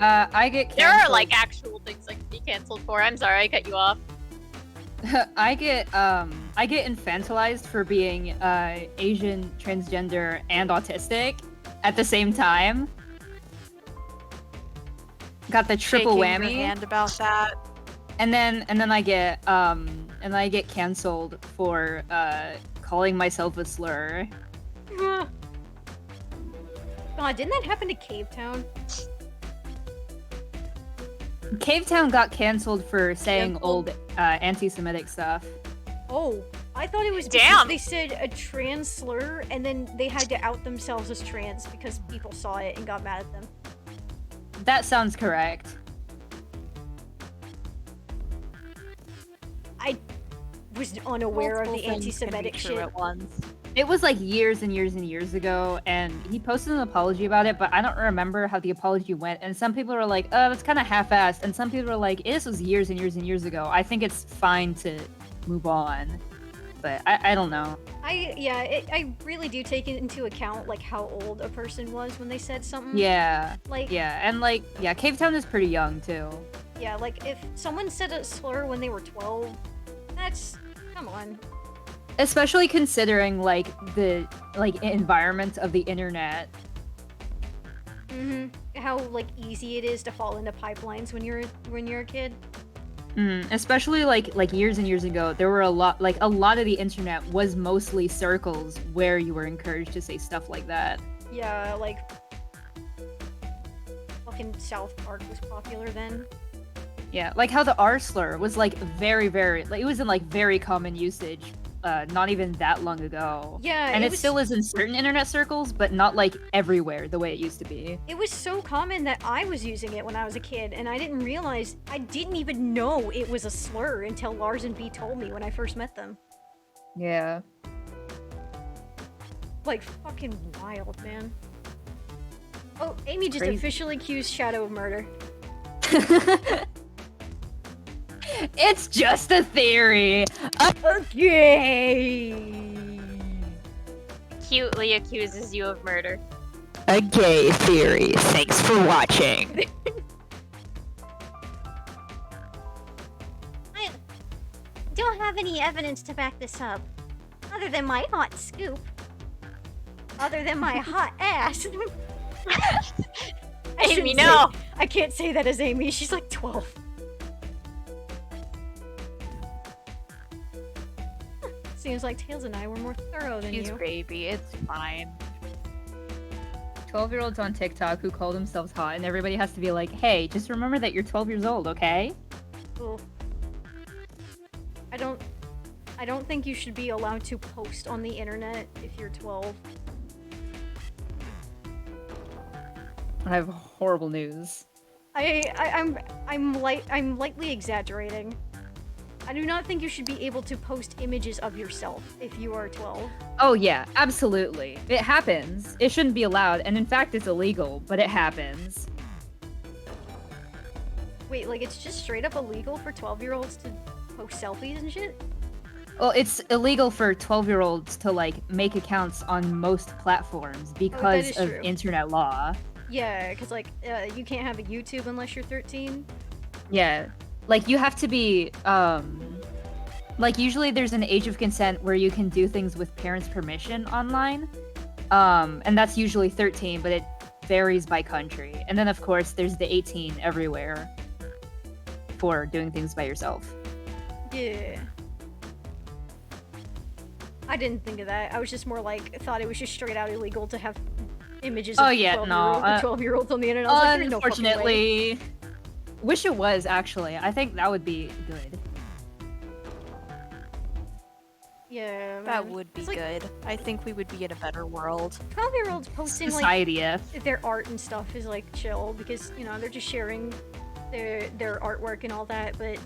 I get canceled. There are like actual things I can be canceled for. I'm sorry, I cut you off. I get infantilized for being Asian, transgender, and autistic at the same time. Got the triple Shaking whammy. your hand about that. And then I get canceled for calling myself a slur. God, didn't that happen to Cave Town? Cave Town got canceled for saying Canceled? old anti-Semitic stuff. Oh, I thought it was because Damn. they said a trans slur and then they had to out themselves as trans because people saw it and got mad at them. That sounds correct. I was unaware of Multiple the things can be anti-Semitic true shit. at once. It was like years and years and years ago, and he posted an apology about it, but I don't remember how the apology went. And some people were like, "Oh, it's kind of half-assed," and some people were like, "This was years and years and years ago. I think it's fine to move on." But I don't know. I really do take it into account like how old a person was when they said something. Yeah, Like yeah, Cave Town is pretty young too. yeah, like if someone said a slur when they were 12, that's come on. Especially considering like the environment of the internet. How like easy it is to fall into pipelines when you're a kid. Especially like years and years ago, there were a lot of the internet was mostly circles where you were encouraged to say stuff like that. Yeah, like fucking South Park was popular then. Yeah, like how the R slur was like very like it was in like very common usage not even that long ago. Yeah, and it was, still is in certain internet circles, but not like everywhere the way it used to be. It was so common that I was using it when I was a kid, and I didn't realize, I didn't even know it was a slur until Lars and B told me when I first met them. Yeah. Like, fucking wild, man. Oh, Amy just Crazy. officially accused Shadow of murder. It's just a theory. Okay. Cutely accuses you of murder. A gay theory. Thanks for watching. I don't have any evidence to back this up, other than my hot scoop. Other than my hot ass. Amy, no! I can't say that as Amy. She's like 12. Seems like Tails and I were more thorough than She's you. baby. It's fine. 12-year-olds on TikTok who call themselves hot, and everybody has to be like, "Hey, just remember that you're 12 years old, okay?" Ooh. I don't think you should be allowed to post on the internet if you're 12. I have horrible news. I'm lightly exaggerating. I do not think you should be able to post images of yourself if you are 12. Oh yeah, absolutely. It happens. It shouldn't be allowed, and in fact it's illegal, but it happens. Wait, like it's just straight up illegal for 12-year-olds to post selfies and shit? Well, it's illegal for 12-year-olds to like make accounts on most platforms because is of true. internet law. Yeah, because like you can't have a YouTube unless you're 13. Yeah. Like you have to be like usually there's an age of consent where you can do things with parents' permission online. And that's usually 13, but it varies by country. And then of course there's the 18 everywhere for doing things by yourself. Yeah. I didn't think of that. I was just more like thought it was just straight out illegal to have images of Oh, yeah, no, 12-year-olds on the internet. I was like, there's no fucking way. Unfortunately, wish it was actually. I think that would be good. Yeah, man. That would be It's like good. I think we would be in a better world. 12-year-olds posting like Society F. their art and stuff is like chill because you know they're just sharing their artwork and all that. But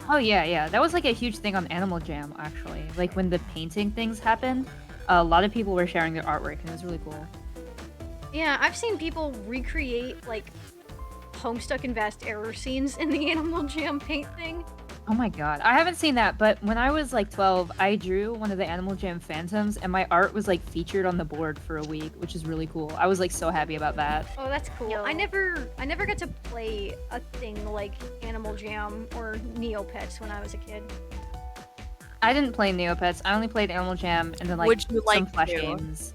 Oh yeah. That was like a huge thing on Animal Jam actually. Like when the painting things happened, a lot of people were sharing their artwork and it was really cool. yeah, I've seen people recreate like Homestuck and Vast Error scenes in the Animal Jam paint thing. Oh my god. I haven't seen that, but when I was like 12, I drew one of the Animal Jam Phantoms and my art was like featured on the board for a week, which is really cool. I was like so happy about that. Oh, that's cool. Yo. I never got to play a thing like Animal Jam or Neopets when I was a kid. I didn't play Neopets. I only played Animal Jam and then like Would you some like Flash to? games.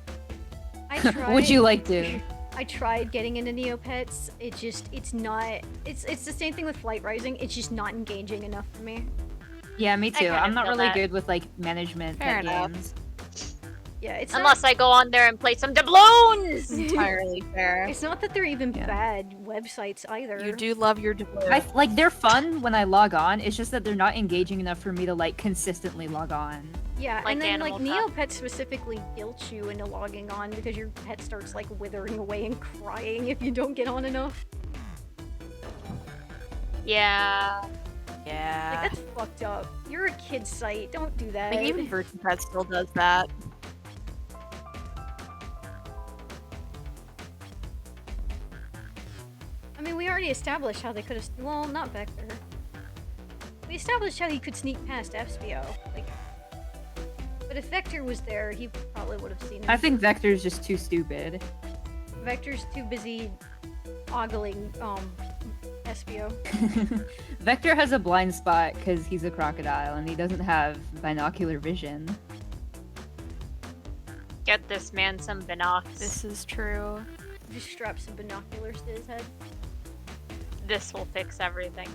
I tried. Would you like to? I tried getting into Neopets. It's not. It's the same thing with Flight Rising. It's just not engaging enough for me. Yeah, me I too. kinda I'm not feel really that. good with like management Fair type enough. games. Yeah, it's Unless I go on there and play some doubloons. Entirely fair. It's not that they're even Yeah. bad websites either. You do love your doubloons. Like they're fun when I log on. It's just that they're not engaging enough for me to like consistently log on. Yeah, Like and then like Animal Neopets specifically guilt you into logging on because your pet starts like withering away and crying if you don't get on enough. Yeah. Yeah. Like that's fucked up. You're a kid's site. Don't do that. Like, even VirtuPet still does that. I mean, we already established how they could have. Well, not Vector. We established how he could sneak past FSBO. Like, but if Vector was there, he probably would have seen him. I think Vector's just too stupid. Vector's too busy ogling SBO. Vector has a blind spot because he's a crocodile and he doesn't have binocular vision. Get this man some binocs. This is true. Just strap some binoculars to his head. This will fix everything.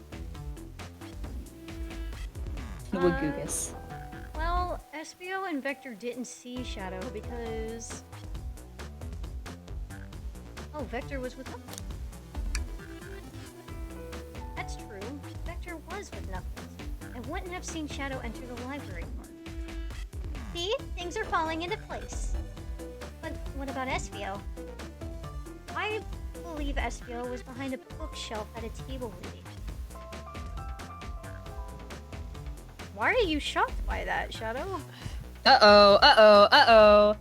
Wagoogus. Well, SBO and Vector didn't see Shadow because... Oh, Vector was with Knuckles. That's true. Vector was with Knuckles. And wouldn't have seen Shadow enter the library part. See? Things are falling into place. But what about SVO? I believe SBO was behind a bookshelf at a table reading. Why are you shocked by that, Shadow? Uh-oh, uh-oh, uh-oh.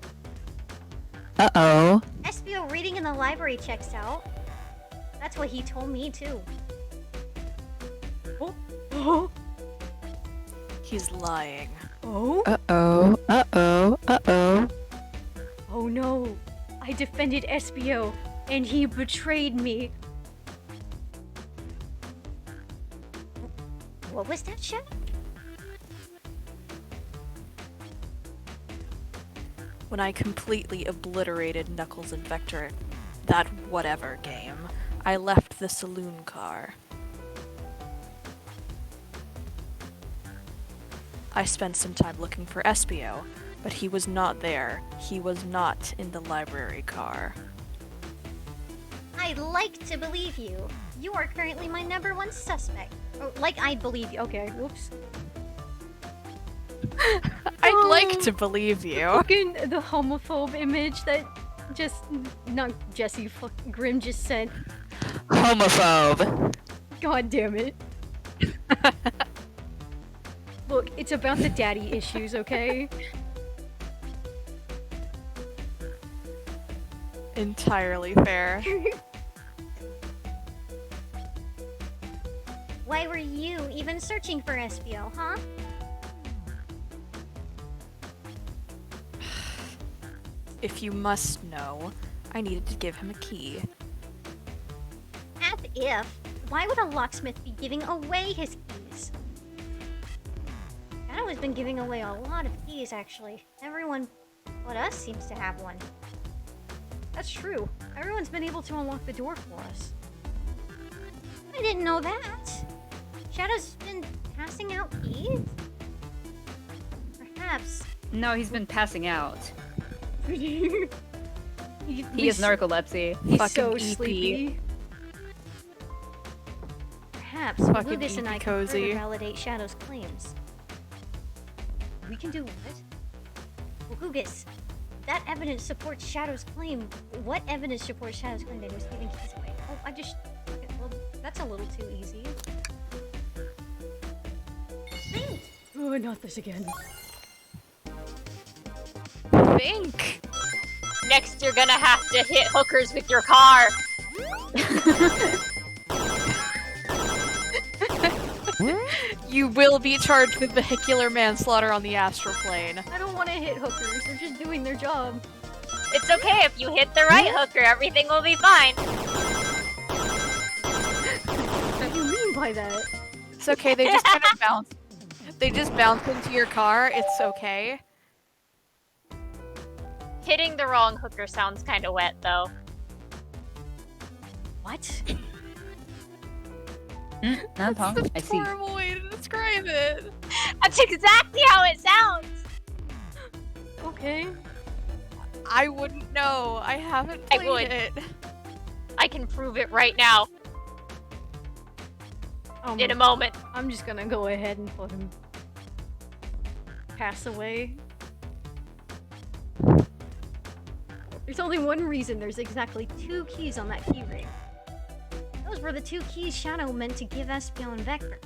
Uh-oh. SVO reading in the library checks out. That's what he told me too. Oh, He's lying. oh, Uh-oh. Uh-oh. Uh-oh. oh no! I defended SBO, and he betrayed me. What was that, Shadow? When I completely obliterated Knuckles and Vector, that whatever game, I left the saloon car. I spent some time looking for Espio, but he was not there. He was not in the library car. I'd like to believe you. You are currently my #1 suspect. Oh, like I believe you. Okay, whoops. I'd like to believe you. Fucking the homophobe image that just not Jesse Grimm just sent. Homophobe. God damn it. Look, it's about the daddy issues, okay? Entirely fair. Why were you even searching for SVO, huh? If you must know, I needed to give him a key. As if. Why would a locksmith be giving away his keys? Shadow has been giving away a lot of keys, actually. Everyone but us seems to have one. That's true. Everyone's been able to unlock the door for us. I didn't know that. Shadow's been passing out keys? Perhaps. No, he's been passing out. He has narcolepsy. He's Fucking so EP. sleepy. Perhaps Fucking Lucas and I EP can further cozy. validate Shadow's claims. We can do what? Lucas, that evidence supports Shadow's claim. What evidence supports Shadow's claim that he was giving keys away? Oh, I just... okay, well, that's a little too easy. Oh, not this again. Think! Next, you're gonna have to hit hookers with your car. You will be charged with vehicular manslaughter on the astral plane. I don't want to hit hookers. They're just doing their job. It's okay if you hit the right hooker, everything will be fine. What do you mean by that? It's okay, they just kind of bounce. They just bounce into your car, it's okay. Hitting the wrong hooker sounds kind of wet, though. What? Not Tom. That's I a see. horrible way to describe it. That's exactly how it sounds! Okay. I wouldn't know. I haven't I played would. it. I can prove it right now, in a moment. I'm just gonna go ahead and let him pass away. There's only one reason there's exactly 2 keys on that key ring. Those were the 2 keys Shadow meant to give Espio and Vector.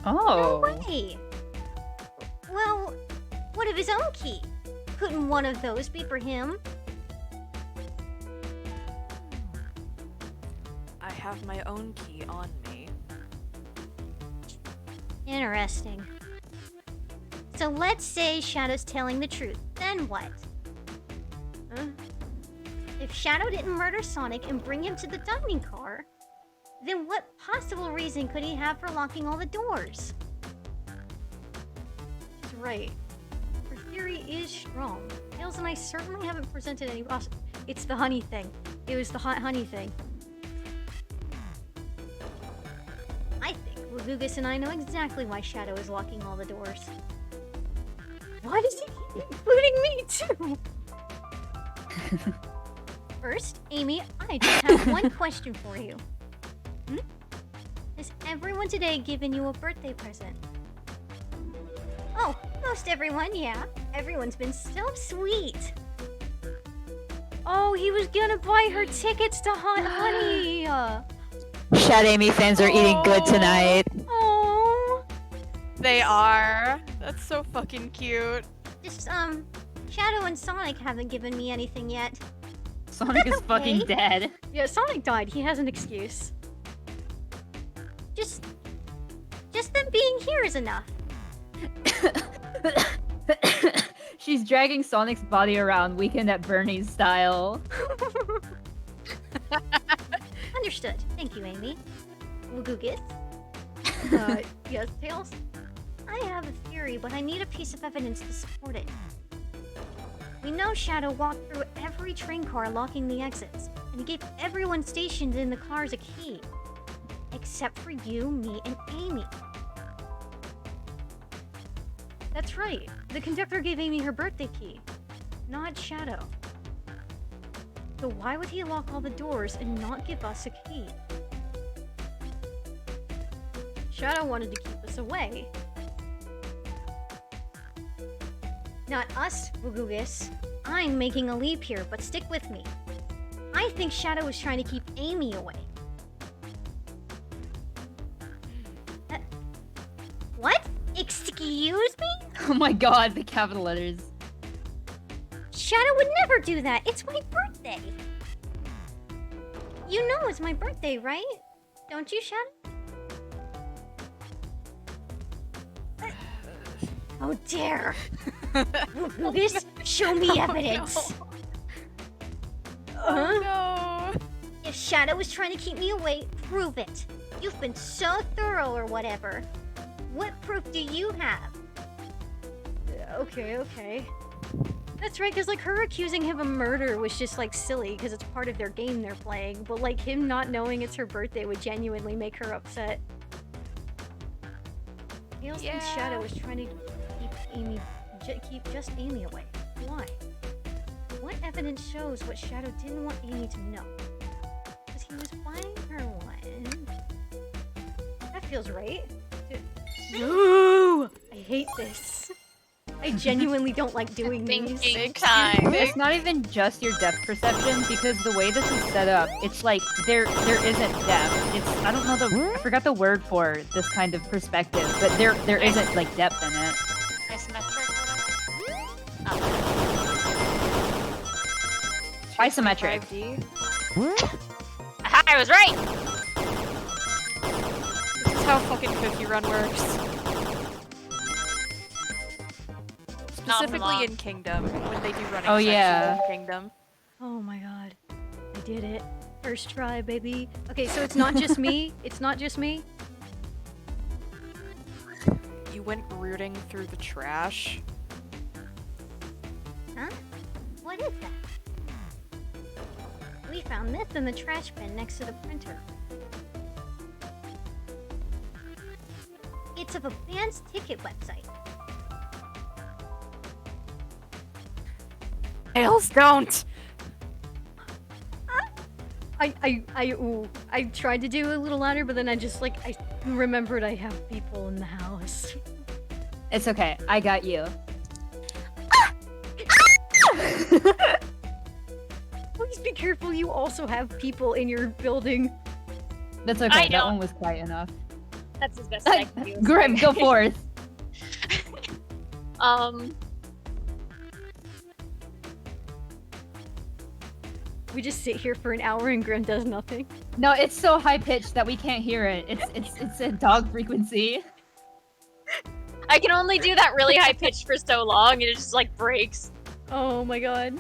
Oh. No way! Well, what of his own key? Couldn't one of those be for him? I have my own key on me. Interesting. So let's say Shadow's telling the truth. Then what? Huh? If Shadow didn't murder Sonic and bring him to the dining car, then what possible reason could he have for locking all the doors? She's right. Her theory is strong. Tails and I certainly haven't presented any. Oh, it's the honey thing. It was the hot honey thing. I think Wagugus and I know exactly why Shadow is locking all the doors. Why does he keep including me too? First, Amy, I just have one question for you. Has everyone today given you a birthday present? Oh, most everyone, yeah. Everyone's been so sweet. Oh, he was gonna buy her tickets to Hot Honey. Shad Amy fans are eating good tonight. Oh. They are. That's so fucking cute. Just, Shadow and Sonic haven't given me anything yet. Sonic is fucking dead. Yeah, Sonic died. He has an excuse. Just them being here is enough. She's dragging Sonic's body around Weekend at Bernie's style. Understood. Thank you, Amy. Wagugus? Yes, Tails? I have a theory, but I need a piece of evidence to support it. We know Shadow walked through every train car locking the exits, and he gave everyone stationed in the cars a key. Except for you, me, and Amy. That's right. The conductor gave Amy her birthday key, not Shadow. So why would he lock all the doors and not give us a key? Shadow wanted to keep us away. Not us, Wagugus. I'm making a leap here, but stick with me. I think Shadow was trying to keep Amy away. What? Excuse me? Oh my god, the capital letters. Shadow would never do that. It's my birthday. You know it's my birthday, right? Don't you, Shadow? How dare! Wagugus, show me evidence. Oh no. If Shadow was trying to keep me away, prove it. You've been so thorough or whatever. What proof do you have? Okay. That's right, because like her accusing him of murder was just like silly because it's part of their game they're playing, but like him not knowing it's her birthday would genuinely make her upset. Tails thinks Shadow was trying to keep just Amy away. Why? What evidence shows what Shadow didn't want Amy to know? Because he was buying her one. That feels right. No! I hate this. I genuinely don't like doing these. Thinking time. It's not even just your depth perception, because the way this is set up, it's like there isn't depth. It's I don't know I forgot the word for this kind of perspective, but there isn't like depth in it. Isometric. Isometric. 5D. Aha, I was right! This is how fucking Cookie Run works. Not Specifically long. in Kingdom, when they do running Oh, sections yeah. in Kingdom. Oh my god. I did it. First try, baby. Okay, so it's not just me. It's not just me. you went rooting through the trash. Huh? What is that? We found this in the trash bin next to the printer. It's of a band's ticket website. Tails, don't! I tried to do a little louder, but then I remembered I have people in the house. It's okay. I got you. Please be careful, you also have people in your building. That's I okay. That know. one was quiet enough. That's as best as I can do. Grim, go forth. We just sit here for an hour and Grim does nothing. No, it's so high pitched that we can't hear it. It's a dog frequency. I can only do that really high pitch for so long, and it just like breaks. Oh my god.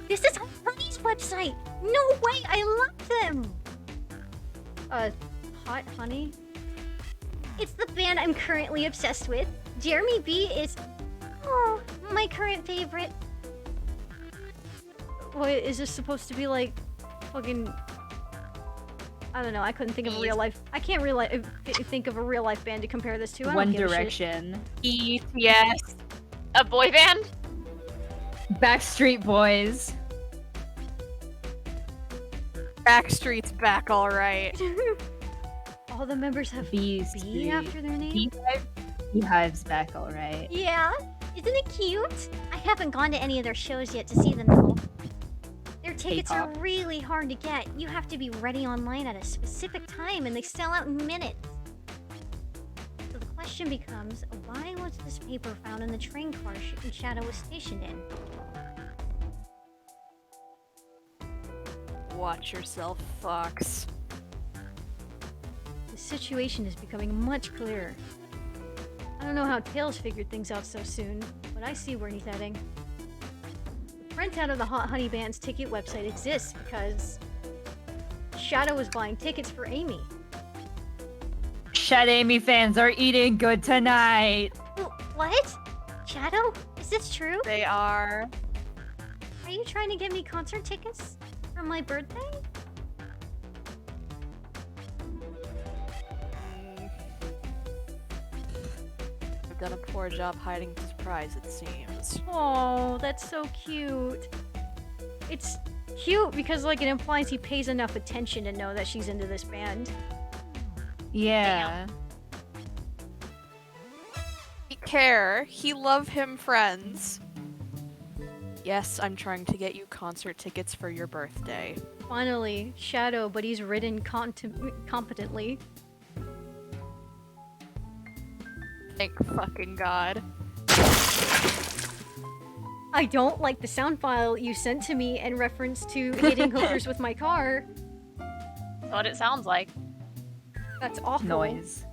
This is Honey's website! No way! I love them! Hot Honey? It's the band I'm currently obsessed with. Jeremy B is... Oh, my current favorite. What, is this supposed to be like fucking... I don't know, I couldn't think of a real life... I can't think of a real life band to compare this to. I don't One give a shit. Direction. Yes. A boy band? Backstreet Boys. Backstreet's back, alright. All the members have Bees. B after their name? Beehive's back, alright. Yeah, isn't it cute? I haven't gone to any of their shows yet to see them though. Their tickets are K-pop. really hard to get. You have to be ready online at a specific time and they sell out in minutes. So the question becomes, why was this paper found in the train car Shadow was stationed in? Watch yourself, Fox. The situation is becoming much clearer. I don't know how Tails figured things out so soon, but I see where he's heading. The printout of the Hot Honey Band's ticket website exists because Shadow was buying tickets for Amy. Shed Amy fans are eating good tonight. What? Shadow? Is this true? They are. Are you trying to get me concert tickets for my birthday? I've done a poor job hiding the surprise, it seems. Oh, that's so cute. It's cute because like it implies he pays enough attention to know that she's into this band. Yeah. He care. He love him friends. Yes, I'm trying to get you concert tickets for your birthday. Finally, Shadow, but he's written competently. Thank fucking God. I don't like the sound file you sent to me in reference to hitting hookers with my car. That's what it sounds like. That's awful. Noise.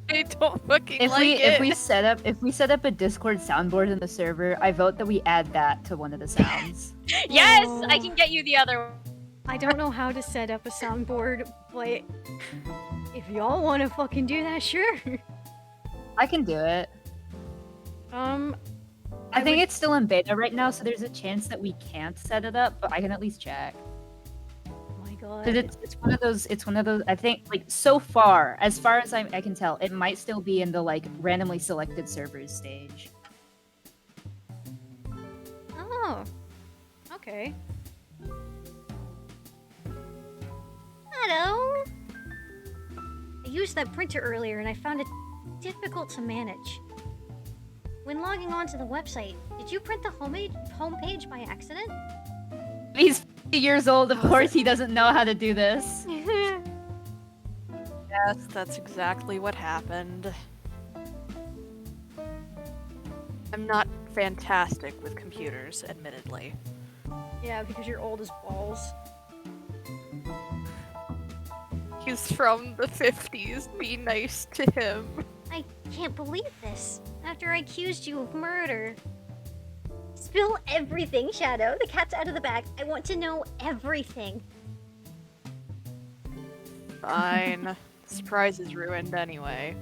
I don't fucking If like we it. if we set up a Discord soundboard in the server, I vote that we add that to one of the sounds. Yes, Oh. I can get you the other one. I don't know how to set up a soundboard, but if y'all want to fucking do that, sure. I can do it. I think it's still in beta right now, so there's a chance that we can't set it up, but I can at least check. Oh my god. 'Cause it's one of those. I think like so far as I can tell, it might still be in the like randomly selected servers stage. Oh. Okay. Hello? I used that printer earlier and I found it difficult to manage. When logging onto the website, did you print the homepage by accident? He's 50 years old, of course he doesn't know how to do this. Yes, that's exactly what happened. I'm not fantastic with computers, admittedly. Yeah, because you're old as balls. He's from the 50s. Be nice to him. I can't believe this. After I accused you of murder. Spill everything, Shadow. The cat's out of the bag. I want to know everything. Fine. Surprise is ruined anyway.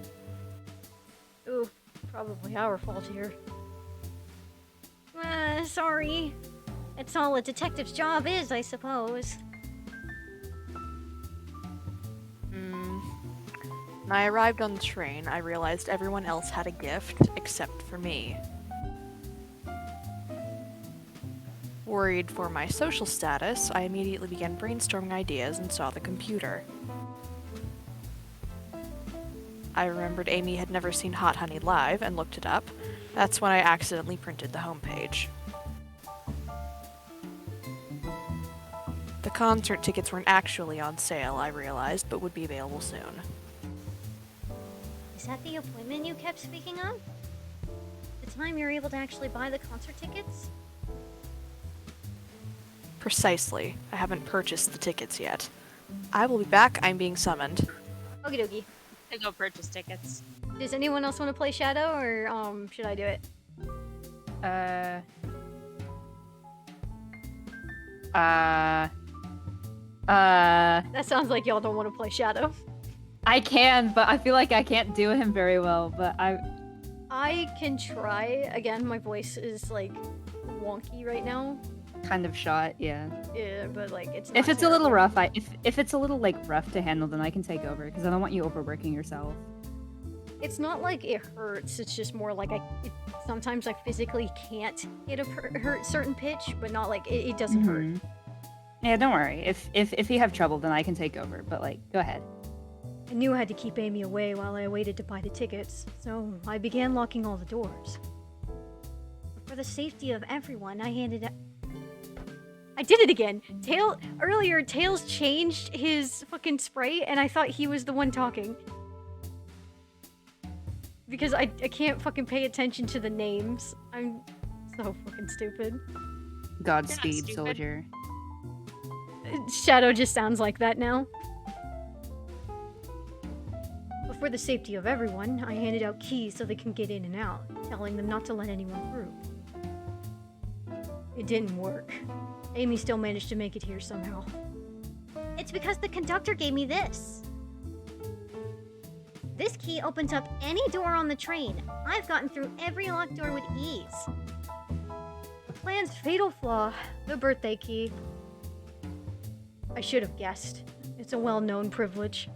Ooh, probably our fault here. Sorry. It's all a detective's job is, I suppose. When I arrived on the train, I realized everyone else had a gift except for me. Worried for my social status, I immediately began brainstorming ideas and saw the computer. I remembered Amy had never seen Hot Honey live and looked it up. That's when I accidentally printed the homepage. The concert tickets weren't actually on sale, I realized, but would be available soon. Is that the appointment you kept speaking of? The time you're able to actually buy the concert tickets? Precisely. I haven't purchased the tickets yet. I will be back. I'm being summoned. Okie dokie. I go purchase tickets. Does anyone else want to play Shadow, or should I do it? That sounds like y'all don't want to play Shadow. I can, but I feel like I can't do him very well. But I can try. Again, my voice is like wonky right now. kind of shot, yeah. Yeah, but like it's not If it's a little terrible. rough, if it's a little like rough to handle, then I can take over because I don't want you overworking yourself. It's not like it hurts. It's just more like sometimes I physically can't hit a hurt certain pitch, but not like it doesn't hurt. Mhm. Yeah, don't worry. If you have trouble, then I can take over. But like, go ahead. I knew I had to keep Amy away while I waited to buy the tickets, so I began locking all the doors. But for the safety of everyone, I handed I did it again! Earlier, Tails changed his fucking spray, and I thought he was the one talking. Because I can't fucking pay attention to the names. I'm so fucking stupid. Godspeed, stupid. soldier. Shadow just sounds like that now. But for the safety of everyone, I handed out keys so they can get in and out, telling them not to let anyone through. It didn't work. Amy still managed to make it here somehow. It's because the conductor gave me this. This key opens up any door on the train. I've gotten through every locked door with ease. The plan's fatal flaw, the birthday key. I should have guessed. It's a well-known privilege.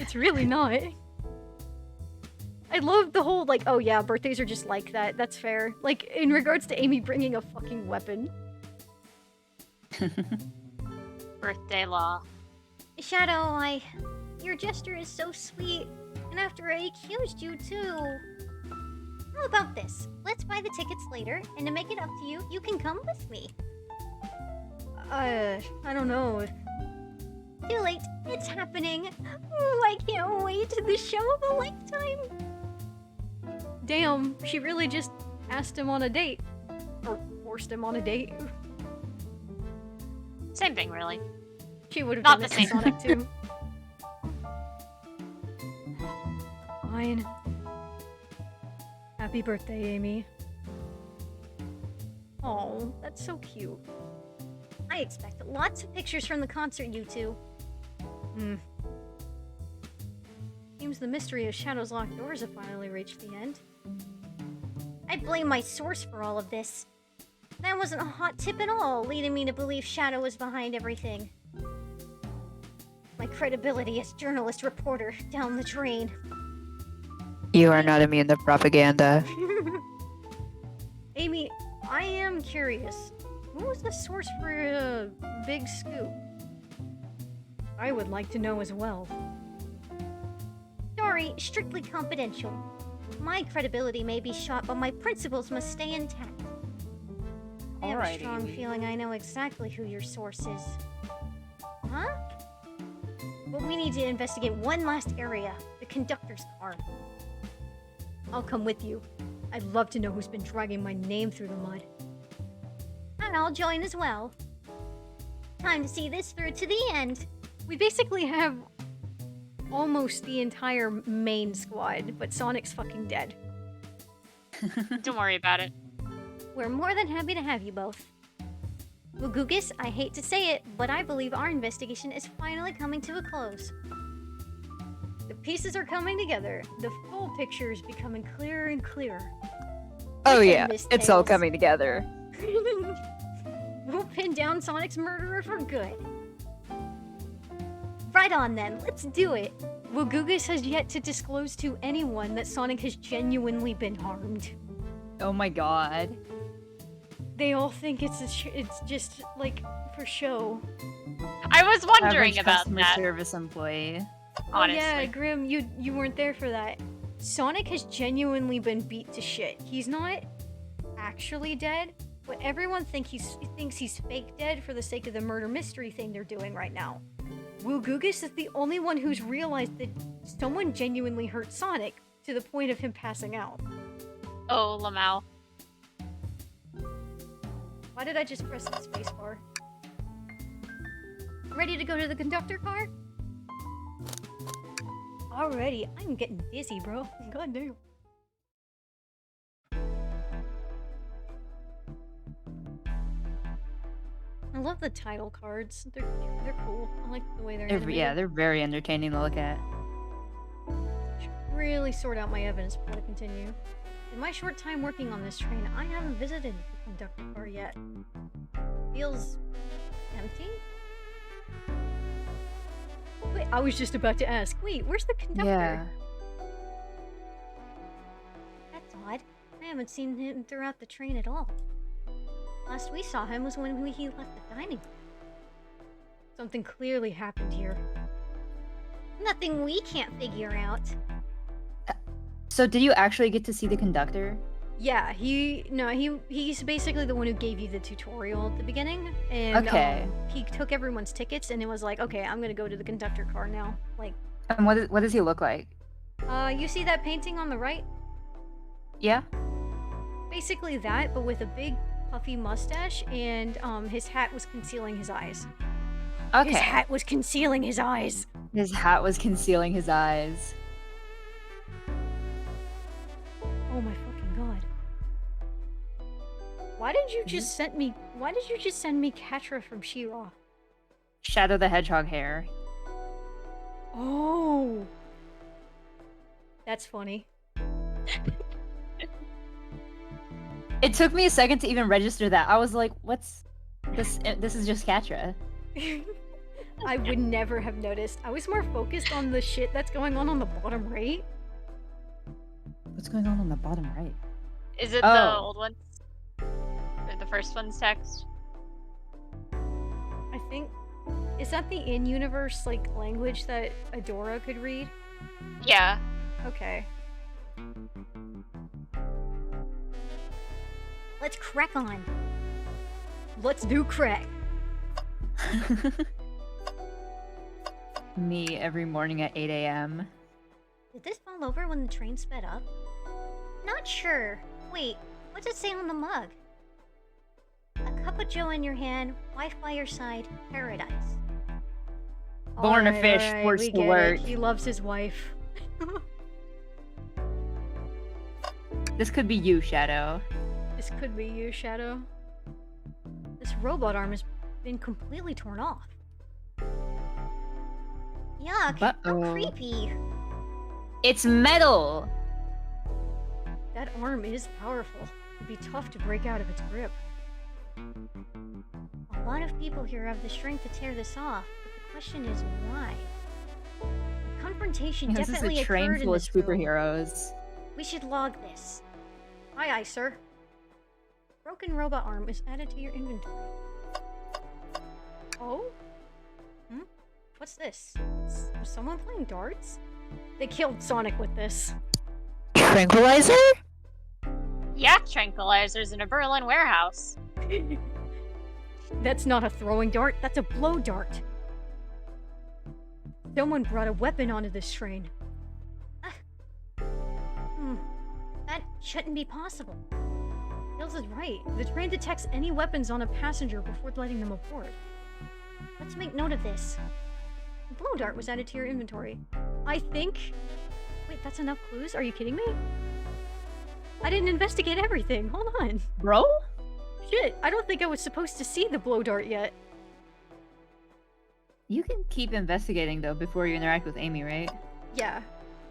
It's really not. I love the whole, like, oh yeah, birthdays are just like that. That's fair. Like, in regards to Amy bringing a fucking weapon. Birthday law. Shadow, your gesture is so sweet. And after I accused you too. How about this? Let's buy the tickets later, and to make it up to you, you can come with me. I don't know. Too late. It's happening. Oh, I can't wait. The show of a lifetime. Damn, she really just asked him on a date. Or forced him on a date. Same thing, really. She would have Not done the it to same. Sonic too. Fine. Happy birthday, Amy. Oh, that's so cute. I expect lots of pictures from the concert, you two. Seems the mystery of Shadow's locked doors have finally reached the end. I blame my source for all of this. That wasn't a hot tip at all, leading me to believe Shadow was behind everything. My credibility as journalist reporter down the drain. You are not immune to propaganda. Amy, I am curious. Who was the source for Big Scoop? I would like to know as well. Story strictly confidential. My credibility may be shot, but my principles must stay intact. I have a Alrighty. strong feeling I know exactly who your source is. Huh? But we need to investigate one last area, the conductor's car. I'll come with you. I'd love to know who's been dragging my name through the mud. And I'll join as well. Time to see this through to the end. We basically have almost the entire main squad, but Sonic's fucking dead. Don't worry about it. We're more than happy to have you both. Wugugus, I hate to say it, but I believe our investigation is finally coming to a close. The pieces are coming together. The full picture is becoming clearer and clearer. Oh Okay, yeah, Miss it's all Tails. coming together. We'll pin down Sonic's murderer for good. Right on then, let's do it. Wugugus has yet to disclose to anyone that Sonic has genuinely been harmed. Oh my god. They all think it's just like for show. I was wondering Average about customer that. service employee. Honestly. Oh yeah, Grim, you weren't there for that. Sonic has genuinely been beat to shit. He's not actually dead, but everyone thinks he's fake dead for the sake of the murder mystery thing they're doing right now. Wugugus is the only one who's realized that someone genuinely hurt Sonic to the point of him passing out. Oh, lmao. Why did I just press the spacebar? Ready to go to the conductor car? Already, I'm getting dizzy, bro. God damn. I love the title cards. They're cool. I like the way they're animated. Yeah, they're very entertaining to look at. Should really sort out my evidence before I continue. In my short time working on this train, I haven't visited the conductor car yet. Feels empty? Wait, I was just about to ask. Wait, where's the conductor? Yeah. That's odd. I haven't seen him throughout the train at all. Last we saw him was when he left the dining room. Something clearly happened here. Nothing we can't figure out. So did you actually get to see the conductor? Yeah, he's basically the one who gave you the tutorial at the beginning, and Okay. He took everyone's tickets and it was like, okay, I'm gonna go to the conductor car now. Like, And what does he look like? you see that painting on the right? Yeah? Basically that, but with a big puffy mustache, and his hat was concealing his eyes. Okay. His hat was concealing his eyes. His hat was concealing his eyes. Oh my fucking god. Why did you just send me Catra from She-Ra? Shadow the Hedgehog hair. Oh. That's funny. It took me a second to even register that. I was like, what's this? This is just Catra. I would never have noticed. I was more focused on the shit that's going on the bottom right. What's going on the bottom right? Is it the Oh. old ones? Or the first one's text? I think, is that the in-universe like language that Adora could read? Yeah. Okay. Let's crack on. Let's do crack. Me every morning at 8 a.m. Did this fall over when the train sped up? Not sure. Wait, what's it say on the mug? A cup of joe in your hand, wife by your side, paradise. Born a fish, alright, forced we to get it. work. He loves his wife. This could be you, Shadow. This could be you, Shadow. This robot arm has been completely torn off. Yuck, how Uh-oh. creepy. It's metal! That arm is powerful. It'd be tough to break out of its grip. A lot of people here have the strength to tear this off, but the question is why? The confrontation This is definitely a train occurred in full of this room. superheroes. We should log this. Aye, aye, sir. Broken robot arm is added to your inventory. Oh? Hmm? What's this? Was someone playing darts? They killed Sonic with this. Tranquilizer? Yak tranquilizers in a Berlin warehouse. That's not a throwing dart, that's a blow dart. Someone brought a weapon onto this train. That shouldn't be possible. Hills is right. The train detects any weapons on a passenger before letting them aboard. Let's make note of this. A blow dart was added to your inventory. I think... Wait, that's enough clues? Are you kidding me? I didn't investigate everything. Hold on. Bro? Shit, I don't think I was supposed to see the blow dart yet. You can keep investigating though before you interact with Amy, right? Yeah.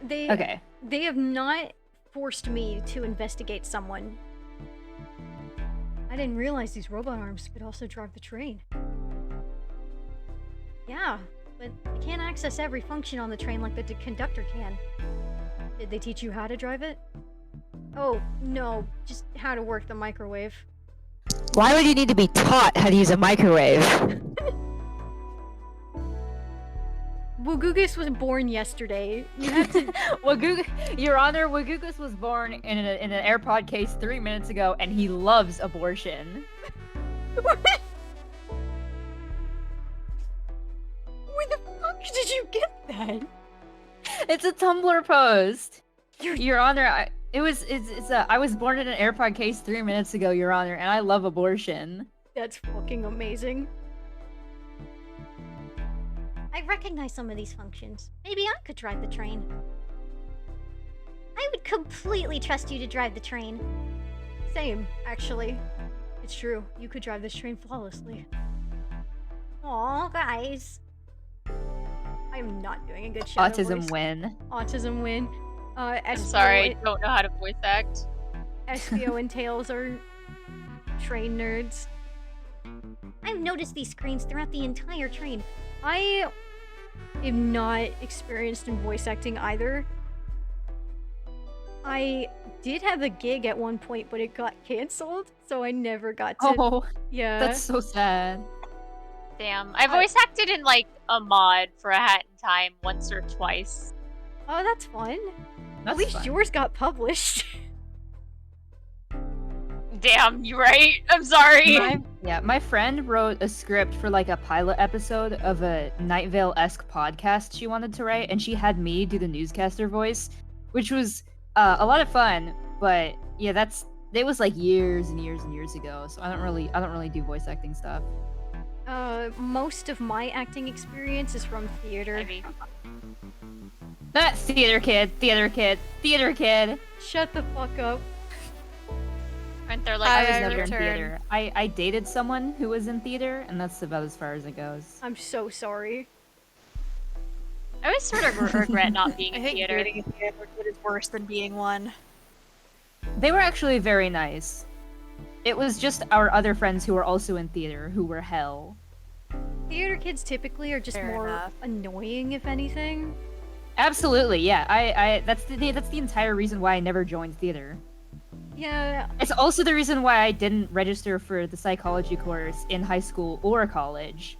Okay. They have not forced me to investigate someone. I didn't realize these robot arms could also drive the train. Yeah, but they can't access every function on the train like the conductor can. Did they teach you how to drive it? Oh, no, just how to work the microwave. Why would you need to be taught how to use a microwave? Wugugus was born yesterday. You have to... Your Honor, Wagugus was born in an AirPod case 3 minutes ago, and he loves abortion. Where the fuck did you get that? It's a Tumblr post. Your Honor, I was born in an AirPod case 3 minutes ago, Your Honor, and I love abortion. That's fucking amazing. I recognize some of these functions. Maybe I could drive the train. I would completely trust you to drive the train. Same, actually. It's true. You could drive this train flawlessly. Aw, guys. I'm not doing a good shadow Autism voice. win. Autism win. I'm sorry, I don't know how to voice act. SBO and Tails are train nerds. I've noticed these screens throughout the entire train. I am not experienced in voice acting either. I did have a gig at one point, but it got canceled, so I never got to. Oh, yeah. that's so sad. Damn. I voice acted in like a mod for A Hat in Time once or twice. Oh, that's fun. That's At least fun. yours got published. Damn, you right? I'm sorry. My friend wrote a script for like a pilot episode of a Night Vale-esque podcast she wanted to write, and she had me do the newscaster voice, which was a lot of fun. But yeah, it was like years and years and years ago, so I don't really do voice acting stuff. Most of my acting experience is from theater. Maybe. That theater kid. Shut the fuck up. Aren't there like I was I never in return? theater. I dated someone who was in theater, and that's about as far as it goes. I'm so sorry. I always sort of regret not being I in think theater. dating a theater kid is worse than being one. They were actually very nice. It was just our other friends who were also in theater who were hell. Theater kids typically are just Fair more enough. annoying, if anything. Absolutely, yeah. I that's the entire reason why I never joined theater. Yeah, It's also the reason why I didn't register for the psychology course in high school or college.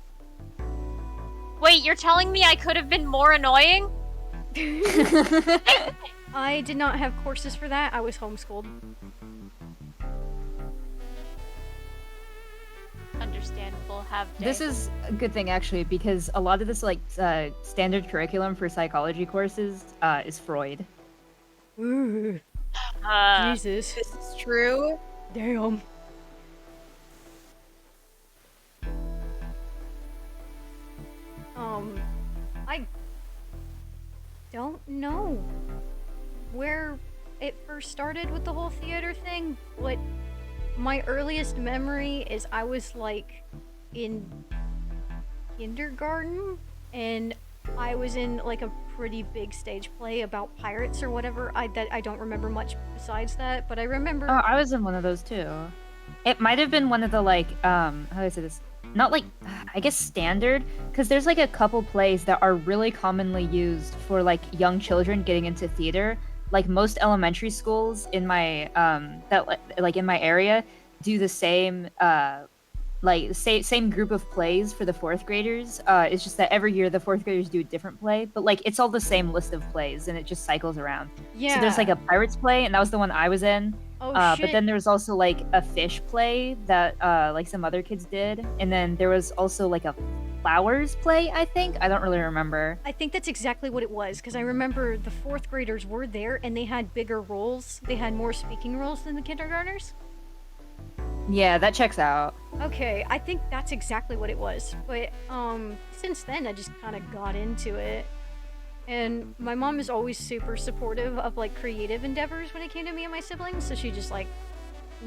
Wait, you're telling me I could have been more annoying? I did not have courses for that. I was homeschooled. Understandable. Have day. This is a good thing actually, because a lot of this like standard curriculum for psychology courses is Freud. Ooh, Jesus. This is true. Damn. I don't know where it first started with the whole theater thing, but my earliest memory is I was like in kindergarten and I was in like a pretty big stage play about pirates or whatever. I don't remember much besides that, but I remember. Oh, I was in one of those too. It might have been one of the like how do I say this? Not like I guess standard, because there's like a couple plays that are really commonly used for like young children getting into theater. Like most elementary schools in my in my area do the same same group of plays for the fourth graders. It's just that every year the fourth graders do a different play, but like it's all the same list of plays and it just cycles around. Yeah. So there's like a pirates play, and that was the one I was in. Oh shit. But then there was also like a fish play that like some other kids did, and then there was also like a flowers play. I think I don't really remember. I think that's exactly what it was, because I remember the fourth graders were there and they had bigger roles. They had more speaking roles than the kindergartners. Yeah, that checks out. Okay, I think that's exactly what it was. But since then I just kind of got into it. And my mom is always super supportive of like creative endeavors when it came to me and my siblings, so she just like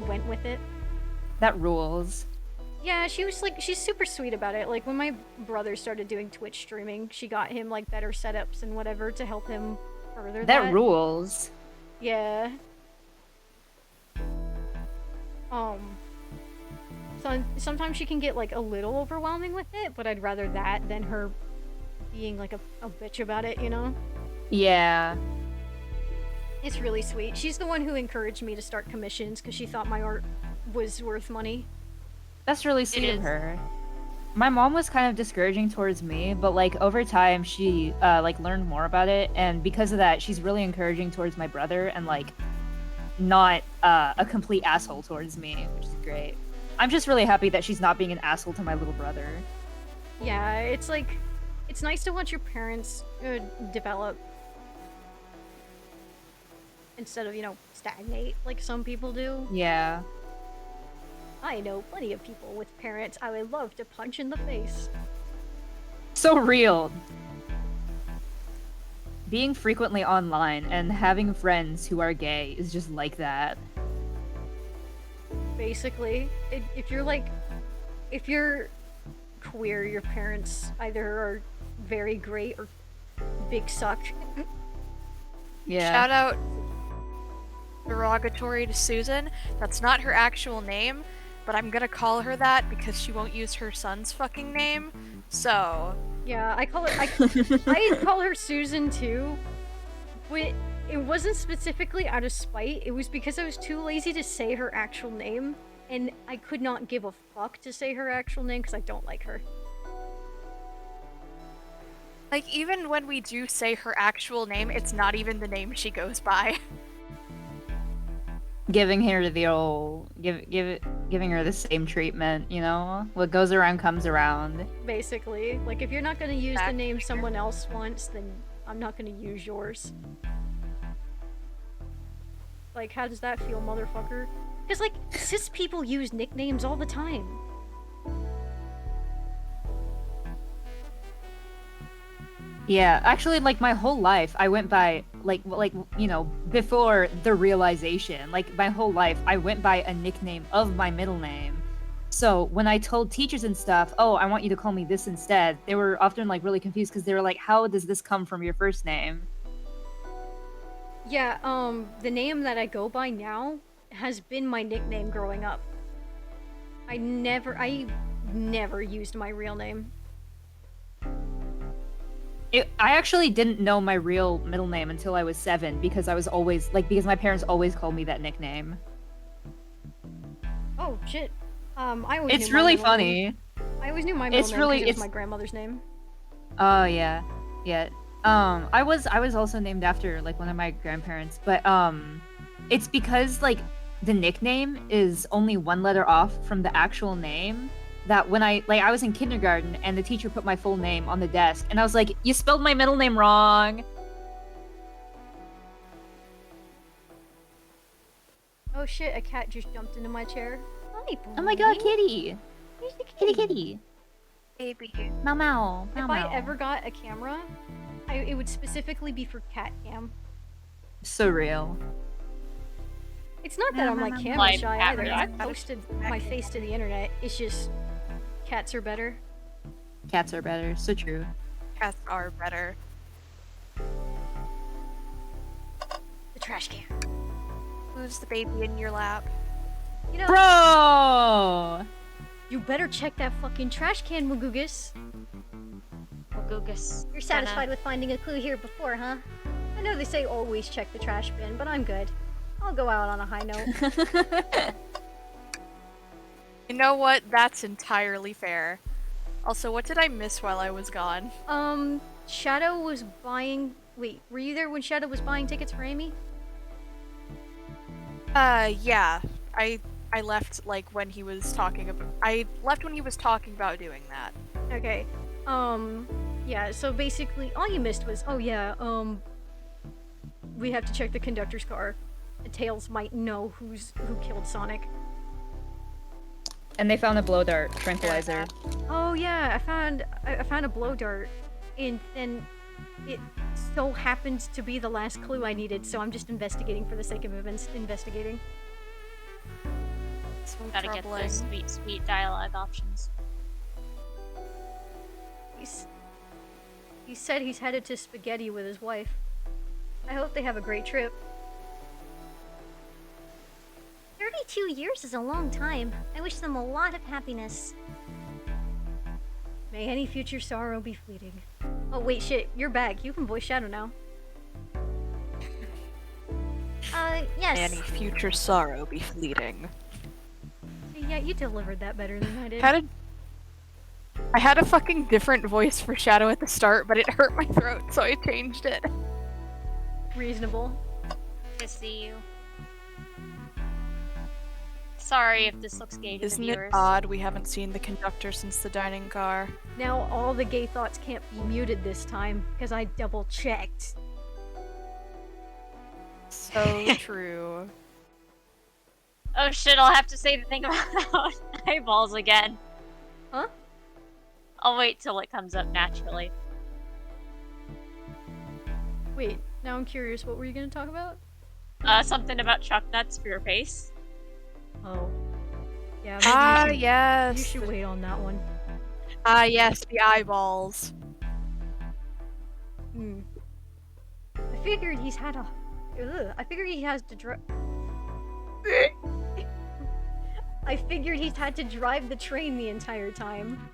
went with it. That rules. Yeah, she was like, she's super sweet about it. Like when my brother started doing Twitch streaming, she got him like better setups and whatever to help him further That rules. Yeah. So sometimes she can get like a little overwhelming with it, but I'd rather that than her being like a bitch about it, you know? Yeah. It's really sweet. She's the one who encouraged me to start commissions because she thought my art was worth money. That's really sweet of her. My mom was kind of discouraging towards me, but like over time she like learned more about it, and because of that she's really encouraging towards my brother and like not a complete asshole towards me, which is great. I'm just really happy that she's not being an asshole to my little brother. Yeah, it's like, it's nice to watch your parents develop instead of, you know, stagnate like some people do. Yeah. I know plenty of people with parents I would love to punch in the face. So real. Being frequently online and having friends who are gay is just like that. Basically, if you're like, if you're queer, your parents either are very great or big suck. Yeah. Shout out derogatory to Susan. That's not her actual name, but I'm gonna call her that because she won't use her son's fucking name. So Yeah, I call it. I call her Susan too, but it wasn't specifically out of spite. It was because I was too lazy to say her actual name, and I could not give a fuck to say her actual name because I don't like her. like even when we do say her actual name, it's not even the name she goes by. Giving her the old giving her the same treatment, you know? What goes around comes around. Basically, like if you're not gonna use the name someone else wants, then I'm not gonna use yours. Like, how does that feel, motherfucker? Because like cis people use nicknames all the time. Yeah, actually, like my whole life, I went by like you know, before the realization, like my whole life, I went by a nickname of my middle name. So when I told teachers and stuff, oh, I want you to call me this instead, they were often like really confused because they were like, how does this come from your first name? Yeah, the name that I go by now has been my nickname growing up. I never used my real name. I actually didn't know my real middle name until I was 7 because I was always like, because my parents always called me that nickname. Oh shit. I always It's knew my really middle funny. name. I always knew my middle It's name really- because it was it's- my grandmother's name. Oh yeah, yeah. I was also named after like one of my grandparents, but it's because like the nickname is only one letter off from the actual name. That when I was in kindergarten and the teacher put my full name on the desk, and I was like, "You spelled my middle name wrong." Oh shit! A cat just jumped into my chair. Hi, Oh my god, Boomy. kitty! Here's the Kitty, kitty! Baby. Meow meow! If I ever got a camera, it would specifically be for cat cam. So real. It's not that I'm like camera Like shy camera either. I shy. posted my face to the internet. It's just cats are better. Cats are better. So true. Cats are better. The trash can. Who's the baby in your lap? You know, Bro! you better check that fucking trash can, Magoogus. Magoogus. You're satisfied with finding a clue here before, huh? I know they say always check the trash bin, but I'm good. I'll go out on a high note. You know what? That's entirely fair. Also, what did I miss while I was gone? Shadow was buying. Wait, were you there when Shadow was buying tickets for Amy? Yeah. I left like when he was talking about. I left when he was talking about doing that. Okay. Yeah, so basically all you missed was, oh yeah, we have to check the conductor's car. Tails might know who killed Sonic. And they found a blow dart tranquilizer. Oh yeah, I found a blow dart, and then it so happened to be the last clue I needed, so I'm just investigating for the sake of investigating. That's Gotta get troubling. those sweet dialogue options. He said he's headed to Spaghetti with his wife. I hope they have a great trip. 32 years is a long time. I wish them a lot of happiness. May any future sorrow be fleeting. Oh wait, shit, you're back. You can voice Shadow now. Yes. Any future sorrow be fleeting. Yeah, you delivered that better than I did. I had a fucking different voice for Shadow at the start, but it hurt my throat, so I changed it. Reasonable. To see you. Sorry if this looks gay to the Isn't it viewers. odd we haven't seen the conductor since the dining car? Now all the gay thoughts can't be muted this time, because I double checked. So true. Oh shit, I'll have to say the thing about eyeballs again. Huh? I'll wait till it comes up naturally. Wait, now I'm curious, what were you gonna talk about? Something about chuck nuts for your face. Oh. Yeah, maybe Yes. you should wait on that one. Yes, the eyeballs. Hmm. I figured he's had a... Ugh, I figured he has to drive... I figured he's had to drive the train the entire time.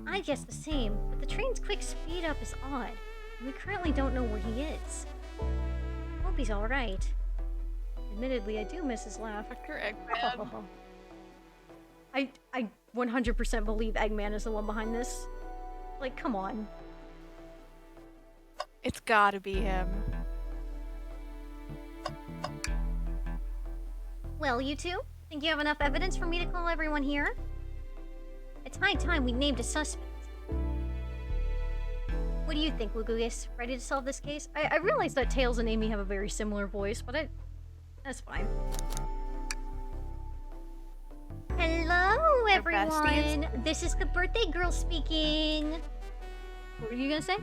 I guess the same, but the train's quick speed up is odd. And we currently don't know where he is. Hope he's alright. Admittedly, I do miss his laugh. Dr. Eggman. I 100% believe Eggman is the one behind this. Like, come on. It's gotta be him. Well, you two? Think you have enough evidence for me to call everyone here? It's high time we named a suspect. What do you think, Wugugus? Ready to solve this case? I realize that Tails and Amy have a very similar voice, but that's fine. Hello, They're everyone! besties. This is the birthday girl speaking! What were you gonna say?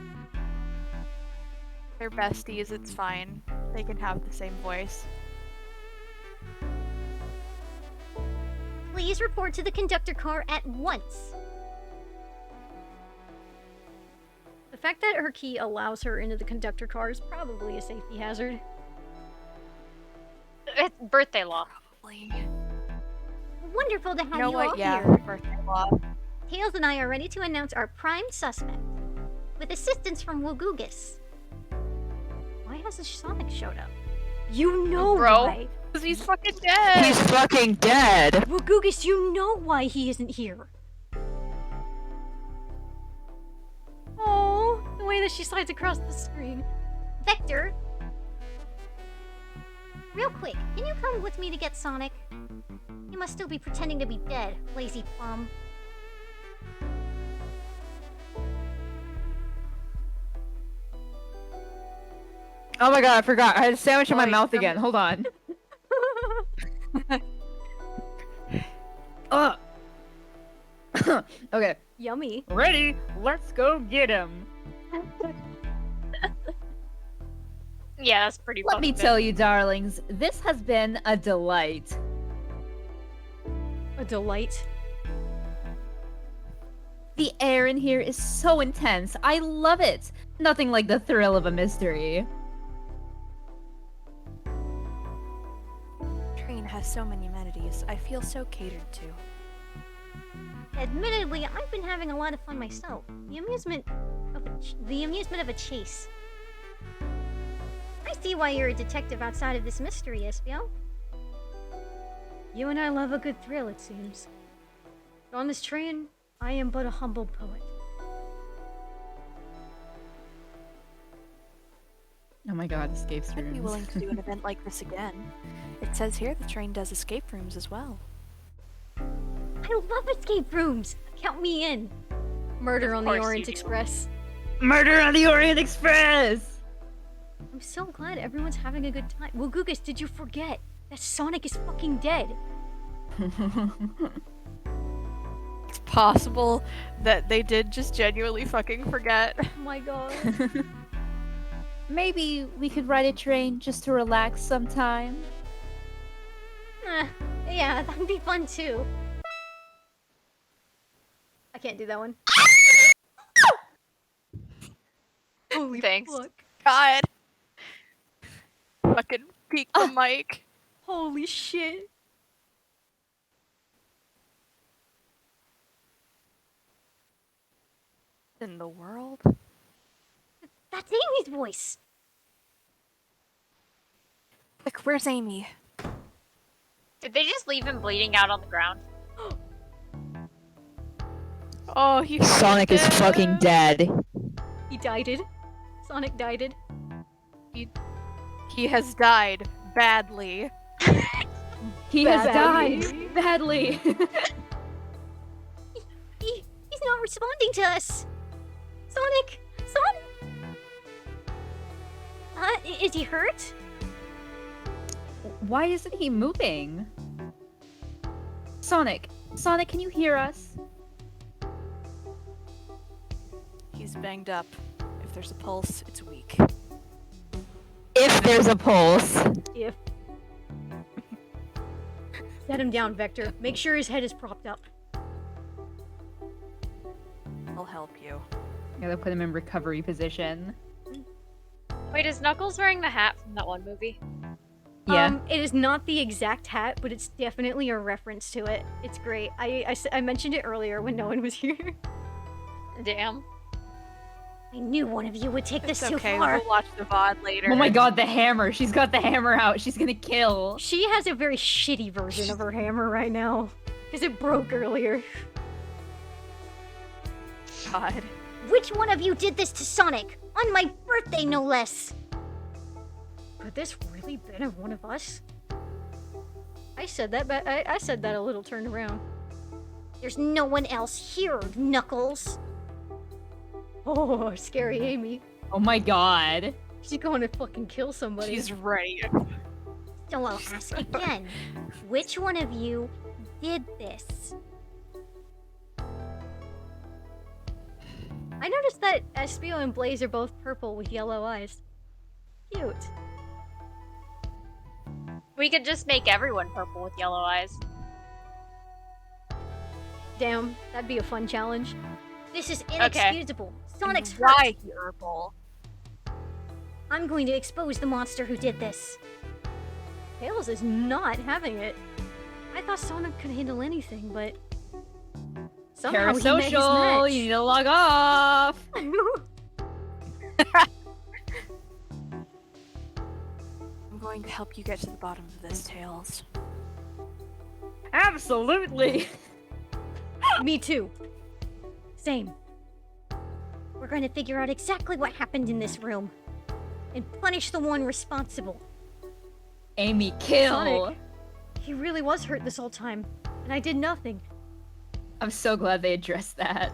They're besties, it's fine. They can have the same voice. Please report to the conductor car at once! The fact that her key allows her into the conductor car is probably a safety hazard. It's birthday law. Probably. Wonderful to have You know you what? all Yeah, here. birthday law. Tails and I are ready to announce our prime suspect. With assistance from Wugugus. Why hasn't Sonic showed up? You know Bro. why. Because he's fucking dead! He's fucking dead. Wugugus, you know why he isn't here. Oh, the way that she slides across the screen. Vector! Real quick, can you come with me to get Sonic? He must still be pretending to be dead, lazy bum. Oh my god, I forgot. I had a sandwich in my Wait, mouth again. Hold on. Ugh. Okay. Yummy. Ready? Let's go get him. Yeah, that's pretty Let me fucking good. tell you, darlings, this has been a delight. A delight. The air in here is so intense. I love it. Nothing like the thrill of a mystery. Train has so many amenities. I feel so catered to. Admittedly, I've been having a lot of fun myself. The amusement of a chase. I see why you're a detective outside of this mystery, Espio. You and I love a good thrill, it seems. On this train, I am but a humble poet. Oh my god, escape I'd be rooms. willing to do an event like this again. It says here the train does escape rooms as well. I love escape rooms! Count me in! Murder Of on the course Orient you do. Express. Murder on the Orient Express! I'm so glad everyone's having a good time. Wugugus, did you forget that Sonic is fucking dead? It's possible that they did just genuinely fucking forget. Oh my god. Maybe we could ride a train just to relax sometime. Yeah, that'd be fun too. I can't do that one. Holy Thanks. fuck. God. Fucking peek the mic. Holy shit. In the world? That's Amy's voice. Like, where's Amy? Did they just leave him bleeding out on the ground? Oh, he Sonic is fucking dead. He died. Sonic died. He has died badly. He has Badly. died badly. He's not responding to us. Sonic! Is he hurt? Why isn't he moving? Sonic, can you hear us? He's banged up. If there's a pulse, it's weak. If there's a pulse. If. Set him down, Vector. Make sure his head is propped up. I'll help you. Gotta put him in recovery position. Wait, is Knuckles wearing the hat from that one movie? Yeah. It is not the exact hat, but it's definitely a reference to it. It's great. I mentioned it earlier when no one was here. Damn. I knew one of you would take this It's too okay, far. we'll watch the VOD later. Oh my god, the hammer. She's got the hammer out. She's gonna kill. She has a very shitty version of her hammer right now. Because it broke earlier. God. Which one of you did this to Sonic? On my birthday, no less. Could this really been one of us? I said that, but I said that a little turned around. There's no one else here, Knuckles. Oh, scary Amy. Oh my god. She's going to fucking kill somebody. She's ready. So I'll ask again. Which one of you did this? I noticed that Espio and Blaze are both purple with yellow eyes. Cute. We could just make everyone purple with yellow eyes. Damn, that'd be a fun challenge. This is inexcusable. Sonic's hurt. Why purple? I'm going to expose the monster who did this. Tails is not having it. I thought Sonic could handle anything, but somehow he met his Parasocial, match. you need to log off. I'm going to help you get to the bottom of this, Tails. Absolutely. Me too. Same. We're going to figure out exactly what happened in this room and punish the one responsible. Amy, kill. Sonic. He really was hurt this whole time, and I did nothing. I'm so glad they addressed that.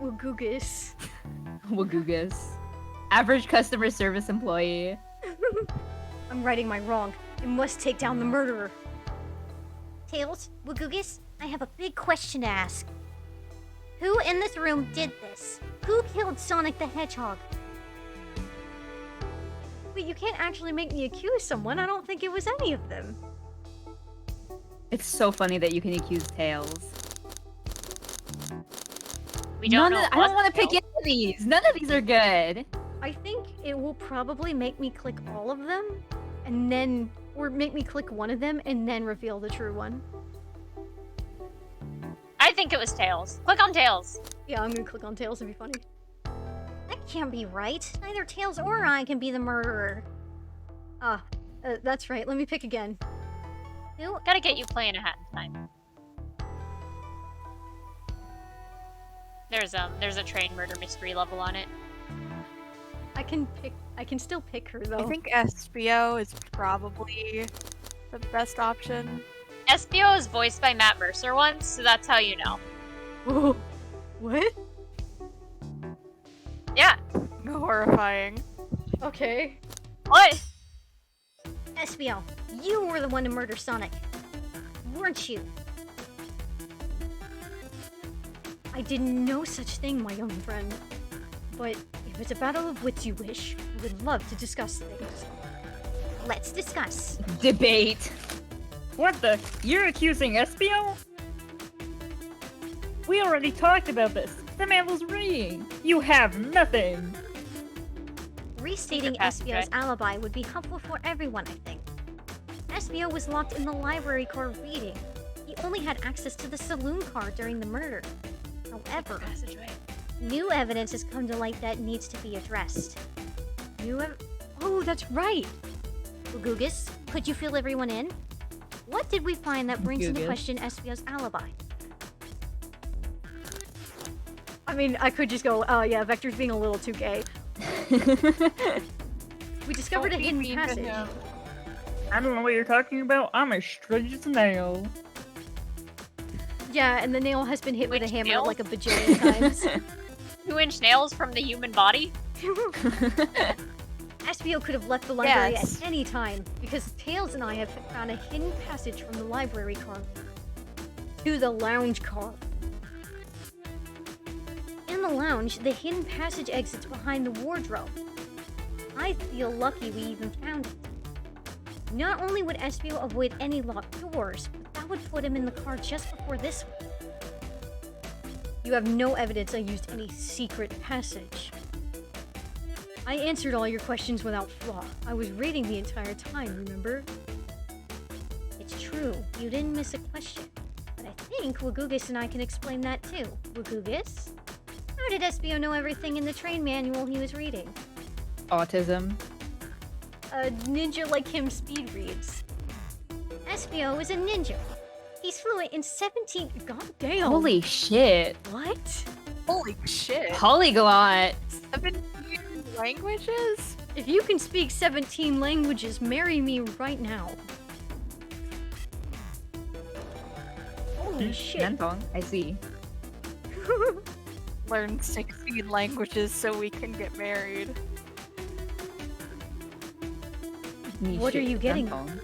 Wagoogus. Wagoogus. Average customer service employee. I'm righting my wrong. I must take down the murderer. Tails, Wagoogus, I have a big question to ask. Who in this room did this? Who killed Sonic the Hedgehog? Wait, you can't actually make me accuse someone. I don't think it was any of them. It's so funny that you can accuse Tails. We don't know. I don't want to pick any of these. None of these are good. I think it will probably make me click all of them, and then, or make me click one of them and then reveal the true one. I think it was Tails. Click on Tails. Yeah, I'm gonna click on Tails. It'd be funny. That can't be right. Neither Tails or I can be the murderer. That's right. Let me pick again. Who? Gotta get you playing a hat in time. There's a train murder mystery level on it. I can still pick her though. I think Espio is probably the best option. Espio is voiced by Matt Mercer once, so that's how you know. Whoa. What? Yeah. Horrifying. Okay. What? Espio, you were the one to murder Sonic. Weren't you? I did no such thing, my young friend. But if it's a battle of wits you wish, I would love to discuss things. Let's discuss. Debate. What the? You're accusing Espio? We already talked about this. The man was reading. You have nothing. Restating Espio's alibi would be helpful for everyone, I think. Espio was locked in the library car reading. He only had access to the saloon car during the murder. However, new evidence has come to light that needs to be addressed. Oh, that's right. Gugus, could you fill everyone in? What did we find that brings into Gugus. question Espio's alibi? I mean, I could just go, yeah, Vector's being a little too gay. We discovered a hidden passage. I don't know what you're talking about. I'm as straight as a nail. Yeah, and the nail has been hit with a Which hammer nail? like a bajillion times. 2-inch nails from the human body? Espio could have left the library Yes. at any time, because Tails and I have found a hidden passage from the library car to the lounge car. In the lounge, the hidden passage exits behind the wardrobe. I feel lucky we even found it. Not only would Espio avoid any locked doors, but that would put him in the car just before this one. You have no evidence I used any secret passage. I answered all your questions without flaw. I was reading the entire time, remember? It's true, you didn't miss a question. But I think Wagugus and I can explain that too. Wagugus? How did Espio know everything in the train manual he was reading? Autism. A ninja like him speed reads. Espio is a ninja. He's fluent in 17... God damn. Holy shit. What? Holy shit. Polyglot. 17 languages? If you can speak 17 languages, marry me right now. Holy shit. Nantong, I see. Learn 16 languages so we can get married. What are you getting? Nantong.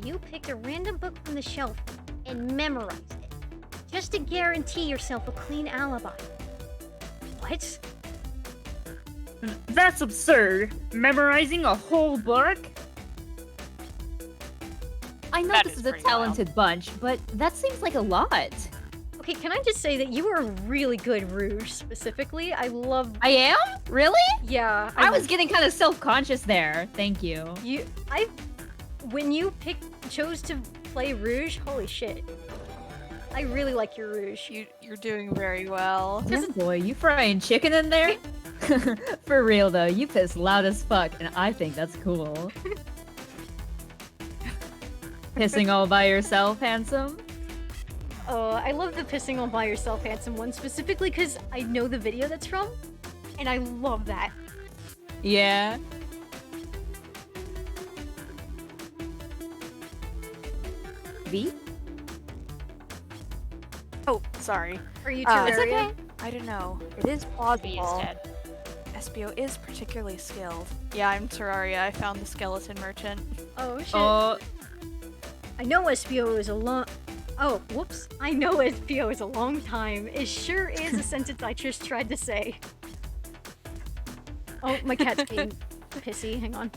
You picked a random book from the shelf and memorized it. Just to guarantee yourself a clean alibi. What? That's absurd. Memorizing a whole book? I know That this is is a pretty wild. talented bunch, but that seems like a lot. Okay, can I just say that you are really good, Rouge, specifically? I love... I am? Really? Yeah. I was getting kind of self-conscious there. Thank you. When you chose to play Rouge, holy shit. I really like your Rouge. You're doing very well. Yeah, boy, you frying chicken in there? For real though, you piss loud as fuck, and I think that's cool. Pissing all by yourself, handsome? I love the pissing all by yourself handsome one, specifically because I know the video that's from, and I love that. Yeah. V? Oh, sorry. Are you It's Terraria? okay. I don't know. It is B is plausible. dead. Espio is particularly skilled. Yeah, I'm Terraria. I found the skeleton merchant. Oh shit. Oh, I know SPO is a long... Oh, whoops. I know SPO is a long time. It sure is a sentence I just tried to say. Oh, my cat's being pissy. Hang on.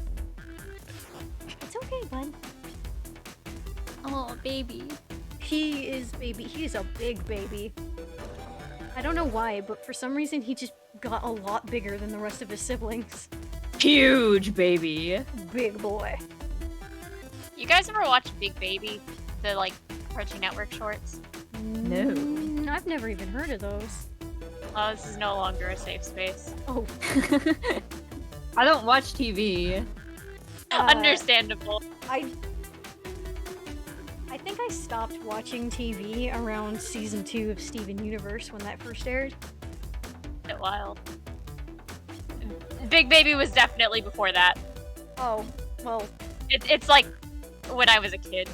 It's okay, bud. Oh, baby. He is baby. He is a big baby. I don't know why, but for some reason he just got a lot bigger than the rest of his siblings. huge baby. Big boy. You guys ever watch Big Baby? The, like, Cartoon Network shorts? No. I've never even heard of those. Oh, this is no longer a safe space. Oh, I don't watch TV. Understandable. I think I stopped watching TV around season 2 of Steven Universe when that first aired. Bit wild. Big Baby was definitely before that. Oh, well, It's like when I was a kid.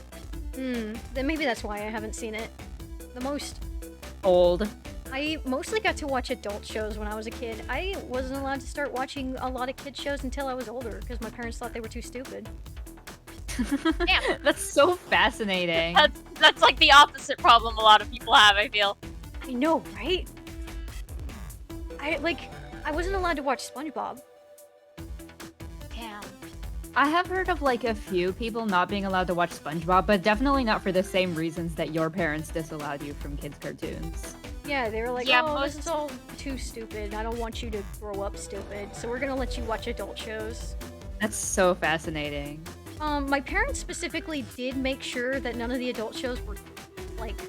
then maybe that's why I haven't seen it the most. Old. I mostly got to watch adult shows when I was a kid. I wasn't allowed to start watching a lot of kid shows until I was older because my parents thought they were too stupid. Damn. That's so fascinating. That's like the opposite problem a lot of people have, I feel. I know, right? I wasn't allowed to watch SpongeBob. Damn. I have heard of like a few people not being allowed to watch SpongeBob, but definitely not for the same reasons that your parents disallowed you from kids' cartoons. Yeah, they were like, Yeah, oh, most- this is all too stupid. I don't want you to grow up stupid, so we're gonna let you watch adult shows. That's so fascinating. My parents specifically did make sure that none of the adult shows were, like,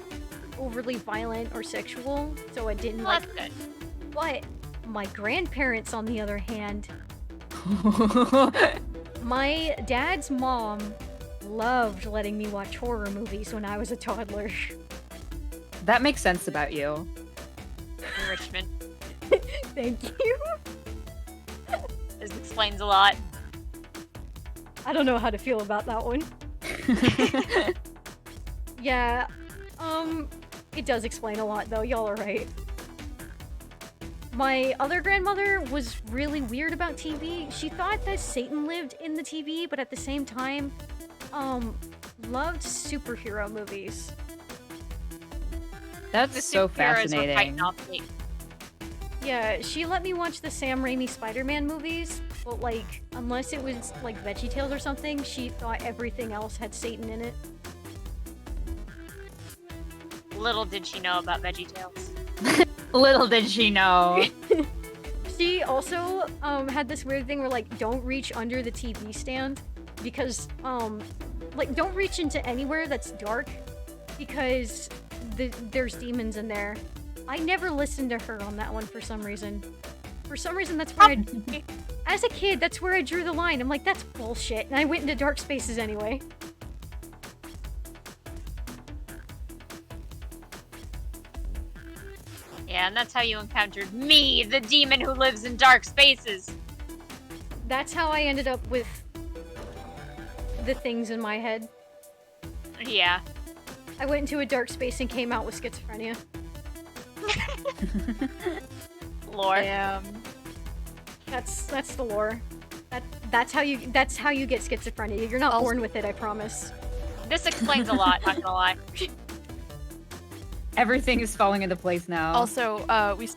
overly violent or sexual, so I didn't, Well, like... that's good. But my grandparents, on the other hand, my dad's mom loved letting me watch horror movies when I was a toddler. That makes sense about you. Enrichment. Thank you. This explains a lot. I don't know how to feel about that one. Yeah, it does explain a lot, though. Y'all are right. My other grandmother was really weird about TV. She thought that Satan lived in the TV, but at the same time, loved superhero movies. That's The so superheroes were fighting fascinating. off me. Yeah, she let me watch the Sam Raimi Spider-Man movies, but, like, unless it was, like, VeggieTales or something, she thought everything else had Satan in it. Little did she know about VeggieTales. Little did she know. She also had this weird thing where, like, don't reach under the TV stand because like, don't reach into anywhere that's dark because there's demons in there. I never listened to her on that one for some reason. For some reason, that's where as a kid, that's where I drew the line. I'm like, that's bullshit, and I went into dark spaces anyway. Yeah, and that's how you encountered me, the demon who lives in dark spaces. That's how I ended up with the things in my head. Yeah. I went into a dark space and came out with schizophrenia. Lore. Damn. That's the lore. That's how you get schizophrenia. You're not born with it, I promise. This explains a lot, not gonna lie. Everything is falling into place now. Also, we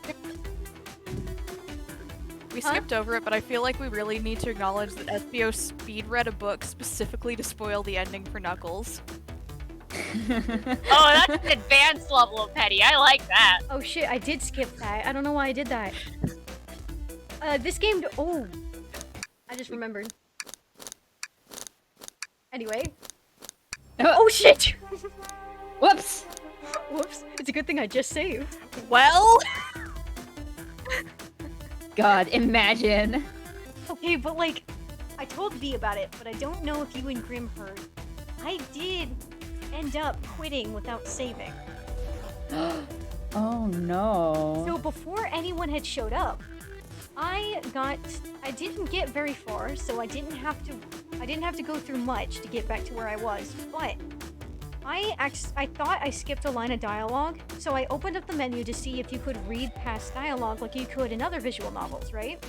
skipped over it, but I feel like we really need to acknowledge that SBO speed read a book specifically to spoil the ending for Knuckles. Oh, that's an advanced level of petty. I like that. Oh shit, I did skip that. I don't know why I did that. This game... Oh! I just remembered. Anyway. Oh shit! Whoops! Whoops. It's a good thing I just saved. Well, God, imagine. Okay, but like, I told V about it, but I don't know if you and Grim heard. I did end up quitting without saving. Oh no. So before anyone had showed up, I didn't get very far, so I didn't have to go through much to get back to where I was, but I thought I skipped a line of dialogue, so I opened up the menu to see if you could read past dialogue like you could in other visual novels, right?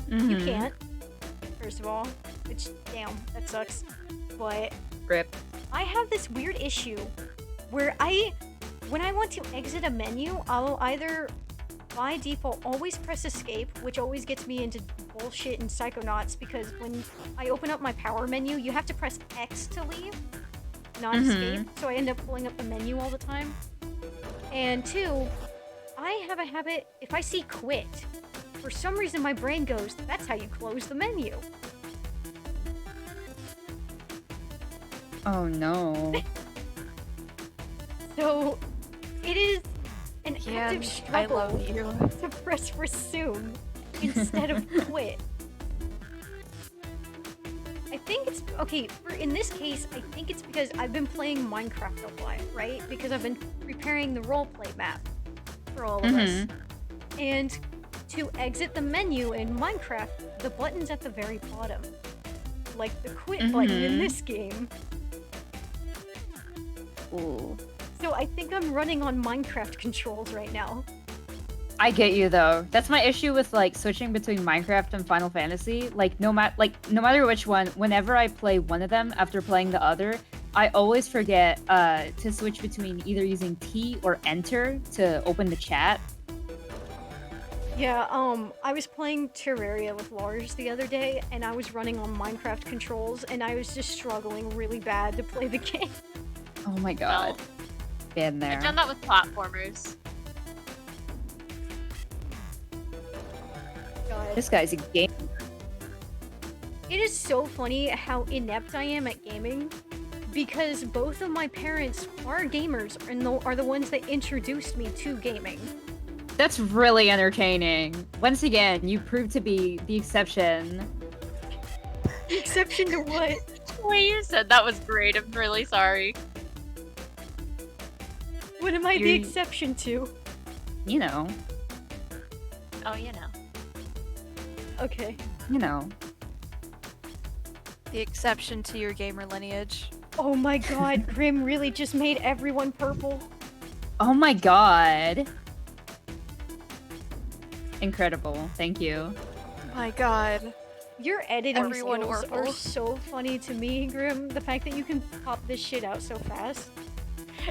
You can't, first of all, which, damn, that sucks. But Rip. I have this weird issue where when I want to exit a menu, I'll either by default always press escape, which always gets me into bullshit and Psychonauts because when I open up my power menu, you have to press X to leave, not escape, so I end up pulling up the menu all the time. And two, I have a habit, if I see quit, for some reason my brain goes, that's how you close the menu. Oh no. So, it is an active I struggle love you. to press resume instead of quit. I think it's, okay, in this case, I think it's because I've been playing Minecraft a lot, right? Because I've been preparing the roleplay map for all of us. And to exit the menu in Minecraft, the button's at the very bottom. Like the quit button in this game. Ooh. So I think I'm running on Minecraft controls right now. I get you though. That's my issue with like switching between Minecraft and Final Fantasy. Like no matter which one, whenever I play one of them after playing the other, I always forget to switch between either using T or Enter to open the chat. Yeah, I was playing Terraria with Lars the other day, and I was running on Minecraft controls, and I was just struggling really bad to play the game. Oh my god. Been there. I've done that with platformers. God. This guy's a game. It is so funny how inept I am at gaming, because both of my parents are gamers and are the ones that introduced me to gaming. That's really entertaining. Once again, you prove to be the exception. The exception to what? The way you said that was great. I'm really sorry. What am I the You're- exception to? You know. Oh, you know. Okay. You know. The exception to your gamer lineage. Oh my god, Grim really just made everyone purple. Oh my god. Incredible. Thank you. My god. Your editing Everyone skills are Orphle. so funny to me, Grim. The fact that you can pop this shit out so fast.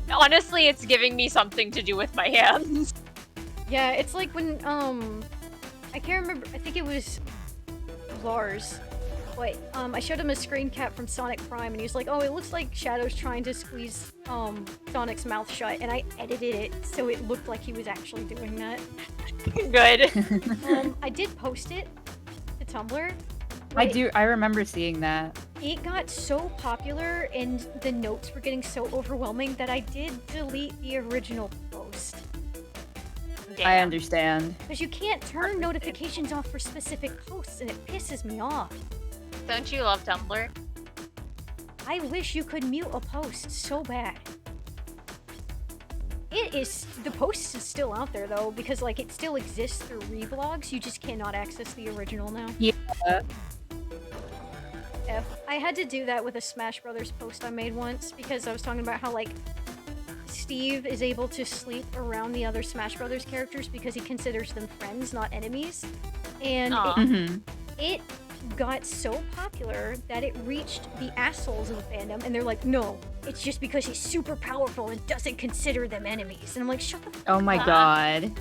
Honestly, it's giving me something to do with my hands. Yeah, it's like when, I can't remember, I think it was Lars. But, I showed him a screen cap from Sonic Prime, and he was like, oh, it looks like Shadow's trying to squeeze, Sonic's mouth shut, and I edited it so it looked like he was actually doing that. Good. I did post it to Tumblr. I remember seeing that. It got so popular and the notes were getting so overwhelming that I did delete the original post. I understand. Because you can't turn notifications off for specific posts and it pisses me off. Don't you love Tumblr? I wish you could mute a post so bad. The post is still out there though, because like it still exists through reblogs, you just cannot access the original now. Yeah. I had to do that with a Smash Brothers post I made once because I was talking about how like Steve is able to sleep around the other Smash Brothers characters because he considers them friends, not enemies. And Aw. it got so popular that it reached the assholes of the fandom, and they're like, no, it's just because he's super powerful and doesn't consider them enemies. And I'm like, shut the fuck Oh my Ah. god.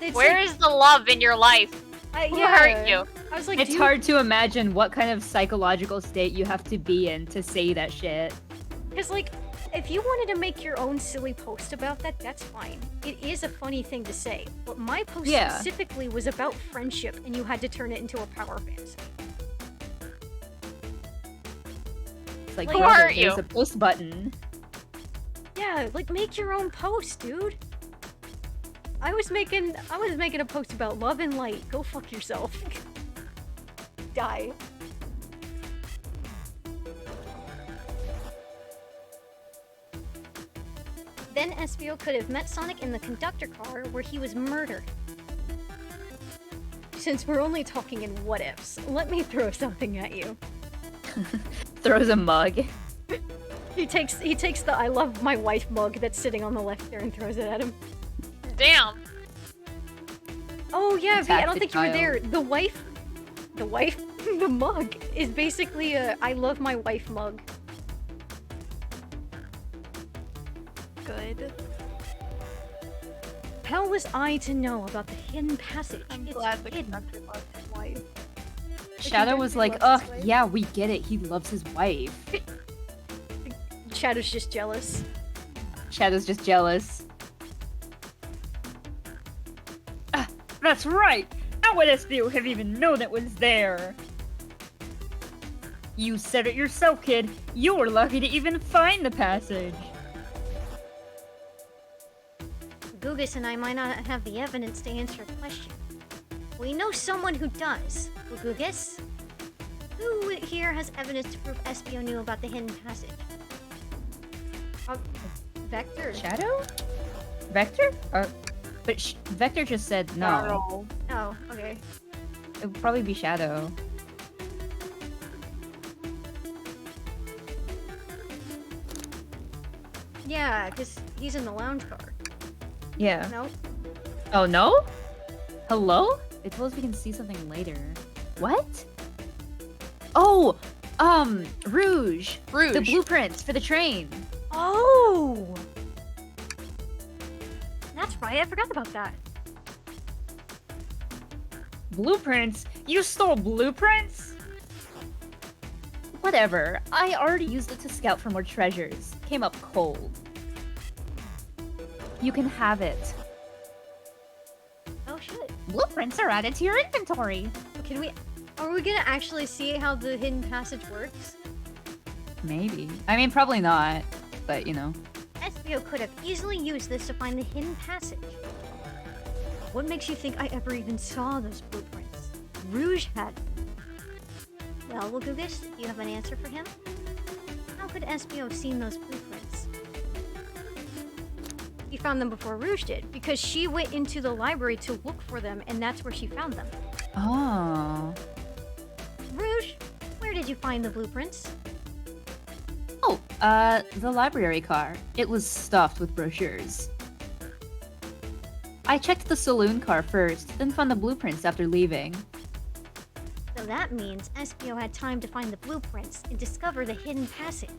It's Where like, is the love in your life? Who hurt you? I was like, It's dude, hard to imagine what kind of psychological state you have to be in to say that shit. because like, if you wanted to make your own silly post about that, that's fine. It is a funny thing to say, but my post Yeah. specifically was about friendship, and you had to turn it into a power fantasy. It's like, Who brother, hurt you? there's a post button. Yeah, like make your own post, dude. I was making a post about love and light. Go fuck yourself. Die. Then Espio could have met Sonic in the conductor car where he was murdered. Since we're only talking in what ifs, let me throw something at you. Throws a mug. He takes the I love my wife mug that's sitting on the left there and throws it at him. Damn. Oh yeah, V, I Attack don't the think you were child. there. The mug is basically a I love my wife mug. Good. How was I to know about the hidden passage? I'm It's glad the hidden. conductor loved his wife. Shadow was like, loves ugh, his wife. yeah, we get it. He loves his wife. Shadow's just jealous. Shadow's just jealous. That's right! How would Espio have even known it was there? You said it yourself, kid. You were lucky to even find the passage. Gugus and I might not have the evidence to answer a question. We know someone who does. Gugus? Who here has evidence to prove Espio knew about the hidden passage? Vector. Shadow? Vector? But Vector just said no. Oh, okay. It would probably be Shadow. Yeah, because he's in the lounge car. Yeah. No? Oh, no? Hello? They told us we can see something later. What? Oh! Rouge! Rouge. The blueprints for the train! Oh! That's right, I forgot about that. Blueprints? You stole blueprints? Whatever. I already used it to scout for more treasures. Came up cold. You can have it. Oh shit. Blueprints are added to your inventory. Can we? Are we gonna actually see how the hidden passage works? Maybe. I mean, probably not. But, you know. SBO could have easily used this to find the hidden passage. What makes you think I ever even saw those blueprints? Rouge had them. Well, Wagugus, do you have an answer for him? How could SBO have seen those blueprints? He found them before Rouge did, because she went into the library to look for them, and that's where she found them. Oh. Rouge, where did you find the blueprints? Oh, the library car. It was stuffed with brochures. I checked the saloon car first, then found the blueprints after leaving. So that means SBO had time to find the blueprints and discover the hidden passage.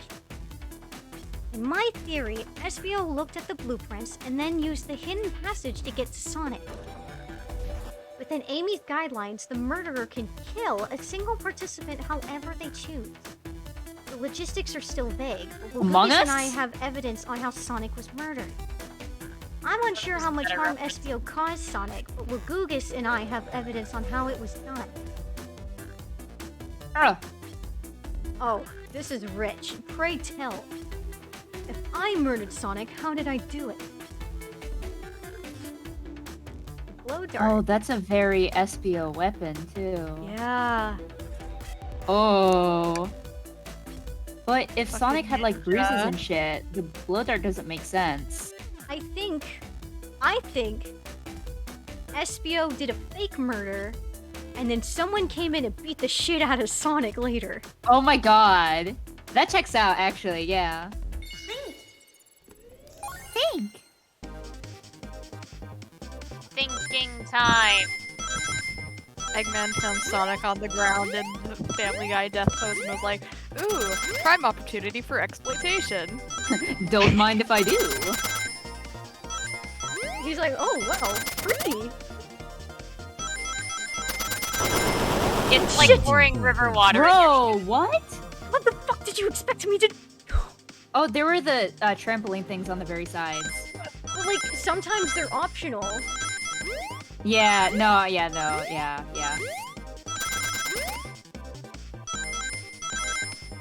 In my theory, SBO looked at the blueprints and then used the hidden passage to get to Sonic. Within Amy's guidelines, the murderer can kill a single participant however they choose. The logistics are still vague, but Among Wagugus Us? and I have evidence on how Sonic was murdered. I'm unsure how much harm SBO caused Sonic, but Wagugus and I have evidence on how it was done. Oh, this is rich. Pray tell. If I murdered Sonic, how did I do it? Blow dart. Oh, that's a very SBO weapon, too. Yeah. Oh. But if Fucking Sonic had, like, bruises ninja. and shit, the blow dart doesn't make sense. I think SBO did a fake murder, and then someone came in and beat the shit out of Sonic later. Oh my god. That checks out, actually, yeah. Think. Thinking time. Eggman found Sonic on the ground in the Family Guy death pose and was like, ooh, prime opportunity for exploitation. Don't mind if I do. He's like, oh wow, pretty. It's like Shit. pouring river water. in your Bro, what? What the fuck did you expect me to? Oh, there were the trampoline things on the very sides. Well, like sometimes they're optional. Yeah.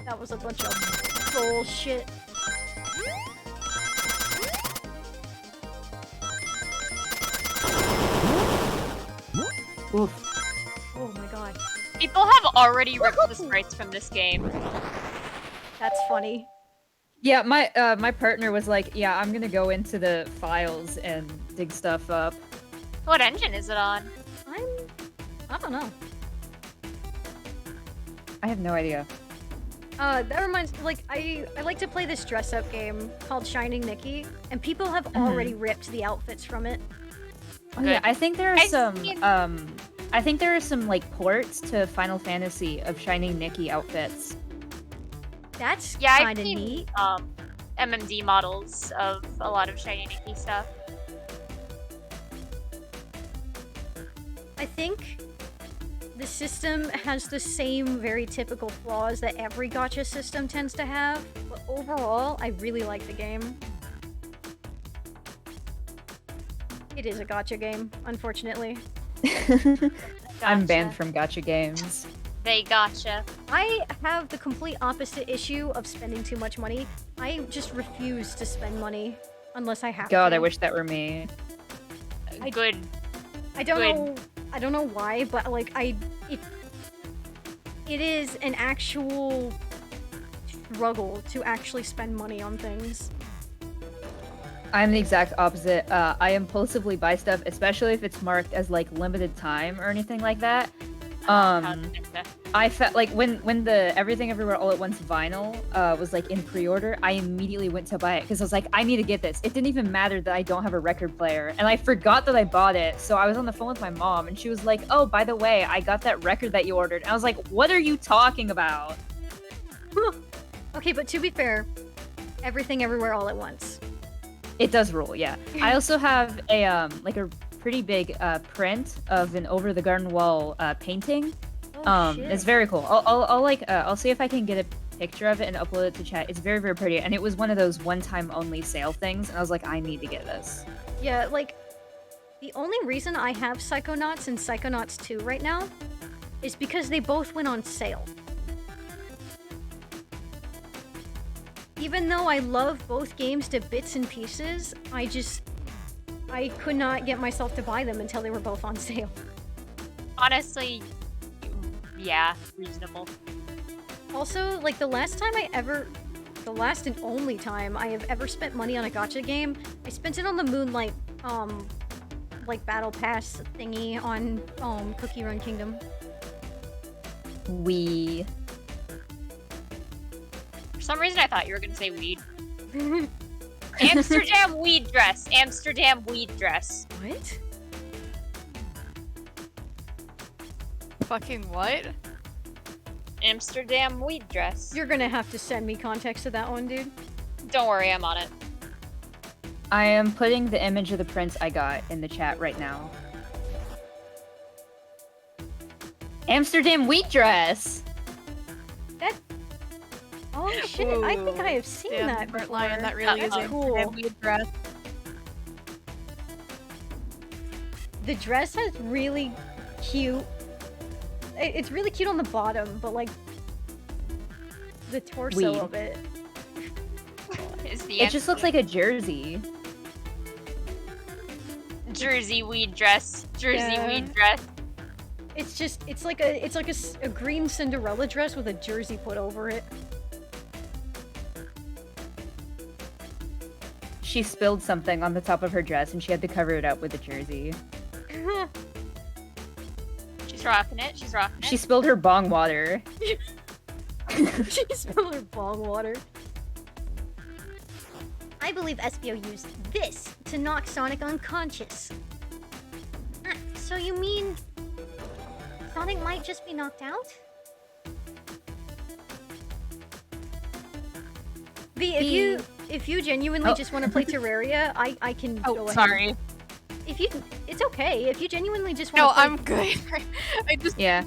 That was a bunch of bullshit. Oof. Oh my god, People have already ripped the sprites from this game. that's funny. Yeah, my partner was like, yeah, I'm gonna go into the files and dig stuff up. What engine is it on? I don't know. I have no idea. That reminds like I like to play this dress up game called Shining Nikki, and people have already ripped the outfits from it. Oh, yeah, I think there are I've some seen- I think there are some like ports to Final Fantasy of Shining Nikki outfits. That's Yeah, I've kind of seen neat. MMD models of a lot of Shiny Nikki stuff. I think the system has the same very typical flaws that every gacha system tends to have, but overall, I really like the game. It is a gacha game, unfortunately. I'm banned Gotcha. from gacha games. They gotcha. I have the complete opposite issue of spending too much money. I just refuse to spend money unless I have God, to. I wish that were me. Good. I don't Good. know. I don't know why, but like it is an actual struggle to actually spend money on things. I'm the exact opposite. I impulsively buy stuff, especially if it's marked as like limited time or anything like that. I felt like when the Everything Everywhere All at Once vinyl was like in pre-order, I immediately went to buy it because I was like, I need to get this. It didn't even matter that I don't have a record player, and I forgot that I bought it. So I was on the phone with my mom, and she was like, "Oh, by the way, I got that record that you ordered." And I was like, "What are you talking about?" Okay, but to be fair, Everything Everywhere All at Once. It does rule, yeah. I also have a pretty big print of an over the garden wall painting. Oh, shit. It's very cool. I'll see if I can get a picture of it and upload it to chat. It's very, very pretty, and it was one of those one-time only sale things, and I was like, I need to get this. Yeah, like, the only reason I have Psychonauts and Psychonauts 2 right now is because they both went on sale. Even though I love both games to bits and pieces, I could not get myself to buy them until they were both on sale. Honestly, yeah, reasonable. Also, like, the last and only time I have ever spent money on a gacha game, I spent it on the Moonlight, like, Battle Pass thingy on, Cookie Run Kingdom. We. For some reason, I thought you were gonna say weed. Amsterdam weed dress. Amsterdam weed dress. What? Fucking what? Amsterdam weed dress. You're gonna have to send me context to that one, dude. Don't worry, I'm on it. I am putting the image of the prints I got in the chat right now. Amsterdam wheat dress! Oh shit, I think I have seen Damn, that Bert before. Lion, that really That's is a cool. weird dress. The dress has really cute... It's really cute on the bottom, but like... the torso Weed. of it. Is the It just looks like a jersey. Jersey weed dress. Jersey Yeah. weed dress. It's like a green Cinderella dress with a jersey put over it. She spilled something on the top of her dress and she had to cover it up with a jersey. She's rocking it. She's rocking it. She spilled her bong water. She spilled her bong water. I believe Espio used this to knock Sonic unconscious. So you mean Sonic might just be knocked out? If you genuinely just want to play Terraria, I can go Oh, ahead. sorry. It's okay. If you genuinely just want No, to play... I'm good. I just Yeah.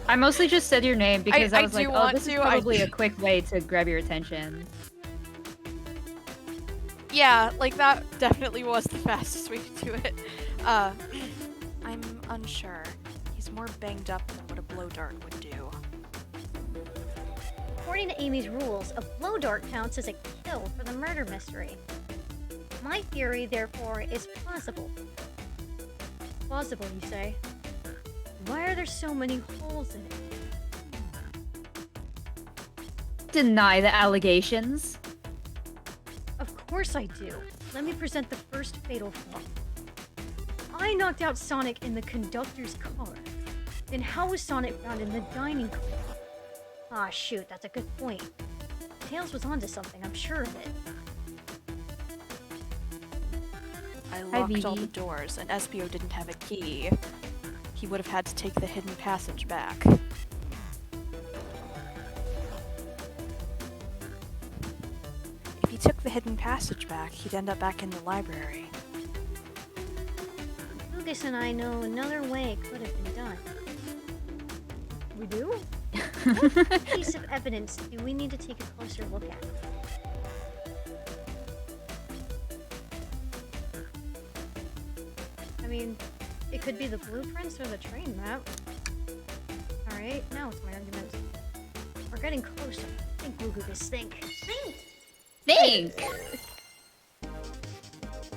I mostly just said your name because I I was do like, oh, want this is to, I probably do. a quick way to grab your attention. yeah, like that definitely was the fastest way to do it. I'm unsure. He's more banged up than what a blow dart would do. According to Amy's rules, a blow dart counts as a kill for the murder mystery. My theory, therefore, is plausible. Plausible, you say? Why are there so many holes in it? Deny the allegations. Of course I do. Let me present the first fatal flaw. I knocked out Sonic in the conductor's car. Then how was Sonic found in the dining car? Ah, shoot, that's a good point. Tails was onto something, I'm sure of it. I Hi, locked all the Vivi. doors, and Espio didn't have a key. He would have had to take the hidden passage back. If he took the hidden passage back, he'd end up back in the library. Lucas and I know another way it could have been done. We do? What piece of evidence do we need to take a closer look at? I mean, it could be the blueprints or the train map. Alright, now it's my argument. We're getting closer. Think, Lucas, think. Think!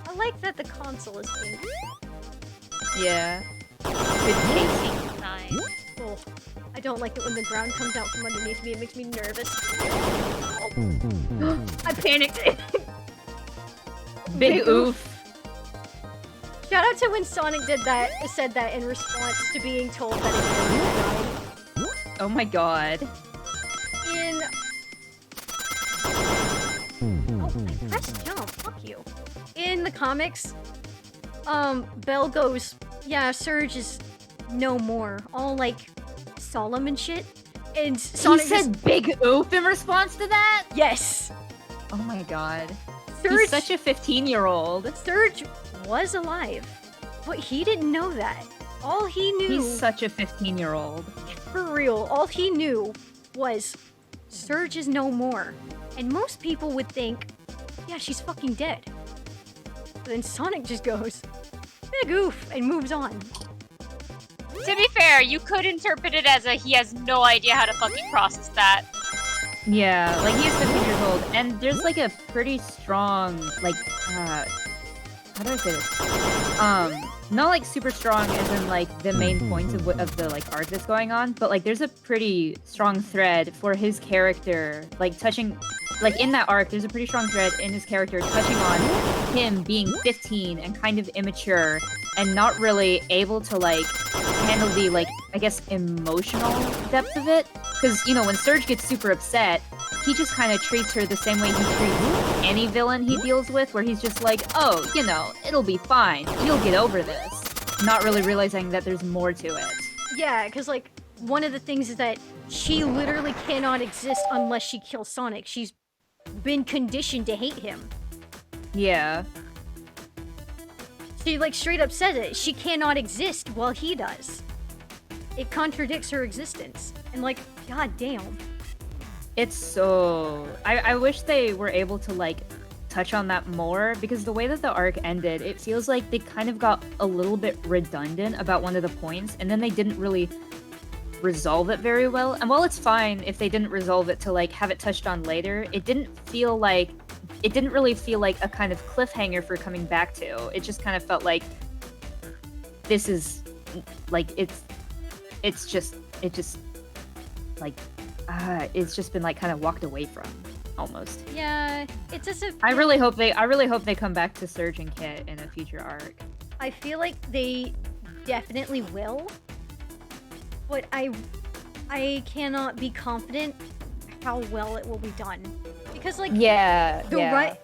I like that the console is pink. Yeah. Nice. Oh, I don't like it when the ground comes out from underneath me. It makes me nervous. I panicked. Big oof. Shout out to when Sonic said that in response to being told that it was died. Oh my god. In... Oh, I pressed jump. Fuck you. In the comics, Belle goes, yeah, Surge is no more. All, like, solemn and shit. And Sonic He said big oof in response to that? yes! Oh my god. Surge, He's such a 15-year-old. Surge was alive, but he didn't know that. All he knew, He's such a 15-year-old. for real, all he knew was Surge is no more. And most people would think, yeah, she's fucking dead. But then Sonic just goes, big oof, and moves on. To be fair, you could interpret it as he has no idea how to fucking process that. Yeah, like he's 15 years old, and there's like a pretty strong, like, how do I say this? Not like super strong as in like the main point of the like arc that's going on, but like there's a pretty strong thread for his character, like touching, like in that arc, there's a pretty strong thread in his character touching on him being 15 and kind of immature and not really able to like handle the like, I guess, emotional depth of it. Because, you know, when Surge gets super upset, he just kind of treats her the same way he treats any villain he deals with, where he's just like, oh, you know, it'll be fine. You'll get over this. Not really realizing that there's more to it. Yeah, because, like, one of the things is that she literally cannot exist unless she kills Sonic. She's been conditioned to hate him. Yeah. She, like, straight up says it. She cannot exist while he does. It contradicts her existence. And, like, goddamn. It's so... I wish they were able to, like, touch on that more, because the way that the arc ended, it feels like they kind of got a little bit redundant about one of the points, and then they didn't really resolve it very well. And while it's fine if they didn't resolve it to, like, have it touched on later, it didn't really feel like a kind of cliffhanger for coming back to. It just kind of felt like this is, like, it's just been like kind of walked away from, almost. Yeah, it's as if... I really hope they come back to Surge and Kit in a future arc. I feel like they definitely will, but I cannot be confident how well it will be done. Because, like, the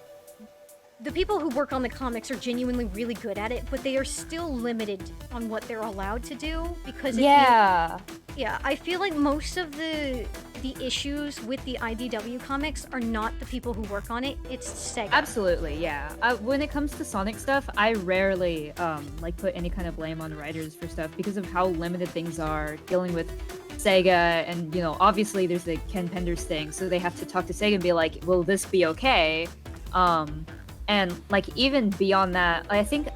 people who work on the comics are genuinely really good at it, but they are still limited on what they're allowed to do, because I feel like most of the issues with the IDW comics are not the people who work on it, it's Sega. Absolutely, yeah. When it comes to Sonic stuff, I rarely like put any kind of blame on writers for stuff because of how limited things are dealing with Sega, and, you know, obviously there's the Ken Penders thing, so they have to talk to Sega and be like, will this be okay? And like even beyond that, I think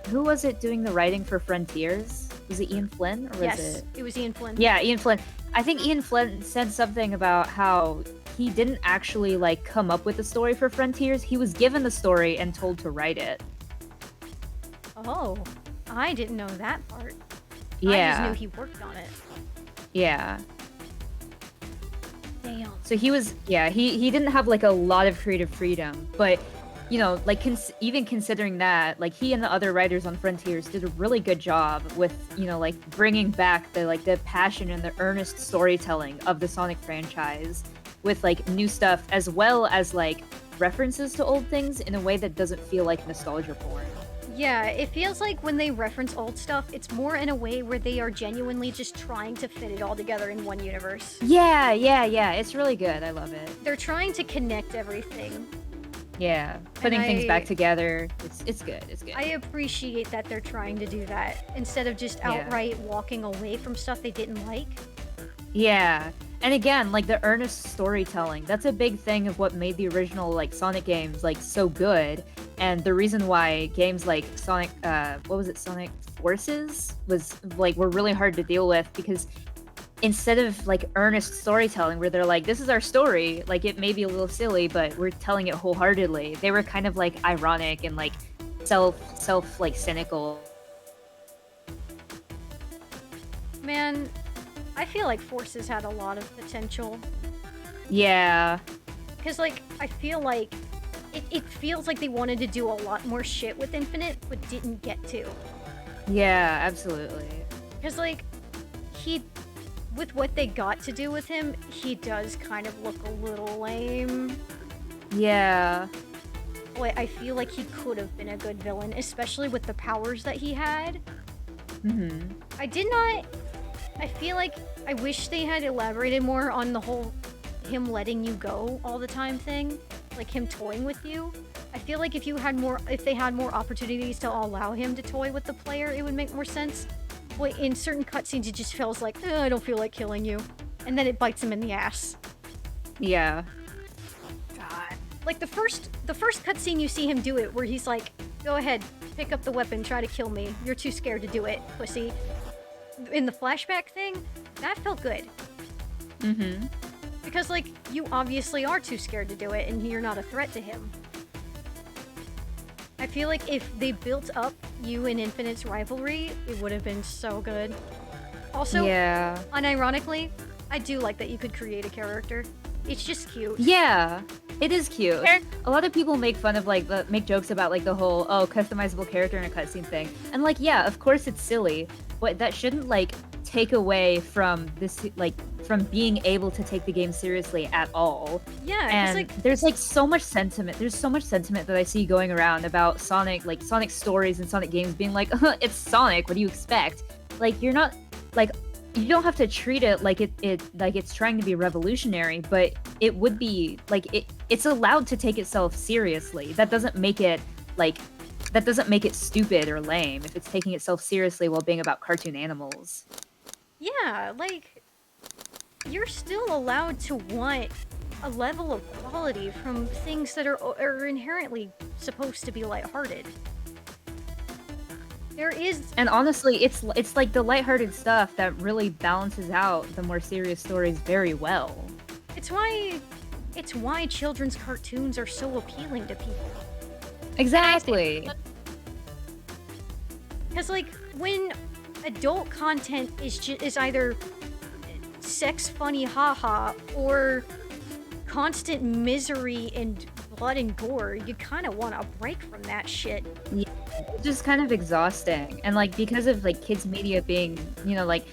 who was it doing the writing for Frontiers? Was it Ian Flynn, or was it was Ian Flynn. Yeah, Ian Flynn. I think Ian Flynn said something about how he didn't actually like come up with the story for Frontiers. He was given the story and told to write it. Oh, I didn't know that part. Yeah. I just knew he worked on it. Yeah. Damn. So he was, he didn't have like a lot of creative freedom, but, you know, like even considering that, like he and the other writers on Frontiers did a really good job with, you know, like bringing back the passion and the earnest storytelling of the Sonic franchise with like new stuff, as well as like references to old things in a way that doesn't feel like nostalgia porn. Yeah, it feels like when they reference old stuff, it's more in a way where they are genuinely just trying to fit it all together in one universe. Yeah, it's really good. I love it. They're trying to connect everything. Yeah, putting things back together. It's good. I appreciate that they're trying to do that instead of just outright walking away from stuff they didn't like. Yeah. And again, like the earnest storytelling, that's a big thing of what made the original like Sonic games like so good. And the reason why games like Sonic, Sonic Forces were really hard to deal with, because instead of like earnest storytelling where they're like, this is our story, like it may be a little silly, but we're telling it wholeheartedly, they were kind of like ironic and like self like cynical. Man, I feel like Forces had a lot of potential. Yeah. Because, like, I feel like it feels like they wanted to do a lot more shit with Infinite, but didn't get to. Yeah, absolutely. Because, like, with what they got to do with him, he does kind of look a little lame. Yeah. Boy, I feel like he could have been a good villain, especially with the powers that he had. Mm-hmm. I feel like I wish they had elaborated more on the whole him letting you go all the time thing. Like him toying with you. I feel feel like if they had more opportunities to allow him to toy with the player, it would make more sense. But in certain cutscenes, it just feels like, I don't feel like killing you. And then it bites him in the ass. Yeah. God. Like the first cutscene you see him do it, where he's like, go ahead, pick up the weapon, try to kill me. You're too scared to do it, pussy. In the flashback thing, that felt good. Mm-hmm. Because, like, you obviously are too scared to do it, and you're not a threat to him. I feel like if they built up you and Infinite's rivalry, it would have been so good. Also, Yeah. unironically, I do like that you could create a character. It's just cute. Yeah. It is cute. Char- A lot of people make fun of make jokes about like the whole customizable character in a cutscene thing. And like yeah, of course it's silly, but that shouldn't like take away from this from being able to take the game seriously at all. Yeah, 'cause, And like, there's like so much sentiment. There's so much sentiment that I see going around about Sonic, like Sonic stories and Sonic games being like, it's Sonic, what do you expect? Like you're not like you don't have to treat it like it's trying to be revolutionary, but it would be like it's allowed to take itself seriously. That doesn't make it stupid or lame if it's taking itself seriously while being about cartoon animals. yeah, like, you're still allowed to want a level of quality from things that are inherently supposed to be lighthearted. There is... And honestly, it's like the lighthearted stuff that really balances out the more serious stories very well. It's why children's cartoons are so appealing to people. Exactly. Because, like, when adult content is either sex funny haha or constant misery and blood and gore, you kind of want a break from that shit. It's just kind of exhausting. And like because of like kids media being, you know, like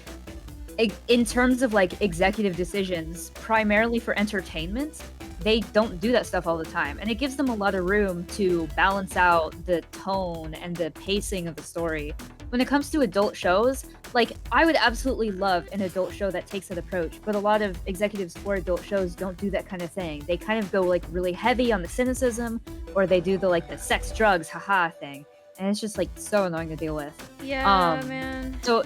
in terms of like executive decisions, primarily for entertainment, they don't do that stuff all the time. And it gives them a lot of room to balance out the tone and the pacing of the story. When it comes to adult shows, like I would absolutely love an adult show that takes that approach, but a lot of executives for adult shows don't do that kind of thing. They kind of go like really heavy on the cynicism, or they do the like the sex drugs haha thing. And it's just like so annoying to deal with. Yeah, man. So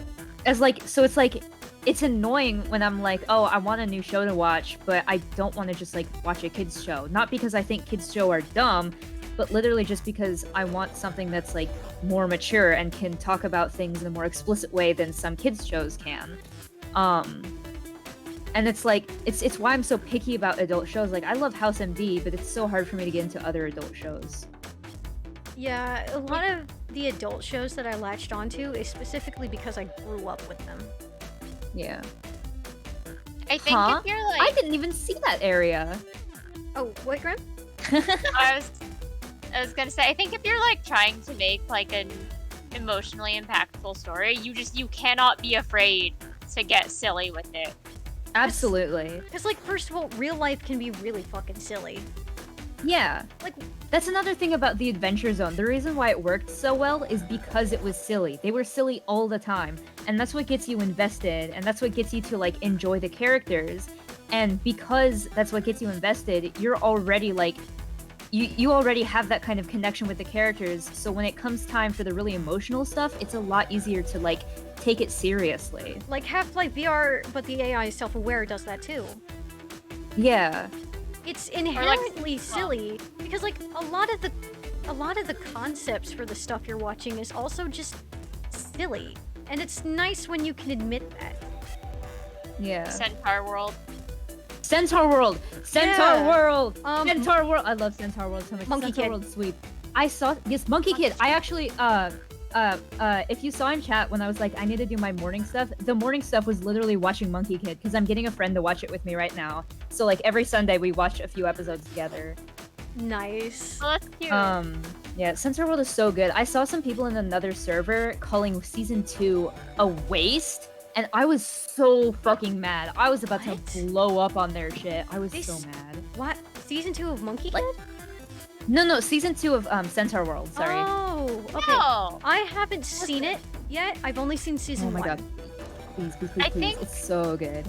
it's annoying when I'm like, oh, I want a new show to watch, but I don't want to just like watch a kids show. Not because I think kids show are dumb, but literally just because I want something that's like more mature and can talk about things in a more explicit way than some kids shows can. And it's like it's why I'm so picky about adult shows. Like I love House MD, but it's so hard for me to get into other adult shows. Yeah, a lot of the adult shows that I latched onto is specifically because I grew up with them. Yeah. I think if you're like, I didn't even see that area. Oh, what, Grim? I was gonna say, I think if you're like trying to make like an emotionally impactful story, you cannot be afraid to get silly with it. Absolutely. Because, like, first of all, real life can be really fucking silly. Yeah. Like, that's another thing about the Adventure Zone. The reason why it worked so well is because it was silly. They were silly all the time. And that's what gets you invested, and that's what gets you to, like, enjoy the characters. And because that's what gets you invested, you're already, like, you already have that kind of connection with the characters, so when it comes time for the really emotional stuff, it's a lot easier to, like, take it seriously. Like Half-Life VR, but the AI is self-aware, does that too. Yeah. It's inherently silly because, like, a lot of the concepts for the stuff you're watching is also just silly, and it's nice when you can admit that. Yeah. Centaur World. Centaur World! Centaur Yeah. World! Centaur World! I love Centaur World so much. Monkey Centaur Kid. World's sweet. I saw Monkey Kid. I actually if you saw in chat when I was like I need to do my morning stuff, the morning stuff was literally watching Monkey Kid because I'm getting a friend to watch it with me right now. So like every Sunday we watch a few episodes together. Nice. Oh, that's cute. Yeah, Centaur World is so good. I saw some people in another server calling season 2 a waste. And I was so fucking mad. I was about What? to blow up on their shit. I was They so s- mad. What? Season 2 of Monkey Like- Kid? No, season 2 of Centaur World. Sorry. Oh, okay. No. I haven't seen it yet. I've only seen season Oh my 1. god. Please, I please. think- It's so good.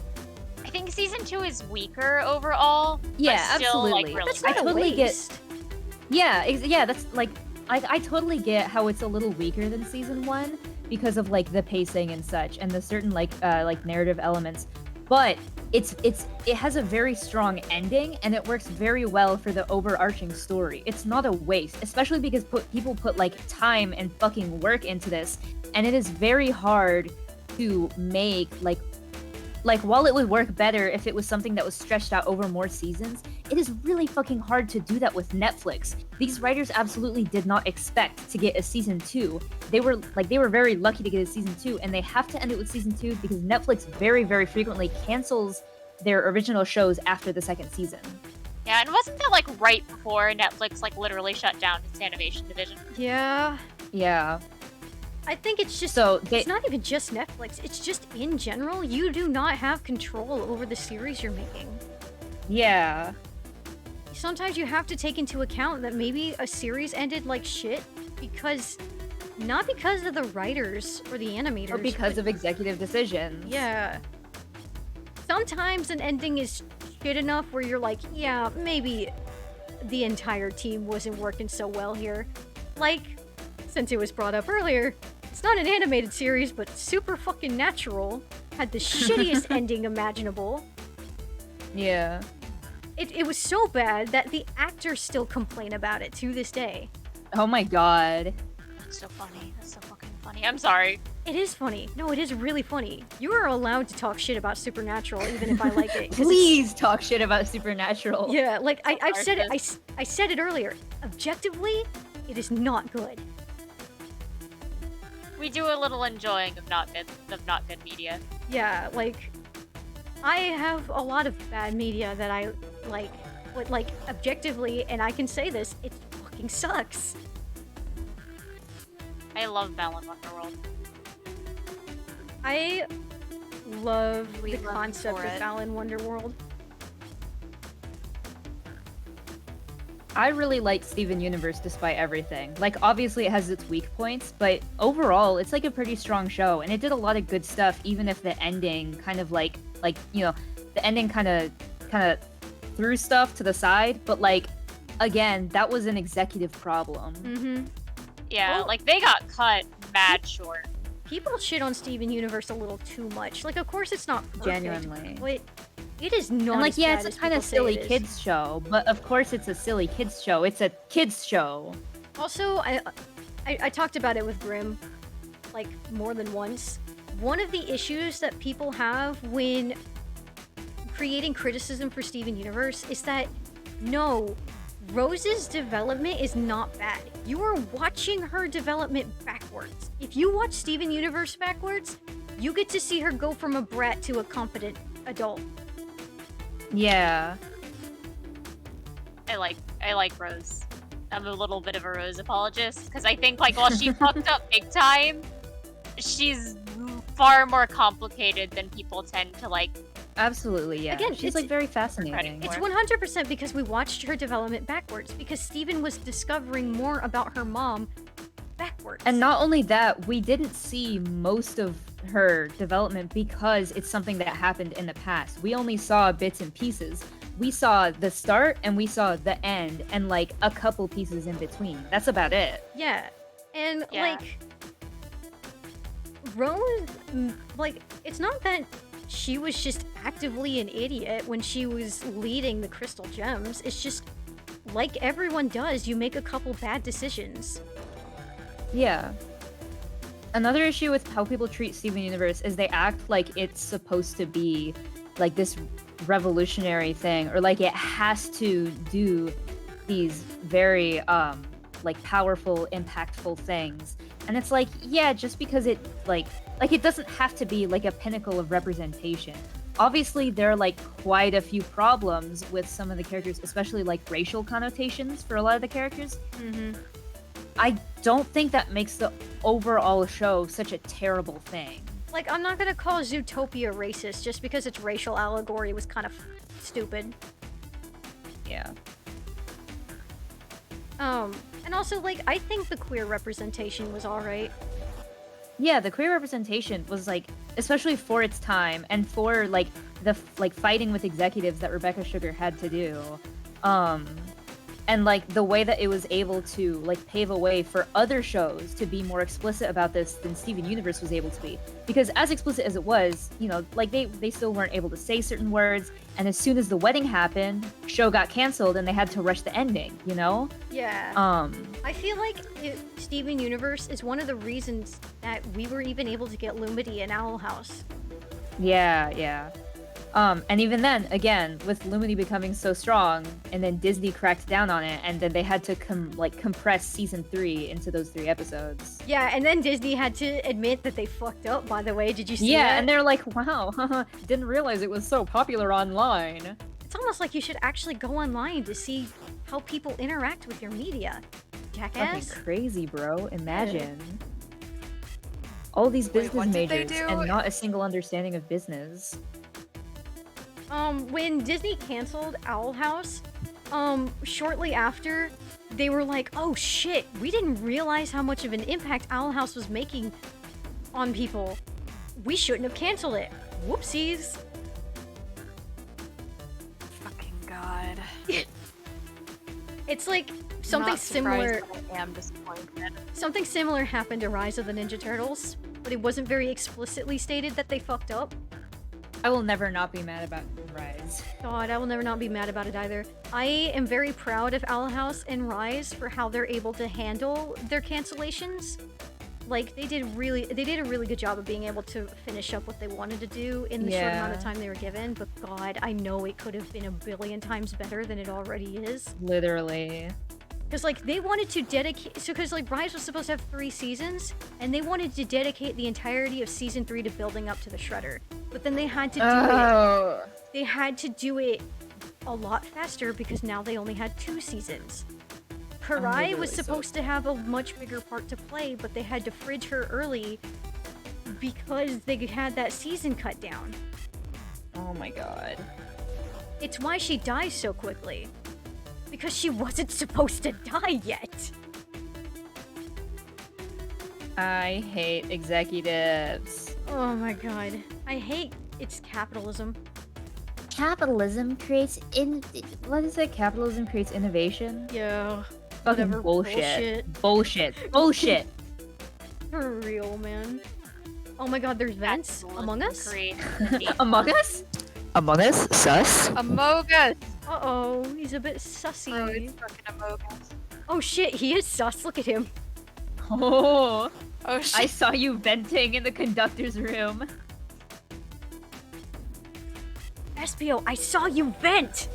I think season 2 is weaker overall. Yeah, but still, absolutely. Like, really That's I not a totally waste. Yeah, that's like I totally get how it's a little weaker than season 1 because of like the pacing and such and the certain like narrative elements. But it has a very strong ending and it works very well for the overarching story. It's not a waste, especially because people put like time and fucking work into this, and it is very hard to make like while it would work better if it was something that was stretched out over more seasons, it is really fucking hard to do that with Netflix. These writers absolutely did not expect to get a season 2. They were very lucky to get a season 2, and they have to end it with season 2 because Netflix very, very frequently cancels their original shows after the second season. Yeah, and wasn't that like right before Netflix like literally shut down its animation division? Yeah. Yeah. I think it's just it's not even just Netflix, it's just in general, you do not have control over the series you're making. Yeah. Sometimes you have to take into account that maybe a series ended like shit not because of the writers or the animators. Or because of executive decisions. Yeah. Sometimes an ending is shit enough where you're like, yeah, maybe the entire team wasn't working so well here. Like, since it was brought up earlier, it's not an animated series, but Super Fucking Natural had the shittiest ending imaginable. Yeah. It was so bad that the actors still complain about it to this day. Oh my god. That's so funny. That's so fucking funny. I'm sorry. It is funny. No, it is really funny. You are allowed to talk shit about Supernatural even if I like it. Please talk shit about Supernatural. Yeah, like I've said it. I said it earlier. Objectively, it is not good. We do a little enjoying of not good media. Yeah, like I have a lot of bad media that I like, but like objectively, and I can say this, it fucking sucks. I love Balan Wonderworld. I love the love concept for of it. Balan Wonderworld. I really like Steven Universe despite everything. Like, obviously it has its weak points, but overall, it's like a pretty strong show, and it did a lot of good stuff, even if the ending kind of like, you know, the ending kind of threw stuff to the side, but like, again, that was an executive problem. Mm-hmm. Yeah, Well- like they got cut mad short. People shit on Steven Universe a little too much. Like, of course it's not perfect, Genuinely. but it is not. And like, as yeah, bad it's a as kind of people say silly it is. kids show, but of course it's a silly kids show. It's a kids show. Also, I talked about it with Grim, like, more than once. One of the issues that people have when creating criticism for Steven Universe is that, no, Rose's development is not bad. You are watching her development backwards. If you watch Steven Universe backwards, you get to see her go from a brat to a competent adult. Yeah. I like Rose. I'm a little bit of a Rose apologist because I think like while she fucked up big time, she's far more complicated than people tend to like. Absolutely, yeah. Again, she's it's- like very fascinating. It's 100% because we watched her development backwards, because Steven was discovering more about her mom backwards. And not only that, we didn't see most of her development because it's something that happened in the past. We only saw bits and pieces. We saw the start and we saw the end and like a couple pieces in between. That's about it. Yeah. And Yeah. like Rose, like, it's not that she was just actively an idiot when she was leading the Crystal Gems. It's just like everyone does, you make a couple bad decisions. Yeah. Another issue with how people treat Steven Universe is they act like it's supposed to be like this revolutionary thing, or like it has to do these very like powerful, impactful things. And it's like, yeah, just because it like it doesn't have to be like a pinnacle of representation. Obviously, there are like quite a few problems with some of the characters, especially like racial connotations for a lot of the characters. Mm-hmm. I don't think that makes the overall show such a terrible thing. Like, I'm not gonna call Zootopia racist just because its racial allegory was kind of stupid. Yeah. And also, like, I think the queer representation was alright. Yeah, the queer representation was like, especially for its time and for like the fighting with executives that Rebecca Sugar had to do. And like the way that it was able to like pave a way for other shows to be more explicit about this than Steven Universe was able to be. Because as explicit as it was, you know, like they still weren't able to say certain words, and as soon as the wedding happened, show got canceled and they had to rush the ending, you know? Yeah. I feel like Steven Universe is one of the reasons that we were even able to get Lumity and Owl House. Yeah. And even then, again, with Lumity becoming so strong, and then Disney cracked down on it, and then they had to compress season 3 into those 3 episodes. Yeah, and then Disney had to admit that they fucked up, by the way. Did you see that? Yeah, and they're like, wow, didn't realize it was so popular online. It's almost like you should actually go online to see how people interact with your media. Jackass. Fucking crazy, bro. Imagine. All these business what did they majors do? and not a single understanding of business. When Disney canceled Owl House, shortly after, they were like, oh shit, we didn't realize how much of an impact Owl House was making on people. We shouldn't have canceled it. Whoopsies. Fucking god. It's like something Not surprised, similar. but I am disappointed. Something similar happened to Rise of the Ninja Turtles, but it wasn't very explicitly stated that they fucked up. I will never not be mad about Rise. God, I will never not be mad about it either. I am very proud of Owl House and Rise for how they're able to handle their cancellations. Like, they did a really good job of being able to finish up what they wanted to do in the short amount of time they were given, but God, I know it could have been a billion times better than it already is. Literally. Because, like, they wanted to dedicate... So, because, like, Rise was supposed to have 3 seasons, and they wanted to dedicate the entirety of Season 3 to building up to the Shredder. But then they had to do it... They had to do it a lot faster, because now they only had 2 seasons. Karai was supposed to have a much bigger part to play, but they had to fridge her early because they had that season cut down. Oh my god. It's why she dies so quickly. Because she wasn't supposed to die yet. I hate executives. Oh my god. I hate it's capitalism. Capitalism creates what is it? Capitalism creates innovation? Yeah. Fucking Whatever bullshit. Bullshit. For real, man. Oh my god, there's vents? Among Us? Among Us? Among Us? Sus? Amogus! Uh-oh, he's a bit sussy. Oh, it's fucking Amogus. Oh shit, he is sus, look at him. Oh, Oh shit. I saw you venting in the conductor's room. Espio, I saw you vent!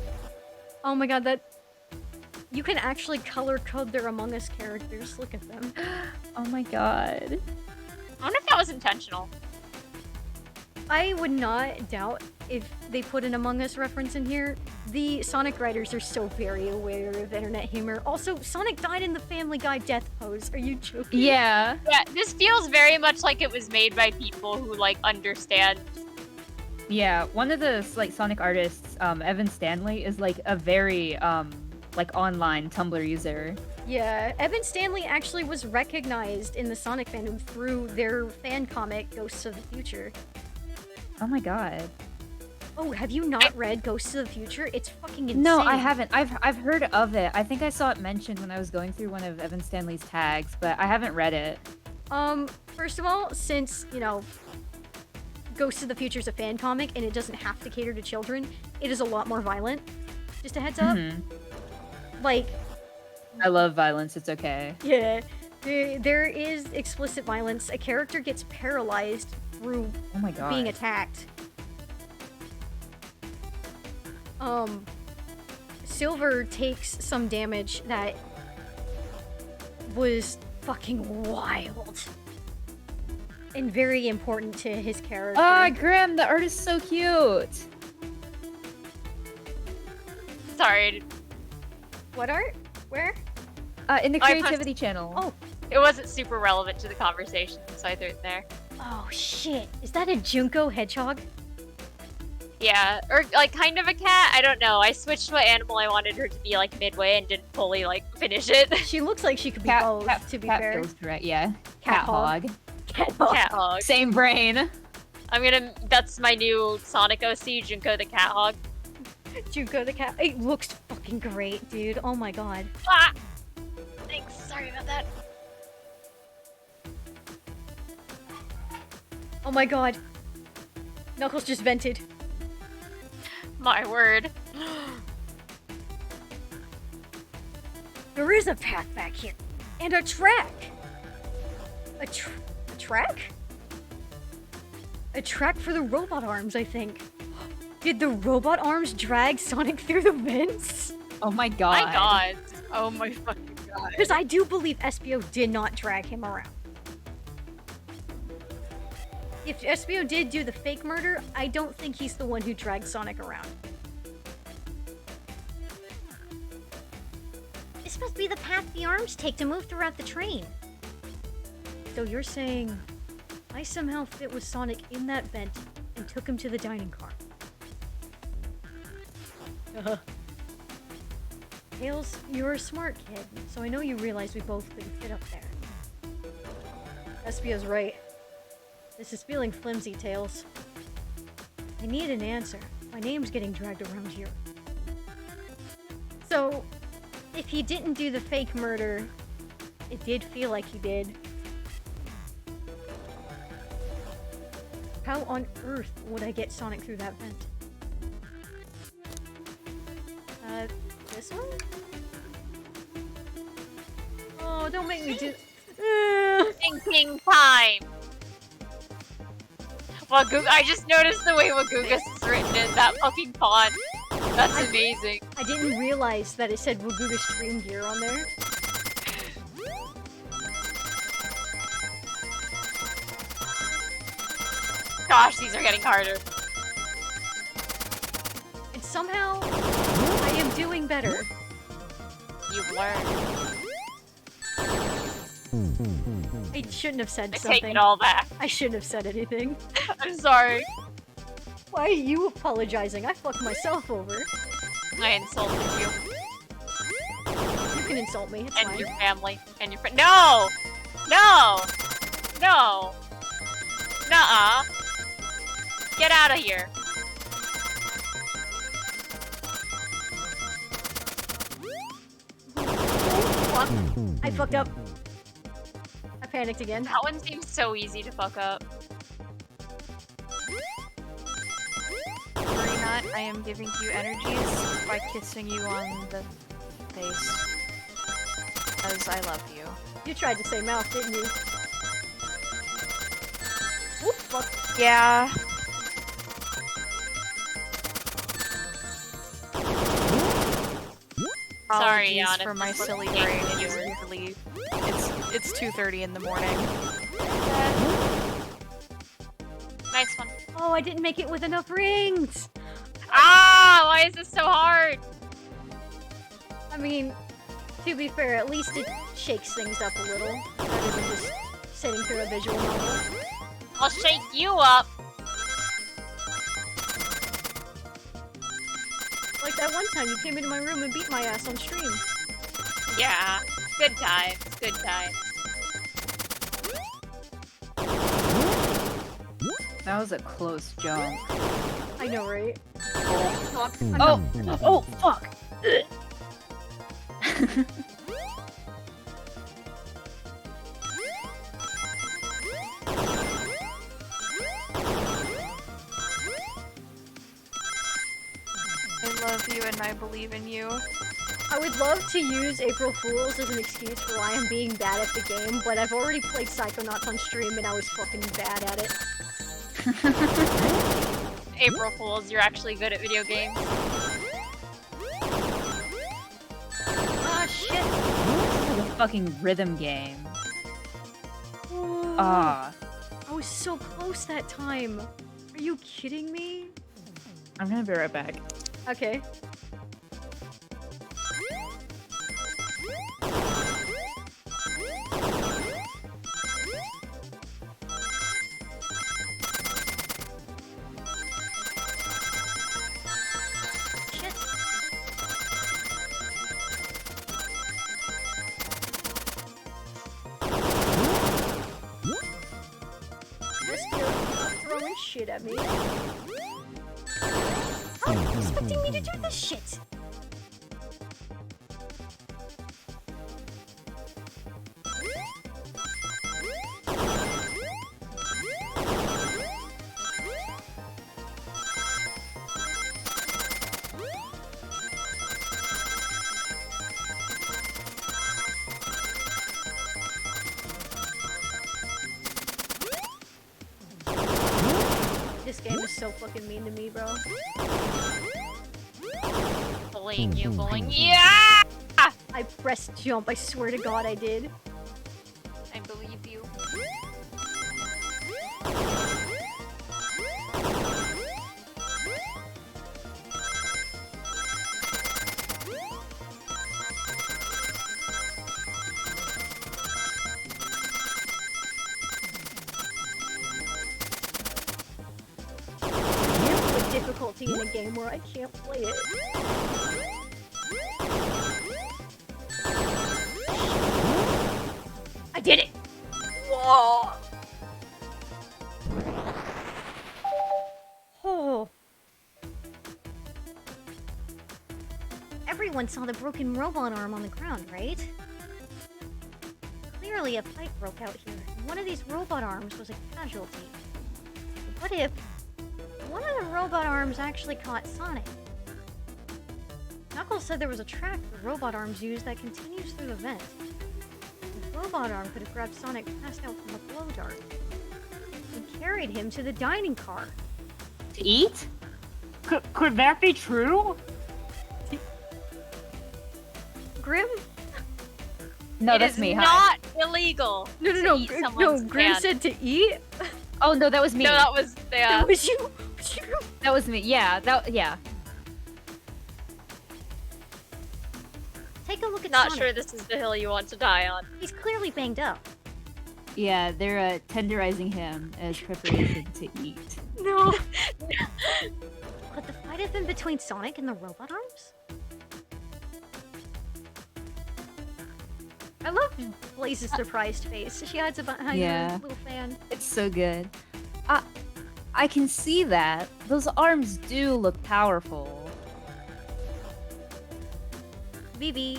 Oh my god, that... You can actually color code their Among Us characters, look at them. Oh my god. I wonder if that was intentional. I would not doubt if they put an Among Us reference in here. The Sonic writers are so very aware of internet humor. Also, Sonic died in the Family Guy death pose. Are you joking? Yeah. Yeah, this feels very much like it was made by people who, like, understand. Yeah, one of the like Sonic artists, Evan Stanley, is like a very like online Tumblr user. Yeah, Evan Stanley actually was recognized in the Sonic fandom through their fan comic, Ghosts of the Future. Oh my god. Oh, have you not read Ghosts of the Future? It's fucking insane. No, I haven't. I've heard of it. I think I saw it mentioned when I was going through one of Evan Stanley's tags, but I haven't read it. First of all, since, you know, Ghosts of the Future is a fan comic and it doesn't have to cater to children, it is a lot more violent. Just a heads up. Like, I love violence. It's okay. yeah, there is explicit violence. A character gets paralyzed through Oh my god. being attacked. Silver takes some damage that was fucking wild and very important to his character. Ah, Grim, the art is so cute. Sorry, What art? Where? In the I posted- creativity channel. Oh. it wasn't super relevant to the conversation, so I threw it there. Oh shit! Is that a Junko hedgehog? Yeah, or like kind of a cat. I don't know. I switched what animal I wanted her to be like midway and didn't fully like finish it. She looks like she could be both. to be fair, feels correct. Yeah. Cat Cat hog. cat hog. Cat hog. Same brain. I'm gonna. That's my new Sonic OC, Junko the cat hog. Juko the cat. It looks fucking great, dude. Oh my god. Ah! Thanks. Sorry about that. Oh my god. Knuckles just vented. My word. There is a path back here. And a track. A track? A track for the robot arms, I think. Did the robot arms drag Sonic through the vents? Oh my god. My god. Oh my fucking god. Because I do believe Espio did not drag him around. If Espio did do the fake murder, I don't think he's the one who dragged Sonic around. This must be the path the arms take to move throughout the train. So you're saying I somehow fit with Sonic in that vent and took him to the dining car. Tails, you're a smart kid, so I know you realize we both couldn't fit up there. Espio's right. This is feeling flimsy, Tails. I need an answer. My name's getting dragged around here. So, if he didn't do the fake murder, it did feel like he did. How on earth would I get Sonic through that vent? This one? Oh, don't make me do... Thinking time! I just noticed the way Wagugas is written in that fucking font. That's amazing. I didn't realize that it said Waguga Stream Gear on there. Gosh, these are getting harder. And somehow, I am doing better. You've learned. I shouldn't have said I something. take it all back. I shouldn't have said anything. I'm sorry. Why are you apologizing? I fucked myself over. I insulted you. You can insult me, it's And fine. your family. And your friend. No! No! No! Nuh-uh. Get out of here. Fuck. I fucked up. I panicked again. That one seems so easy to fuck up. Marina, I am giving you energies by kissing you on the face. As I love you. You tried to say mouth, didn't you? Oop, fuck. Yeah. Sorry, Apologies Jan, for if my this silly looks brain. like It's usually it's 2:30 in the morning. Nice one. Oh, I didn't make it with enough rings! Ah! Why is this so hard? I mean, to be fair, at least it shakes things up a little, rather than just sitting through a visual novel. I'll shake you up. Like that one time you came into my room and beat my ass on stream. Yeah. Good times. Good times. That was a close jump. I know, right? Oh, oh, fuck. I love you and I believe in you. I would love to use April Fools as an excuse for why I'm being bad at the game, but I've already played Psychonauts on stream and I was fucking bad at it. April Fools, you're actually good at video games. Ah, shit! This is a fucking rhythm game. Oh, Ah, I was so close that time. Are you kidding me? I'm gonna be right back. Okay. Shit. This girl is not throwing shit at me. How are you expecting me to do this shit? This game is so fucking mean to me, bro. Bullying you, bullying. Yeah! I pressed jump. I swear to God, I did. I believe you. The difficulty in a game where I can't play it. I did it! Whoa! Oh. Everyone saw the broken robot arm on the ground, right? Clearly a fight broke out here. One of these robot arms was a casualty. What if one of the robot arms actually caught Sonic? Knuckles said there was a track the robot arms use that continues through the vent. The robot arm could have grabbed Sonic passed out from the blow dart and carried him to the dining car. To eat? Could that be true? Grim? No, It that's is me. Hi. not illegal. No, no, to no. eat No, someone's Grim hand. said to eat. Oh no, that was me. No, that was That was you. That was me. Yeah, yeah. Take a look at Not Sonic. sure this is the hill you want to die on. He's clearly banged up. Yeah, they're tenderizing him as preparation to eat. No. Could the fight have been between Sonic and the robot arms? I love Blaze's surprised face. She hides behind Yeah. her little fan. It's so good. I can see that. Those arms do look powerful. BB.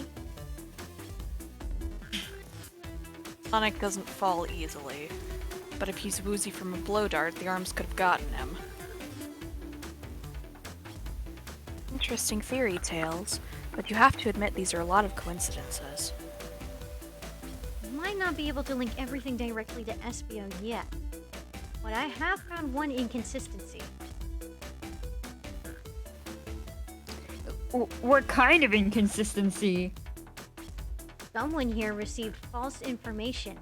Sonic doesn't fall easily, but if he's woozy from a blow dart, the arms could have gotten him. Interesting theory, Tails, but you have to admit these are a lot of coincidences. Might not be able to link everything directly to Espio yet, but I have found one inconsistency. What kind of inconsistency? Someone here received false information,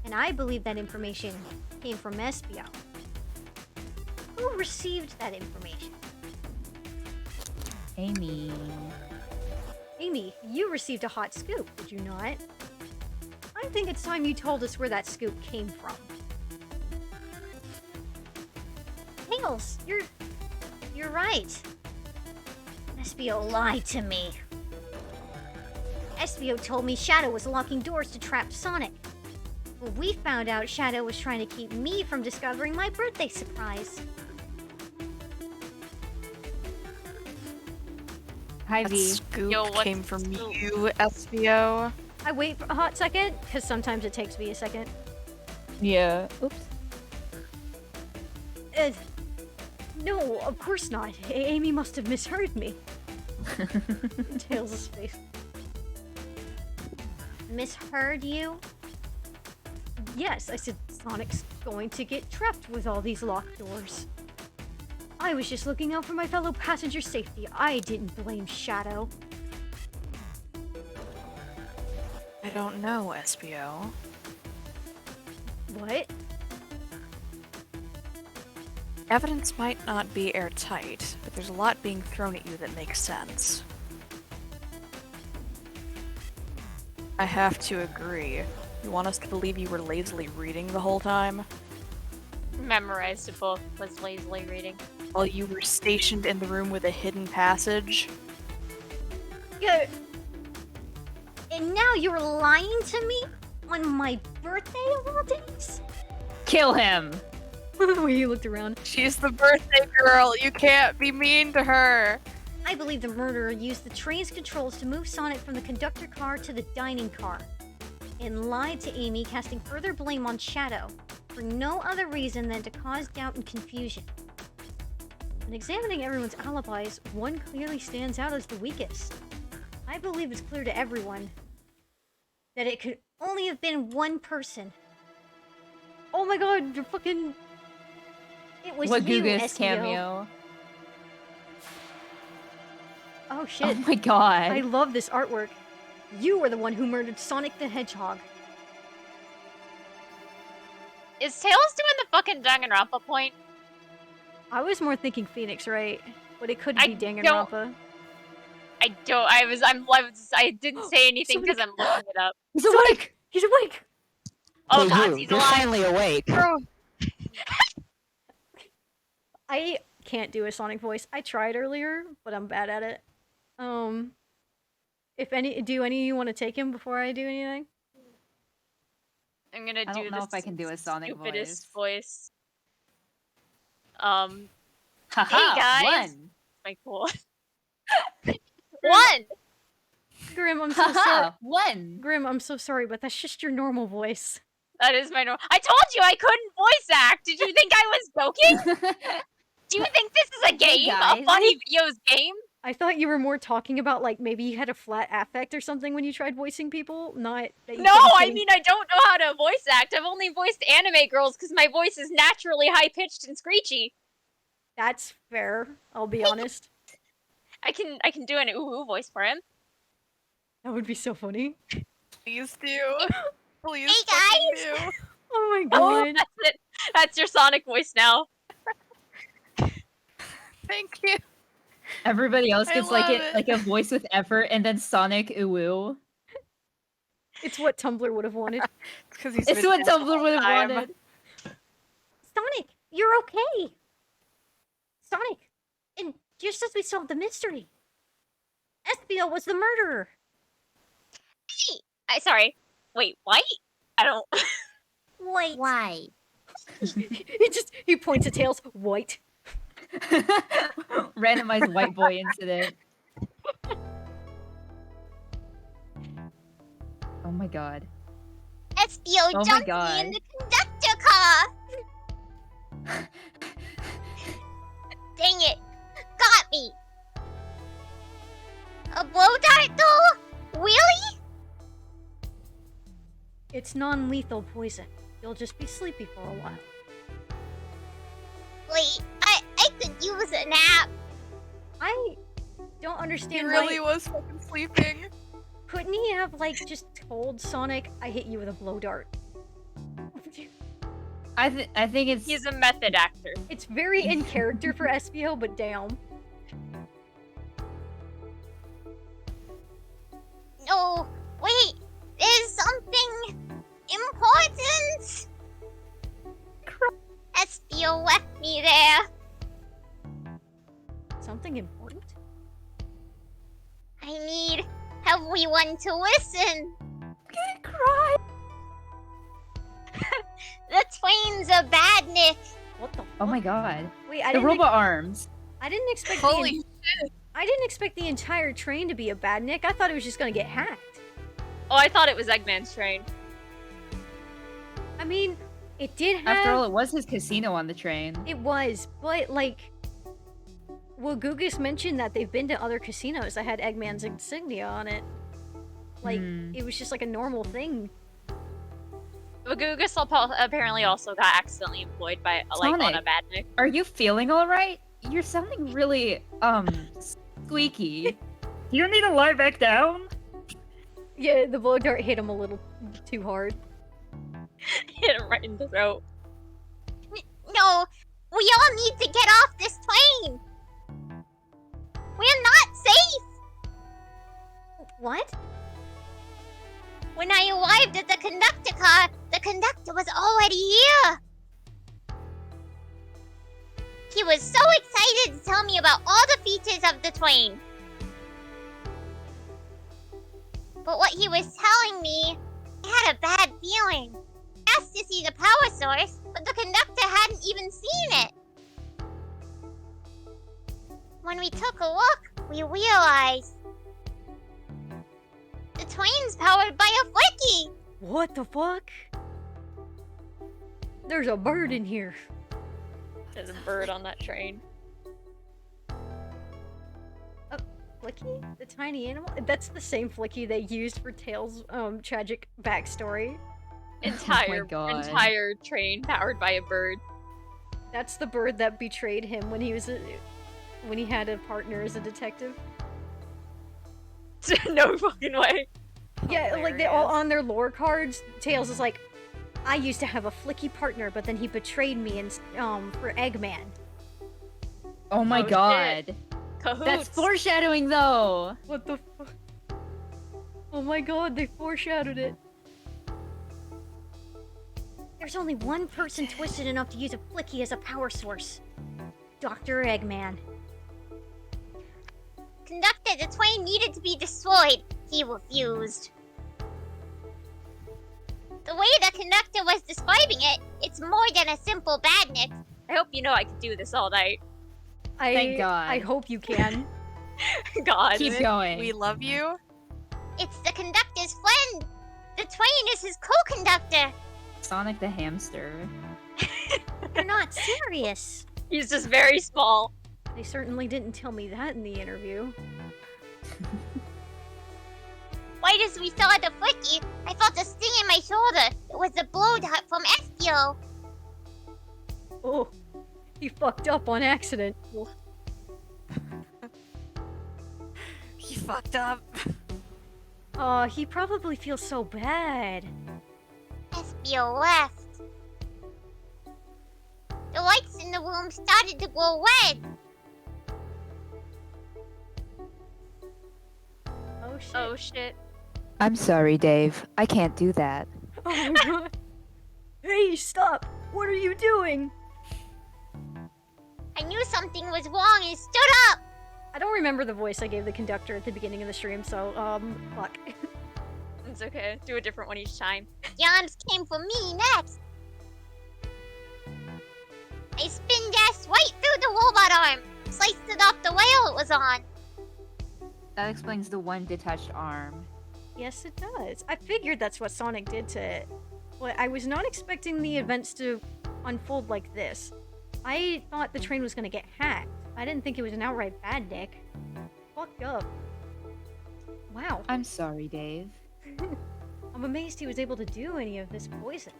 and I believe that information came from Espio. Who received that information? Amy. Amy, you received a hot scoop, did you not? I think it's time you told us where that scoop came from. Tails, you're right. Espio lied to me. Espio told me Shadow was locking doors to trap Sonic. But we found out Shadow was trying to keep me from discovering my birthday surprise. Hi, That V. scoop Yo, what's came from the scoop? you, SVO. I wait for a hot second, because sometimes it takes me a second. Yeah. Oops. No, of course not. Amy must have misheard me. Tails' face. Misheard you? Yes, I said Sonic's going to get trapped with all these locked doors. I was just looking out for my fellow passenger's safety. I didn't blame Shadow. I don't know, SVO. What? Evidence might not be airtight, but there's a lot being thrown at you that makes sense. I have to agree. You want us to believe you were lazily reading the whole time? Memorized a book, was lazily reading. While you were stationed in the room with a hidden passage? Yeah, And now you're lying to me? On my birthday of all days? Kill him. When you looked around. She's the birthday girl. You can't be mean to her. I believe the murderer used the train's controls to move Sonic from the conductor car to the dining car, and lied to Amy, casting further blame on Shadow, for no other reason than to cause doubt and confusion. In examining everyone's alibis, one clearly stands out as the weakest. I believe it's clear to everyone that it could only have been one person. Oh my god, you're fucking... It was What you, Gugus SBO. cameo? Oh shit. Oh my god. I love this artwork. You were the one who murdered Sonic the Hedgehog. Is Tails doing the fucking Danganronpa point? I was more thinking Phoenix, right? But it could I be don't- Danganronpa. I don't. I didn't say anything because I'm looking it up. He's awake! He's awake! Oh Wait, god, who? he's You're alive. finally awake. I can't do a Sonic voice. I tried earlier, but I'm bad at it. Do any of you want to take him before I do anything? I'm gonna I do don't know this if I can do a Sonic stupidest voice. voice. Haha, guys. one. My cool. One. Grim, I'm so sorry. Haha, one. Grim, I'm so sorry, but that's just your normal voice. That is my normal. I told you I couldn't voice act. Did you think I was joking? Do you think this is a game? guys. A funny videos game? I thought you were more talking about, like, maybe you had a flat affect or something when you tried voicing people, not that you No, couldn't I change- mean I don't know how to voice act. I've only voiced anime girls because my voice is naturally high pitched and screechy. That's fair, I'll be honest. I can do an ooh voice for him. That would be so funny. Please do. Please Hey, fucking do. Oh my Oh, god. that's it. That's your Sonic voice now. Thank you. Everybody else I gets like love it it. like a voice with effort, and then Sonic ooh. It's what Tumblr would have wanted. Because he's It's been what dead the Tumblr would have whole time. wanted. Sonic, you're okay. Sonic, and just as we solved the mystery, Espio was the murderer. Sorry. Wait, what? I don't. Wait. Why? he points at Tails, white. Randomized white boy incident. Oh my god. Espio Oh my jumped God. me in the conductor car. Dang it. Got me. A blow dart though? Really? It's non-lethal poison. You'll just be sleepy for a while. Wait, I could use a nap. I don't He understand really why... was fucking sleeping. Couldn't he have, like, just told Sonic, I hit you with a blow dart? I think it's He's a method actor. It's very in character for SBO, but damn. No, wait, there's something important. Espio left me there. Something important? I need everyone to listen. cry. The twain's a bad Nick. What the Oh my fuck? god. Wait, I The didn't, robot arms. I didn't expect Holy I didn't expect the entire train to be a bad Nick. I thought it was just gonna get hacked. Oh, I thought it was Eggman's train. I mean, it did have... After all, it was his casino on the train. It was, but, like... Well, Gugus mentioned that they've been to other casinos that had Eggman's insignia on it. Like, it was just like a normal thing. Gugus apparently also got accidentally employed by like on a Sonic. bad Nick. Are you feeling alright? You're sounding really, squeaky. You don't need to lie back down. Yeah, the blow dart hit him a little too hard. Hit him right in the throat. No, we all need to get off this plane. We're not safe. What? When I arrived at the conductor car, the conductor was already here. He was so excited to tell me about all the features of the twain. But what he was telling me, I had a bad feeling. asked to see the power source, but the conductor hadn't even seen it. When we took a look, we realized the train's powered by a flicky. What the fuck? There's a bird in here. There's a bird on that train. Flicky? The tiny animal? That's the same Flicky they used for Tails' tragic backstory. Entire God. entire train powered by a bird. That's the bird that betrayed him when he was when he had a partner as a detective. No fucking way. Yeah, like they all Hilarious. on their lore cards. Tails is like, I used to have a Flicky partner, but then he betrayed me and for Eggman. Oh my Oh, shit. god. Cahoots. That's foreshadowing, though. What the fuck? Oh my god, they foreshadowed it. There's only one person twisted enough to use a flicky as a power source. Dr. Eggman. Conductor, the train needed to be destroyed. He refused. The way the conductor was describing it, it's more than a simple badnik. I hope you know I could do this all night. Thank God. I hope you can. God. Keep going. We love you. It's the conductor's friend. The train is his co-conductor. Sonic the hamster. You're not serious. He's just very small. They certainly didn't tell me that in the interview. Right as we saw the flicky, I felt a sting in my shoulder. It was the blow dart from Espio. Oh, he fucked up on accident. He fucked up. He probably feels so bad. Espio left. The lights in the room started to glow red. Oh shit. Oh shit. I'm sorry, Dave. I can't do that. Oh my god. Hey, stop! What are you doing? I knew something was wrong and stood up. I don't remember the voice I gave the conductor at the beginning of the stream, so, fuck. It's okay. Do a different one each time. The arms came for me next. I spin dashed right through the robot arm, sliced it off the rail it was on. That explains the one detached arm. Yes, it does. I figured that's what Sonic did to it. But I was not expecting the events to unfold like this. I thought the train was gonna get hacked. I didn't think it was an outright bad nick. Fucked up. Wow. I'm sorry, Dave. I'm amazed he was able to do any of this poison.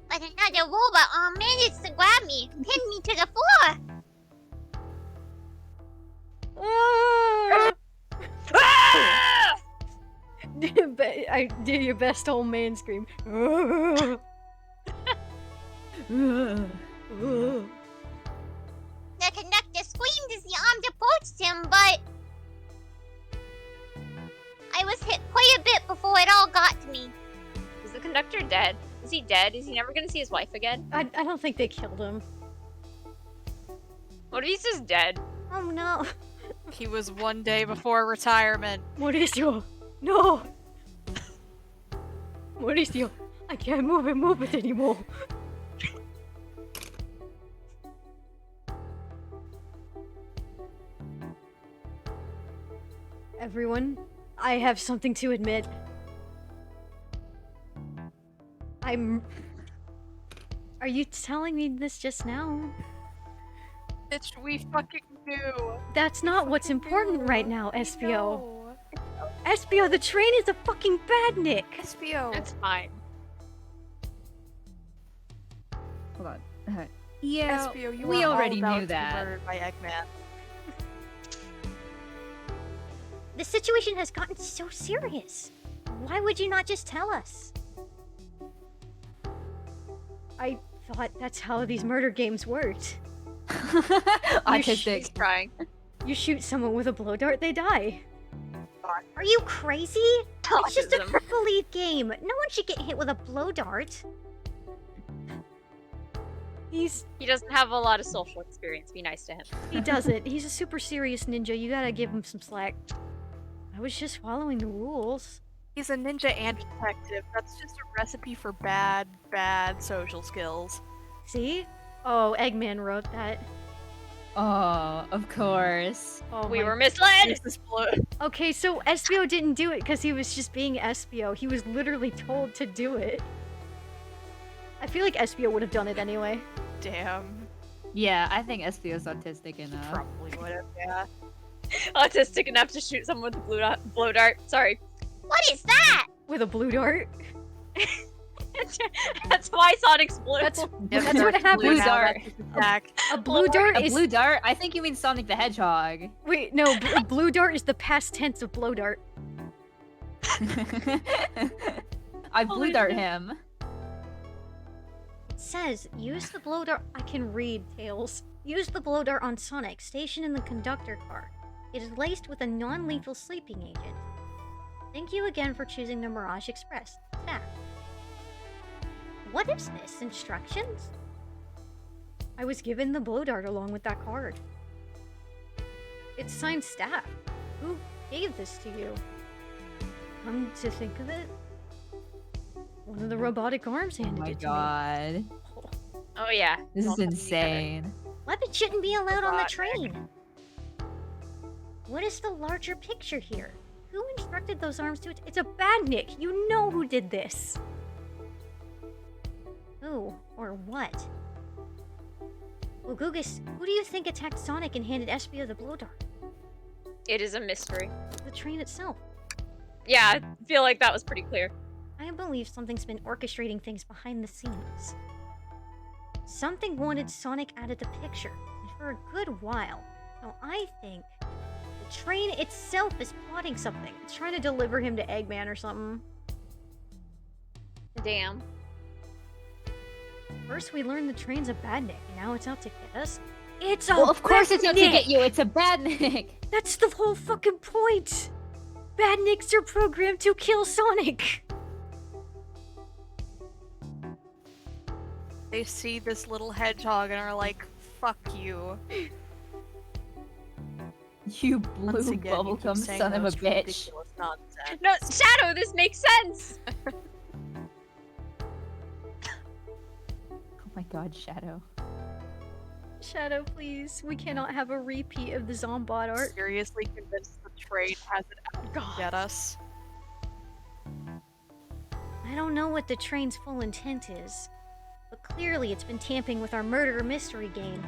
But another robot arm managed to grab me, pin me to the floor. Ah! Ah! I did your best old man scream. Ah! The conductor screamed as the arms approached him, but I was hit quite a bit before it all got to me. Is the conductor dead? Is he dead? Is he never gonna see his wife again? I don't think they killed him. What if he's just dead? Oh no. He was one day before retirement. Mauricio, no! Mauricio, I can't move it anymore. Everyone, I have something to admit. Are you telling me this just now? Bitch, we fucking do. That's not what's important right now, Espio. Espio, the train is a fucking badnik! Espio. It's fine. Hold on. Yeah, Espio, you we are all already about knew to be that. murdered by Eggman. The situation has gotten so serious. Why would you not just tell us? I thought that's how these murder games worked. He's Autistic. crying. You shoot someone with a blow dart, they die. Are you crazy? It's just a Autism. make-believe game. No one should get hit with a blow dart. He doesn't have a lot of social experience. Be nice to him. He doesn't. He's a super serious ninja. You gotta give him some slack. I was just following the rules. He's a ninja and detective. That's just a recipe for bad social skills. See? Oh, Eggman wrote that. Oh, of course. Oh, We my- were misled! This is blue. Okay, so Espio didn't do it because he was just being Espio. He was literally told to do it. I feel like Espio would have done it anyway. Damn. Yeah, I think Espio's autistic enough. Probably would have, yeah. Autistic enough to shoot someone with a blow dart. Sorry. What is that? With a blue dart. That's why Sonic's blue. That's Yep, That's what there's happens. blue now, Dart. that's his attack. a blue dart A is blue dart? I think you mean Sonic the Hedgehog. wait, no, blue dart is the past tense of blow dart. I blue dart him. It says, use the blow dart. I can read, Tails. Use the blow dart on Sonic, stationed in the conductor car. It is laced with a non-lethal sleeping agent. Thank you again for choosing the Mirage Express. Staff. What is this? Instructions? I was given the blow dart along with that card. It's signed staff. Who gave this to you? Come to think of it, one of the robotic arms Oh handed my it to god. Oh yeah. This All is coming together. insane. Weapons shouldn't be allowed on the Robot train. What is the larger picture here? Who instructed those arms to it? It's a badnik. You know who did this. Who or what? Well, Gugus, who do you think attacked Sonic and handed Espio the blow dart? It is a mystery. The train itself. Yeah, I feel like that was pretty clear. I believe something's been orchestrating things behind the scenes. Something wanted Sonic out of the picture, and for a good while. So I think the train itself is plotting something. It's trying to deliver him to Eggman or something. Damn. First, we learned the train's a badnik, and now it's out to get us. It's a Well, of course it's out to badnik! get you. It's a bad Nick. That's the whole fucking point! Badniks are programmed to kill Sonic! They see this little hedgehog and are like, fuck you. You Once blue again, you keep bubblegum saying son of a those bitch. ridiculous nonsense. No, Shadow, this makes sense! Oh my god, Shadow. Shadow, please. We cannot have a repeat of the Zombot art. Seriously convinced the train has it out to get us. I don't know what the train's full intent is, but clearly it's been tampering with our murder mystery game.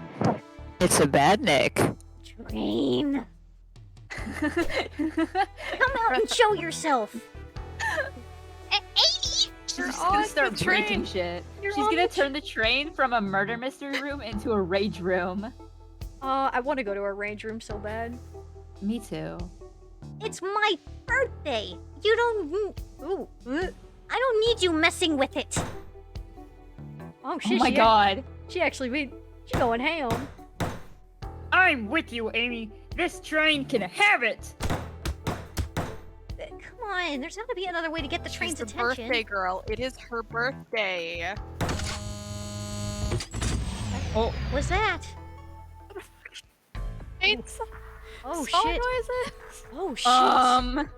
It's a bad Nick. Train! Come out and show yourself! Amy! She's gonna start breaking shit. She's gonna turn the train from a murder mystery room into a rage room. I want to go to a range room so bad. Me too. It's my birthday! You don't. Ooh. I don't need you messing with it! Oh Oh shit, my god. She actually beat. She going ham. I'm with you, Amy. This train can have it. Come on, there's gotta be another way to get the She's train's the attention. birthday girl. It is her birthday. Oh, What's that? It's Oh song shit. noises. Oh shit. I'm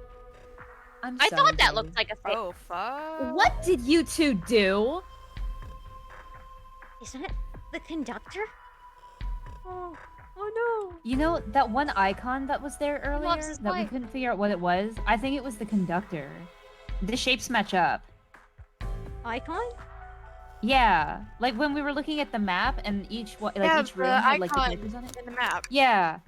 I sorry, thought that dude. looked like a thing. Oh fuck. What did you two do? Isn't it the conductor? Oh no. You know, that one icon that was there earlier loves his that we life. couldn't figure out what it was? I think it was the conductor. The shapes match up. Icon? Yeah, like when we were looking at the map and each one, like Yeah, each room the had like the icon characters on it. In the map. Yeah,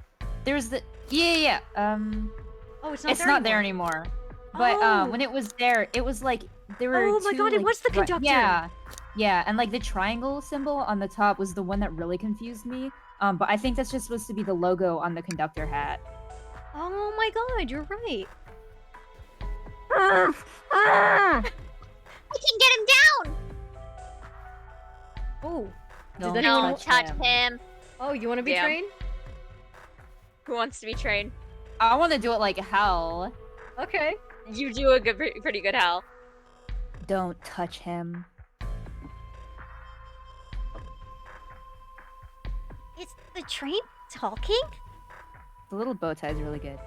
there's the yeah. Oh, it's not It's there not there anymore. anymore. But Oh. when it was there, it was like there were. Oh my two, god, it like, was the right- conductor. Yeah, yeah, and like the triangle symbol on the top was the one that really confused me. But I think that's just supposed to be the logo on the conductor hat. Oh my god, you're right. I can get him down! Oh. Don't anyone Don't touch him. him. Oh, you want to be Damn. trained? Who wants to be trained? I want to do it like hell. Okay. You do a good, pretty good Hal. Don't touch him. Is the train talking? The little bow tie is really good.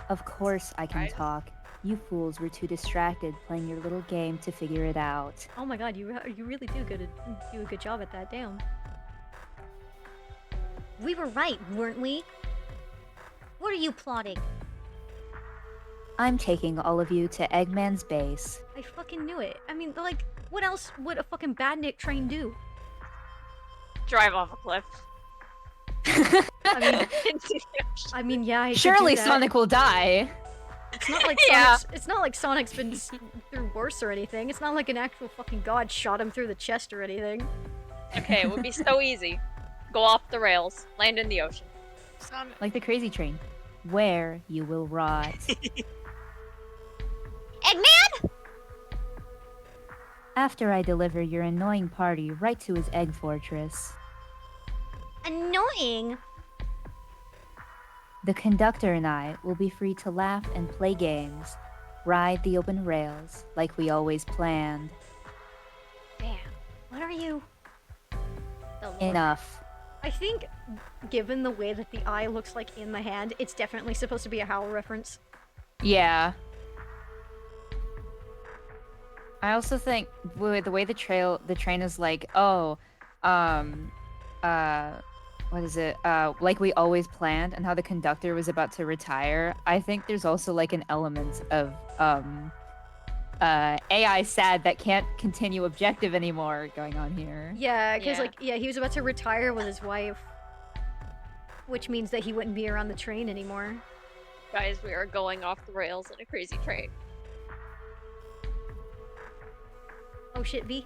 Of course I can Right. talk. You fools were too distracted playing your little game to figure it out. Oh my god, you really do a good job at that. Damn. We were right, weren't we? What are you plotting? I'm taking all of you to Eggman's base. I fucking knew it. I mean, like, what else would a fucking badnik train do? Drive off a cliff. I mean, Into the ocean. I mean, yeah. He could Surely do that. Sonic will die. It's not like Yeah. It's not like Sonic's been through worse or anything. It's not like an actual fucking god shot him through the chest or anything. Okay, it would be so easy. Go off the rails, land in the ocean. Like the crazy train. Where you will rot. Eggman? After I deliver your annoying party right to his egg fortress. Annoying? The conductor and I will be free to laugh and play games, ride the open rails like we always planned. Damn. What are you? The Lord. Enough. I think, given the way that the eye looks like in the hand, it's definitely supposed to be a Howl reference. Yeah. I also think with the way the train is like, oh, what is it? Like we always planned, and how the conductor was about to retire. I think there's also like an element of AI sad that can't continue objective anymore going on here. Yeah, because Yeah. he was about to retire with his wife, which means that he wouldn't be around the train anymore. Guys, we are going off the rails in a crazy train. Oh shit, V.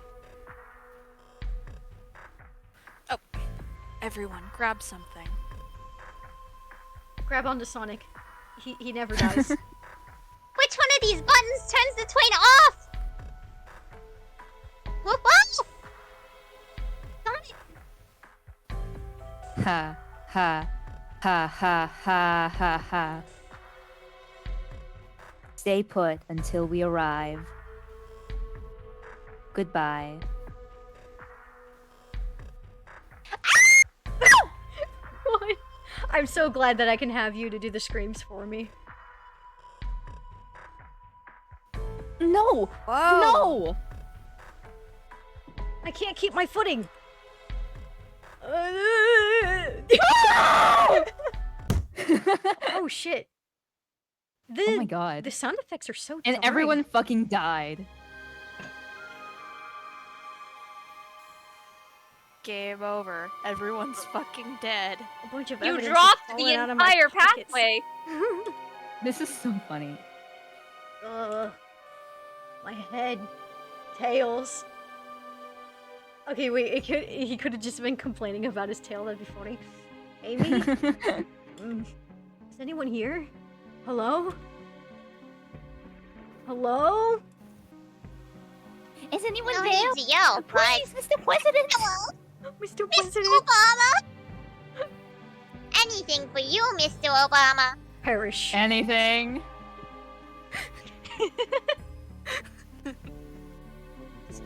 Everyone, grab something. Grab onto Sonic. He never dies. Which one of these buttons turns the train off? Whoop off! Sonic! Ha ha ha ha ha ha ha. Stay put until we arrive. Goodbye. What? I'm so glad that I can have you to do the screams for me. No! Whoa! No! I can't keep my footing. Oh shit. Oh my god. The sound effects are so And jarring. everyone fucking died. Game over. Everyone's fucking dead. A bunch of You evidence is dropped the falling out of my entire pockets. pathway. This is so funny. Ugh. My head. Tails. Okay, wait, he could have just been complaining about his tail, that'd be funny. Amy? Is anyone here? Hello? Hello? Is anyone No there? need to yell, but... Please, Mr. President! Hello? Mr. Mr. President? Obama? Anything for you, Mr. Obama. Perish. Anything?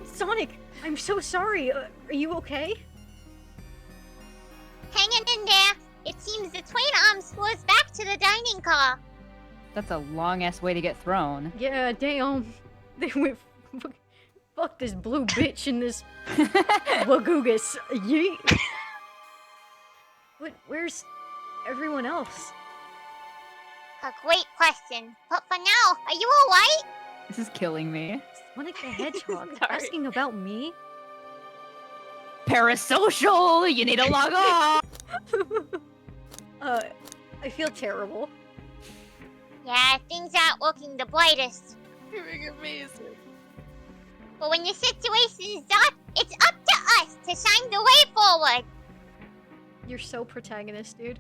Sonic, I'm so sorry. Are you okay? Hanging in there. It seems the train arms flew us back to the dining car. That's a long ass way to get thrown. Yeah, damn. They went fuck this blue bitch and this Wagoogus. Yeet. But where's everyone else? A great question. But for now, are you alright? This is killing me. Sonic the Hedgehog Sorry. asking about me? Parasocial! You need to log off! I feel terrible. Yeah, things aren't looking the brightest. Doing amazing. But when your situation is dark, it's up to us to shine the way forward. You're so protagonist, dude.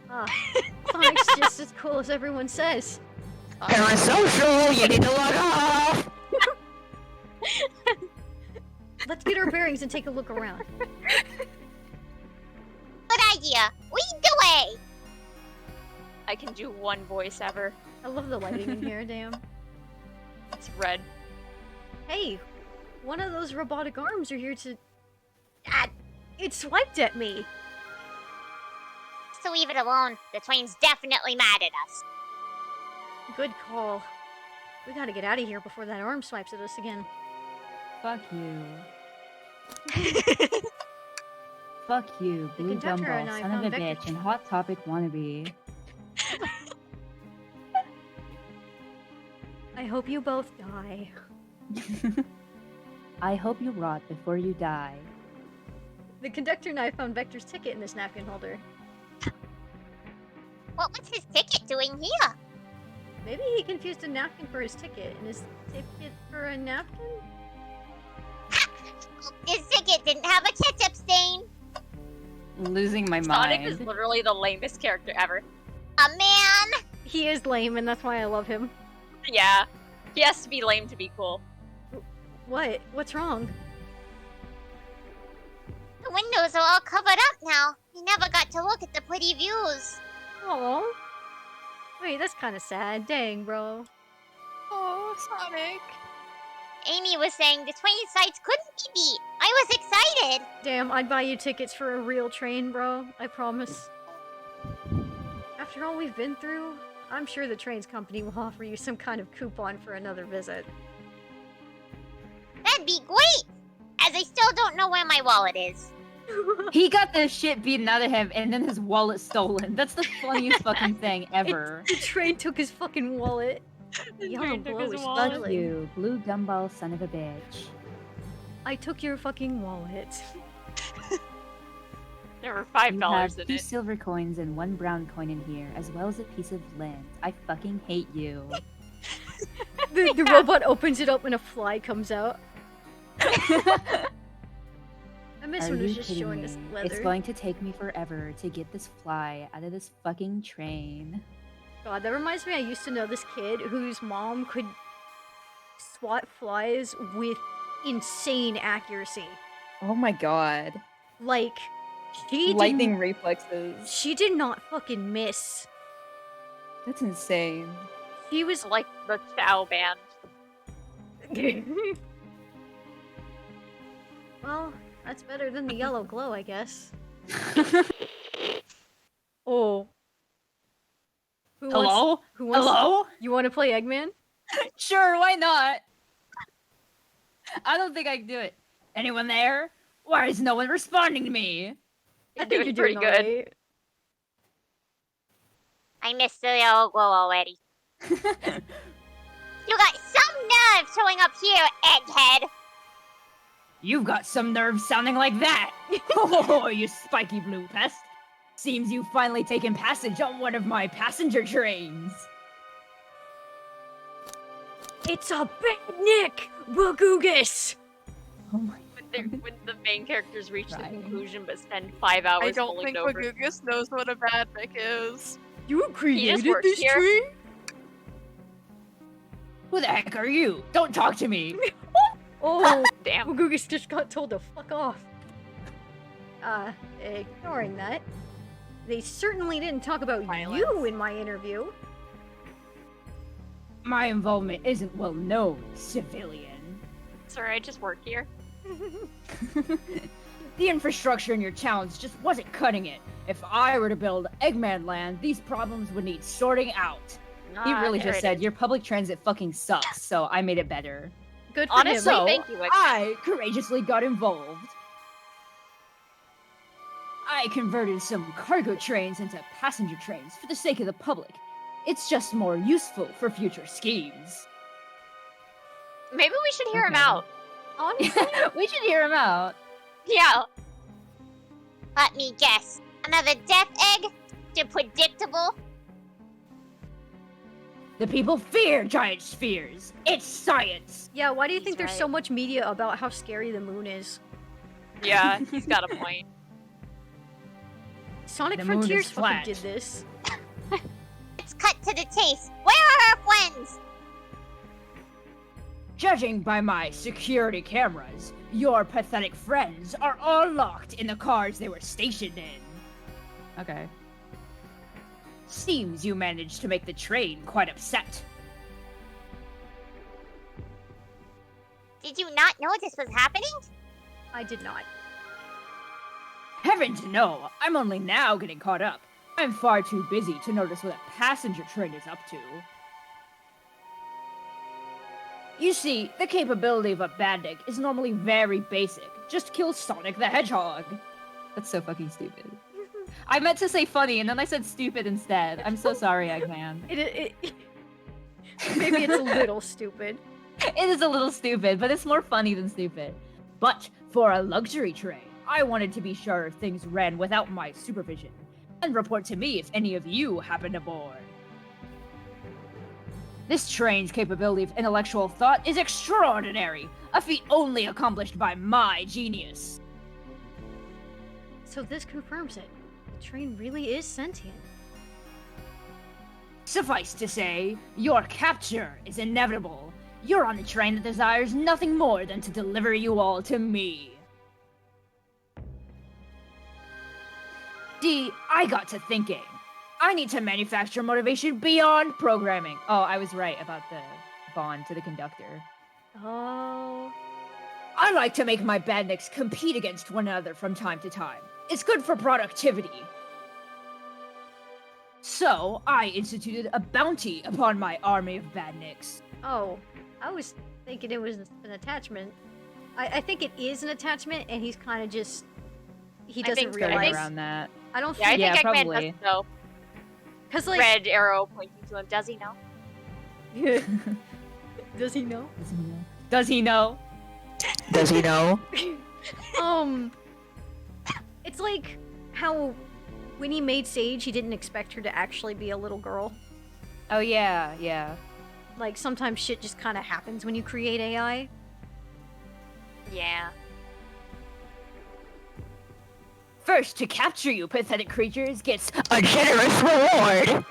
Ah, Sonic's just as cool as everyone says. Parasocial, you need to log off! Let's get our bearings and take a look around. Good idea. Lead the way. I can do one voice ever. I love the lighting in here, damn. It's red. Hey, one of those robotic arms are here to... Ah, it swiped at me! So leave it alone. The train's definitely mad at us. Good call. We gotta get out of here before that arm swipes at us again. Fuck you. Fuck you, The Blue conductor Gumball, and I son of a found Vector- bitch, and Hot Topic wannabe. I hope you both die. I hope you rot before you die. The conductor and I found Vector's ticket in this napkin holder. What was his ticket doing here? Maybe he confused a napkin for his ticket and his ticket for a napkin? His ticket didn't have a ketchup stain. Losing my Sonic mind. is literally the lamest character ever. A man. He is lame and that's why I love him. Yeah. He has to be lame to be cool. What? What's wrong? The windows are all covered up now. We never got to look at the pretty views. Oh. Wait, that's kind of sad. Dang, bro. Oh, Sonic. Amy was saying the train sites couldn't be beat. I was excited. Damn, I'd buy you tickets for a real train, bro. I promise. After all we've been through, I'm sure the trains company will offer you some kind of coupon for another visit. That'd be great. As I still don't know where my wallet is. He got the shit beaten out of him and then his wallet stolen. That's the funniest fucking thing ever. The train took his fucking wallet. The yellow train took glow his is wallet. Fuck ugly. you, Blue Gumball, son of a bitch. I took your fucking wallet. There were You have $5 in 2 it. silver coins and 1 brown coin in here, as well as a piece of land. I fucking hate you. The robot opens it up and a fly comes out. I miss Are when it was you just kidding showing me? us leather. It's going to take me forever to get this fly out of this fucking train. God, that reminds me I used to know this kid whose mom could swat flies with insane accuracy. Oh my god. Like, she Lightning reflexes. She did not fucking miss. That's insane. She was Like the Chow band. Well, that's better than the yellow glow, I guess. Oh. Who Wants, Hello? who wants Hello? You want to play Eggman? Sure, why not? I don't think I can do it. Anyone there? Why is no one responding to me? I think You're you're pretty doing good. alright. I missed the yellow glow already. You got some nerve showing up here, egghead. You've got some nerve sounding like that! Oh, you spiky blue pest! Seems you've finally taken passage on one of my passenger trains! It's a picnic, Bagoogus! Oh my When the main characters reach the Right. conclusion but spend 5 hours I don't mulling think over. Bagoogus knows what a bad Vic is. You created works this here. train? Who the heck are you? Don't talk to me! Oh, Damn. Bagoogus just got told to fuck off. Ignoring that, they certainly didn't talk about you Violence. in my interview. My involvement isn't well known, civilian. Sorry, I just work here. The infrastructure in your challenge just wasn't cutting it. If I were to build Eggman Land, these problems would need sorting out. He really there just it said, is. your public transit fucking sucks, so I made it better. Good for Honestly, him. So, thank you, Eggman. I courageously got involved. I converted some cargo trains into passenger trains for the sake of the public. It's just more useful for future schemes. Maybe we should hear him Okay. out. Honestly, We should hear him out. Yeah. Let me guess. Another death egg? Too predictable? The people fear giant spheres. It's science. yeah, why do you He's think there's right. so much media about how scary the moon is? Yeah, he's got a point. Sonic The moon is Frontiers fucking flat. did this. Let's cut to the chase. Where are our friends? Judging by my security cameras, your pathetic friends are all locked in the cars they were stationed in. Okay. Seems you managed to make the train quite upset. Did you not know this was happening? I did not. Heaven to know, I'm only now getting caught up. I'm far too busy to notice what a passenger train is up to. You see, the capability of a bandit is normally very basic. Just kill Sonic the Hedgehog. That's so fucking stupid. I meant to say funny, and then I said stupid instead. I'm so sorry, Eggman. Maybe it's a little stupid. It is a little stupid, but it's more funny than stupid. But for a luxury train, I wanted to be sure things ran without my supervision, and report to me if any of you happened aboard. This train's capability of intellectual thought is extraordinary, a feat only accomplished by my genius. So this confirms it. The train really is sentient. Suffice to say, your capture is inevitable. You're on a train that desires nothing more than to deliver you all to me. D, I got to thinking. I need to manufacture motivation beyond programming. Oh, I was right about the bond to the conductor. Oh. I like to make my bandits compete against one another from time to time. It's good for productivity. So, I instituted a bounty upon my army of badniks. Oh, I was thinking it was an attachment. I think it is an attachment, and he's kind of just... He doesn't think so. realize. Around that. I don't Yeah, I think... think Eggman probably. doesn't know. Because, like... Red arrow pointing to him. Does he know? Does he know? Does he know? Does he know? It's like how when he made Sage, he didn't expect her to actually be a little girl. Oh yeah, yeah. Like, sometimes shit just kind of happens when you create AI. Yeah. First to capture you pathetic creatures gets A generous reward!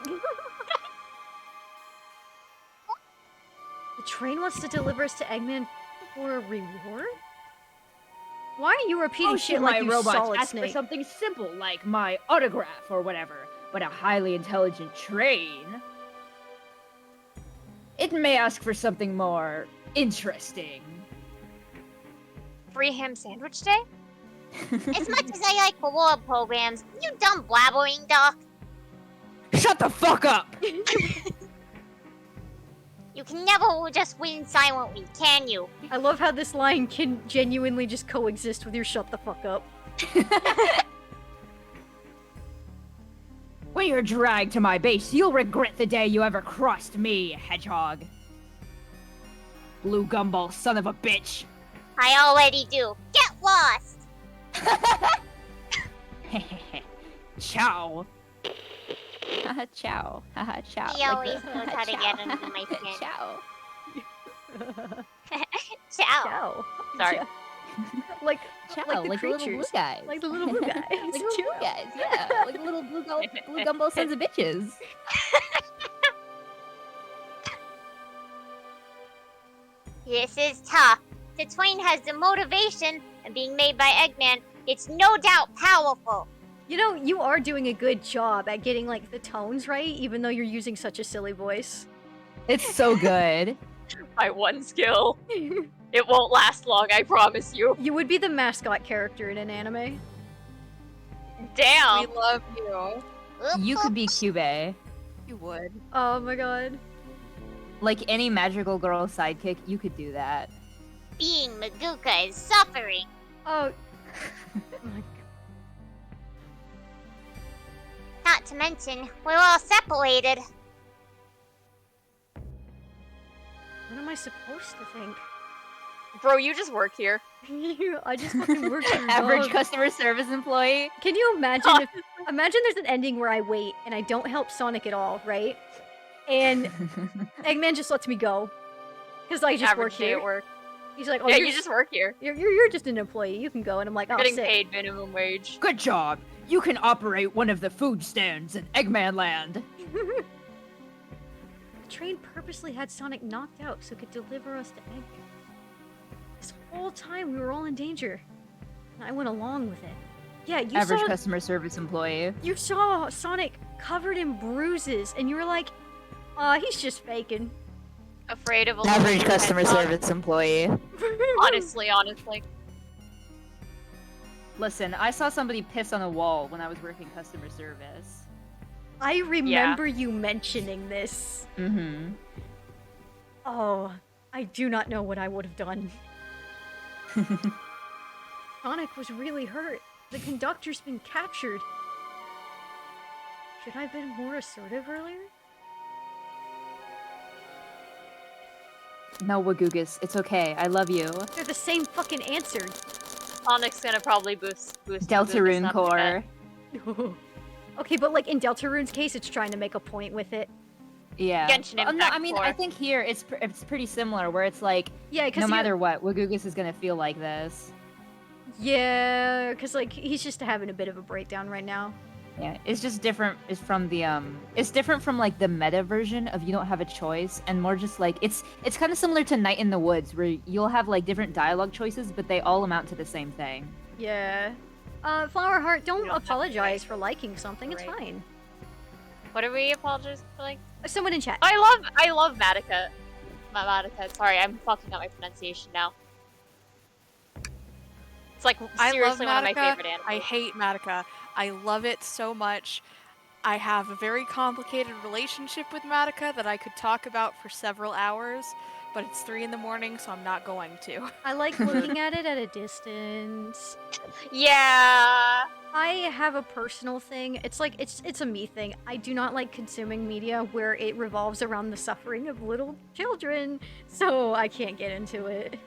The train wants to deliver us to Eggman for a reward? Why are you repeating shit like my you robots Solid ask for Snake? something simple like my autograph or whatever, but a highly intelligent train. It may ask for something more interesting. Free ham sandwich day? As much as I like reward programs, you dumb blabbering duck. Shut the fuck up! You can never just win silently, can you? I love how this line can genuinely just coexist with your shut the fuck up. When you're dragged to my base, you'll regret the day you ever crossed me, Hedgehog. Blue gumball son of a bitch. I already do. Get lost! Ciao. Haha, ciao. Haha, ciao. He always knows how to get under my skin. Ciao. Ciao. Ciao. Sorry. Like, Ciao, like the like the little blue creatures. guys. Like the little blue guys. Like the little blue guys, yeah. Like the little blue gumball sons of bitches. This is tough. The train has the motivation, and being made by Eggman, it's no doubt powerful. You know, you are doing a good job at getting, like, the tones right, even though you're using such a silly voice. It's so good. My one skill. It won't last long, I promise you. You would be the mascot character in an anime. Damn. We love you. You could be Cube. You would. Oh my god. Like any magical girl sidekick, you could do that. Being Maguka is suffering. Oh. My Not to mention, we're all separated. What am I supposed to think? Bro, you just work here. I just fucking work for Average dog. customer service employee. Can you imagine if imagine there's an ending where I wait and I don't help Sonic at all, right? And Eggman just lets me go. Because I just work Average day here. at work. He's like, oh, Yeah, you're, you just work here. you're just an employee. You can go. And I'm like, You're oh, getting sick. paid minimum wage. Good job. You can operate one of the food stands in Eggman Land. The train purposely had Sonic knocked out so it could deliver us to Eggman. This whole time we were all in danger. And I went along with it. Yeah, you Average saw customer service employee. you saw Sonic covered in bruises, and you were like, he's just faking. Afraid of a Average little customer hedgehog. service employee. Honestly. Listen, I saw somebody piss on a wall when I was working customer service. I remember you mentioning this. Mm-hmm. Oh, I do not know what I would have done. Sonic was really hurt. The conductor's been captured. Should I have been more assertive earlier? No, Wagugus, it's okay. I love you. They're the same fucking answer. Sonic's gonna probably boost Deltarune up Core. Okay, but like in Deltarune's case, it's trying to make a point with it. Yeah. Genshin No, Impact I mean, Core. I think here it's pretty similar, where it's like, Yeah, because no matter what, Wagugus is gonna feel like this. Yeah, because like he's just having a bit of a breakdown right now. Yeah, it's just different. It's from the it's different from like the meta version of you don't have a choice, and more just like it's kind of similar to Night in the Woods, where you'll have like different dialogue choices, but they all amount to the same thing. Yeah. Flower Heart, don't apologize for liking something. It's fine. What are we apologizing for? Like, Someone in chat. I love Madoka. Madoka. Sorry, I'm fucking up my pronunciation now. It's like seriously one of my favorite animes. I hate Madoka. I love it so much. I have a very complicated relationship with Madoka that I could talk about for several hours, but it's 3 in the morning, so I'm not going to. I like looking at it at a distance. Yeah. I have a personal thing. It's like it's a me thing. I do not like consuming media where it revolves around the suffering of little children, so I can't get into it.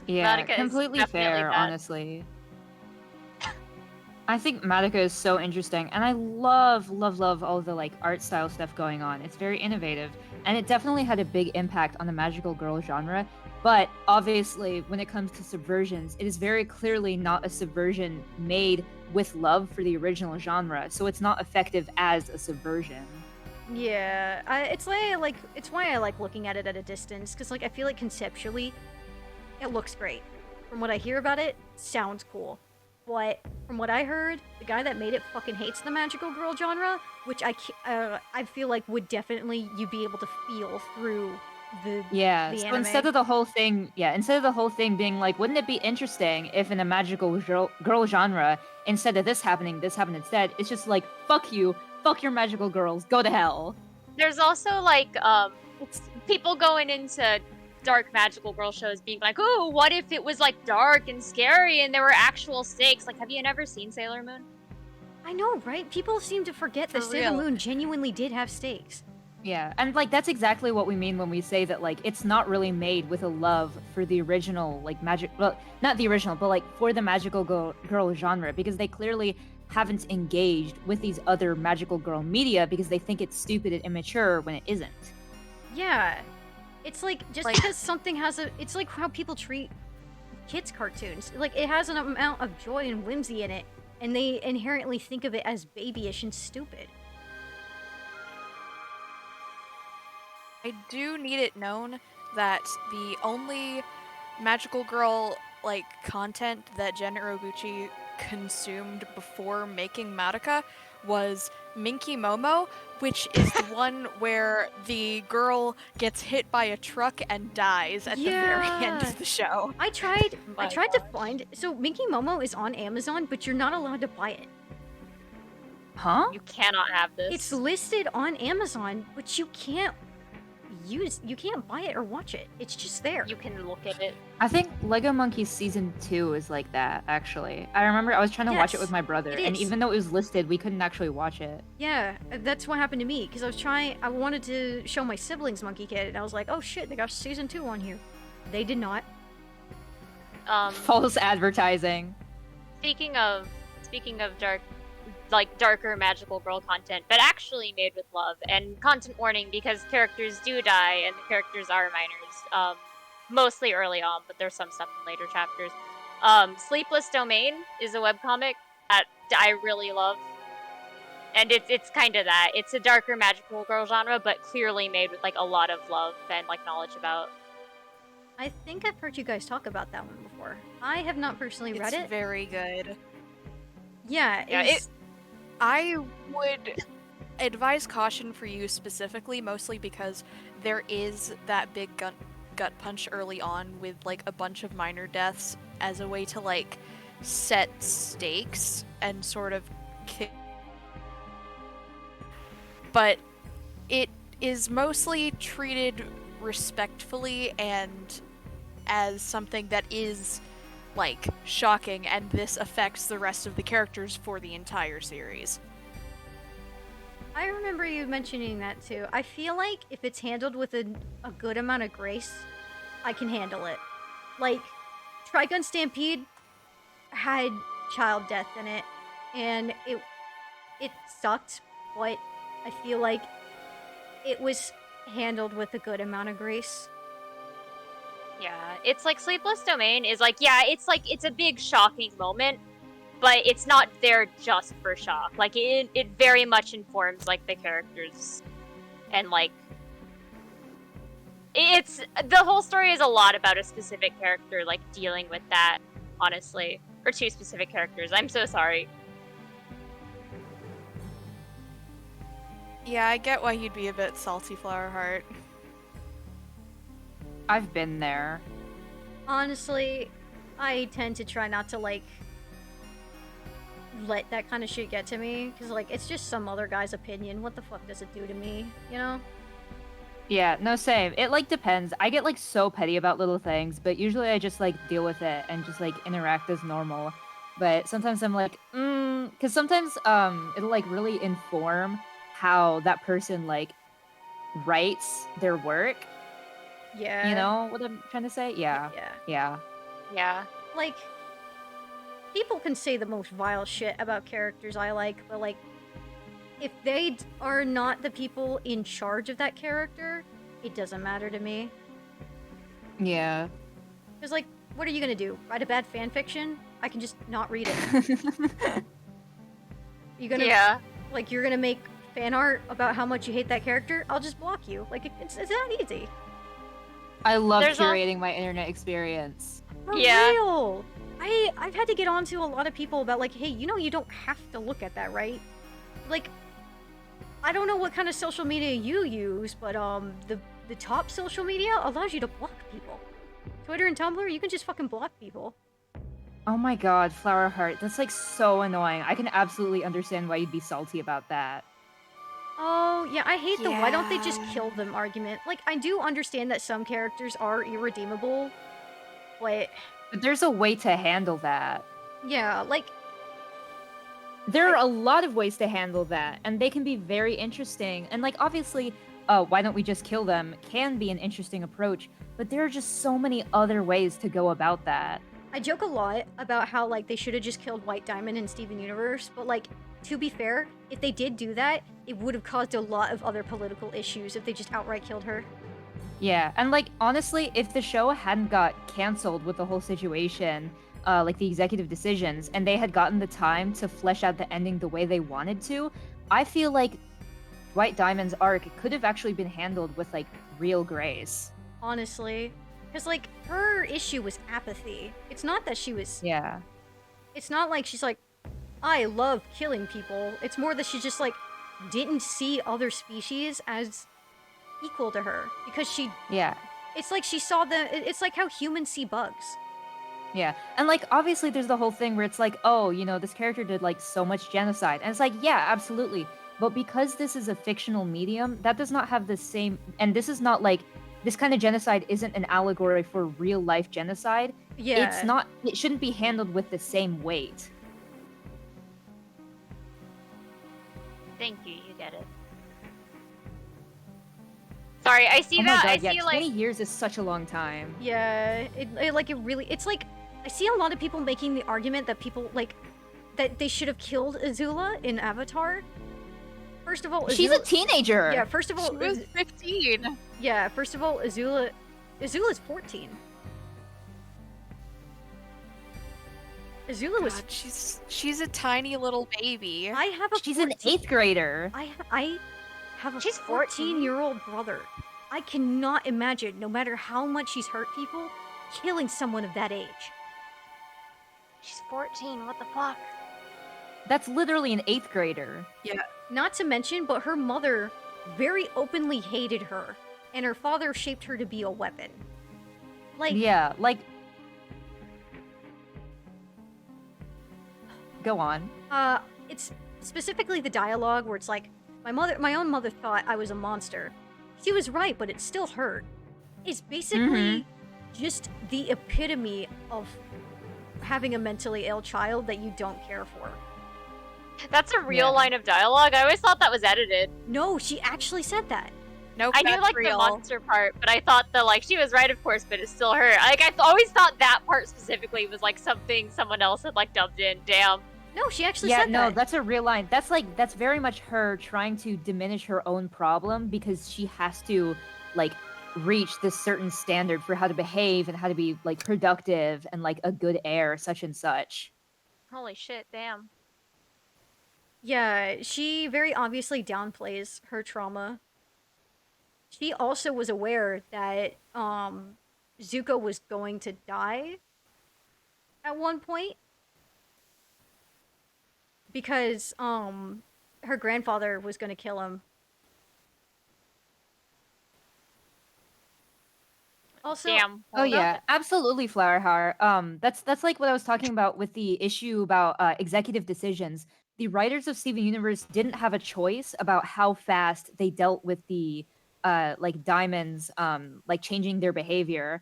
Yeah, Madoka is completely definitely fair, bad. honestly. I think Madoka is so interesting, and I love all the like art style stuff going on. It's very innovative, and it definitely had a big impact on the magical girl genre. But obviously, when it comes to subversions, it is very clearly not a subversion made with love for the original genre, so it's not effective as a subversion. Yeah, it's why I like looking at it at a distance, because like I feel like conceptually, it looks great. From what I hear about it, sounds cool. But from what I heard, the guy that made it fucking hates the magical girl genre, which I feel like would definitely you be able to feel through the So anime. instead of the whole thing being like, wouldn't it be interesting if in a magical girl genre, instead of this happened instead, it's just like, fuck you, fuck your magical girls, go to hell. There's also like people going into dark magical girl shows being like, oh, what if it was like dark and scary and there were actual stakes? Like, have you never seen Sailor Moon? I know, right? People seem to forget that For Sailor real. Moon genuinely did have stakes. Yeah, and like that's exactly what we mean when we say that like it's not really made with a love for the original like not the original, but like for the magical girl genre, because they clearly haven't engaged with these other magical girl media because they think it's stupid and immature when it isn't. Yeah. It's like, just Like- because something has it's like how people treat kids' cartoons. Like, it has an amount of joy and whimsy in it, and they inherently think of it as babyish and stupid. I do need it known that the only magical girl like content that Jen Urobuchi consumed before making Madoka was Minky Momo, which is the one where the girl gets hit by a truck and dies at the very end Yeah. of the show. I tried My to find, so Minky Momo is on Amazon, but you're not allowed to buy it. Huh? You cannot have this. It's listed on Amazon, but you can't buy it or watch it. It's just there. You can look at it. I think Lego Monkeys Season 2 is like that, actually. I remember I was trying to watch it Yes, with my brother, it and is. even though it was listed, we couldn't actually watch it. Yeah, that's what happened to me, because I wanted to show my siblings Monkey Kid, and I was like, oh shit, they got season 2 on here. They did not. False advertising. Speaking of darker magical girl content, but actually made with love, and content warning because characters do die and the characters are minors, mostly early on, but there's some stuff in later chapters. Sleepless Domain is a webcomic that I really love, and it's kind of that. It's a darker magical girl genre, but clearly made with like a lot of love and like knowledge about. I think I've heard you guys talk about that one before. I have not personally read It's it. very good. Yeah, Yeah, I would advise caution for you specifically, mostly because there is that big gut punch early on with like a bunch of minor deaths as a way to like set stakes and sort of kick. But it is mostly treated respectfully and as something that is, like, shocking, and this affects the rest of the characters for the entire series. I remember you mentioning that too. I feel like if it's handled with a good amount of grace, I can handle it. Like, Trigun Stampede had child death in it, and it sucked, but I feel like it was handled with a good amount of grace. Yeah, it's like Sleepless Domain is like, yeah, it's like, it's a big shocking moment, but it's not there just for shock. Like, it very much informs, like, the characters, and, like, it's, the whole story is a lot about a specific character, like, dealing with that, honestly. Or two specific characters, I'm so sorry. Yeah, I get why you'd be a bit salty, Flowerheart. I've been there. Honestly, I tend to try not to, like, let that kind of shit get to me, because, like, it's just some other guy's opinion. What the fuck does it do to me, you know? Yeah, no, same. It, like, depends. I get, like, so petty about little things, but usually I just, like, deal with it and just, like, interact as normal. But sometimes I'm like, because sometimes, it'll, like, really inform how that person, like, writes their work. Yeah. You know what I'm trying to say? Yeah. Yeah. Yeah. Yeah. Like, people can say the most vile shit about characters I like, but, like, if they are not the people in charge of that character, it doesn't matter to me. Yeah. Because, like, what are you gonna do? Write a bad fanfiction? I can just not read it. You gonna, Yeah. like, you're gonna make fan art about how much you hate that character? I'll just block you. Like, it's that easy. I love There's curating my internet experience. For Yeah. real. I've had to get on to a lot of people about, like, hey, you know you don't have to look at that, right? Like, I don't know what kind of social media you use, but the top social media allows you to block people. Twitter and Tumblr, you can just fucking block people. Oh my god, Flowerheart, that's like so annoying. I can absolutely understand why you'd be salty about that. Oh, yeah, I hate the why don't they Yeah. just kill them argument. Like, I do understand that some characters are irredeemable, but But there's a way to handle that. yeah, like, There are a lot of ways to handle that, and they can be very interesting. And, like, obviously, why don't we just kill them can be an interesting approach, but there are just so many other ways to go about that. I joke a lot about how, like, they should have just killed White Diamond in Steven Universe, but, like, to be fair, if they did do that, it would have caused a lot of other political issues if they just outright killed her. Yeah, and, like, honestly, if the show hadn't got canceled with the whole situation, like the executive decisions, and they had gotten the time to flesh out the ending the way they wanted to, I feel like White Diamond's arc could have actually been handled with, like, real grace. Honestly. Because, like, her issue was apathy. It's not that she was... Yeah. It's not like she's like, I love killing people. It's more that she just, like, didn't see other species as equal to her. Because she... Yeah. It's like she saw the... It's like how humans see bugs. Yeah, and, like, obviously there's the whole thing where it's like, oh, you know, this character did, like, so much genocide. And it's like, yeah, absolutely. But because this is a fictional medium, that does not have the same... And this is not, like... This kind of genocide isn't an allegory for real-life genocide. Yeah. It's not... It shouldn't be handled with the same weight. Thank you, you get it. Sorry, I see Oh my that. god, I yeah, see 20 like years is such a long time. Yeah, like, it really... It's like... I see a lot of people making the argument that people, like... That they should have killed Azula in Avatar. First of all, She's a teenager! Yeah, first of all... She was 15. Yeah, first of all, Azula's 14. Azula was... God, she's a tiny little baby. I have a She's an 14 8th grader. I have a She's 14. 14-year-old brother. I cannot imagine, no matter how much she's hurt people, killing someone of that age. she's 14. What the fuck? That's literally an 8th grader. Not to mention, but her mother very openly hated her, and her father shaped her to be a weapon. Like, Yeah, like... Go on. it's specifically the dialogue where it's like, my own mother thought I was a monster. She was right, but it still hurt. is basically just the epitome of having a mentally ill child that you don't care for. That's a real Yeah. line of dialogue. I always thought that was edited. No, she actually said that. Nope, I knew that's like real. the monster part, but I thought that like she was right, of course, but it's still her. Like I always thought that part specifically was like something someone else had like dubbed in. Damn. No, she actually Yeah, said no, that. that's a real line. That's very much her trying to diminish her own problem because she has to like reach this certain standard for how to behave and how to be like productive and like a good heir, such and such. Holy shit, damn. Yeah, she very obviously downplays her trauma. She also was aware that Zuko was going to die at one point because her grandfather was going to kill him. Also, Damn. Oh yeah, absolutely, Flowerheart. That's like what I was talking about with the issue about executive decisions. The writers of Steven Universe didn't have a choice about how fast they dealt with the like diamonds like changing their behavior.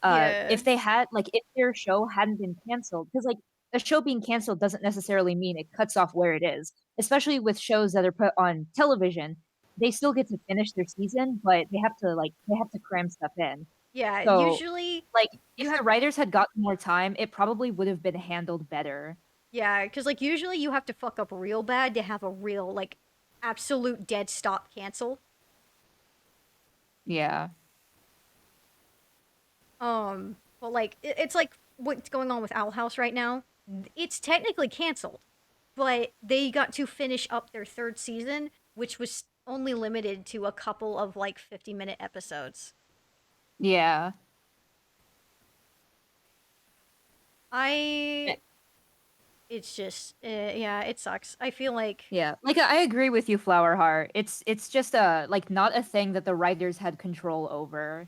Yeah. If they had like if their show hadn't been canceled, because like a show being canceled doesn't necessarily mean it cuts off where it is. Especially with shows that are put on television, they still get to finish their season, but they have to cram stuff in. Yeah, So, usually like, you if the have writers had gotten more time, it probably would have been handled better. yeah, because like usually you have to fuck up real bad to have a real like absolute dead stop cancel. Yeah. But like it's like what's going on with Owl House right now. It's technically canceled, but they got to finish up their third season, which was only limited to a couple of like 50-minute episodes. Yeah. It's just yeah, it sucks. I feel like Yeah. Like I agree with you, Flowerheart. It's just like not a thing that the writers had control over.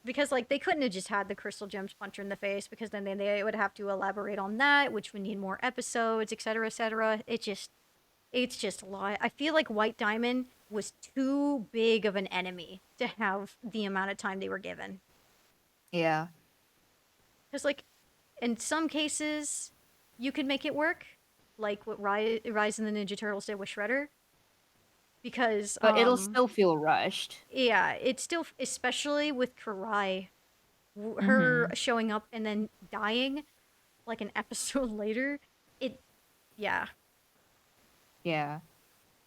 because like they couldn't have just had the crystal gems punch her in the face because then they would have to elaborate on that, which would need more episodes, etc., etc. It's just a lot. I feel like White Diamond was too big of an enemy to have the amount of time they were given. Yeah. Because like in some cases you could make it work, like what Rise and the Ninja Turtles did with Shredder. Because But it'll still feel rushed. yeah, it's still, especially with Karai, her showing up and then dying like an episode later. Yeah, Yeah.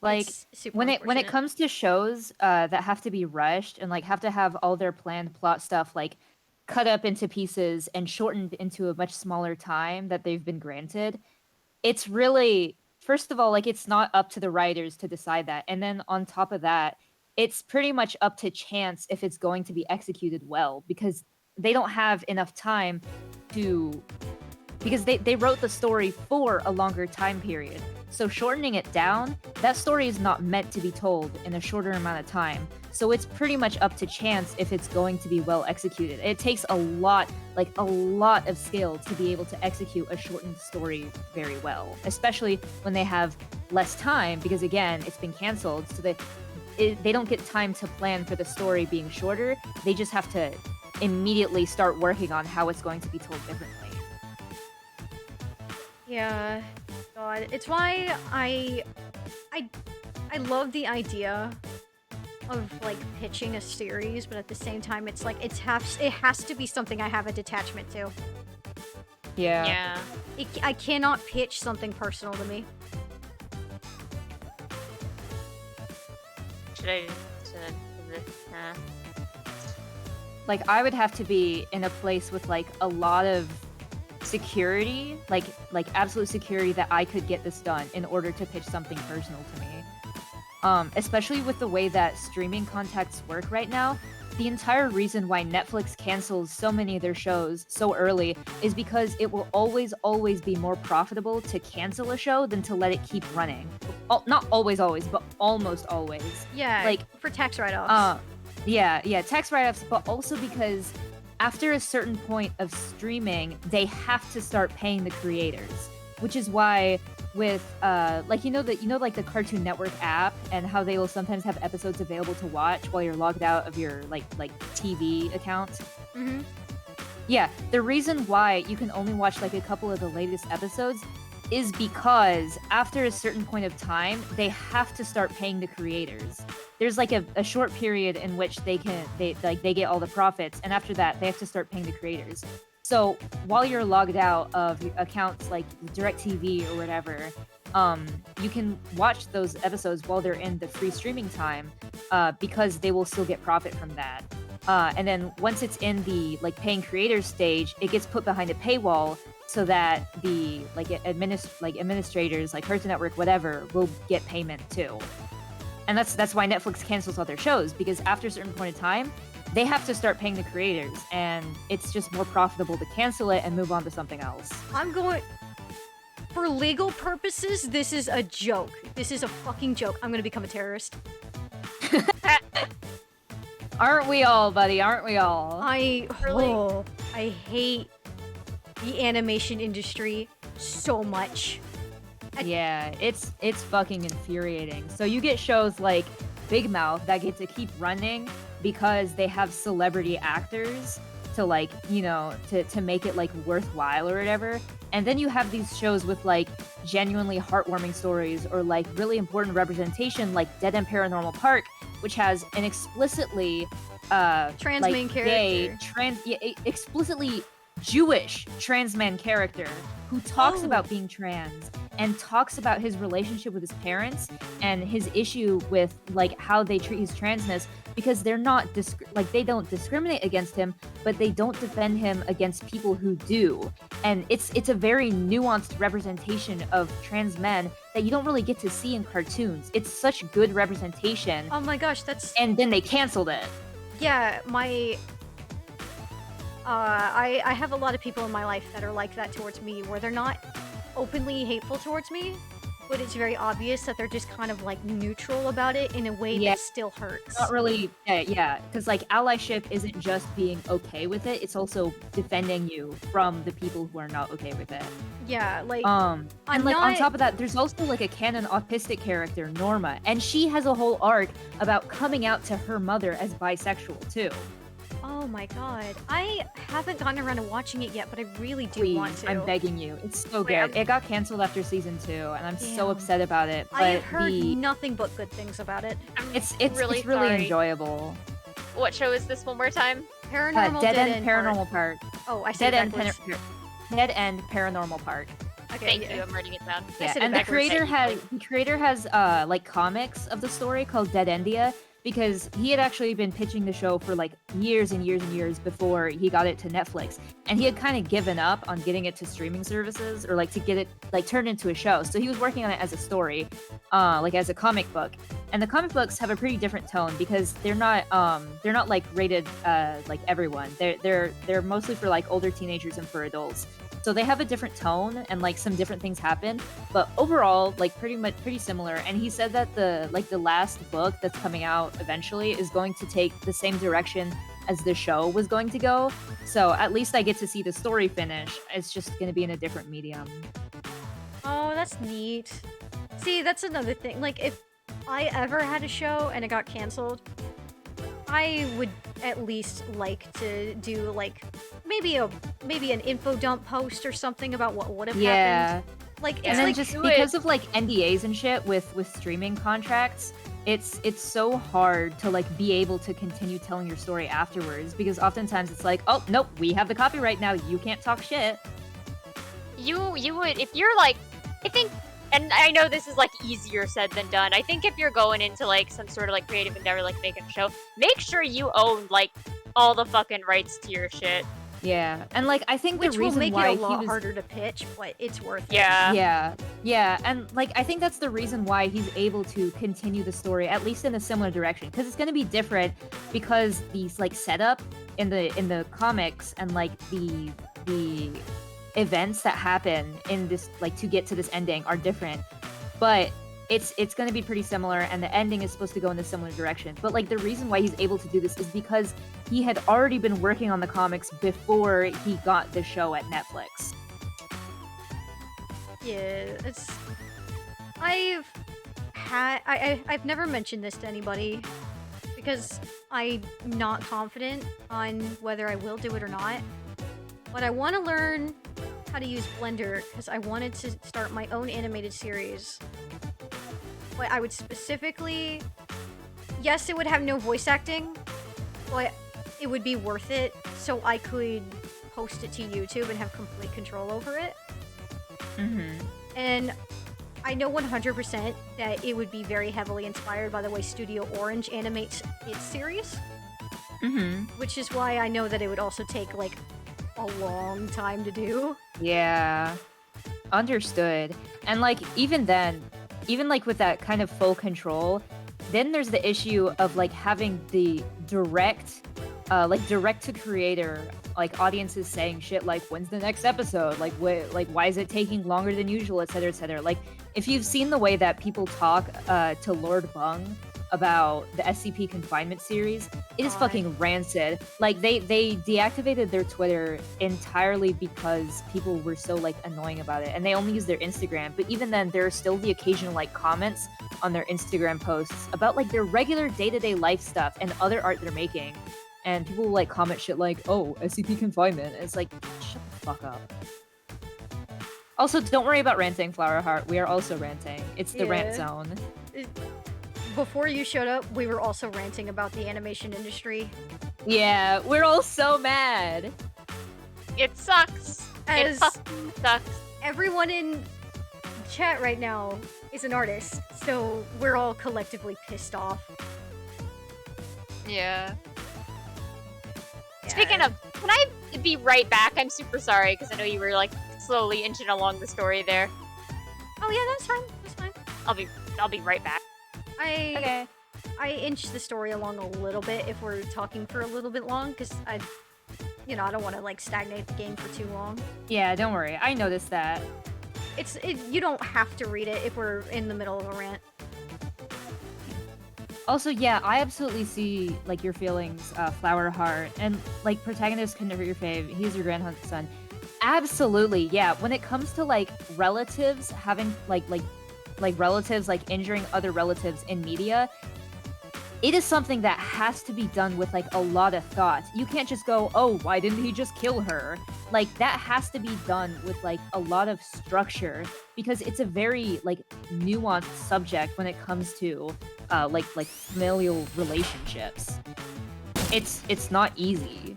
Like it's super when it unfortunate. comes to shows that have to be rushed and like have to have all their planned plot stuff like cut up into pieces and shortened into a much smaller time that they've been granted, it's really first of all like it's not up to the writers to decide that, and then on top of that it's pretty much up to chance if it's going to be executed well because they don't have enough time to because they wrote the story for a longer time period. So shortening it down, that story is not meant to be told in a shorter amount of time. So it's pretty much up to chance if it's going to be well executed. It takes a lot of skill to be able to execute a shortened story very well, especially when they have less time because again, it's been canceled, so they don't get time to plan for the story being shorter. They just have to immediately start working on how it's going to be told differently. Yeah, God, it's why I love the idea of like pitching a series, but at the same time, it's like it has to be something I have a detachment to. Yeah. I cannot pitch something personal to me. Like I would have to be in a place with like a lot of security, like absolute security that I could get this done in order to pitch something personal to me. Especially with the way that streaming contacts work right now, the entire reason why Netflix cancels so many of their shows so early is because it will always be more profitable to cancel a show than to let it keep running. Not always, but almost always. Yeah, like for tax write-offs. Yeah, tax write-offs, but also because after a certain point of streaming, they have to start paying the creators, which is why with like like the Cartoon Network app and how they will sometimes have episodes available to watch while you're logged out of your like TV account. Mm-hmm. Yeah, the reason why you can only watch like a couple of the latest episodes is because after a certain point of time, they have to start paying the creators. There's like a short period in which they get all the profits, and after that, they have to start paying the creators. So while you're logged out of accounts like DirecTV or whatever, you can watch those episodes while they're in the free streaming time, because they will still get profit from that. And then once it's in the like paying creators stage, it gets put behind a paywall so that the like administrators like Cartoon Network whatever will get payment too. And that's why Netflix cancels all their shows, because after a certain point of time, they have to start paying the creators, and it's just more profitable to cancel it and move on to something else. I'm going... For legal purposes, this is a joke. This is a fucking joke. I'm gonna become a terrorist. Aren't we all, buddy? Aren't we all? I hate the animation industry so much. Yeah, it's fucking infuriating. So you get shows like Big Mouth that get to keep running because they have celebrity actors to like, to make it like worthwhile or whatever. And then you have these shows with like genuinely heartwarming stories or like really important representation like Dead End Paranormal Park, which has an explicitly trans like, main gay, character. explicitly Jewish trans man character who talks Oh. about being trans and talks about his relationship with his parents and his issue with like how they treat his transness, because they're not they don't discriminate against him, but they don't defend him against people who do. And it's a very nuanced representation of trans men that you don't really get to see in cartoons. It's such good representation. Oh my gosh, that's... And then they canceled it. Yeah, my... I have a lot of people in my life that are like that towards me, where they're not openly hateful towards me, but it's very obvious that they're just kind of like neutral about it in a way that still hurts. Not really, yeah, because like allyship isn't just being okay with it; it's also defending you from the people who are not okay with it. Yeah, like and I'm like on not- top of that, there's also like a canon autistic character, Norma, and she has a whole arc about coming out to her mother as bisexual too. Oh my god, I haven't gotten around to watching it yet, but I really do Please, want to. I'm begging you. It's so Wait, good. It got canceled after season 2, and I'm so Damn. upset about it. But I have heard nothing but good things about it. it's really it's really sorry. enjoyable. What show is this one more time? Paranormal Dead End Paranormal Park. Oh, I said Dead it End backwards. Dead End Paranormal Park. Okay, Thank yeah. you, I'm writing it down. Yeah, said it and the backwards. creator has like comics of the story called Dead Endia, because he had actually been pitching the show for like years and years and years before he got it to Netflix, and he had kind of given up on getting it to streaming services or like to get it like turned into a show. So he was working on it as a story, like as a comic book. And the comic books have a pretty different tone because they're not like rated like everyone. They're mostly for like older teenagers and for adults. So they have a different tone and like some different things happen, but overall like pretty similar. And he said that the last book that's coming out eventually is going to take the same direction as the show was going to go. So at least I get to see the story finish. It's just going to be in a different medium. Oh, that's neat. See, that's another thing. Like, if I ever had a show and it got canceled, I would at least like to do like maybe an info dump post or something about what would have happened. Like, it's And then like just because of like NDAs and shit with streaming contracts, it's so hard to like be able to continue telling your story afterwards, because oftentimes it's like, oh nope, we have the copyright now, you can't talk shit. You would, if you're like, I think, and I know this is like easier said than done. I think if you're going into like some sort of like creative endeavor, like making a show, make sure you own like all the fucking rights to your shit. Yeah, and like I think which the will reason make why it a lot he was harder to pitch, but it's worth it. Yeah. and like I think that's the reason why he's able to continue the story at least in a similar direction, because it's going to be different because these like setup in the comics and like the events that happen in this like to get to this ending are different, but it's going to be pretty similar, and the ending is supposed to go in a similar direction. But like the reason why he's able to do this is because he had already been working on the comics before he got the show at Netflix. Yeah, it's I've never mentioned this to anybody because I'm not confident on whether I will do it or not. But I want to learn how to use Blender because I wanted to start my own animated series. But I would specifically, yes, it would have no voice acting, but it would be worth it so I could post it to YouTube and have complete control over it. And I know 100% that it would be very heavily inspired by the way Studio Orange animates its series. Which is why I know that it would also take, like, a long time to do. Yeah. Understood. And, like, even then, even, like, with that kind of full control, then there's the issue of, like, having the direct to creator, like, audiences saying shit like, when's the next episode? Like, why is it taking longer than usual, etc., etc. Like, if you've seen the way that people talk to Lord Bung about the SCP Confinement series, it is fucking rancid. Like, they deactivated their Twitter entirely because people were so, like, annoying about it, and they only use their Instagram. But even then, there are still the occasional, like, comments on their Instagram posts about, like, their regular day-to-day life stuff and other art they're making. And people will, like, comment shit like, oh, SCP Confinement. And it's like, shut the fuck up. Also, don't worry about ranting, Flower Heart. We are also ranting. It's the rant zone. Before you showed up, we were also ranting about the animation industry. Yeah, we're all so mad. It sucks. It fucking sucks. Everyone in chat right now is an artist, so we're all collectively pissed off. Yeah. Speaking of, can I be right back? I'm super sorry because I know you were like slowly inching along the story there. Oh yeah, that's fine. That's fine. I'll be right back. I inched the story along a little bit if we're talking for a little bit long because I don't want to like stagnate the game for too long. Yeah, don't worry. I noticed that. You don't have to read it if we're in the middle of a rant. Also, yeah, I absolutely see, like, your feelings, Flower Heart, and, like, protagonist can never your fave, he's your grandson. Absolutely, yeah, when it comes to, like, relatives having, like relatives, like, injuring other relatives in media, it is something that has to be done with, like, a lot of thought. You can't just go, oh, why didn't he just kill her? Like, that has to be done with, like, a lot of structure, because it's a very, like, nuanced subject when it comes to, like familial relationships. It's not easy.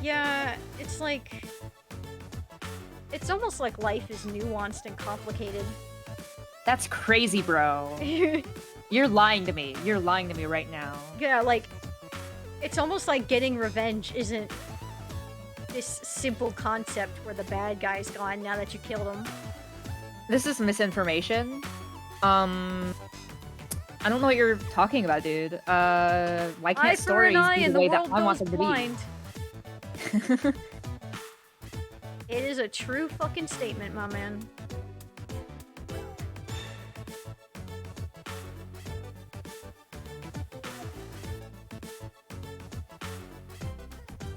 Yeah, it's like... It's almost like life is nuanced and complicated. That's crazy, bro. You're lying to me. You're lying to me right now. Yeah, like... It's almost like getting revenge isn't this simple concept where the bad guy's gone now that you killed him. This is misinformation. I don't know what you're talking about, dude. Why can't stories be the way that I want them to be? It is a true fucking statement, my man.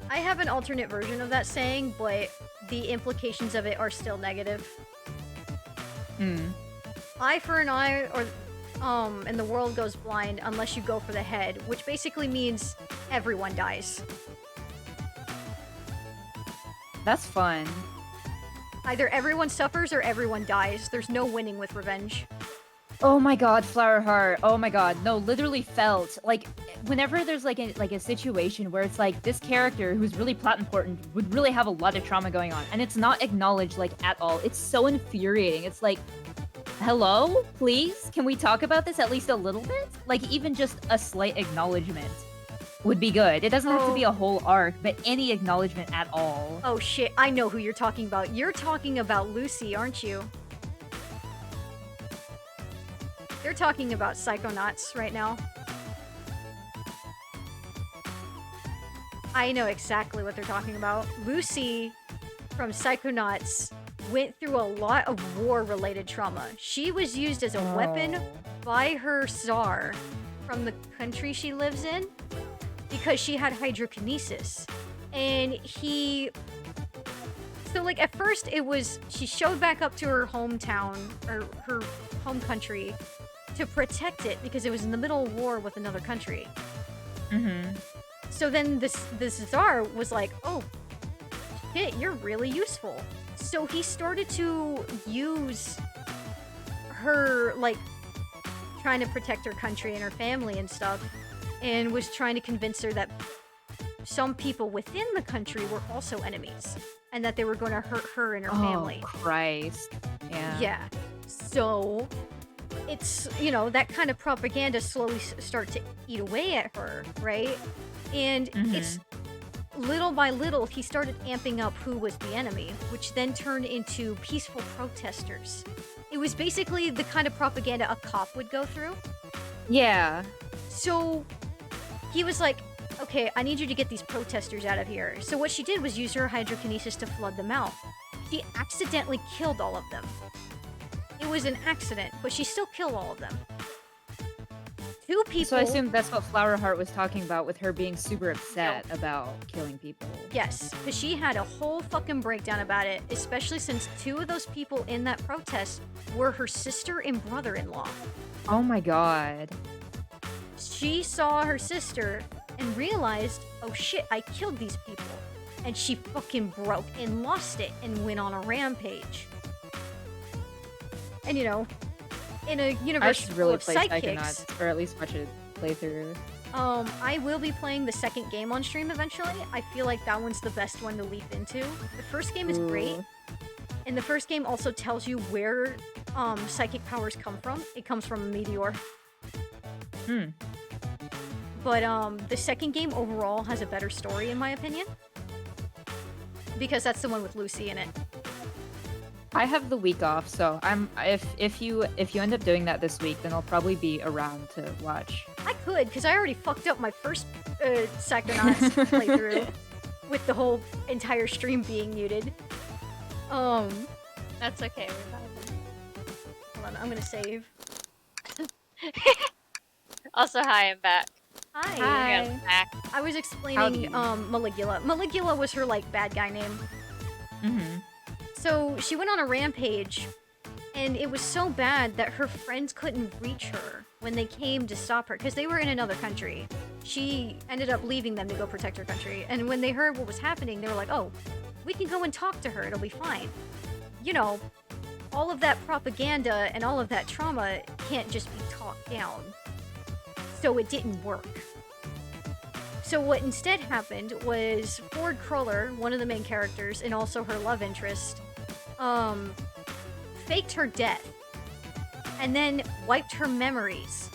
I have an alternate version of that saying, but the implications of it are still negative. Eye for an eye, or and the world goes blind unless you go for the head, which basically means everyone dies. That's fun. Either everyone suffers or everyone dies. There's no winning with revenge. Oh my god, Flower Heart. Oh my god. No, literally felt. Like, whenever there's like a situation where it's like, this character who's really plot important would really have a lot of trauma going on, and it's not acknowledged, like, at all. It's so infuriating. It's like, hello? Please? Can we talk about this at least a little bit? Like, even just a slight acknowledgement would be good. It doesn't have to be a whole arc, but any acknowledgement at all. Oh shit, I know who you're talking about. You're talking about Lucy, aren't you? You're talking about Psychonauts right now. I know exactly what they're talking about. Lucy from Psychonauts went through a lot of war-related trauma. She was used as a weapon by her czar from the country she lives in because she had hydrokinesis. And he So, like, at first it was, she showed back up to her hometown, or her home country, to protect it because it was in the middle of war with another country. Mm-hmm. So then this Czar was like, oh, shit, you're really useful. So he started to use her, like, trying to protect her country and her family and stuff, and was trying to convince her that some people within the country were also enemies, and that they were going to hurt her and her family. Oh, Christ. Yeah. Yeah. So it's, you know, that kind of propaganda slowly start to eat away at her, right? And it's little by little, he started amping up who was the enemy, which then turned into peaceful protesters. It was basically the kind of propaganda a cop would go through. Yeah. So he was like, okay, I need you to get these protesters out of here. So what she did was use her hydrokinesis to flood them out. She accidentally killed all of them. It was an accident, but she still killed all of them. 2 people... So I assume that's what Flowerheart was talking about with her being super upset about killing people. Yes, because she had a whole fucking breakdown about it, especially since 2 of those people in that protest were her sister and brother-in-law. Oh my god. She saw her sister and realized, oh shit, I killed these people. And she fucking broke and lost it and went on a rampage. And you know, in a I universe should full really of play sidekicks, Psychonauts, or at least watch a playthrough. I will be playing the second game on stream eventually. I feel like that one's the best one to leap into. The first game is great, Ooh. and the first game also tells you where psychic powers come from. It comes from a meteor. Hmm. But the second game overall has a better story in my opinion. Because that's the one with Lucy in it. I have the week off, so if you end up doing that this week, then I'll probably be around to watch. I could, because I already fucked up my first Psychonauts playthrough with the whole entire stream being muted. That's okay. We're fine. Hold on, I'm gonna save. Also, hi, I'm back. Hi. I'm back. I was explaining Howdy. Maligula. Maligula was her like bad guy name. Mm-hmm. So she went on a rampage, and it was so bad that her friends couldn't reach her when they came to stop her because they were in another country. She ended up leaving them to go protect her country, and when they heard what was happening, they were like, "Oh, we can go and talk to her. It'll be fine." You know, all of that propaganda and all of that trauma can't just be talked down. So it didn't work. So what instead happened was Ford Cruller, one of the main characters, and also her love interest, faked her death and then wiped her memories.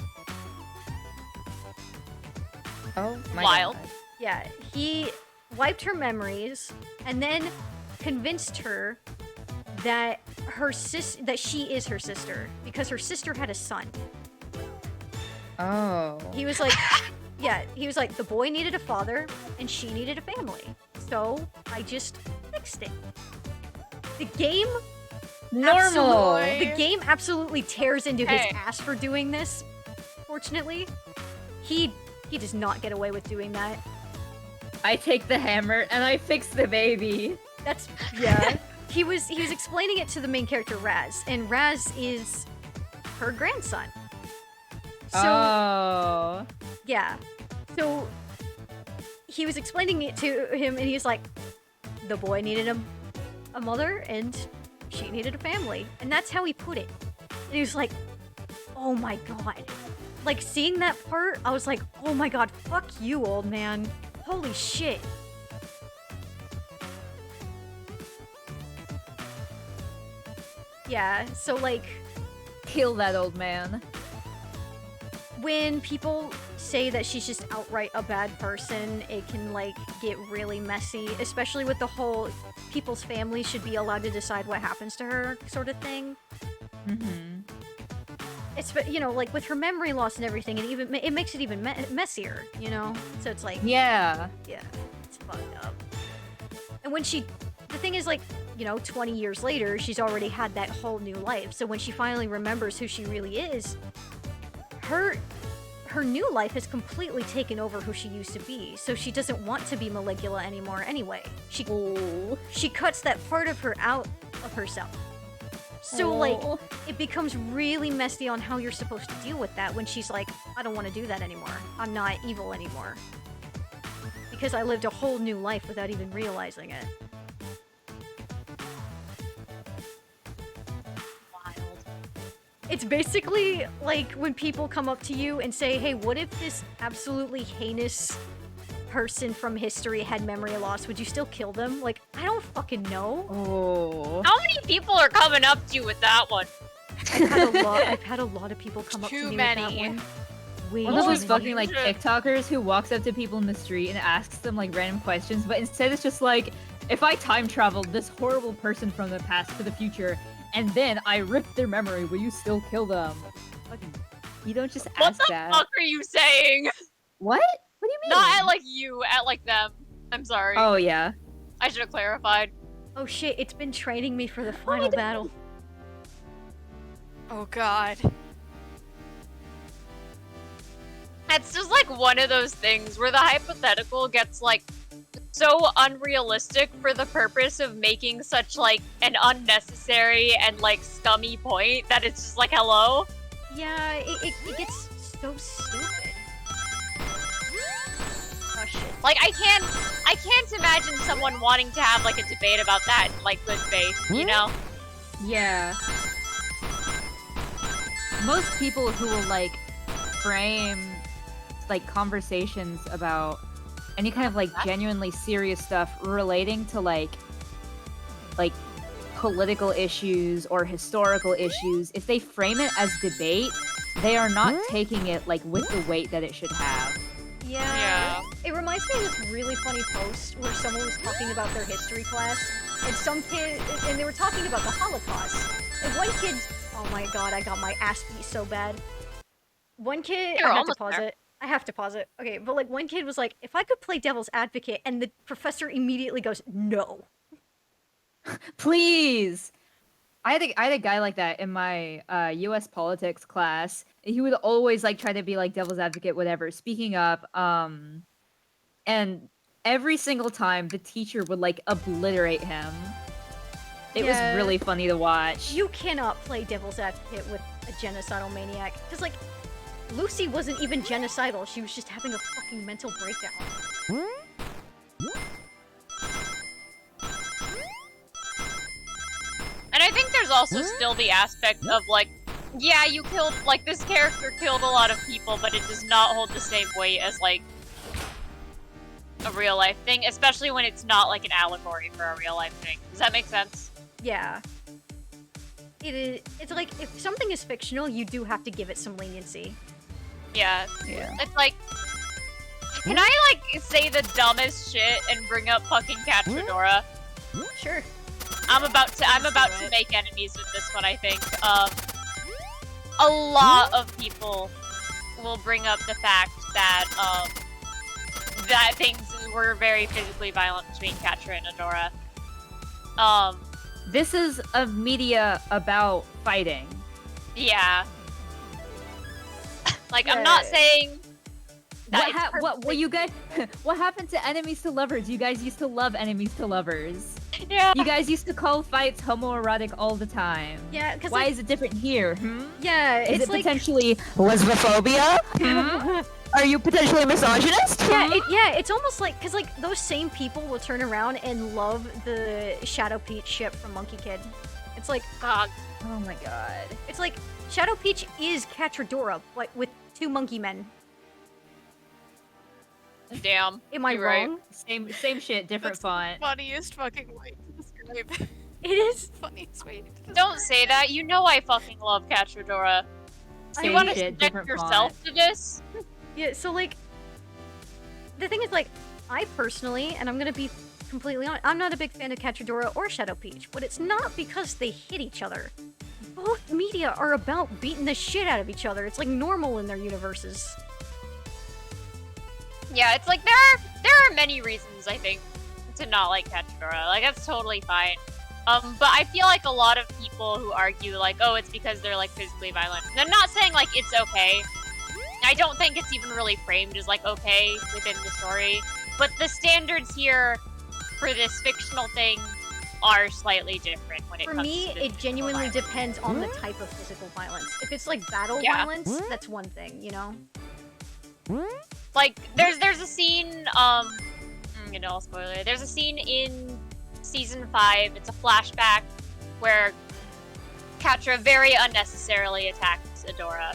Oh my Wild. god. Yeah, he wiped her memories and then convinced her that that she is her sister because her sister had a son. Oh. He was like, yeah, he was like, the boy needed a father and she needed a family. So I just fixed it. The game Normal. the game absolutely tears into his Hey. ass for doing this. Fortunately, he does not get away with doing that. I take the hammer and I fix the baby. That's yeah. he was explaining it to the main character Raz, and Raz is her grandson. So Oh. yeah. So he was explaining it to him, and he's like, the boy needed a mother and she needed a family. And that's how he put it. And he was like, oh my god. Like, seeing that part, I was like, oh my god, fuck you, old man. Holy shit. Yeah, so like, Kill that old man. when people say that she's just outright a bad person, it can like get really messy, especially with the whole people's families should be allowed to decide what happens to her sort of thing. Mm-hmm. It's, you know, like with her memory loss and everything, it makes it even messier, you know? So it's like, Yeah. yeah, it's fucked up. And when the thing is, like, you know, 20 years later, she's already had that whole new life. So when she finally remembers who she really is, her her new life has completely taken over who she used to be, so she doesn't want to be Maligula anymore anyway. She cuts that part of her out of herself. So, like, it becomes really messy on how you're supposed to deal with that when she's like, I don't want to do that anymore. I'm not evil anymore. Because I lived a whole new life without even realizing it. Wild. It's basically like when people come up to you and say, hey, what if this absolutely heinous person from history had memory loss? Would you still kill them? Like, I don't fucking know. Oh. How many people are coming up to you with that one? I've had a lot of people come up to Too me many. with that one. Way One of too those many. fucking like TikTokers who walks up to people in the street and asks them like random questions, but instead it's just like, if I time traveled this horrible person from the past to the future, and then I ripped their memory, will you still kill them? Fucking, you don't just What ask the that. fuck are you saying? What? What do you mean? Not at like you, at like them. I'm sorry. Oh yeah. I should have clarified. Oh shit, it's been training me for the final battle. Oh god. It's just like one of those things where the hypothetical gets like so unrealistic for the purpose of making such like an unnecessary and like scummy point that it's just like, hello? Yeah, it gets so stupid. Oh shit. Like I can't imagine someone wanting to have like a debate about that in like good faith, you know? Yeah. Most people who will like frame like conversations about any kind of like genuinely serious stuff relating to like political issues or historical issues, if they frame it as debate, they are not taking it like with the weight that it should have. Yeah. It reminds me of this really funny post where someone was talking about their history class, and some kid, and they were talking about the Holocaust. And one kid, oh my god, I got my ass beat so bad. One kid, You're I have to almost pause there. it. I have to pause it. Okay, but like one kid was like, if I could play devil's advocate, and the professor immediately goes, no. Please. I had a guy like that in my U.S. politics class. He would always like try to be like devil's advocate, whatever, speaking up. And every single time the teacher would like obliterate him. It was Yeah. really funny to watch. You cannot play devil's advocate with a genocidal maniac. Because, like, Lucy wasn't even genocidal. She was just having a fucking mental breakdown. And I think there's also still the aspect of like, yeah, you killed, like this character killed a lot of people, but it does not hold the same weight as like a real life thing, especially when it's not like an allegory for a real life thing. Does that make sense? Yeah. It's like, if something is fictional, you do have to give it some leniency. Yeah. Yeah. It's like, can I like say the dumbest shit and bring up fucking Catradora? Sure. I'm about to make enemies with this one, I think. A lot of people will bring up the fact that that things were very physically violent between Catra and Adora. This is a media about fighting. Yeah. Like, I'm not saying that What you guys? What happened to enemies to lovers? You guys used to love enemies to lovers. Yeah. You guys used to call fights homoerotic all the time. Yeah, because Why is it different here? Hmm? Yeah, Is it's it like... potentially Lesbophobia? Are you potentially misogynist? Yeah, it's almost like, because like those same people will turn around and love the Shadow Peach ship from Monkey Kid. It's like, God. Oh my god. it's like Shadow Peach is Catradora, like with two monkey men. Damn. Am I You're right. wrong? Same shit, different That's font. the funniest fucking way to describe It is. funniest way to describe Don't say that. You know I fucking love Catradora. You Same want to shit, subject different yourself font. to this? Yeah, so like, the thing is like, I personally, and I'm gonna be completely honest, I'm not a big fan of Catradora or Shadow Peach, but it's not because they hit each other. Both media are about beating the shit out of each other. It's like normal in their universes. Yeah, it's like there are many reasons I think to not like Catradora. Like that's totally fine. But I feel like a lot of people who argue like, oh, it's because they're like physically violent. And I'm not saying like it's okay. I don't think it's even really framed as like okay within the story. But the standards here for this fictional thing are slightly different when it For comes me, to the it genuinely violence. depends on the type of physical violence. If it's like battle Yeah. violence, that's one thing, you know? Like, there's a scene, you know, spoiler. There's a scene in season 5. It's a flashback where Katra very unnecessarily attacks Adora.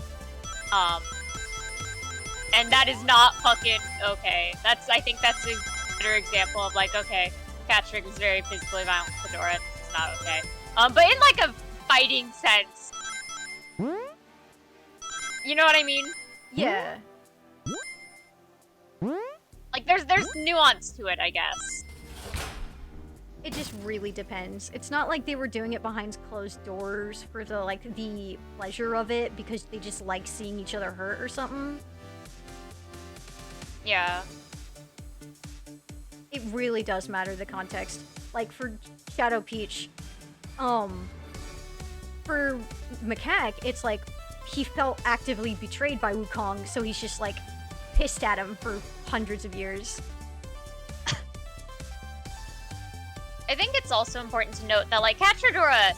And that is not fucking okay. I think that's a better example of like, okay, Katra is very physically violent with Adora. It's not okay. But in like a fighting sense. You know what I mean? Yeah. Like, there's nuance to it, I guess. It just really depends. It's not like they were doing it behind closed doors for the the pleasure of it because they just like seeing each other hurt or something. Yeah. It really does matter the context. Like for Shadow Peach, for Macaque, it's like he felt actively betrayed by Wukong, so he's just like pissed at him for hundreds of years. I think it's also important to note that, like, Katradora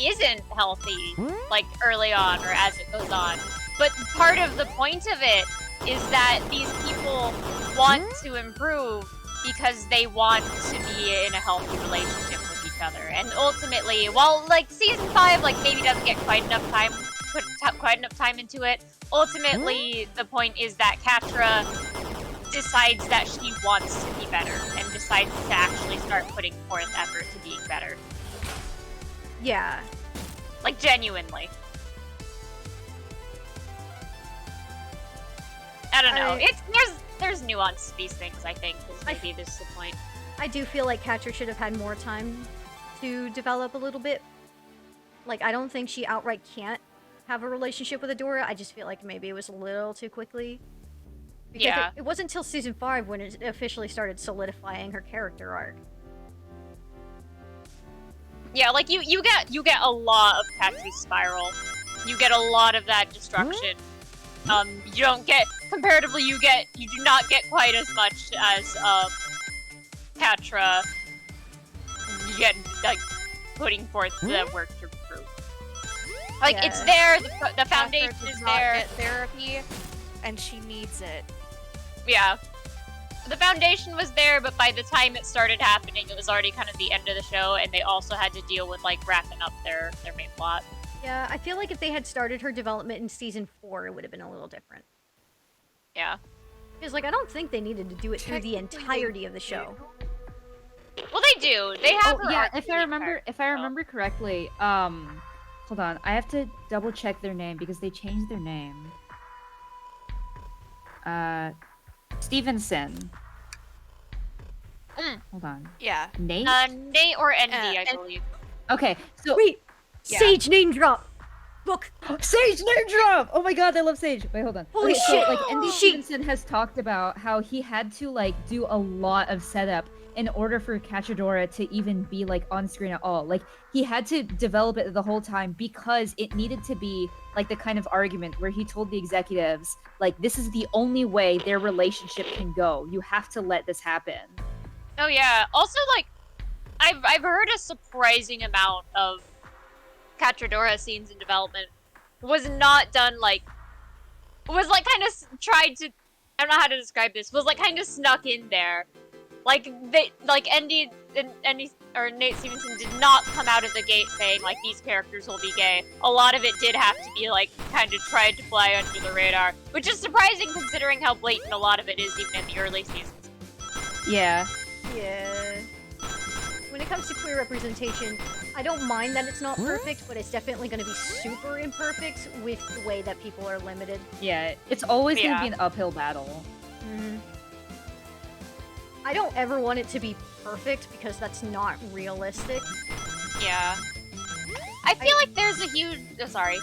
isn't healthy, like, early on or as it goes on. But part of the point of it is that these people want to improve because they want to be in a healthy relationship with each other. And ultimately, while, like, Season 5, like, maybe doesn't get quite enough time, put quite enough time into it, ultimately, the point is that Catra decides that she wants to be better and decides to actually start putting forth effort to being better. Yeah. Like, genuinely. I don't know. There's nuance to these things, I think, is maybe this is the point. I do feel like Catra should have had more time to develop a little bit. Like, I don't think she outright can't have a relationship with Adora. I just feel like maybe it was a little too quickly. Because Yeah. it wasn't until Season 5 when it officially started solidifying her character arc. Yeah, like, you get a lot of Katsu's spiral. You get a lot of that destruction. You don't get, comparatively, you do not get quite as much as, Catra. You get, like, putting forth the work to improve. Like, Yeah. it's there, the Catra foundation does is not there. get therapy, and she needs it. Yeah. The foundation was there, but by the time it started happening, it was already kind of the end of the show, and they also had to deal with, like, wrapping up their main plot. Yeah, I feel like if they had started her development in Season 4, it would have been a little different. Yeah. Because, like, I don't think they needed to do it through the Technically, entirety of the show. Well, they do. They have her yeah, arc if through I the remember entire if I show. remember correctly, hold on. I have to double check their name because they changed their name. Stevenson. Hold on. Yeah. Nate? Nate or Envy, I and- believe. Okay, so Wait! Yeah. Sage name drop! Look! Sage name drop! Oh my god, I love Sage. Wait, hold on. Holy Okay, shit! So, like, Andy She- Stevenson has talked about how he had to, like, do a lot of setup in order for Cachadora to even be, like, on screen at all. Like, he had to develop it the whole time because it needed to be, like, the kind of argument where he told the executives, like, this is the only way their relationship can go. You have to let this happen. Oh yeah. Also, like, I've heard a surprising amount of Catradora scenes in development was not done like was like kind of tried to. I don't know how to describe this. Was like kind of snuck in there. Like they like Andy or Nate Stevenson did not come out of the gate saying like these characters will be gay. A lot of it did have to be like kind of tried to fly under the radar, which is surprising considering how blatant a lot of it is even in the early seasons. Yeah. Yeah. When it comes to queer representation, I don't mind that it's not perfect, but it's definitely going to be super imperfect with the way that people are limited. Yeah, it's always Yeah. gonna be an uphill battle. I don't ever want it to be perfect because that's not realistic. Yeah. I feel like there's a huge. Oh, sorry.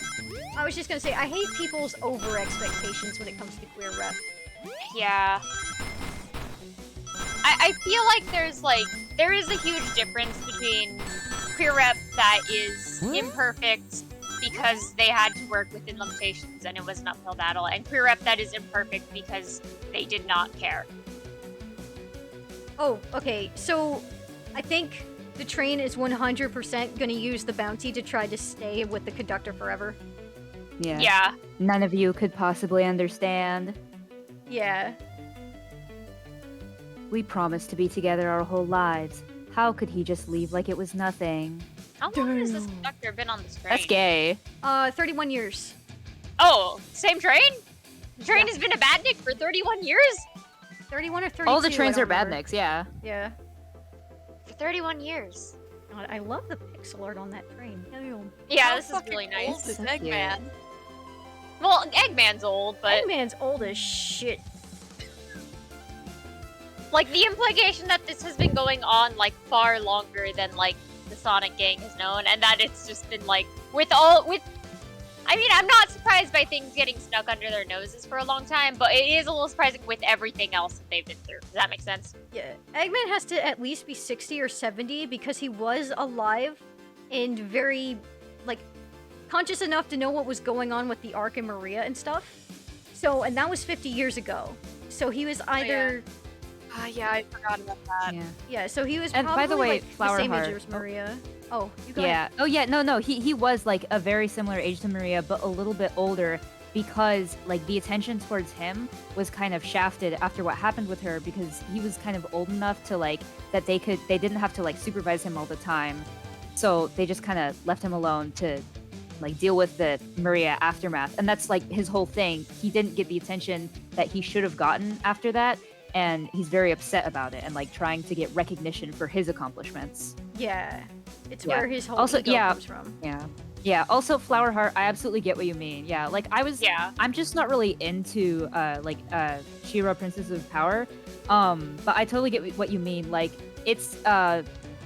I was just gonna say, I hate people's over expectations when it comes to queer rep. Yeah. I feel like there is a huge difference between queer rep that is imperfect because they had to work within limitations and it was an uphill battle. And Queer Rep that is imperfect because they did not care. Oh, okay. So, I think the train is 100% going to use the bounty to try to stay with the conductor forever. Yeah. Yeah. None of you could possibly understand. Yeah. We promised to be together our whole lives. How could he just leave like it was nothing? How long has this conductor been on this train? That's gay. 31 years. Oh, same train? The train has been a badnik for 31 years? 31 or 32. All the trains I are don't remember. badniks, yeah. Yeah. For 31 years. God, I love the pixel art on that train. Damn. Yeah, How this is fucking really old nice. is So Eggman? Well, Eggman's old, but Eggman's old as shit. like the implication that this has been going on like far longer than like the Sonic gang has known, and that it's just been like I mean, I'm not surprised by things getting stuck under their noses for a long time, but it is a little surprising with everything else that they've been through. Does that make sense? Yeah. Eggman has to at least be 60 or 70 because he was alive and very, like, conscious enough to know what was going on with the Ark and Maria and stuff. So, and that was 50 years ago. So he was either... Yeah, I forgot about that. Yeah. Yeah, so he was And probably by the way, like, the same age Flowerheart- as Maria. Oh, you go ahead. Yeah. Oh yeah. No. He was like a very similar age to Maria, but a little bit older because like the attention towards him was kind of shafted after what happened with her because he was kind of old enough to like that they didn't have to like supervise him all the time, so they just kind of left him alone to like deal with the Maria aftermath, and that's like his whole thing. He didn't get the attention that he should have gotten after that, and he's very upset about it and like trying to get recognition for his accomplishments. Yeah. It's Yeah. where his whole Also, ego yeah. comes from. Yeah. Also, Flowerheart, I absolutely get what you mean. Yeah, like I'm just not really into She-Ra Princess of Power. But I totally get what you mean. Like it's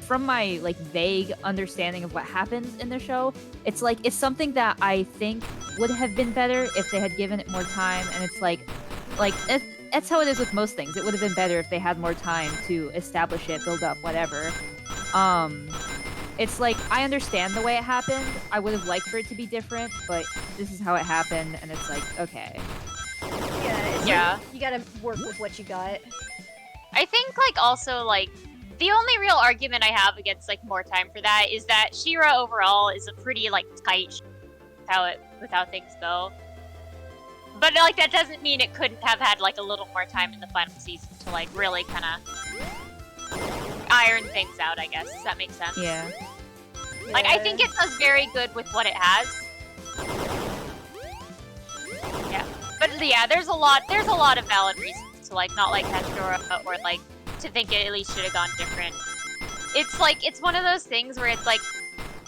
from my like vague understanding of what happens in the show, it's something that I think would have been better if they had given it more time. And it's like that's how it is with most things. It would have been better if they had more time to establish it, build up, whatever. It's like, I understand the way it happened. I would have liked for it to be different, but this is how it happened, and it's like, okay. Yeah, you gotta work with what you got. I think like also like the only real argument I have against like more time for that is that She-Ra overall is a pretty like tight with how things go. But like that doesn't mean it couldn't have had like a little more time in the final season to like really kind of iron things out, I guess. Does that make sense? Yeah. Like I think it does very good with what it has. Yeah. But yeah, there's a lot of valid reasons to like not like Hashira or like to think it at least should have gone different. It's like it's one of those things where it's like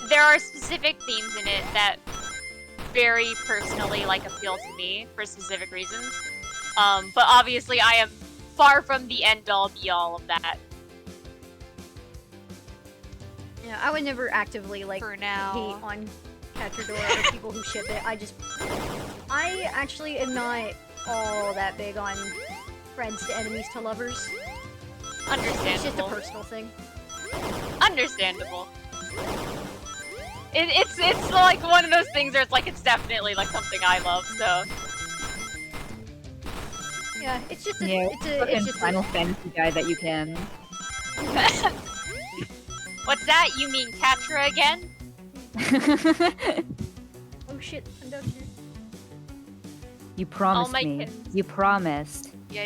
there are specific themes in it that very personally like appeal to me for specific reasons. But obviously I am far from the end all be all of that. Yeah, I would never actively like For now. hate on Catradora or people who ship it. I actually am not all that big on friends to enemies to lovers. Understandable. It's just a personal thing. Understandable. It's like one of those things where it's like it's definitely like something I love, so Yeah, it's just a, Yeah, it's just Final Fantasy guy that you can. What's that? You mean Catra again? Oh shit, conductor. You promised my me. kittens. You promised. Yeah,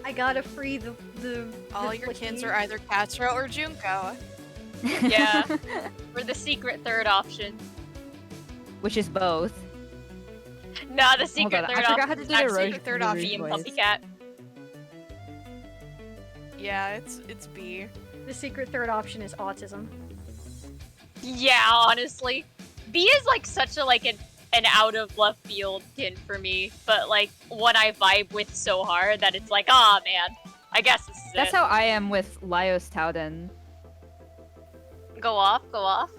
I gotta free the all the your kids Flicky. are either Katra or Junko. Yeah. We're the secret third option. Which is both. Nah, the secret on, I third forgot option how to is do the actually Rouge- third the option. Rouge B and voice. Puppycat. Yeah, it's B. The secret third option is autism. Yeah, honestly. B is like such a like an out of left field kin for me, but like one I vibe with so hard that it's like, ah man, I guess this is That's it. how I am with Laios Tauden. Go off, go off.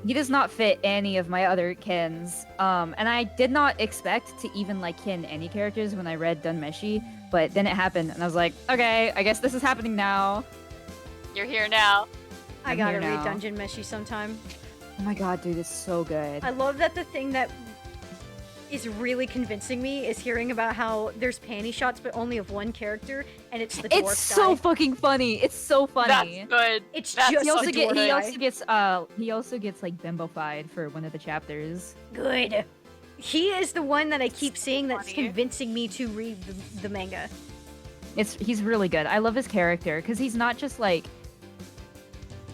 He does not fit any of my other kins. And I did not expect to even like kin any characters when I read Dunmeshi, but then it happened and I was like, okay, I guess this is happening now. You're here now. I I'm gotta here read now. Dungeon Meshi sometime. Oh my god, dude, it's so good. I love that the thing that is really convincing me is hearing about how there's panty shots, but only of one character, and it's the dwarf It's so guy. fucking funny. It's so funny. That's good. It's That's just He also the get dwarf he guy. also gets like bimbofied for one of the chapters. Good. He is the one that I keep seeing that's funny. convincing me to read the manga. He's really good. I love his character because he's not just like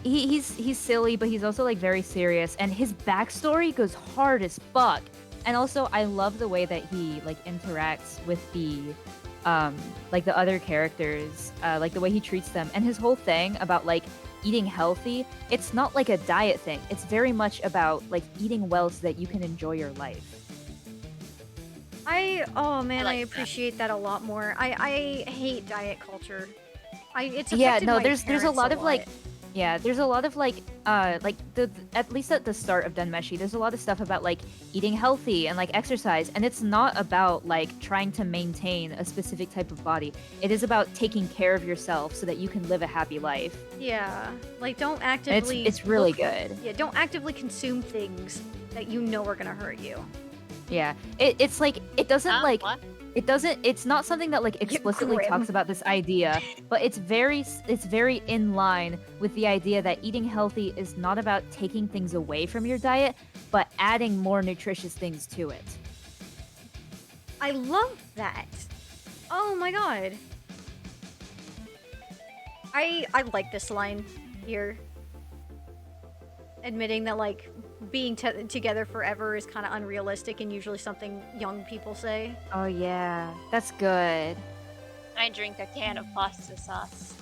he's silly, but he's also like very serious, and his backstory goes hard as fuck. And also, I love the way that he like interacts with the like the other characters, like the way he treats them, and his whole thing about like eating healthy. It's not like a diet thing. It's very much about like eating well so that you can enjoy your life. Oh man, I like that. appreciate that a lot more. I hate diet culture. It's Yeah, affected no, my there's a parents lot of like lot. yeah, there's a lot of like the at least at the start of Denmeshi, there's a lot of stuff about like eating healthy and like exercise, and it's not about like trying to maintain a specific type of body. It is about taking care of yourself so that you can live a happy life. Yeah, like don't And actively. it's really look- good. Yeah, don't actively consume things that you know are gonna hurt you. Yeah. It's like it doesn't Huh? like What? it doesn't it's not something that like explicitly grim. talks about this idea, but it's very in line with the idea that eating healthy is not about taking things away from your diet, but adding more nutritious things to it. I love that. Oh my god. I like this line here. Admitting that like being together forever is kind of unrealistic and usually something young people say. Oh yeah, that's good. I drink a can of pasta sauce.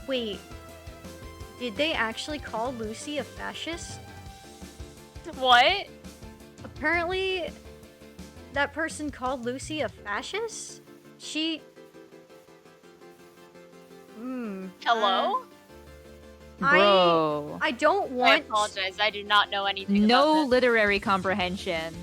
Wait, did they actually call Lucy a fascist? What? Apparently, that person called Lucy a fascist? She. Hello? Bro. I don't I want. apologize. I do not know anything No about this. literary comprehension.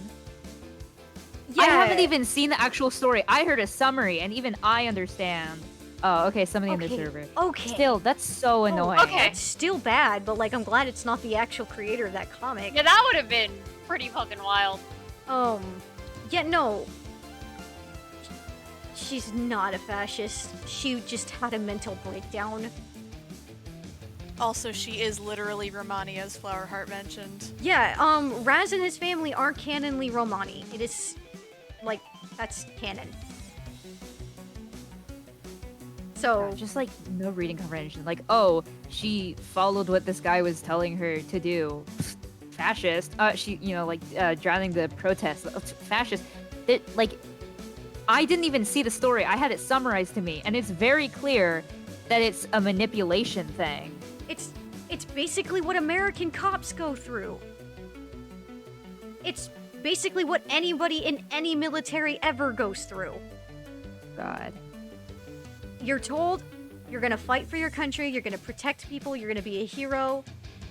Yeah. I haven't even seen the actual story. I heard a summary, and even I understand. Oh, okay, somebody in the Okay, server. okay. Still, that's so annoying. okay. It's still bad, but like I'm glad it's not the actual creator of that comic. Yeah, that would have been pretty fucking wild. Yeah, no. She's not a fascist. She just had a mental breakdown. Also, she is literally Romani, as Flower Heart mentioned. Yeah, Raz and his family aren't canonly Romani. It is, like, that's canon. So, Just like no reading comprehension. Like, oh, she followed what this guy was telling her to do. Fascist. She, drowning the protest. Fascist. It, like, I didn't even see the story. I had it summarized to me, and it's very clear that it's a manipulation thing. it's basically what American cops go through. It's basically what anybody in any military ever goes through. God. You're told you're gonna fight for your country, you're gonna protect people, you're gonna be a hero,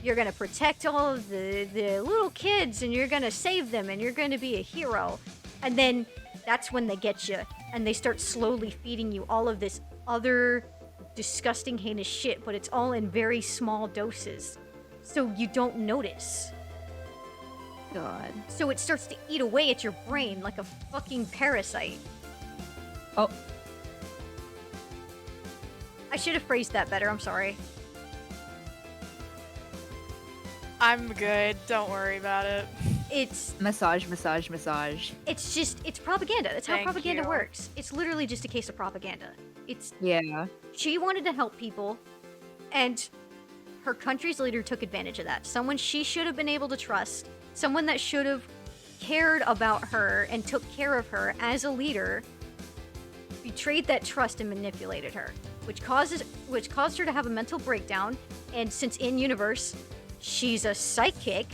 you're gonna protect all of the little kids, and you're gonna save them, and you're gonna be a hero. And then that's when they get you, and they start slowly feeding you all of this other disgusting, heinous shit, but it's all in very small doses. So you don't notice. God. So it starts to eat away at your brain like a fucking parasite. Oh. I should have phrased that better, I'm sorry. I'm good. Don't worry about it. It's Massage. it's propaganda. That's how Thank propaganda you. works. It's literally just a case of propaganda. It's Yeah. she wanted to help people, and her country's leader took advantage of that. Someone she should have been able to trust, someone that should have cared about her and took care of her as a leader, betrayed that trust and manipulated her, which caused her to have a mental breakdown. And since in universe she's a psychic,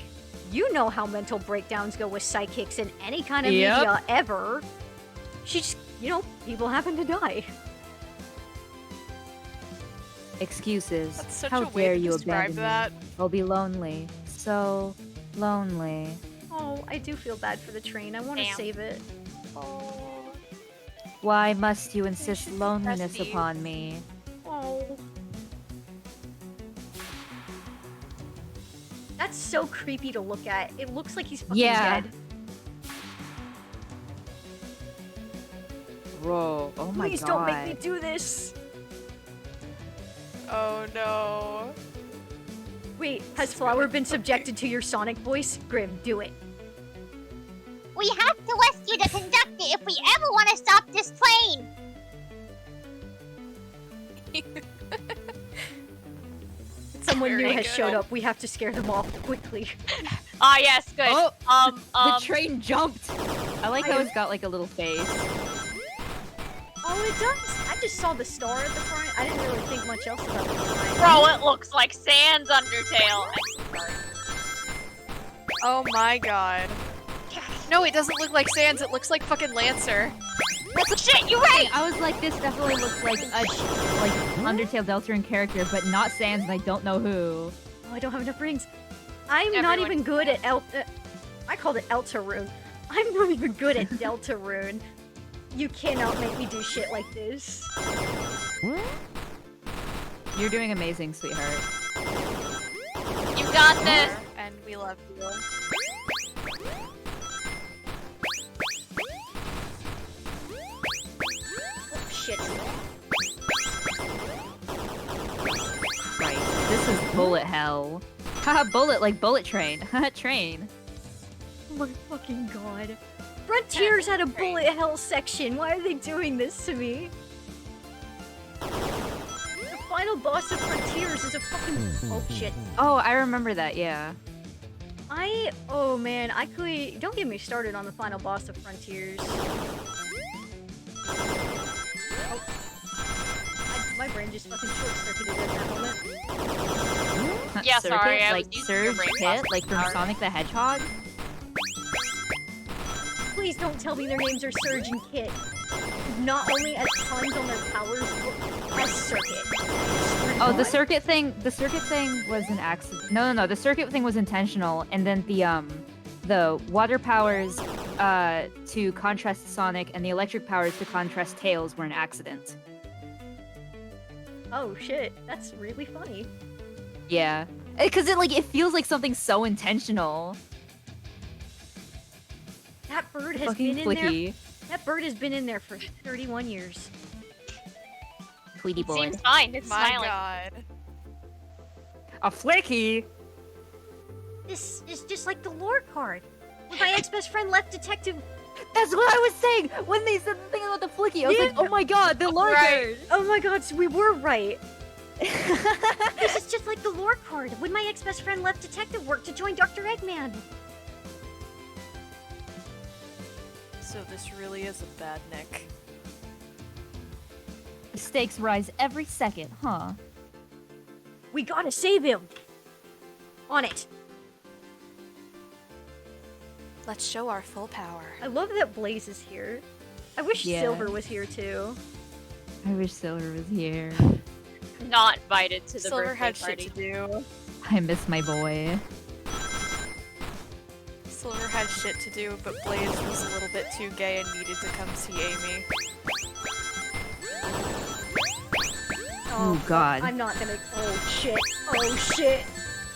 you know how mental breakdowns go with psychics in any kind of Yep. media ever. She just, people happen to die. Excuses. That's such How a way dare to you describe abandon that. me? I'll be lonely. So lonely. Oh, I do feel bad for the train. I want to Damn. save it. Why must you insist loneliness Steve. upon me? Oh. That's so creepy to look at. It looks like he's fucking Yeah. dead. Bro, oh my Please god. don't make me do this. Oh no. Wait, has Flower been subjected to your sonic voice? Grim, do it. We have to rescue the conductor if we ever want to stop this plane. Someone new Very has good. showed up. We have to scare them off quickly. Ah, yes, good. Oh, the train jumped! I like how it's got like a little face. Oh, it does. I just saw the star at the front. I didn't really think much else about the design. Bro, it looks like Sans Undertale. Oh my god. No, it doesn't look like Sans, it looks like fucking Lancer. Shit, you're right! I was like, this definitely looks like a like Undertale Deltarune character, but not Sans, and I don't know who. Oh, I don't have enough rings. I'm not Everyone- even good at I called it Eltarune. I'm not even good at Deltarune. You cannot make me do shit like this. You're doing amazing, sweetheart. You got this! And we love you. Oh, shit. Right. This is bullet hell. Haha, bullet like bullet train. Haha, train. Oh my fucking god. Frontiers had a bullet hell section. Why are they doing this to me? The final boss of Frontiers is a fucking. Oh shit. Oh, I remember that, yeah. Oh man, I could. Don't get me started on the final boss of Frontiers. Oh. My brain just fucking short-circuited at that moment. Yeah, Circuit, sorry, I like was using your Surge brain Pit, processor. like from Sorry. Sonic the Hedgehog. Please don't tell me their names are Surge and Kit. Not only as puns on their powers, but as Circuit. Oh, the circuit thing was an accident. No, the circuit thing was intentional, and then the water powers to contrast Sonic and the electric powers to contrast Tails were an accident. Oh shit, that's really funny. Yeah, because it feels like something so intentional. That bird has Fucking been in there. flicky, That bird has been in there for 31 years. Tweety boy. Seems fine, it's My smiling. god. A flicky? This is just like the lore card. When my ex-best friend left Detective. That's what I was saying when they said the thing about the flicky. I was like, oh my god, the lore Right. Oh my god, so we were right. This is just like the lore card. When my ex-best friend left detective work to join Dr. Eggman. So this really is a bad Nick. The stakes rise every second, huh? We gotta save him. On it. Let's show our full power. I love that Blaze is here. I wish Yeah. Silver was here too. I wish Silver was here. Not invited to the Silver birthday had party. shit to do. I miss my boy. Silver had shit to do, but Blaze was a little bit too gay and needed to come see Amy. Oh god. I'm not gonna. Oh shit. Oh shit.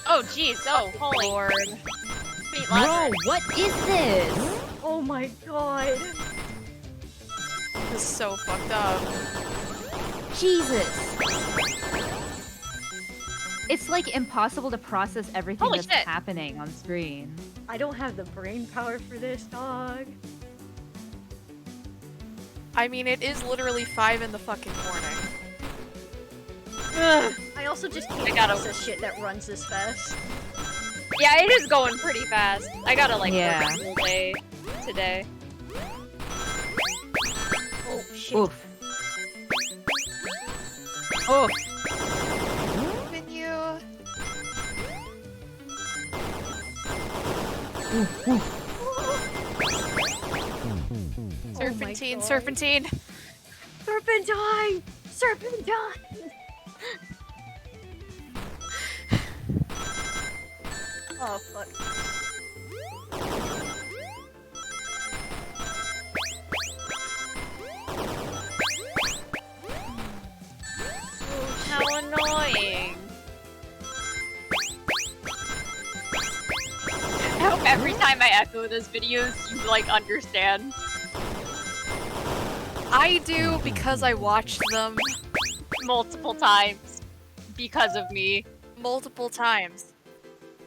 Oh jeez, oh holy Lord. sweet Bro, Lazarus. what is this? Oh my god. This is so fucked up. Jesus. It's like impossible to process everything Holy that's shit. happening on screen. I don't have the brain power for this, dog. I mean, it is literally 5 in the fucking morning. Ugh. I also just can't I gotta- process shit that runs this fast. Yeah, it is going pretty fast. I gotta like Yeah. work the whole day today. Oh shit. Oof. Oof. When you... Serpentine, God. serpentine. Serpentine! Serpentine! Oh fuck. every time I echo those videos, you like understand. I do because I watched them Multiple times because of me. multiple times.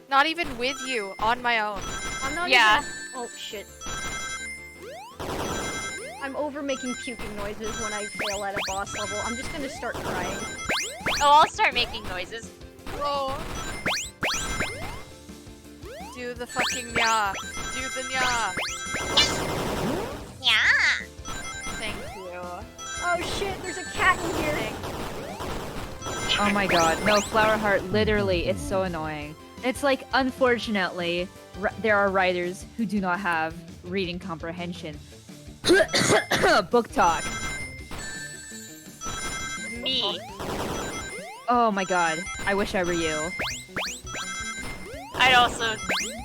Not even with you, on my own. I'm not Yeah. even. Oh shit. I'm over making puking noises when I fail at a boss level. I'm just gonna start crying. Oh, I'll start making noises. Oh. Do the fucking nya. Do the nya. Yeah. Thank you. Oh shit, there's a cat in here. Oh my god. No, Flower Heart, literally, it's so annoying. It's like, unfortunately, there are writers who do not have reading comprehension. Book talk. Me. Oh my god. I wish I were you. I also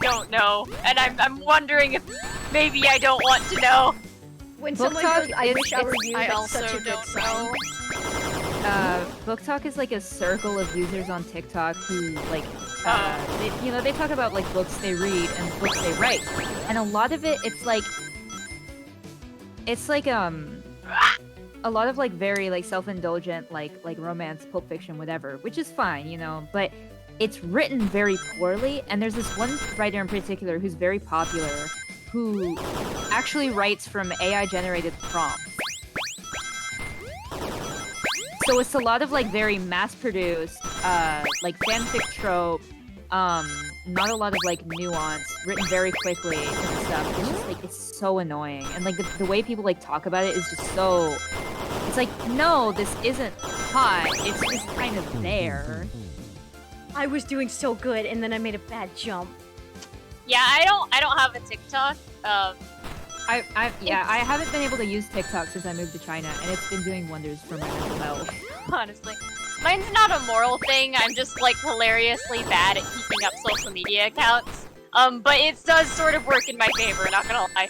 don't know, and I'm wondering if maybe I don't want to know. When Book someone talk goes, I is- wish I were you, I that's also such a good don't sign. know. Book talk is like a circle of users on TikTok who like they talk about like books they read and books they write. And a lot of it it's like a lot of like very like self-indulgent like romance, pulp fiction, whatever, which is fine, you know, but it's written very poorly, and there's this one writer in particular who's very popular who actually writes from AI generated prompts. So it's a lot of like very mass-produced, like fanfic trope, not a lot of like nuance, written very quickly and stuff. It's just like it's so annoying, and like the way people like talk about it is just so. It's like no, this isn't hot. It's just kind of there. I was doing so good, and then I made a bad jump. Yeah, I don't have a TikTok. I haven't been able to use TikTok since I moved to China, and it's been doing wonders for my mental health. Honestly, mine's not a moral thing. I'm just like hilariously bad at keeping up social media accounts. But it does sort of work in my favor. Not gonna lie.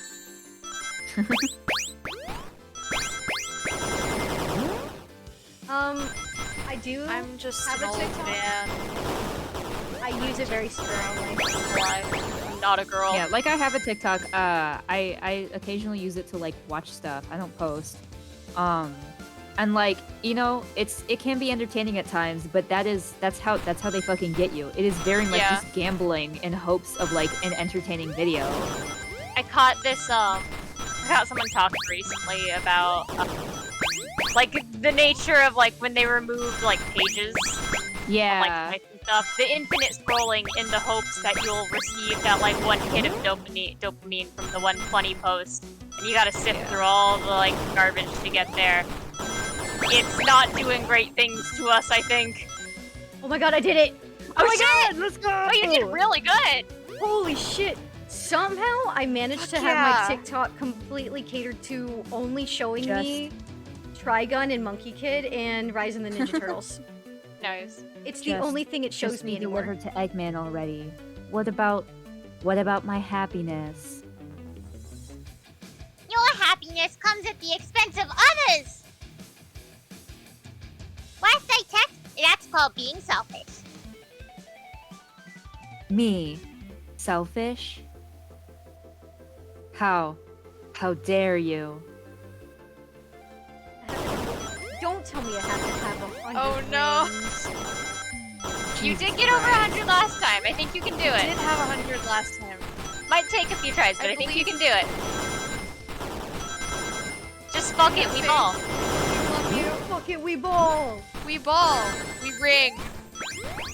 I do I'm just have an a old TikTok. man. I use it very sparingly. I'm not a girl. Yeah, like I have a TikTok. I occasionally use it to like watch stuff. I don't post. And like, you know, it can be entertaining at times, but that's how they fucking get you. It is very much Yeah. just gambling in hopes of like an entertaining video. I caught this. I caught someone talking recently about like the nature of like when they remove like pages. Yeah. Like sites and stuff, the infinite scrolling in the hopes that you'll receive that like one hit of dopamine from the one funny post, and you gotta sift through all the like garbage to get there. It's not doing great things to us, I think. Oh my god, I did it! Oh my God, let's go! Oh, you did really good. Holy shit! Somehow I managed to have yeah. my TikTok completely catered to only showing me Trigun and Monkey Kid and Rise in the Ninja Turtles. Nice. It's the Just- only thing it shows Just me be anymore. delivered to Eggman already. What about my happiness? Your happiness comes at the expense of others. Last I checked, that's called being selfish. Me? Selfish? How dare you? Don't tell me I have to have 100 Oh, no. rings. You Jesus did get over Christ. 100 last time. I think you can do I it. did have 100 last time. Might take a few tries, but I think you believe- can do it. Just fuck it, we ball. We love you. Fuck it, we ball! We ball. We ring.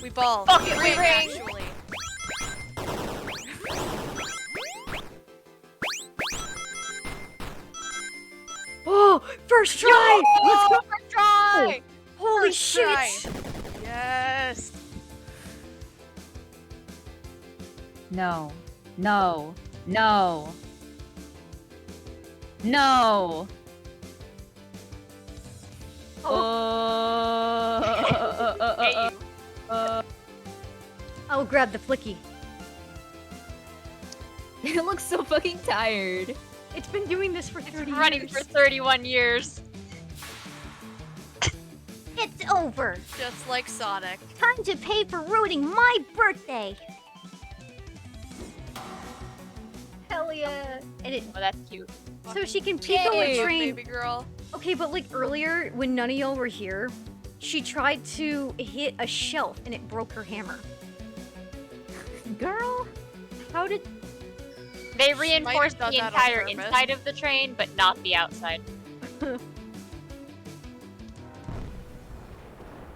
We ball. Fuck it, we ring. Actually. Oh! First try! Let's go for a try. Holy First shit! try. Yes. No. No. No. No. Hey, you. I'll grab the flicky. It looks so fucking tired. It's been doing this for 30 It's been running years. for 31 years. It's over. Just like Sonic. Time to pay for ruining my birthday. yeah. And it Oh, that's cute. So she can peek on Yay, the train. baby girl. Okay, but like earlier, when none of y'all were here, she tried to hit a shelf and it broke her hammer. Girl. How did... They She might have reinforced done the that on entire purpose. inside of the train, but not the outside.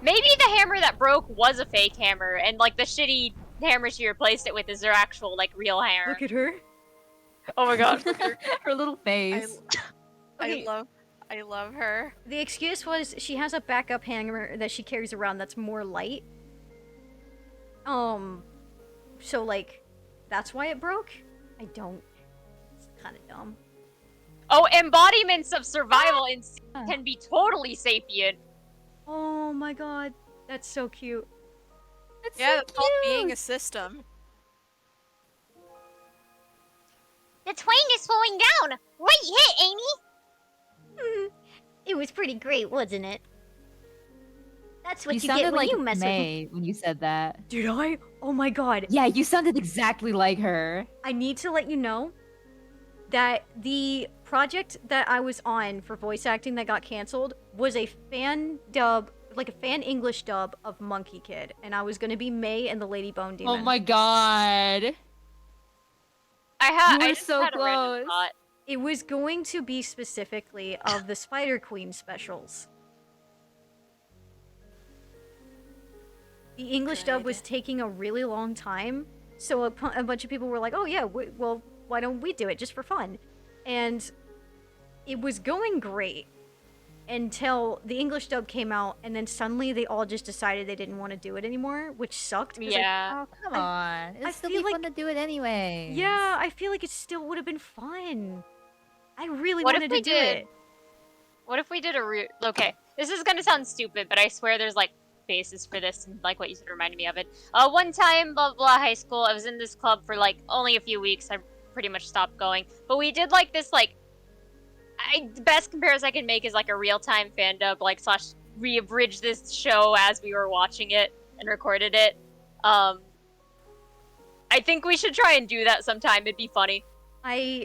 Maybe the hammer that broke was a fake hammer, and like the shitty hammer she replaced it with is their actual like real hammer. Look at her. Oh my god. Her little face. Okay. I love her. The excuse was she has a backup hammer that she carries around that's more light. So like, that's why it broke? I don't. It's kind of dumb. Oh, embodiments of survival can be totally sapient. Oh my god, that's so cute. That's Yeah, so that's called being cute. a system. The train is slowing down. Great hit, Amy. It was pretty great, wasn't it? That's what You you, sounded get when like you mess with May when you said that. Did I? Oh my god. Yeah, you sounded exactly like her. I need to let you know that the project that I was on for voice acting that got canceled was a fan dub, like a fan English dub of Monkey Kid, and I was gonna be May and the Lady Bone Demon. Oh my god. You I were just so had a random close. thought. It was going to be specifically of the Spider Queen specials. The English dub was taking a really long time, so a bunch of people were like, "Oh yeah, well, why don't we do it just for fun?" And it was going great until the English dub came out, and then suddenly they all just decided they didn't want to do it anymore, which sucked. 'cause Yeah. Oh, come on. I It'd still feel be fun to do it anyway. yeah, I feel like it still would have been fun. I really What if wanted we to do did- it. What if we did okay, this is gonna sound stupid, but I swear there's like basis for this, and like what you said reminded me of it. One time, blah blah, high school, I was in this club for like only a few weeks. I pretty much stopped going, but we did like this like. The best comparison I can make is like a real-time fan dub, like slash re-abridge this show as we were watching it and recorded it. I think we should try and do that sometime. It'd be funny.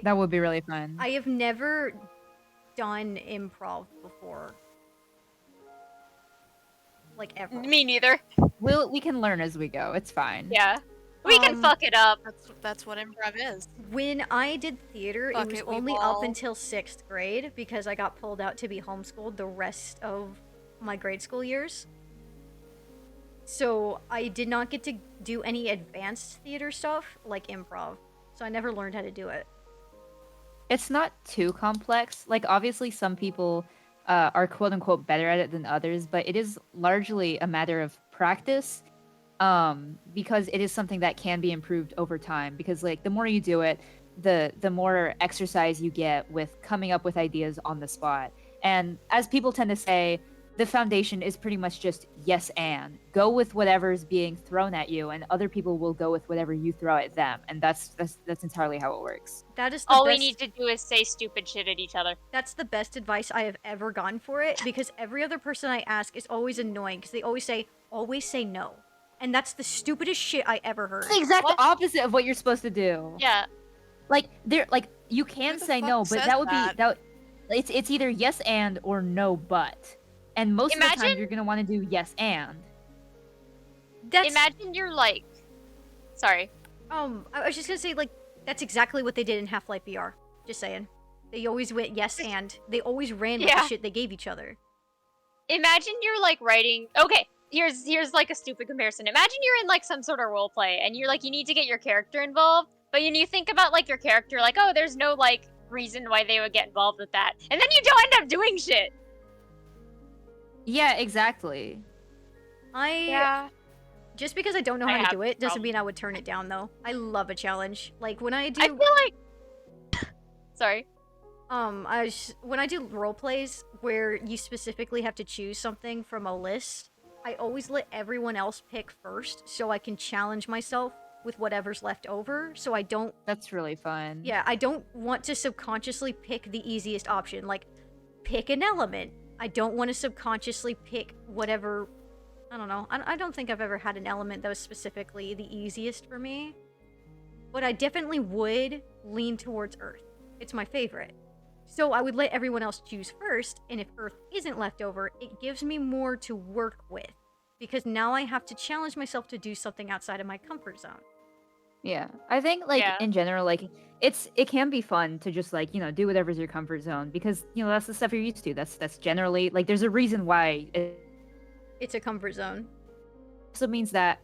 That would be really fun. I have never done improv before. Like ever. Me neither. We can learn as we go. It's fine. Yeah. We can fuck it up. That's what improv is. When I did theater, Fuck it was it, we only all- up until 6th grade because I got pulled out to be homeschooled the rest of my grade school years. So I did not get to do any advanced theater stuff like improv. So I never learned how to do it. It's not too complex. Like, obviously, some people are quote unquote better at it than others, but it is largely a matter of practice. Because it is something that can be improved over time. Because like the more you do it, the more exercise you get with coming up with ideas on the spot. And as people tend to say, the foundation is pretty much just yes and go with whatever's being thrown at you, and other people will go with whatever you throw at them. And that's entirely how it works. That is the All best, we need to do is say stupid shit at each other. That's the best advice I have ever gotten for it because every other person I ask is always annoying because they always say no. And that's the stupidest shit I ever heard. It's the exact opposite of what you're supposed to do. Yeah. Like you can Who the say fuck no, but says that would that? be that. It's either yes and or no but, and most of the time Imagine- you're gonna want to do yes and. Imagine you're like. Sorry. I was just gonna say, like, that's exactly what they did in Half-Life VR. Just saying. They always went yes and. They always ran with Yeah. the shit they gave each other. Imagine you're like writing. Okay, here's like a stupid comparison. Imagine you're in like some sort of role play, and you're like you need to get your character involved, but when you think about like your character, like oh, there's no like reason why they would get involved with that, and then you don't end up doing shit. Yeah, exactly. Just because I don't know I how to have do it doesn't problems. mean I would turn it down, though. I love a challenge. Like when I do, I feel like. Sorry. when I do role plays where you specifically have to choose something from a list, I always let everyone else pick first so I can challenge myself with whatever's left over. So I don't. That's really fun. Yeah, I don't want to subconsciously pick the easiest option. Like, pick an element. I don't want to subconsciously pick whatever. I don't know. I don't think I've ever had an element that was specifically the easiest for me. But I definitely would lean towards Earth. It's my favorite. So I would let everyone else choose first, and if Earth isn't left over, it gives me more to work with. Because now I have to challenge myself to do something outside of my comfort zone. Yeah, I think like Yeah. in general, like it can be fun to just like do whatever's your comfort zone because that's the stuff you're used to. That's generally like there's a reason why it It's a comfort zone. also means that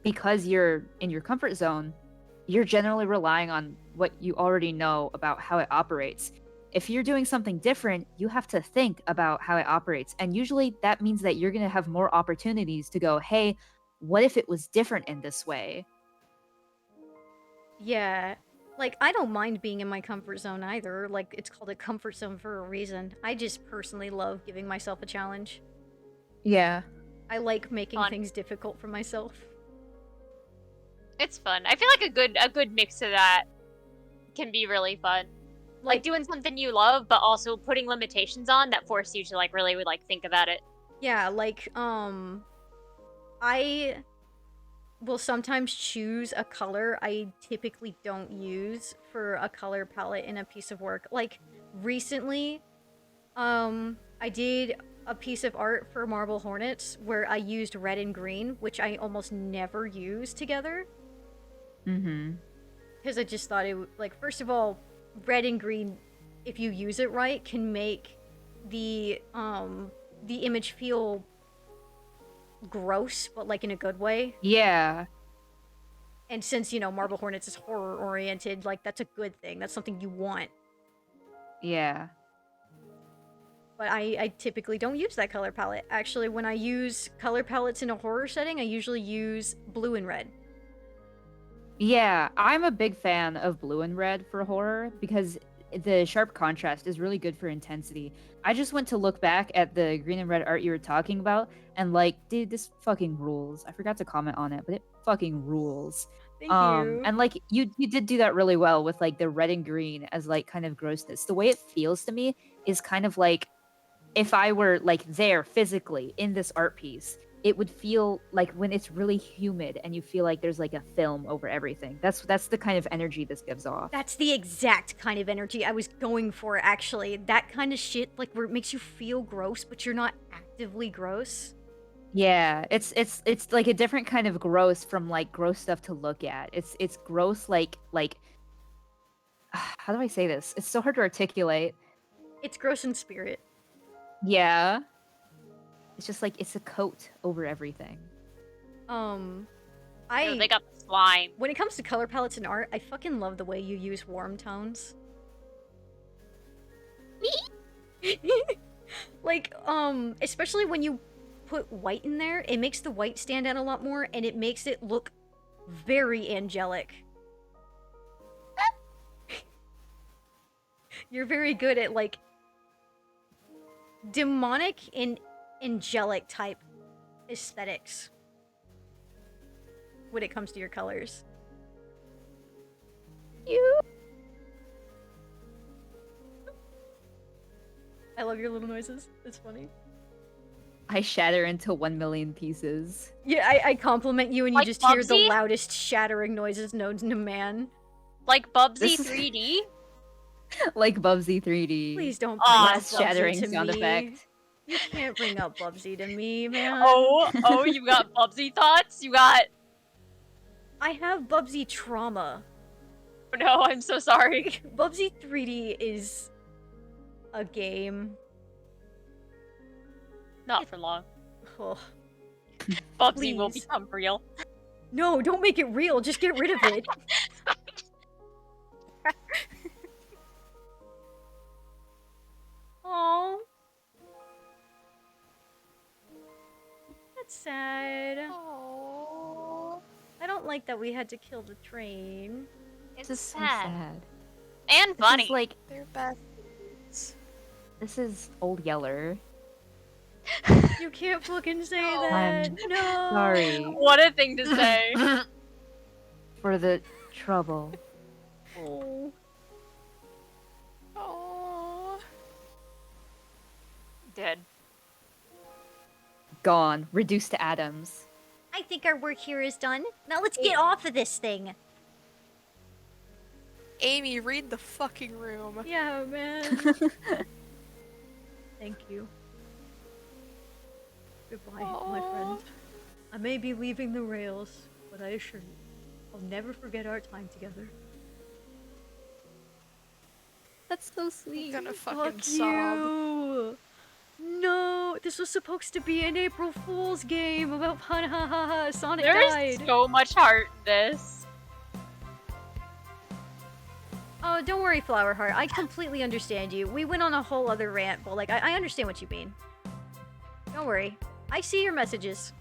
because you're in your comfort zone, you're generally relying on what you already know about how it operates. If you're doing something different, you have to think about how it operates, and usually that means that you're gonna have more opportunities to go, hey, what if it was different in this way? Yeah. Like, I don't mind being in my comfort zone either. Like, it's called a comfort zone for a reason. I just personally love giving myself a challenge. Yeah. I like making Fun. things difficult for myself. It's fun. I feel like a good mix of that can be really fun. Like doing something you love, but also putting limitations on that force you to like really like think about it. Yeah, like, I will sometimes choose a color I typically don't use for a color palette in a piece of work. Like, recently, I did a piece of art for Marble Hornets where I used red and green, which I almost never use together. Mm-hmm. Because I just thought it would, like, first of all, red and green, if you use it right, can make the image feel gross, but like in a good way. Yeah. And since, Marble Hornets is horror oriented, like, that's a good thing. That's something you want. Yeah. But I typically don't use that color palette. Actually, when I use color palettes in a horror setting, I usually use blue and red. Yeah, I'm a big fan of blue and red for horror because the sharp contrast is really good for intensity. I just went to look back at the green and red art you were talking about and like, dude, this fucking rules. I forgot to comment on it, but it fucking rules. Thank you. And like you did do that really well with like the red and green as like kind of grossness. The way it feels to me is kind of like if I were like there physically in this art piece, it would feel like when it's really humid and you feel like there's like a film over everything. That's the kind of energy this gives off. That's the exact kind of energy I was going for, actually. That kind of shit, like, where it makes you feel gross, but you're not actively gross. Yeah, it's like a different kind of gross from like gross stuff to look at. It's gross like how do I say this? It's so hard to articulate. It's gross in spirit. Yeah. It's just like it's a coat over everything. They got the slime. When it comes to color palettes and art, I fucking love the way you use warm tones. Like, especially when you put white in there, it makes the white stand out a lot more, and it makes it look very angelic. You're very good at, like, demonic and angelic type aesthetics when it comes to your colors. I love your little noises. It's funny. I shatter into 1 million pieces. Yeah, I compliment you and you Like just hear the Bubsy? loudest shattering noises known to man. Like Bubsy This is- 3D? Like Bubsy 3D. Please don't bring Aw, up Last Bubsy shattering to sound me. effect. You can't bring up Bubsy to me, man. Oh, you got Bubsy thoughts? You got... I have Bubsy trauma. Oh, no, I'm so sorry. Bubsy 3D is a game. Not for long. Ugh. Bubsy will Please. become real. No, don't make it real. Just get rid of it. Oh. That's sad. Oh. I don't like that we had to kill the train. It's This is so sad. sad. And This funny. is like They're best. this is Old Yeller. You can't fucking say Oh. that. No. Sorry What a thing to say. for the trouble. Oh. Oh. Dead. Gone, reduced to atoms. I think our work here is done. Now let's get off of this thing. Amy, read the fucking room. Yeah, man. Thank you. Goodbye, my friend. I may be leaving the rails, but I assure you, I'll never forget our time together. That's so I'm sweet. gonna fucking Fuck sob. you! No, this was supposed to be an April Fool's game about Sonic There's died. so much heart in this. Oh, don't worry, Flowerheart. I completely understand you. We went on a whole other rant, but like, I understand what you mean. Don't worry. I see your messages.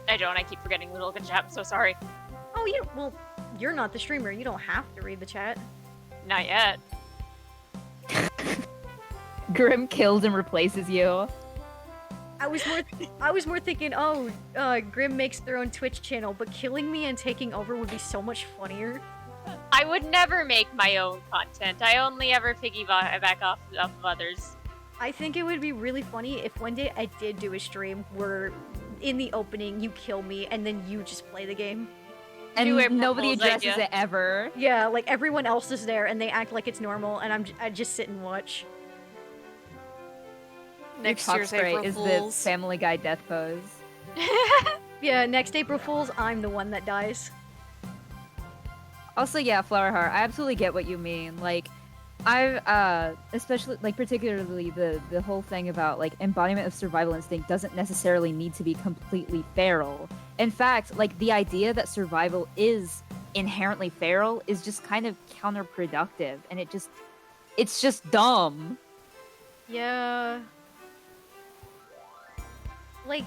I don't. I keep forgetting to look at chat. I'm so sorry. Oh, well, you're not the streamer. You don't have to read the chat. Not yet. Grim kills and replaces you. I was more thinking, oh, Grim makes their own Twitch channel, but killing me and taking over would be so much funnier. I would never make my own content. I only ever piggyback off of others. I think it would be really funny if one day I did do a stream where in the opening you kill me and then you just play the game. And New April nobody Fool's addresses idea. it ever. Yeah, like everyone else is there and they act like it's normal and I just sit and watch. Next Your year's cock spray April is Fools. the Family Guy death pose. Yeah, next April Fool's, I'm the one that dies. Also, yeah, Flowerheart, I absolutely get what you mean. Like, especially, like, particularly the whole thing about, like, embodiment of survival instinct doesn't necessarily need to be completely feral. In fact, like, the idea that survival is inherently feral is just kind of counterproductive, and it's just dumb. Yeah. Like,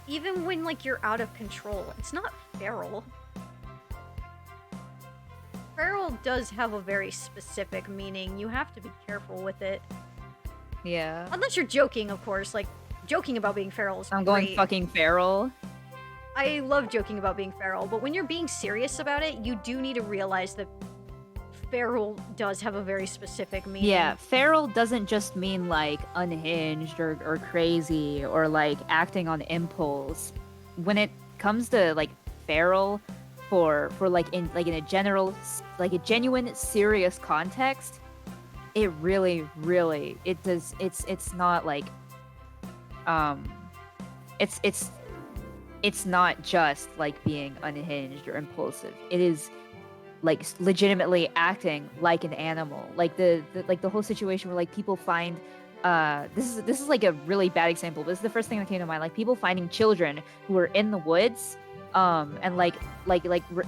even when, like, you're out of control, it's not feral. Feral does have a very specific meaning. You have to be careful with it. Yeah. Unless you're joking, of course. Like, joking about being feral is I'm going great. fucking feral. I love joking about being feral, but when you're being serious about it, you do need to realize that feral does have a very specific meaning. Yeah, feral doesn't just mean like unhinged or crazy or like acting on impulse. When it comes to like feral for like in a general like a genuine serious context, it really it does it's not like it's not just like being unhinged or impulsive. It is like legitimately acting like an animal, like the whole situation where like people find this is like a really bad example, but this is the first thing that came to mind, like people finding children who were in the woods and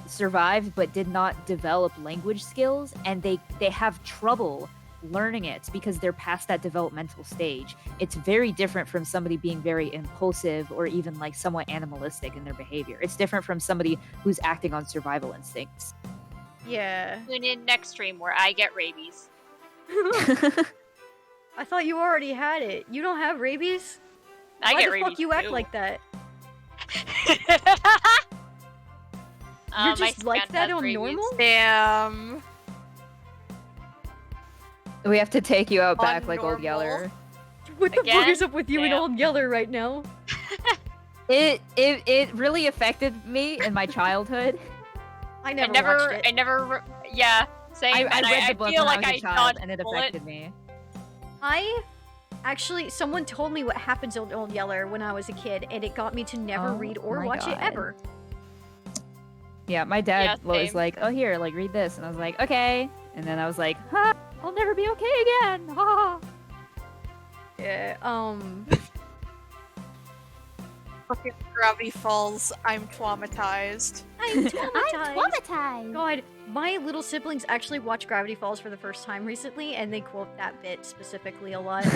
survived but did not develop language skills, and they have trouble learning it because they're past that developmental stage. It's very different from somebody being very impulsive or even like somewhat animalistic in their behavior. It's different from somebody who's acting on survival instincts. Yeah. Tune in next stream where I get rabies. I thought you already had it. You don't have rabies? I Why get the rabies fuck you act too. like that? My You're just like scan that has on rabies. normal? Damn. We have to take you out back like Old Unnormal. Yeller. What the fuck Again? is up with you and Damn. Old Yeller right now? It really affected me in my childhood. I never watched it. Yeah, same. I and read the book feel when like I was a child, dodged and it a bullet. affected me. Someone told me what happens to Old Yeller when I was a kid, and it got me to never Oh read or my watch it God. ever. Yeah, my dad Yeah, was same. like, "Oh, here, like read this," and I was like, "Okay," and then I was like, "Ha, I'll never be okay again." Ha. Yeah, Fucking Gravity Falls. I'm traumatized. I'm traumatized. Traumatized. God, my little siblings actually watched Gravity Falls for the first time recently, and they quote that bit specifically a lot.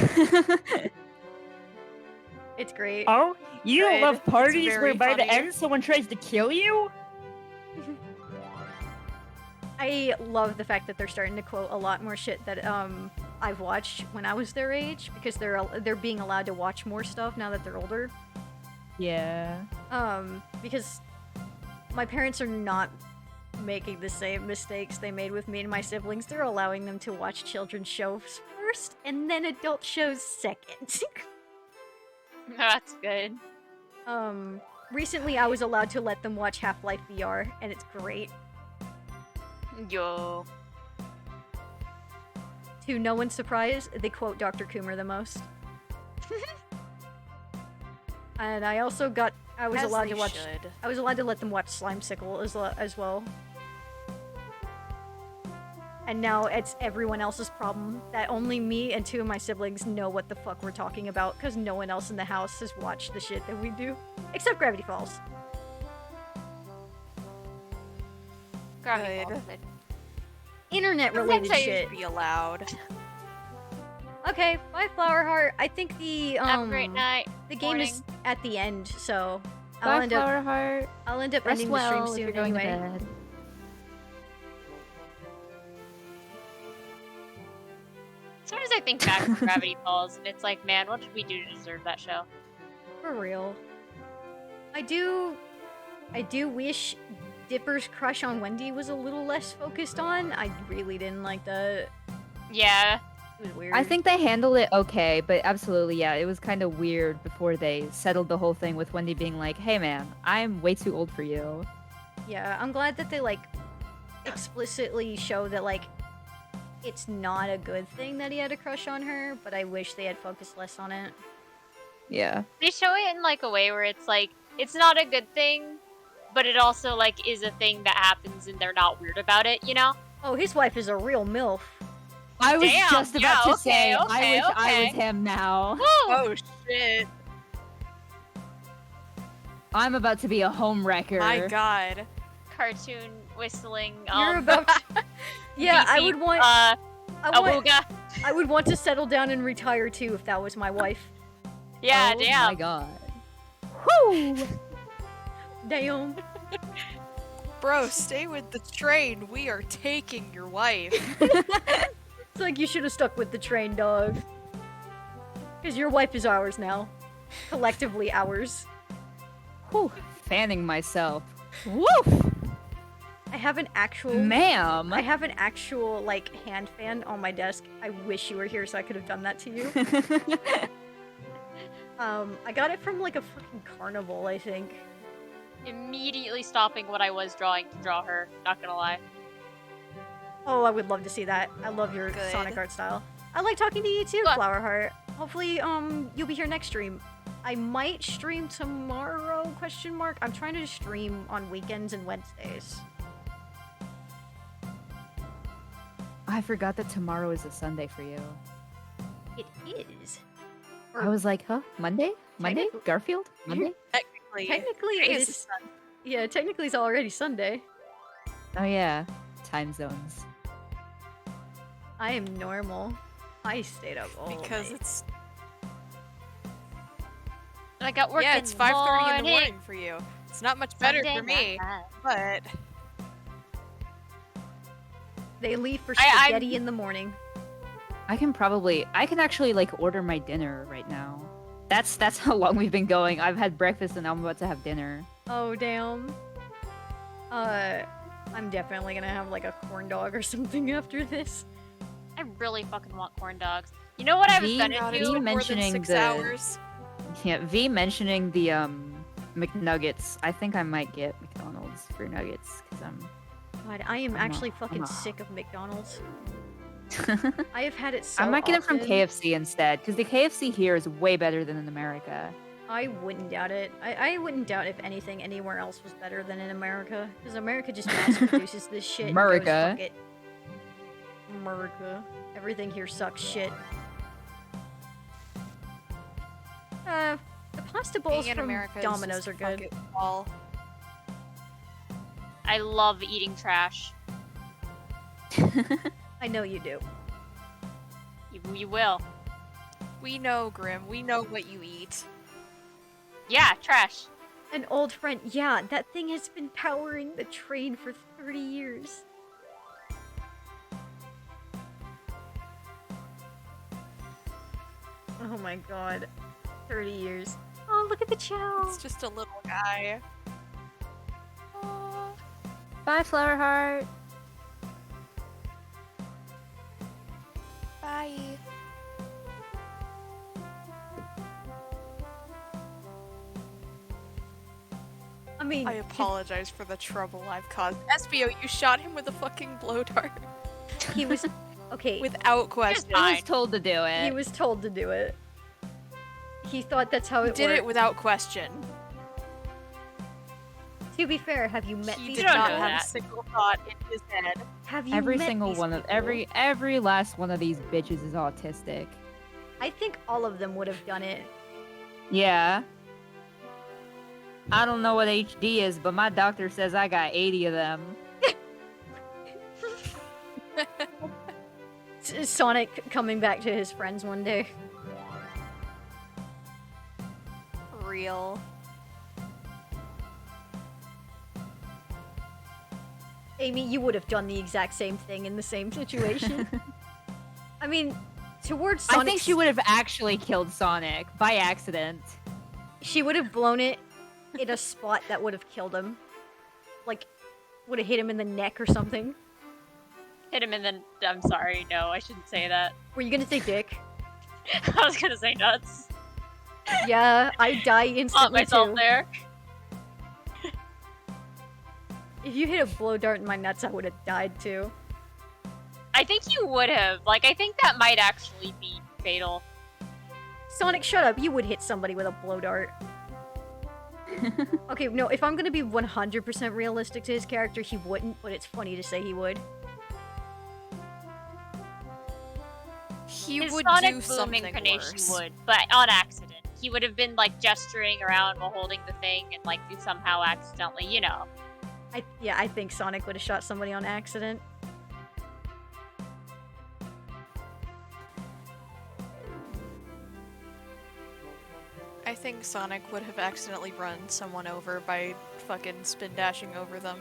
It's great. Oh, you don't Good. love parties very where by the funny. end someone tries to kill you? I love the fact that they're starting to quote a lot more shit that I've watched when I was their age, because they're being allowed to watch more stuff now that they're older. Yeah. Because my parents are not making the same mistakes they made with me and my siblings. They're allowing them to watch children's shows first and then adult shows second. That's good. Recently, I was allowed to let them watch Half-Life VR, and it's great. Yo. To no one's surprise, they quote Dr. Coomer the most. And I also got. I was As allowed they to watch. should. I was allowed to let them watch Slimecicle as well. And now it's everyone else's problem that only me and 2 of my siblings know what the fuck we're talking about because no one else in the house has watched the shit that we do. Except Gravity Falls. Gravity Good. Falls, good. Internet related Sometimes shit. be allowed. Okay, bye Flower Heart. I think the Have a great night. the game is at the end, so Bye, I'll end up Flower Heart. ending Rest the well stream if soon you're going anyway. to bed. Sometimes I think back to Gravity Falls, and it's like, man, what did we do to deserve that show? For real. I do wish Dipper's crush on Wendy was a little less focused on. I really didn't like that. Yeah. It was weird. I think they handled it okay, but absolutely, yeah, it was kind of weird before they settled the whole thing with Wendy being like, "Hey, man, I'm way too old for you." Yeah, I'm glad that they like explicitly show that like it's not a good thing that he had a crush on her, but I wish they had focused less on it. Yeah. They show it in like a way where it's like, it's not a good thing, but it also like is a thing that happens and they're not weird about it, you know? Oh, his wife is a real MILF. I was Damn, just about yeah, to say, I okay, wish I okay. was him now. Woo! Oh shit! I'm about to be a home wrecker. My god. Cartoon whistling. You're about to... Yeah, I BC, would want I I would want to settle down and retire too if that was my wife. Yeah, Oh damn. my god. Whoo! Damn. Bro, stay with the train. We are taking your wife. It's like you should have stuck with the train, dog. Because your wife is ours now. Collectively ours. Whew. Fanning myself. Woof! I have an actual Ma'am! I have an actual like hand fan on my desk. I wish you were here so I could have done that to you. I got it from like a fucking carnival, I think. Immediately stopping what I was drawing to draw her, not gonna lie. Oh, I would love to see that. I love your Good. Sonic art style. I like talking to you too, Good. Flowerheart. Hopefully, you'll be here next stream. I might stream tomorrow, question mark. I'm trying to stream on weekends and Wednesdays. I forgot that tomorrow is a Sunday for you. It is. I was like, huh? Monday? Monday? Technically- Garfield? Monday? Technically, it Today is is. Yeah, technically it's already Sunday. Oh yeah. Time zones. I am normal. I stayed up all because night. it's I got work yeah, in it's the 5:30 in the morning for you. It's not much better Sunday for me, night. but They leave for I'm- spaghetti in the morning. I can actually like order my dinner right now. That's how long we've been going. I've had breakfast and now I'm about to have dinner. Oh damn. I'm definitely gonna have like a corn dog or something after this. I really fucking want corn dogs. You know what I was V gonna God, do? it's been more than mentioning 6 the- hours. Yeah, V mentioning the McNuggets. I think I might get McDonald's for nuggets because God, I am I'm actually a- fucking I'm a- sick of McDonald's. I have had it so I might get it from often. KFC instead because the KFC here is way better than in America. I wouldn't doubt it. I wouldn't doubt if anything anywhere else was better than in America. Because America just mass produces this shit. and goes, America. "Fuck it." America. Everything here sucks shit. The pasta bowls Being in from America is Domino's just are fuck good. it all. I love eating trash. I know you do. You will. We know, Grim. We know what you eat. Yeah, trash. An old friend. Yeah, that thing has been powering the train for 30 years. Oh my god. 30 years. Oh, look at the chow. It's just a little guy. Bye, Flower Heart. Bye. mean, I apologize for the trouble I've caused. SBO, you shot him with a fucking blow dart. he was okay. Without question. I was told to do it. He was told to do it. He thought that's how He it did worked. it without question. To be fair, have you met He these did don't not know have that. a single thought in his head. Have you Every met single these one of people? every last one of these bitches is autistic. I think all of them would have done it. Yeah. I don't know what HD is, but my doctor says I got 80 of them. Sonic coming back to his friends one day. Real. Amy, you would have done the exact same thing in the same situation. I mean, towards Sonic, I think she would have actually killed Sonic by accident. she would have blown it in a spot that would have killed him. Like, would have hit him in the neck or something. Hit him in the. I'm sorry, no, I shouldn't say that. Were you gonna say dick? I was gonna say nuts. Yeah, I die Caught instantly myself too. there. If you hit a blow dart in my nuts, I would have died too. I think you would have. Like, I think that might actually be fatal. Sonic, shut up. You would hit somebody with a blow dart. Okay, no, if I'm gonna be 100% realistic to his character, he wouldn't, but it's funny to say he would. He His would Sonic do Boom something incarnation worse. would, but on accident. He would have been like gesturing around while holding the thing and like somehow accidentally, you know. I think Sonic would have shot somebody on accident. I think Sonic would have accidentally run someone over by fucking spin dashing over them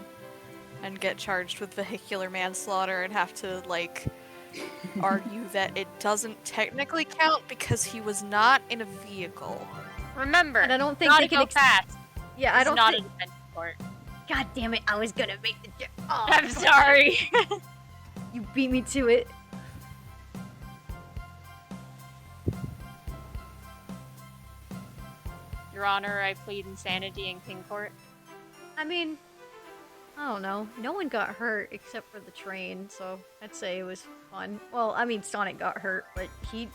and get charged with vehicular manslaughter and have to, like, argue that it doesn't technically count because he was not in a vehicle. Remember, And I don't think not they to can go fast. Yeah, I It's don't not think- a defense court. God damn it, I was gonna make the oh, I'm sorry. You beat me to it. Your Honor, I plead insanity in King Court. I mean, I don't know. No one got hurt except for the train, so I'd say it was fun. Well, I mean, Sonic got hurt, but he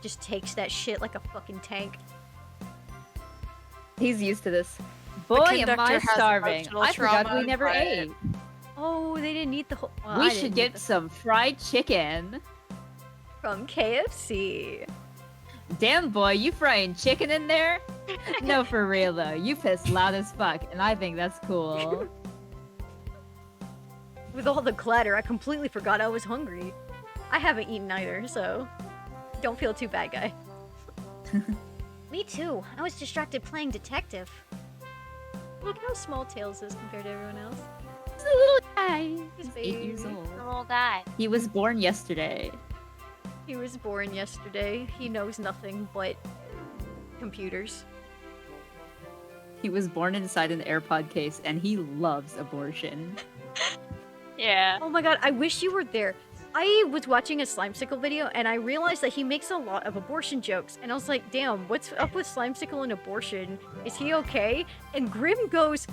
just takes that shit like a fucking tank. He's used to this. Boy, am conductor I has starving. emotional I forgot trauma we never by ate. it. Oh, they didn't eat the whole. Well, We I should didn't eat get the- some fried chicken. from KFC. Damn, boy, you frying chicken in there? No, for real though. You piss loud as fuck, and I think that's cool. With all the clatter, I completely forgot I was hungry. I haven't eaten either, so don't feel too bad, guy. Me too. I was distracted playing detective. Look how small Tails is compared to everyone else. He's a little guy. He's He's 8 years baby. old. The little guy. He was born yesterday. He was born yesterday. He knows nothing but computers. He was born inside an AirPod case, and he loves abortion. Yeah. Oh my god, I wish you were there. I was watching a Slimesicle video and I realized that he makes a lot of abortion jokes. And I was like, damn, what's up with Slimesicle and abortion? Is he okay? And Grim goes,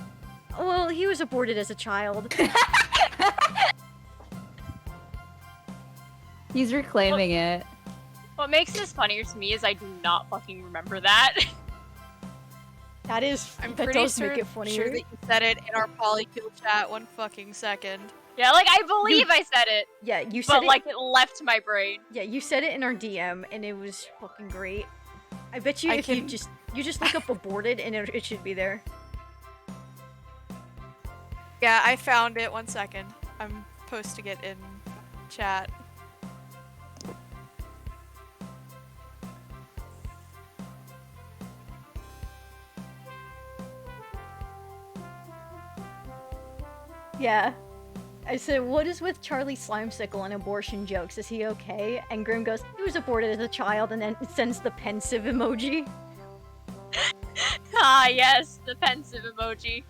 well, he was aborted as a child. He's reclaiming it. What makes this funnier to me is I do not fucking remember that. That is, I'm that pretty does sure, make it funnier. sure that you said it in our polykill chat one fucking second. Yeah, like I believe I said it, Yeah, you said but it. like it left my brain. Yeah, you said it in our DM, and it was fucking great. I bet you I if can- you just look up aborted, and it should be there. Yeah, I found it. One second. I'm posting it in chat. Yeah. I said, what is with Charlie Slimesicle and abortion jokes? Is he okay? And Grim goes, he was aborted as a child, and then sends the pensive emoji. Ah, yes, the pensive emoji.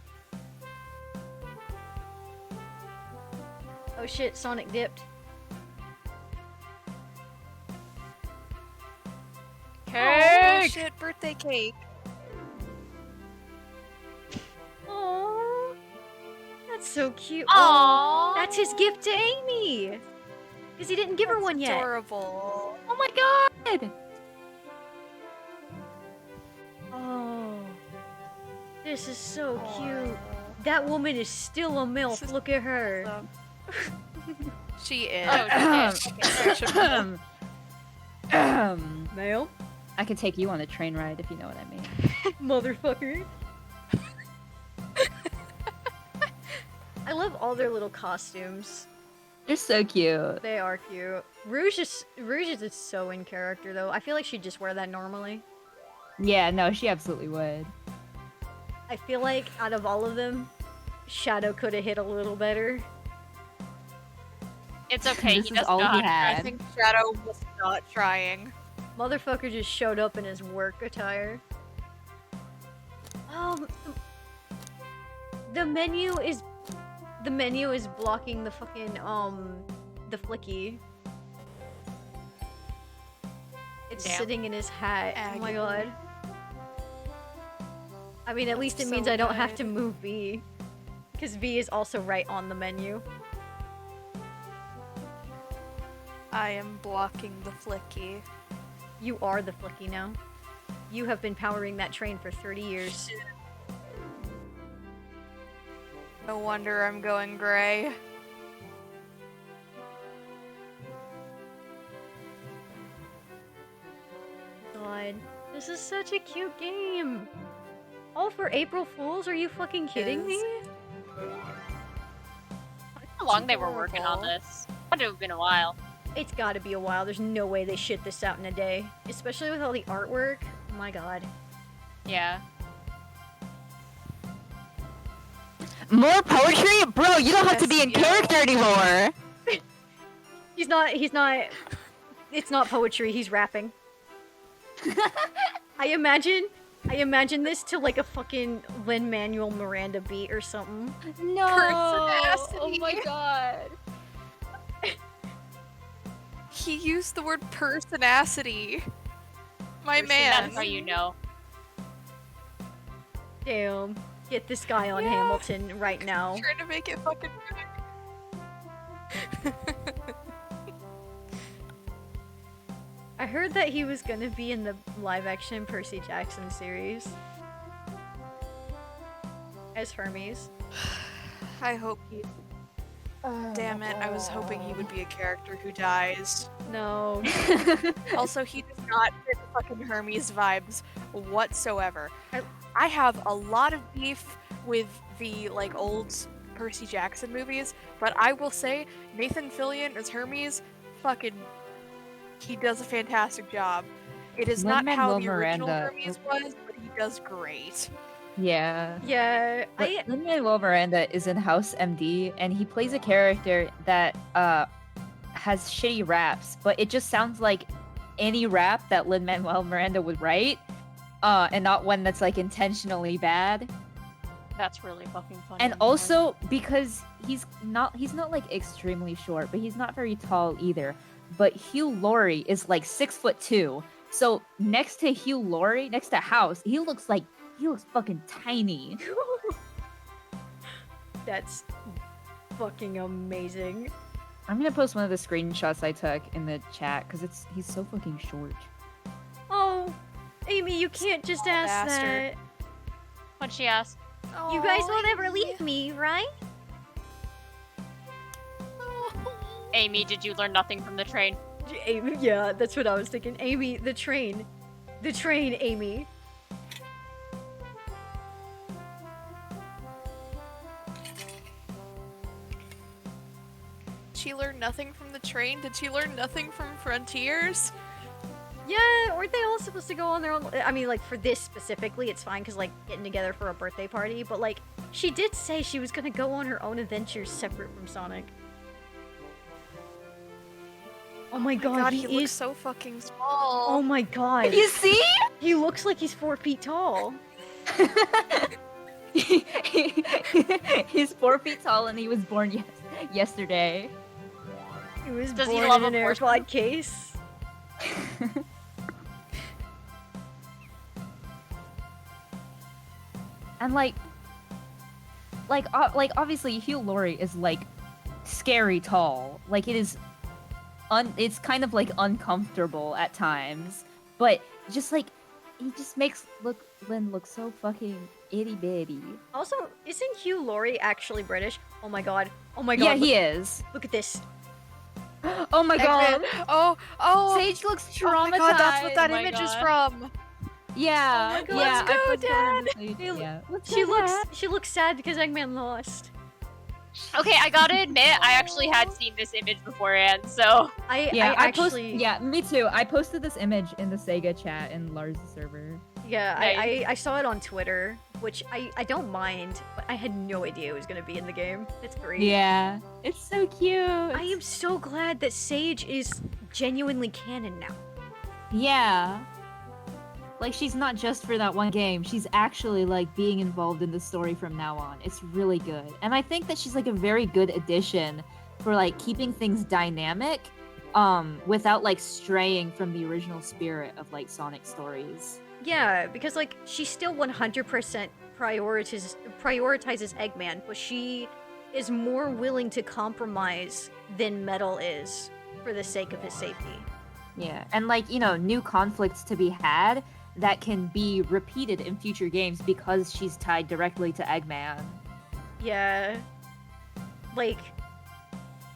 Oh shit, Sonic dipped. Oh Cake! shit, birthday cake. Aww. That's so cute. Aww. Oh, that's his gift to Amy. Because he didn't give her one yet. Adorable. Oh my god! Oh, this is so cute. That woman is still a MILF. Look at her. She is. Oh, shit. Male? I could take you on a train ride if you know what I mean. Motherfucker. I love all their little costumes. They're so cute. They are cute. Rouge is so in character though. I feel like she'd just wear that normally. Yeah, no, she absolutely would. I feel like out of all of them, Shadow could have hit a little better. It's okay. This he is doesn't all know he how to had. I think Shadow was not trying. Motherfucker just showed up in his work attire. The menu is blocking the fucking the flicky. It's Damn. sitting in his hat. Oh my Agony. god. I mean, at least it means so I don't have good. to move V. Because V is also right on the menu. I am blocking the flicky. You are the flicky now. You have been powering that train for 30 years. No wonder I'm going gray. God, this is such a cute game. All for April Fools? Are you fucking kidding me? How long they were working on this? Had to have been a while. It's gotta be a while. There's no way they shit this out in a day. Especially with all the artwork. Oh my god. Yeah. More poetry? Bro, you don't have to be in character anymore! He's not, it's not poetry, he's rapping. I imagine this to like a fucking Lin-Manuel Miranda beat or something. No! Oh my god. He used the word personacity. My Person, man. That's how you know. Damn. Get this guy on Hamilton right now. Trying to make it fucking I heard that he was gonna be in the live-action Percy Jackson series. As Hermes. I hope he. Damn it! I was hoping he would be a character who dies. No. Also, he does not fit the fucking Hermes vibes whatsoever. I have a lot of beef with the like old Percy Jackson movies, but I will say Nathan Fillion as Hermes, fucking, he does a fantastic job. It is not how the Lin-Manuel original Miranda- Hermes was, but he does great. Yeah. Yeah, Lin-Manuel Miranda is in House MD, and he plays a character that has shitty raps, but it just sounds like any rap that Lin-Manuel Miranda would write, and not one that's like intentionally bad. That's really fucking funny. And also because he's not like extremely short, but he's not very tall either. But Hugh Laurie is like 6'2", so next to Hugh Laurie, next to House, he looks fucking tiny. That's fucking amazing. I'm gonna post one of the screenshots I took in the chat because he's so fucking short. Oh, Amy, you can't just ask bastard. that. What'd she ask? You guys won't ever leave me, right? Amy, did you learn nothing from the train? Amy, yeah, that's what I was thinking. Amy, the train. The train, Amy. She learned nothing from the train? Did she learn nothing from Frontiers? Yeah, weren't they all supposed to go on their own? I mean, like, for this specifically, it's fine because, like, getting together for a birthday party, but, like, she did say she was gonna go on her own adventures separate from Sonic. Oh my god, he he looks is. so fucking small. Oh my god. You see? He looks like he's 4 feet tall. He's 4 feet tall and he was born yesterday. He was Does he born love in an abortion? AirPod case. And like, like obviously Hugh Laurie is like scary tall. Like it is it's kind of like uncomfortable at times, but just like he just makes Lynn look so fucking itty bitty. Also, isn't Hugh Laurie actually British? Oh my god. Oh my god. Yeah, look, he is. Look at this. Oh my god. Oh, Sage looks traumatized. oh my god, that's what that Oh my image is God. from. Yeah. Oh my god. Yeah, Let's go, I posted it on the They page, look- yeah. Let's She go, looks Dad. she looks sad because Eggman lost. Okay, I gotta admit, I actually had seen this image beforehand, so I actually. actually Yeah, me too. I posted this image in the Sega chat in Lars' server. yeah, Nice. I saw it on Twitter, which I don't mind, but I had no idea it was gonna be in the game. It's great. Yeah, it's so cute. I am so glad that Sage is genuinely canon now. Yeah. Like she's not just for that one game. She's actually like being involved in the story from now on. It's really good. And I think that she's like a very good addition for like keeping things dynamic without like straying from the original spirit of like Sonic stories. Yeah, because like she still 100% prioritizes Eggman, but she is more willing to compromise than Metal is for the sake of his safety. Yeah. And like, you know, new conflicts to be had that can be repeated in future games because she's tied directly to Eggman. Yeah. Like,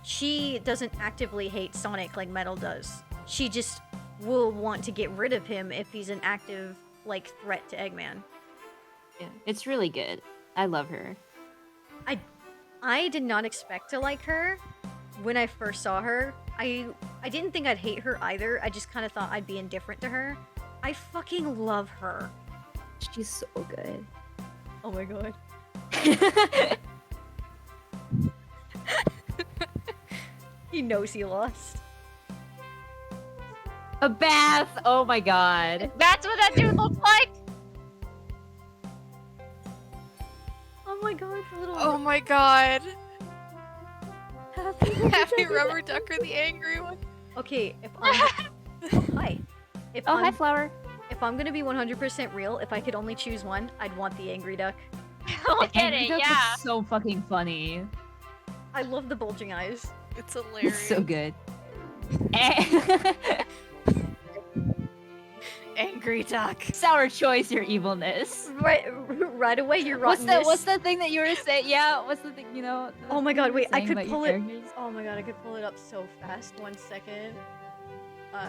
she doesn't actively hate Sonic like Metal does. She just will want to get rid of him if he's an active, like, threat to Eggman. Yeah. It's really good. I love her. I did not expect to like her when I first saw her. I didn't think I'd hate her either. I just kind of thought I'd be indifferent to her. I fucking love her. She's so good. Oh my god. He knows he lost. A bath! Oh my god. that's what that dude looks like. Oh my god, the little Oh my god. happy Happy Rubber Ducker, the angry one. Okay, if I'm oh, hi. If Oh, I'm, hi, Flower. If I'm gonna be 100% real, if I could only choose one, I'd want the angry duck. Look at Angry it, Duck yeah. looks so fucking funny. I love the bulging eyes. It's hilarious. It's so good. Angry duck. Sour choice, your evilness. Right away, you're What's rottenness. what's the thing that you were saying? Yeah, what's the thing, you know? the Oh my thing god, you were wait, I saying could about your pull it. characters? Oh my god, I could pull it up so fast. 1 second.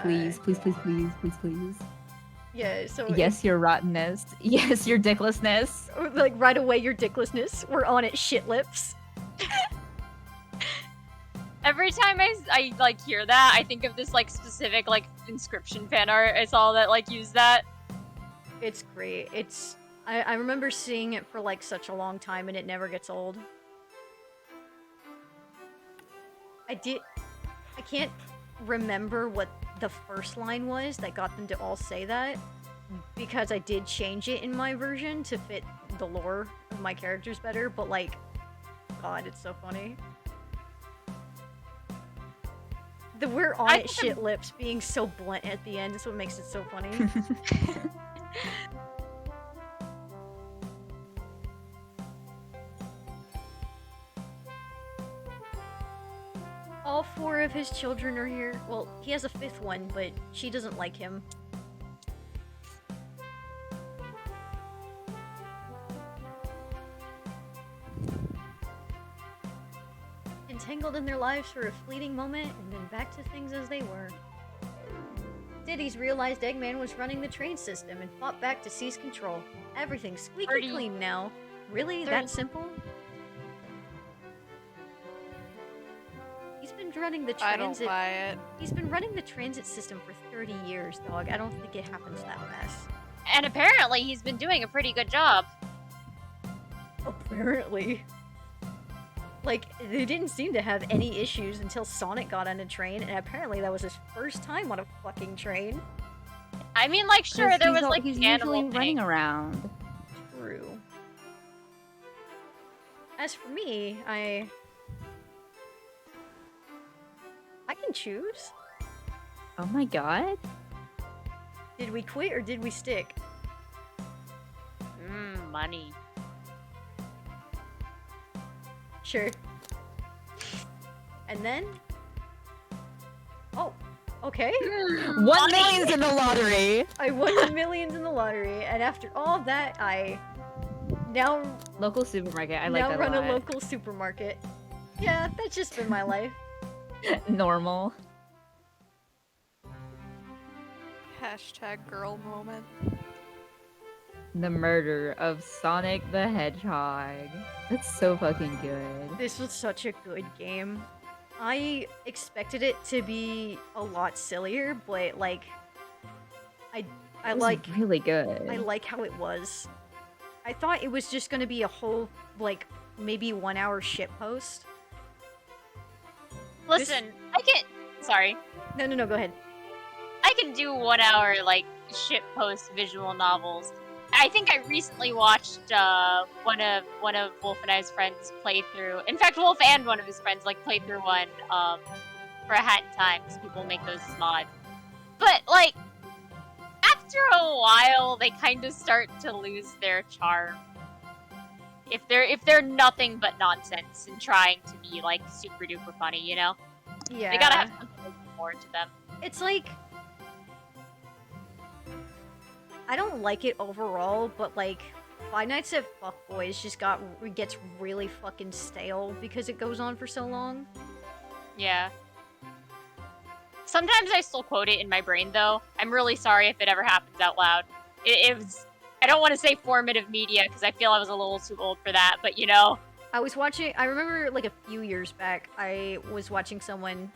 Please, please, please, please, please, please. Yeah, so Yes, your rottenness. Yes, your dicklessness. like right away, your dicklessness. We're on it, shit lips. Every time I like hear that, I think of this like specific like inscription fan art I saw that like used that. It's great. It's I remember seeing it for like such a long time, and it never gets old. I can't remember what the first line was that got them to all say that, because I did change it in my version to fit the lore of my characters better, but like, god, it's so funny. The we're on it shit lips being so blunt at the end is what makes it so funny. All 4 of his children are here. Well, he has a 5th one, but she doesn't like him. Entangled in their lives for a fleeting moment, and then back to things as they were. Diddy's realized Eggman was running the train system and fought back to seize control. Everything's squeaky 30. clean now. Really? 30. That simple? He's been running the I don't transit. buy it. He's been running the transit system for 30 years, dog. I don't think it happens that fast. And apparently he's been doing a pretty good job. Apparently. Like, they didn't seem to have any issues until Sonic got on a train, and apparently that was his first time on a fucking train. I mean, like, sure, 'Cause there he's was al- like he's animal usually running thing. around. True. As for me, I can choose. Oh my god. Did we quit or did we stick? Money. Sure. And then? Oh, okay. 1 million's in the lottery. I won the millions in the lottery, and after all that, I now Local supermarket. I like now that run a a lot. local supermarket. Yeah, that's just been my life. Normal. Hashtag girl moment. The murder of Sonic the Hedgehog. That's so fucking good. This was such a good game. I expected it to be a lot sillier, but like, I It was like really good. I like how it was. I thought it was just gonna be a whole like maybe 1 hour shitpost. Listen, I can. Sorry. No, go ahead. I can do 1 hour like shitpost visual novels. I think I recently watched one of Wolf and I's friends play through. In fact, Wolf and one of his friends like played through one for a Hat in Time, because people make those as mods. But like after a while, they kind of start to lose their charm. If they're nothing but nonsense and trying to be like super duper funny, you know? Yeah. They gotta have something more to them. It's like I don't like it overall, but like Five Nights at Fuckboys just gets really fucking stale because it goes on for so long. Yeah. Sometimes I still quote it in my brain, though. I'm really sorry if it ever happens out loud. It was... I don't want to say formative media, because I feel I was a little too old for that, but you know... I remember like a few years back, I was watching someone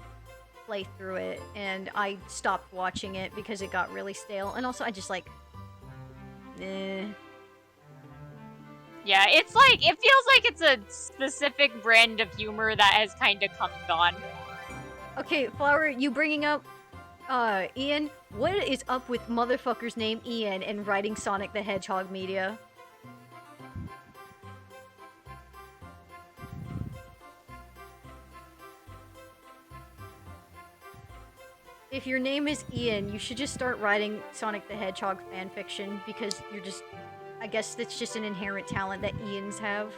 play through it, and I stopped watching it because it got really stale, and also I just like... Eh. Yeah, it's like... It feels like it's a specific brand of humor that has kind of come and gone. Okay, Flower, you bringing up, Ian? What is up with motherfucker's name Ian and writing Sonic the Hedgehog media? If your name is Ian, you should just start writing Sonic the Hedgehog fanfiction, because you're just... I guess that's just an inherent talent that Ians have.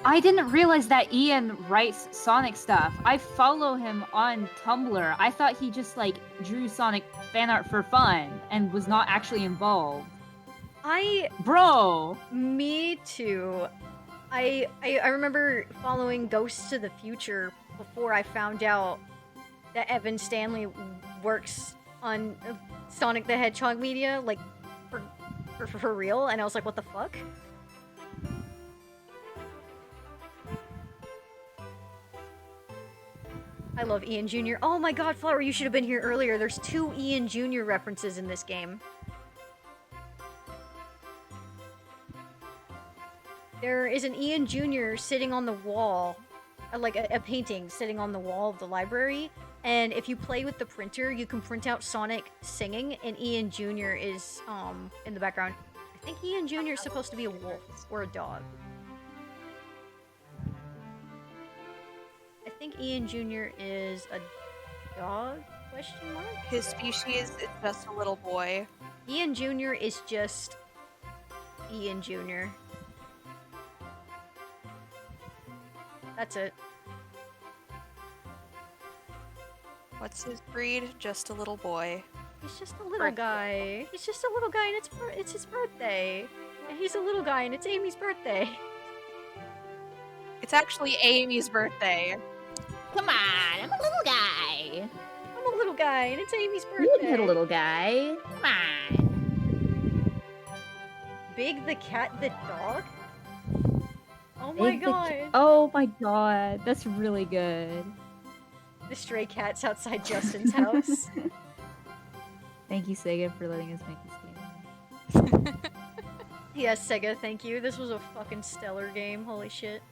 I didn't realize that Ian writes Sonic stuff. I follow him on Tumblr. I thought he just like drew Sonic fan art for fun and was not actually involved. Bro! Me too. I remember following Ghosts to the Future before I found out that Evan Stanley works on Sonic the Hedgehog media, like, for real, and I was like, what the fuck? I love Ian Jr. Oh my god, Flower, you should have been here earlier. There's 2 Ian Jr. references in this game. There is an Ian Jr. sitting on the wall, like a painting sitting on the wall of the library, and if you play with the printer, you can print out Sonic singing, and Ian Jr. is, in the background. I think Ian Jr. is supposed to be a wolf, or a dog. I think Ian Jr. is a dog, question mark? His species is just a little boy. Ian Jr. is just Ian Jr. That's it. What's his breed? Just a little boy. He's just a little guy. He's just a little guy, and it's his birthday. And he's a little guy, and it's Amy's birthday. It's actually Amy's birthday. Come on, I'm a little guy. I'm a little guy, and it's Amy's You birthday. little little guy. Come on. Big the cat, the dog? Oh my Big the god. Oh my god, that's really good. The stray cat's outside Justin's house. Thank you, Sega, for letting us make this game. Yes, Sega, thank you. This was a fucking stellar game. Holy shit.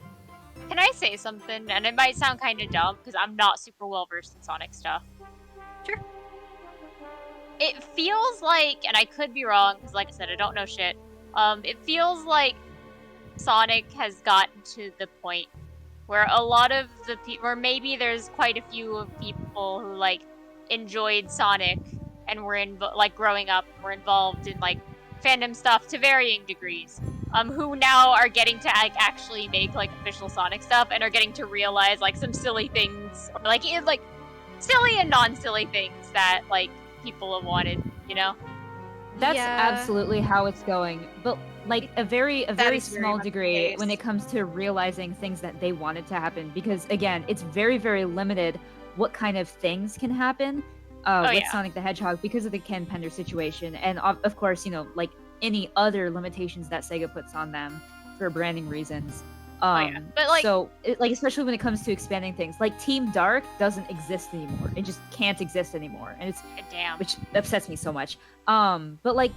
Can I say something? And it might sound kind of dumb, because I'm not super well versed in Sonic stuff. Sure. It feels like, and I could be wrong, because like I said, I don't know shit. It feels like Sonic has gotten to the point where a lot of the people, or maybe there's quite a few of people who like enjoyed Sonic and were like growing up, were involved in like fandom stuff to varying degrees. who now are getting to like actually make like official Sonic stuff and are getting to realize like some silly things, or like silly and non-silly things that like people have wanted, you know? That's Yeah. absolutely how it's going. But like a very is small very much the degree when case. it comes to realizing things that they wanted to happen. Because again, it's very, very limited what kind of things can happen with yeah. Sonic the Hedgehog because of the Ken Pender situation. And of course, you know, like any other limitations that Sega puts on them for branding reasons. Yeah. But like, so like especially when it comes to expanding things, like Team Dark doesn't exist anymore. It just can't exist anymore, and it's damn. which upsets me so much. But like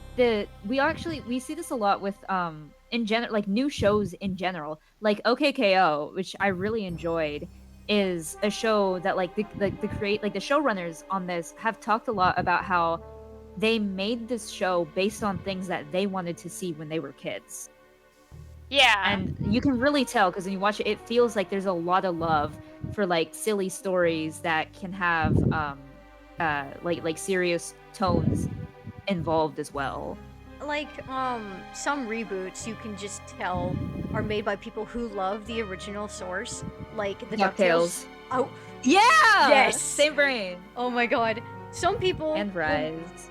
we see this a lot with in general, like new shows in general, like OKKO, which I really enjoyed, is a show that like the showrunners on this have talked a lot about how they made this show based on things that they wanted to see when they were kids. Yeah. And you can really tell because when you watch it, it feels like there's a lot of love for like silly stories that can have like serious tones involved as well. Like, some reboots you can just tell are made by people who love the original source, like the DuckTales. Oh, yeah! Yes! Same brain. Oh my god. Some people... And Rise.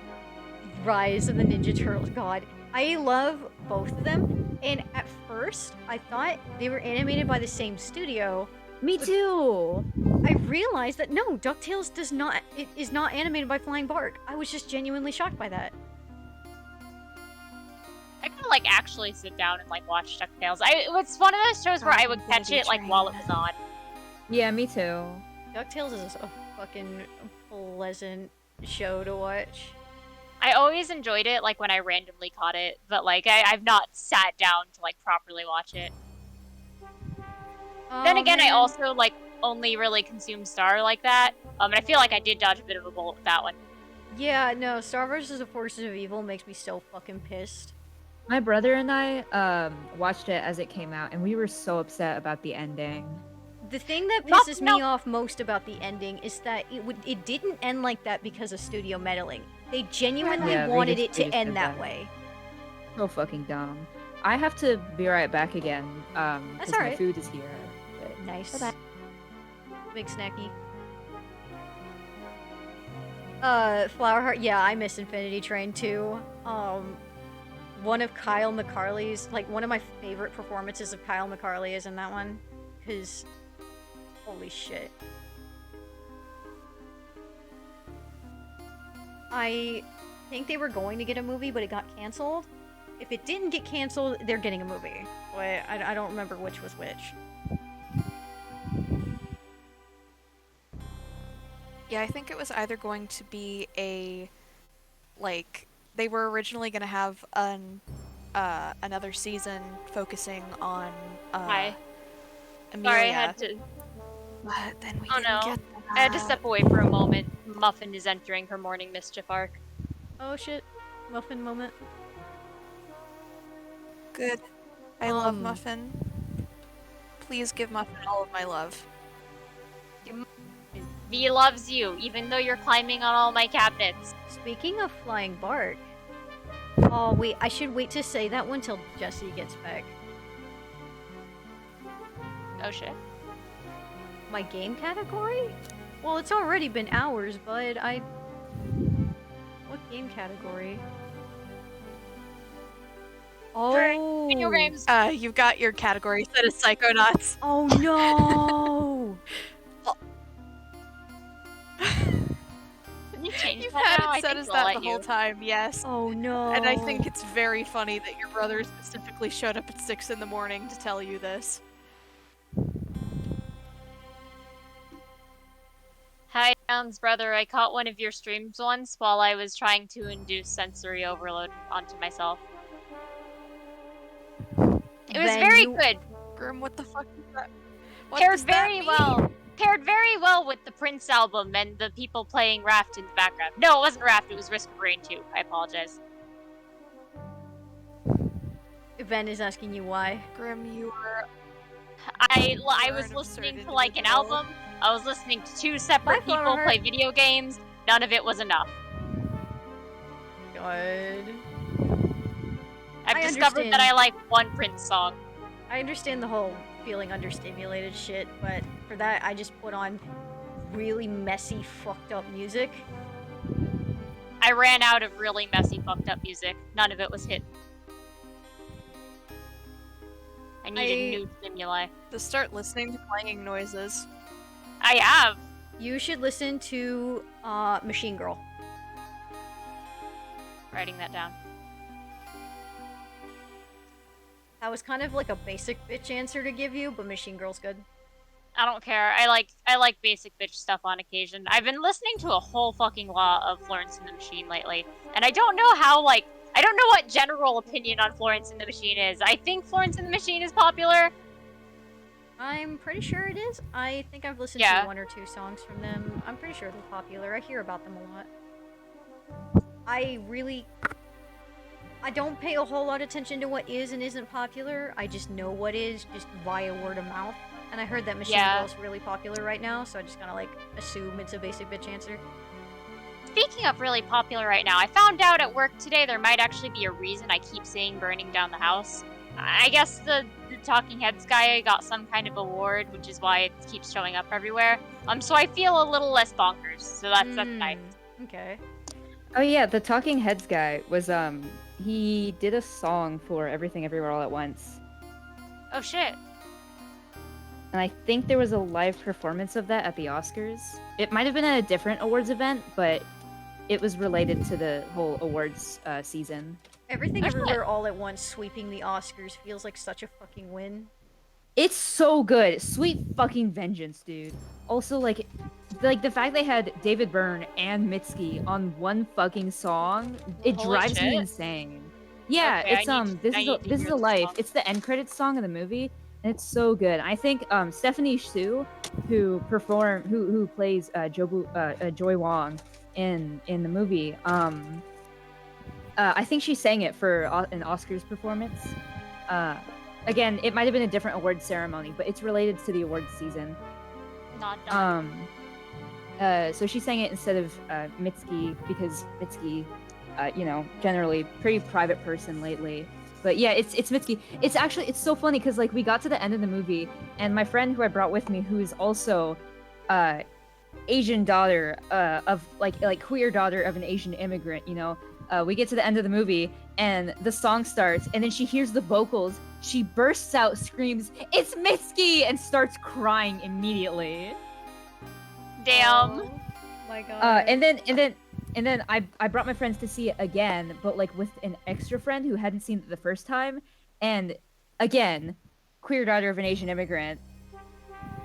Rise of the Ninja Turtles, god. I love both of them, and at first, I thought they were animated by the same studio. Me too! I realized that no, DuckTales is not animated by Flying Bark. I was just genuinely shocked by that. I could like actually sit down and like watch DuckTales. It's one of those shows where I would catch it like while it was on. Yeah, me too. DuckTales is a fucking pleasant show to watch. I always enjoyed it like when I randomly caught it, but like I've not sat down to like properly watch it. Then again, I also like only really consume Star like that. And I feel like I did dodge a bit of a bullet with that one. Yeah, no, Star vs. the Forces of Evil makes me so fucking pissed. My brother and I watched it as it came out, and we were so upset about the ending. The thing that pisses me off most about the ending is that it didn't end like that because of studio meddling. They genuinely wanted it to end that way. So fucking dumb. I have to be right back again. That's because alright. my food is here. But... Nice. Bye-bye. Big snacky. Flower Heart. Yeah, I miss Infinity Train too. One of Kyle McCarley's, like, one of my favorite performances of Kyle McCarley is in that one. Because, holy shit. I think they were going to get a movie, but it got canceled. If it didn't get canceled, they're getting a movie. But I don't remember which was which. Yeah, I think it was either going to be they were originally going to have another season focusing on Hi. Amelia. Sorry, I had to. But then we Oh didn't no. get that. I had to step away for a moment. Muffin is entering her morning mischief arc. Oh shit. Muffin moment. Good. I love Muffin. Please give Muffin all of my love. V loves you, even though you're climbing on all my cabinets. Speaking of Flying Bark. Oh wait, I should wait to say that one till Jesse gets back. Oh shit. My game category? Well, it's already been hours, but what game category? Oh! Video games. You've got your category set as Psychonauts. Oh no! Can you change You've that had now? it set as that the whole time, yes. Oh no! And I think it's very funny that your brother specifically showed up at 6 in the morning to tell you this. Hi, John's brother. I caught one of your streams once while I was trying to induce sensory overload onto myself. It was very good. Grim, what the fuck is that? Paired very well with the Prince album and the people playing Raft in the background. No, it wasn't Raft. It was Risk of Rain 2. I apologize. Ben is asking you why. Grim, you were... I was listening to like an album. I was listening to two separate people play video games. None of it was enough. God. I've discovered that I like one Prince song. I understand the whole feeling understimulated shit, but for that, I just put on really messy, fucked up music. I ran out of really messy, fucked up music. None of it was hit. I needed new stimuli. Just start listening to clanging noises. I have. You should listen to Machine Girl. Writing that down. That was kind of like a basic bitch answer to give you, but Machine Girl's good. I don't care. I like basic bitch stuff on occasion. I've been listening to a whole fucking lot of Florence and the Machine lately, and I don't know how, like, I don't know what general opinion on Florence and the Machine is. I think Florence and the Machine is popular. I'm pretty sure it is. I think I've listened to 1 or 2 songs from them. I'm pretty sure they're popular. I hear about them a lot. I don't pay a whole lot of attention to what is and isn't popular. I just know what is, just via word of mouth. And I heard that Machine Girl's really popular right now, so I just kind of, like, assume it's a basic bitch answer. Speaking of really popular right now, I found out at work today there might actually be a reason I keep saying burning down the house. I guess the Talking Heads guy got some kind of award, which is why it keeps showing up everywhere. So I feel a little less bonkers, so that's nice. Okay. Oh yeah, the Talking Heads guy was he did a song for Everything Everywhere All at Once. Oh shit. And I think there was a live performance of that at the Oscars. It might have been at a different awards event, but it was related to the whole awards season. Everything Everywhere All at Once sweeping the Oscars feels like such a fucking win. It's so good. Sweet fucking vengeance, dude. Also, like the fact they had David Byrne and Mitski on one fucking song, it drives me insane. Yeah, Okay, it's this is a life. Song. It's the end credits song of the movie, and it's so good. I think Stephanie Hsu, who plays Joy Wong in the movie, I think she sang it for an Oscars performance. Again, it might have been a different awards ceremony, but it's related to the awards season. Not done. So she sang it instead of Mitski because Mitski, generally pretty private person lately. But yeah, it's Mitski. It's so funny because like we got to the end of the movie, and my friend who I brought with me, who is also Asian daughter of like queer daughter of an Asian immigrant, we get to the end of the movie and the song starts, and then she hears the vocals. She bursts out, screams, "It's Mitski!" and starts crying immediately. Damn. Oh my god. And then I brought my friends to see it again, but like with an extra friend who hadn't seen it the first time, and again, queer daughter of an Asian immigrant.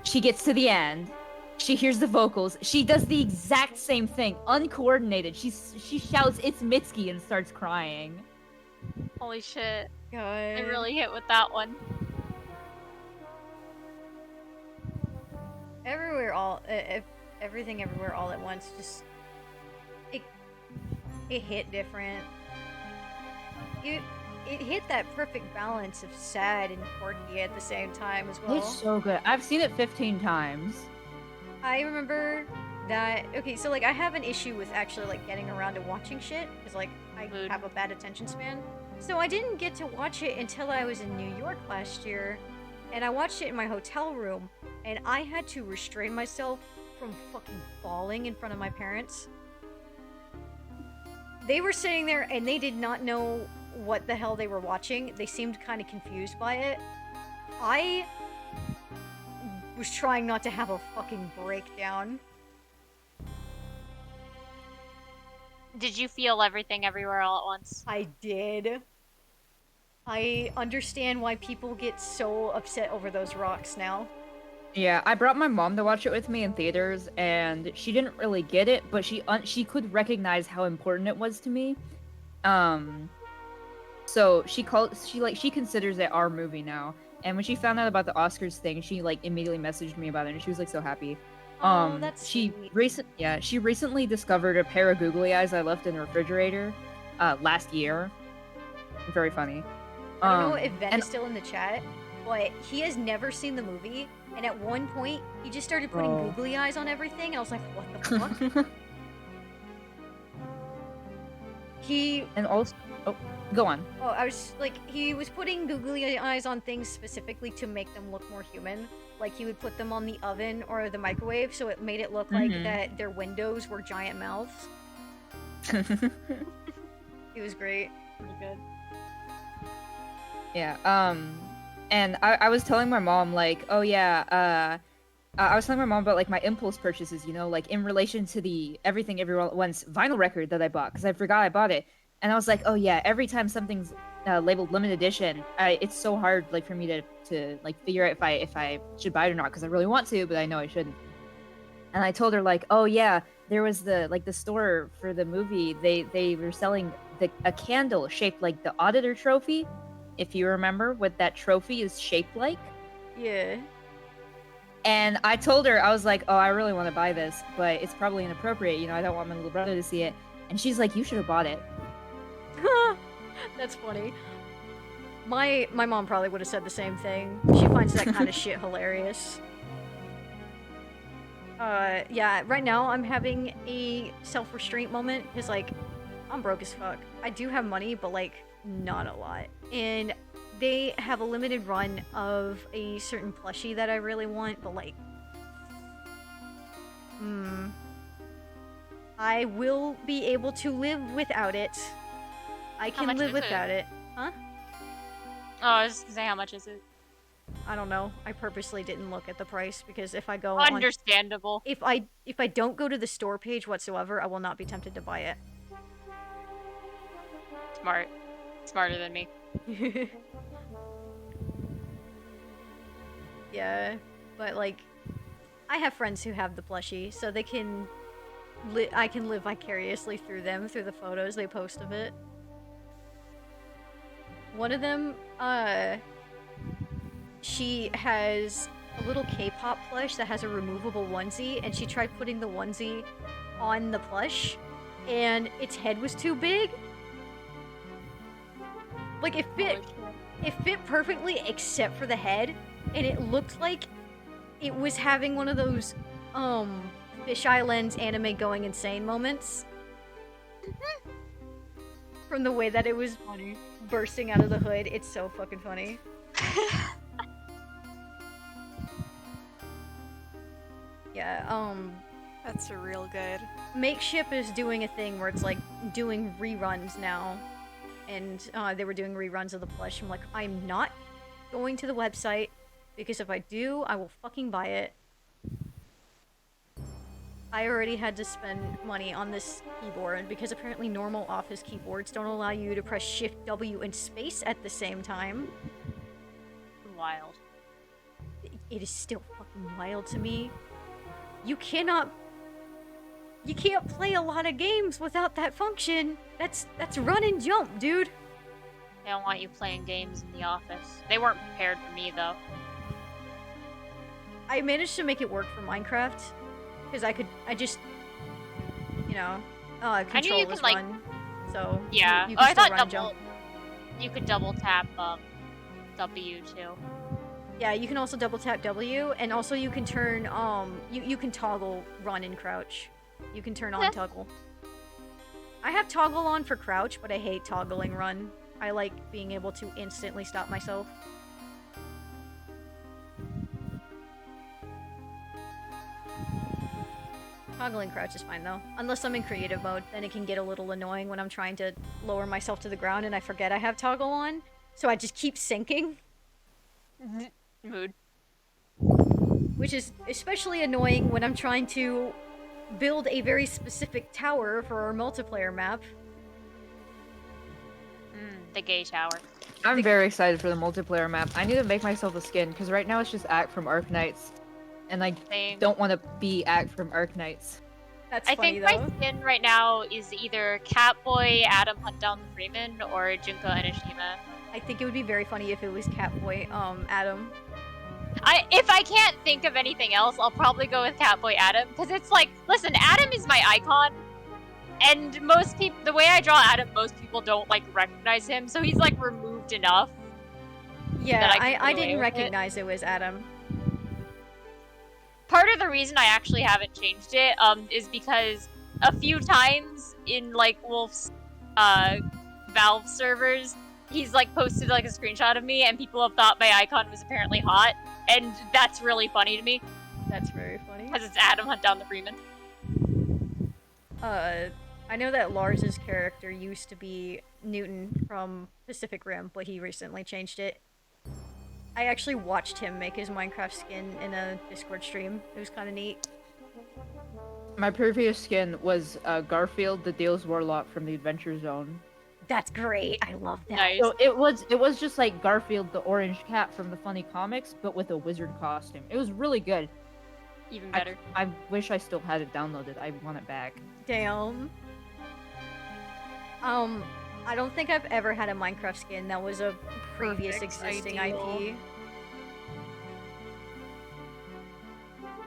She gets to the end. She hears the vocals. She does the exact same thing, uncoordinated. She shouts, "It's Mitski!" and starts crying. Holy shit. God. I really hit with that one. Everything Everywhere All at Once, just it hit different. It hit that perfect balance of sad and quirky at the same time as well. It's so good. I've seen it 15 times. I remember that. Okay, so like I have an issue with actually like getting around to watching shit because like I have a bad attention span. So I didn't get to watch it until I was in New York last year, and I watched it in my hotel room, and I had to restrain myself from fucking bawling in front of my parents. They were sitting there and they did not know what the hell they were watching. They seemed kind of confused by it. I was trying not to have a fucking breakdown. Did you feel Everything Everywhere All at Once? I did. I understand why people get so upset over those rocks now. Yeah, I brought my mom to watch it with me in theaters, and she didn't really get it, but she could recognize how important it was to me. So she considers it our movie now. And when she found out about the Oscars thing, she like immediately messaged me about it, and she was like so happy. Oh, that's she sweet. she recently discovered a pair of googly eyes I left in the refrigerator last year. Very funny. I don't know if Ben is still in the chat, but he has never seen the movie, and at one point he just started putting googly eyes on everything, and I was like, what the fuck? And also Go on. Oh, I was like, he was putting googly eyes on things specifically to make them look more human. Like, he would put them on the oven or the microwave, so it made it look like that their windows were giant mouths. It was great. Pretty good. Yeah, and I was telling my mom, like, oh yeah, I was telling my mom about, like, my impulse purchases, you know, like, in relation to the Everything Everywhere at Once vinyl record that I bought, because I forgot I bought it. And I was like, oh yeah, every time something's labeled limited edition, it's so hard, like, for me to like, figure out if I should buy it or not, because I really want to, but I know I shouldn't. And I told her, like, oh yeah, there was the store for the movie, they were selling a candle shaped like the Auditor trophy, if you remember what that trophy is shaped like. Yeah. And I told her, I was like, oh, I really want to buy this, but it's probably inappropriate, you know, I don't want my little brother to see it. And she's like, you should have bought it. That's funny. My mom probably would have said the same thing. She finds that kind of shit hilarious. Yeah, right now I'm having a self-restraint moment, because, like, I'm broke as fuck. I do have money, but, like, not a lot. And they have a limited run of a certain plushie that I really want, but, like... I will be able to live without it. I How can much live is it? without it. Huh? Oh, I was gonna say, how much is it? I don't know. I purposely didn't look at the price, because if I go on... Understandable. If I don't go to the store page whatsoever, I will not be tempted to buy it. Smart. Smarter than me. Yeah, but, like, I have friends who have the plushie, so they can... I can live vicariously through them, through the photos they post of it. One of them, she has a little K-pop plush that has a removable onesie, and she tried putting the onesie on the plush, and its head was too big. Like, it fit perfectly except for the head, and it looked like it was having one of those, Fisheye Lens anime going insane moments. From the way that it was bursting out of the hood, it's so fucking funny. Yeah, That's real good. Makeship is doing a thing where it's, like, doing reruns now. And, they were doing reruns of the plush. I'm like, I'm not going to the website, because if I do, I will fucking buy it. I already had to spend money on this keyboard, because apparently normal office keyboards don't allow you to press Shift W and space at the same time. Wild. It is still fucking wild to me. You can't play a lot of games without that function. That's run and jump, dude. They don't want you playing games in the office. They weren't prepared for me, though. I managed to make it work for Minecraft, because I just, you know, I knew you control was could, like... run, so Yeah. you Oh, can I still thought run and jump. you could double tap, W, too. Yeah, you can also double tap W, and also you can turn, you can toggle run and crouch. You can turn on toggle. I have toggle on for crouch, but I hate toggling run. I like being able to instantly stop myself. Toggling crouch is fine though. Unless I'm in creative mode, then it can get a little annoying when I'm trying to lower myself to the ground and I forget I have toggle on. So I just keep sinking. Mood. Which is especially annoying when I'm trying to build a very specific tower for our multiplayer map. The gay tower. I'm very excited for the multiplayer map. I need to make myself a skin, because right now it's just Act from Arknights. And I Same. don't want to be Act from Arknights. That's I funny think though. my skin right now is either Catboy, Adam Hunt Down the Freeman, or Junko Enoshima. I think it would be very funny if it was Catboy, Adam. If I can't think of anything else, I'll probably go with Catboy Adam, because it's like, listen, Adam is my icon, and most people, the way I draw Adam, most people don't, like, recognize him, so he's, like, removed enough. Yeah, that I can I get away didn't with recognize it was Adam. Part of the reason I actually haven't changed it, is because a few times in, like, Wolf's, Valve servers, he's like posted like a screenshot of me, and people have thought my icon was apparently hot, and that's really funny to me That's very funny. because it's Adam Hunt Down the Freeman. I know that Lars's character used to be Newton from Pacific Rim, but he recently changed it. I actually watched him make his Minecraft skin in a Discord stream. It was kind of neat. My previous skin was Garfield, the Deals Warlock from the Adventure Zone. That's great. I love that. Nice. So it was just like Garfield, the orange cat from the funny comics, but with a wizard costume. It was really good. Even better. I wish I still had it downloaded. I want it back. Damn. I don't think I've ever had a Minecraft skin that was a previous Perfect, existing ideal. IP.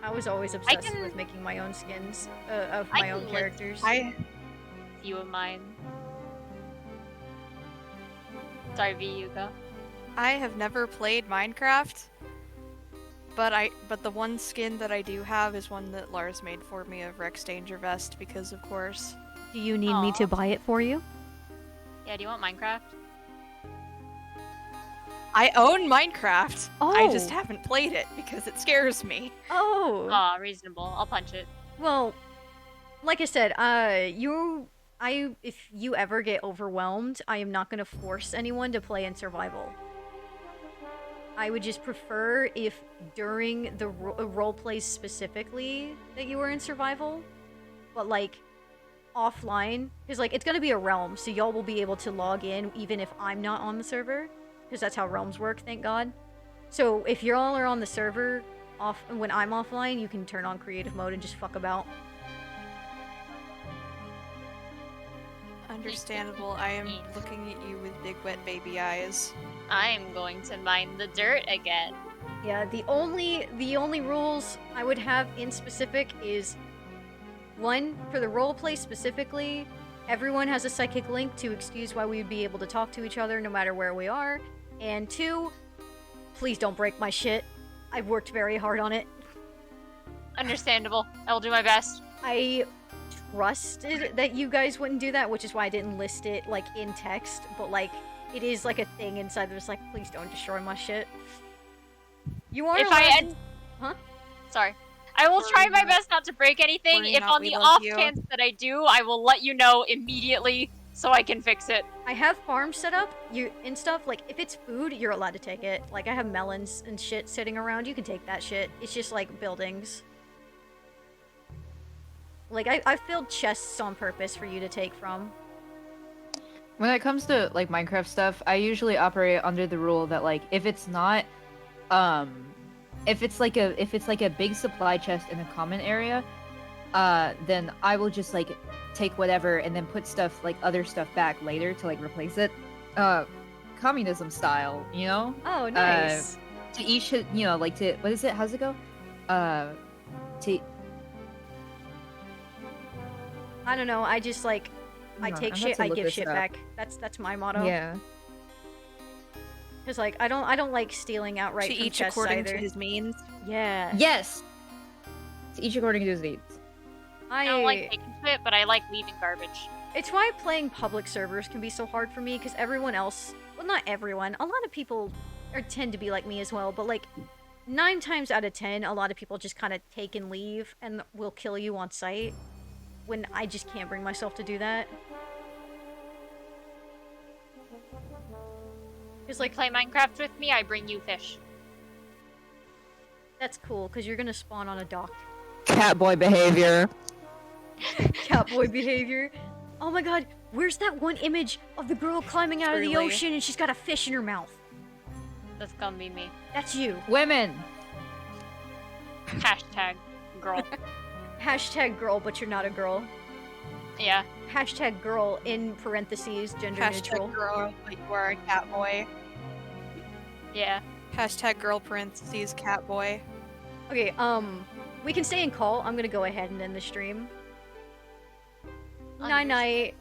I was always obsessed with making my own skins of my own characters. Few of mine. Sorry, V, you go. I have never played Minecraft, but the one skin that I do have is one that Lars made for me of Rex Dangervest, because of course. Do you need me to buy it for you? Yeah, do you want Minecraft? I own Minecraft. I just Oh. haven't played it because it scares me. Oh. Aw, reasonable. I'll punch it. Well, like I said, if you ever get overwhelmed, I am not going to force anyone to play in survival. I would just prefer if during the role plays specifically that you were in survival, but like offline, because like it's going to be a realm, so y'all will be able to log in even if I'm not on the server, because that's how realms work, thank God. So if y'all are on the server off when I'm offline, you can turn on creative mode and just fuck about. Understandable. I am looking at you with big wet baby eyes. I'm going to mine the dirt again. Yeah, the only rules I would have in specific is one, for the roleplay specifically, everyone has a psychic link to excuse why we would be able to talk to each other no matter where we are. And two, please don't break my shit. I've worked very hard on it. Understandable. I will do my best. I trusted that you guys wouldn't do that, which is why I didn't list it like in text, but like it is like a thing inside that's like, please don't destroy my shit. You are If allowed I to- Huh? Sorry. I will try my best not to break anything. Worry If not, on we the love off you. chance that I do, I will let you know immediately so I can fix it. I have farms set up and stuff. Like, if it's food, you're allowed to take it. Like, I have melons and shit sitting around. You can take that shit. It's just, like, buildings. Like, I filled chests on purpose for you to take from. When it comes to like Minecraft stuff, I usually operate under the rule that like if it's not if it's like a big supply chest in a common area, then I will just like take whatever and then put stuff like other stuff back later to like replace it. Communism style, you know? Oh, nice. To each like to what is it? How's it go? To I don't know. I just, like, I Hold on, take I'm about shit, to I look give this shit up. back. That's my motto. Yeah. Because, like, I don't like stealing outright To from each chests according either. to his means. Yeah. Yes. To each according to his needs. I don't like taking shit, but I like leaving garbage. It's why playing public servers can be so hard for me, because everyone else, well, not everyone, a lot of people tend to be like me as well, but like 9 times out of 10, a lot of people just kind of take and leave and will kill you on sight, when I just can't bring myself to do that. Because Like, like, play Minecraft with me, I bring you fish. that's cool, because you're gonna spawn on a dock. Catboy behavior. Catboy behavior. Oh my god, where's that one image of the girl climbing out of the Truly. ocean and she's got a fish in her mouth? That's gonna be me. That's you. Women. Hashtag girl. Hashtag girl, but you're not a girl. Yeah. Hashtag girl in parentheses, gender neutral. Hashtag girl, but you are a cat boy. Yeah. Hashtag girl parentheses cat boy. Okay, we can stay in call. I'm gonna go ahead and end the stream. Night night.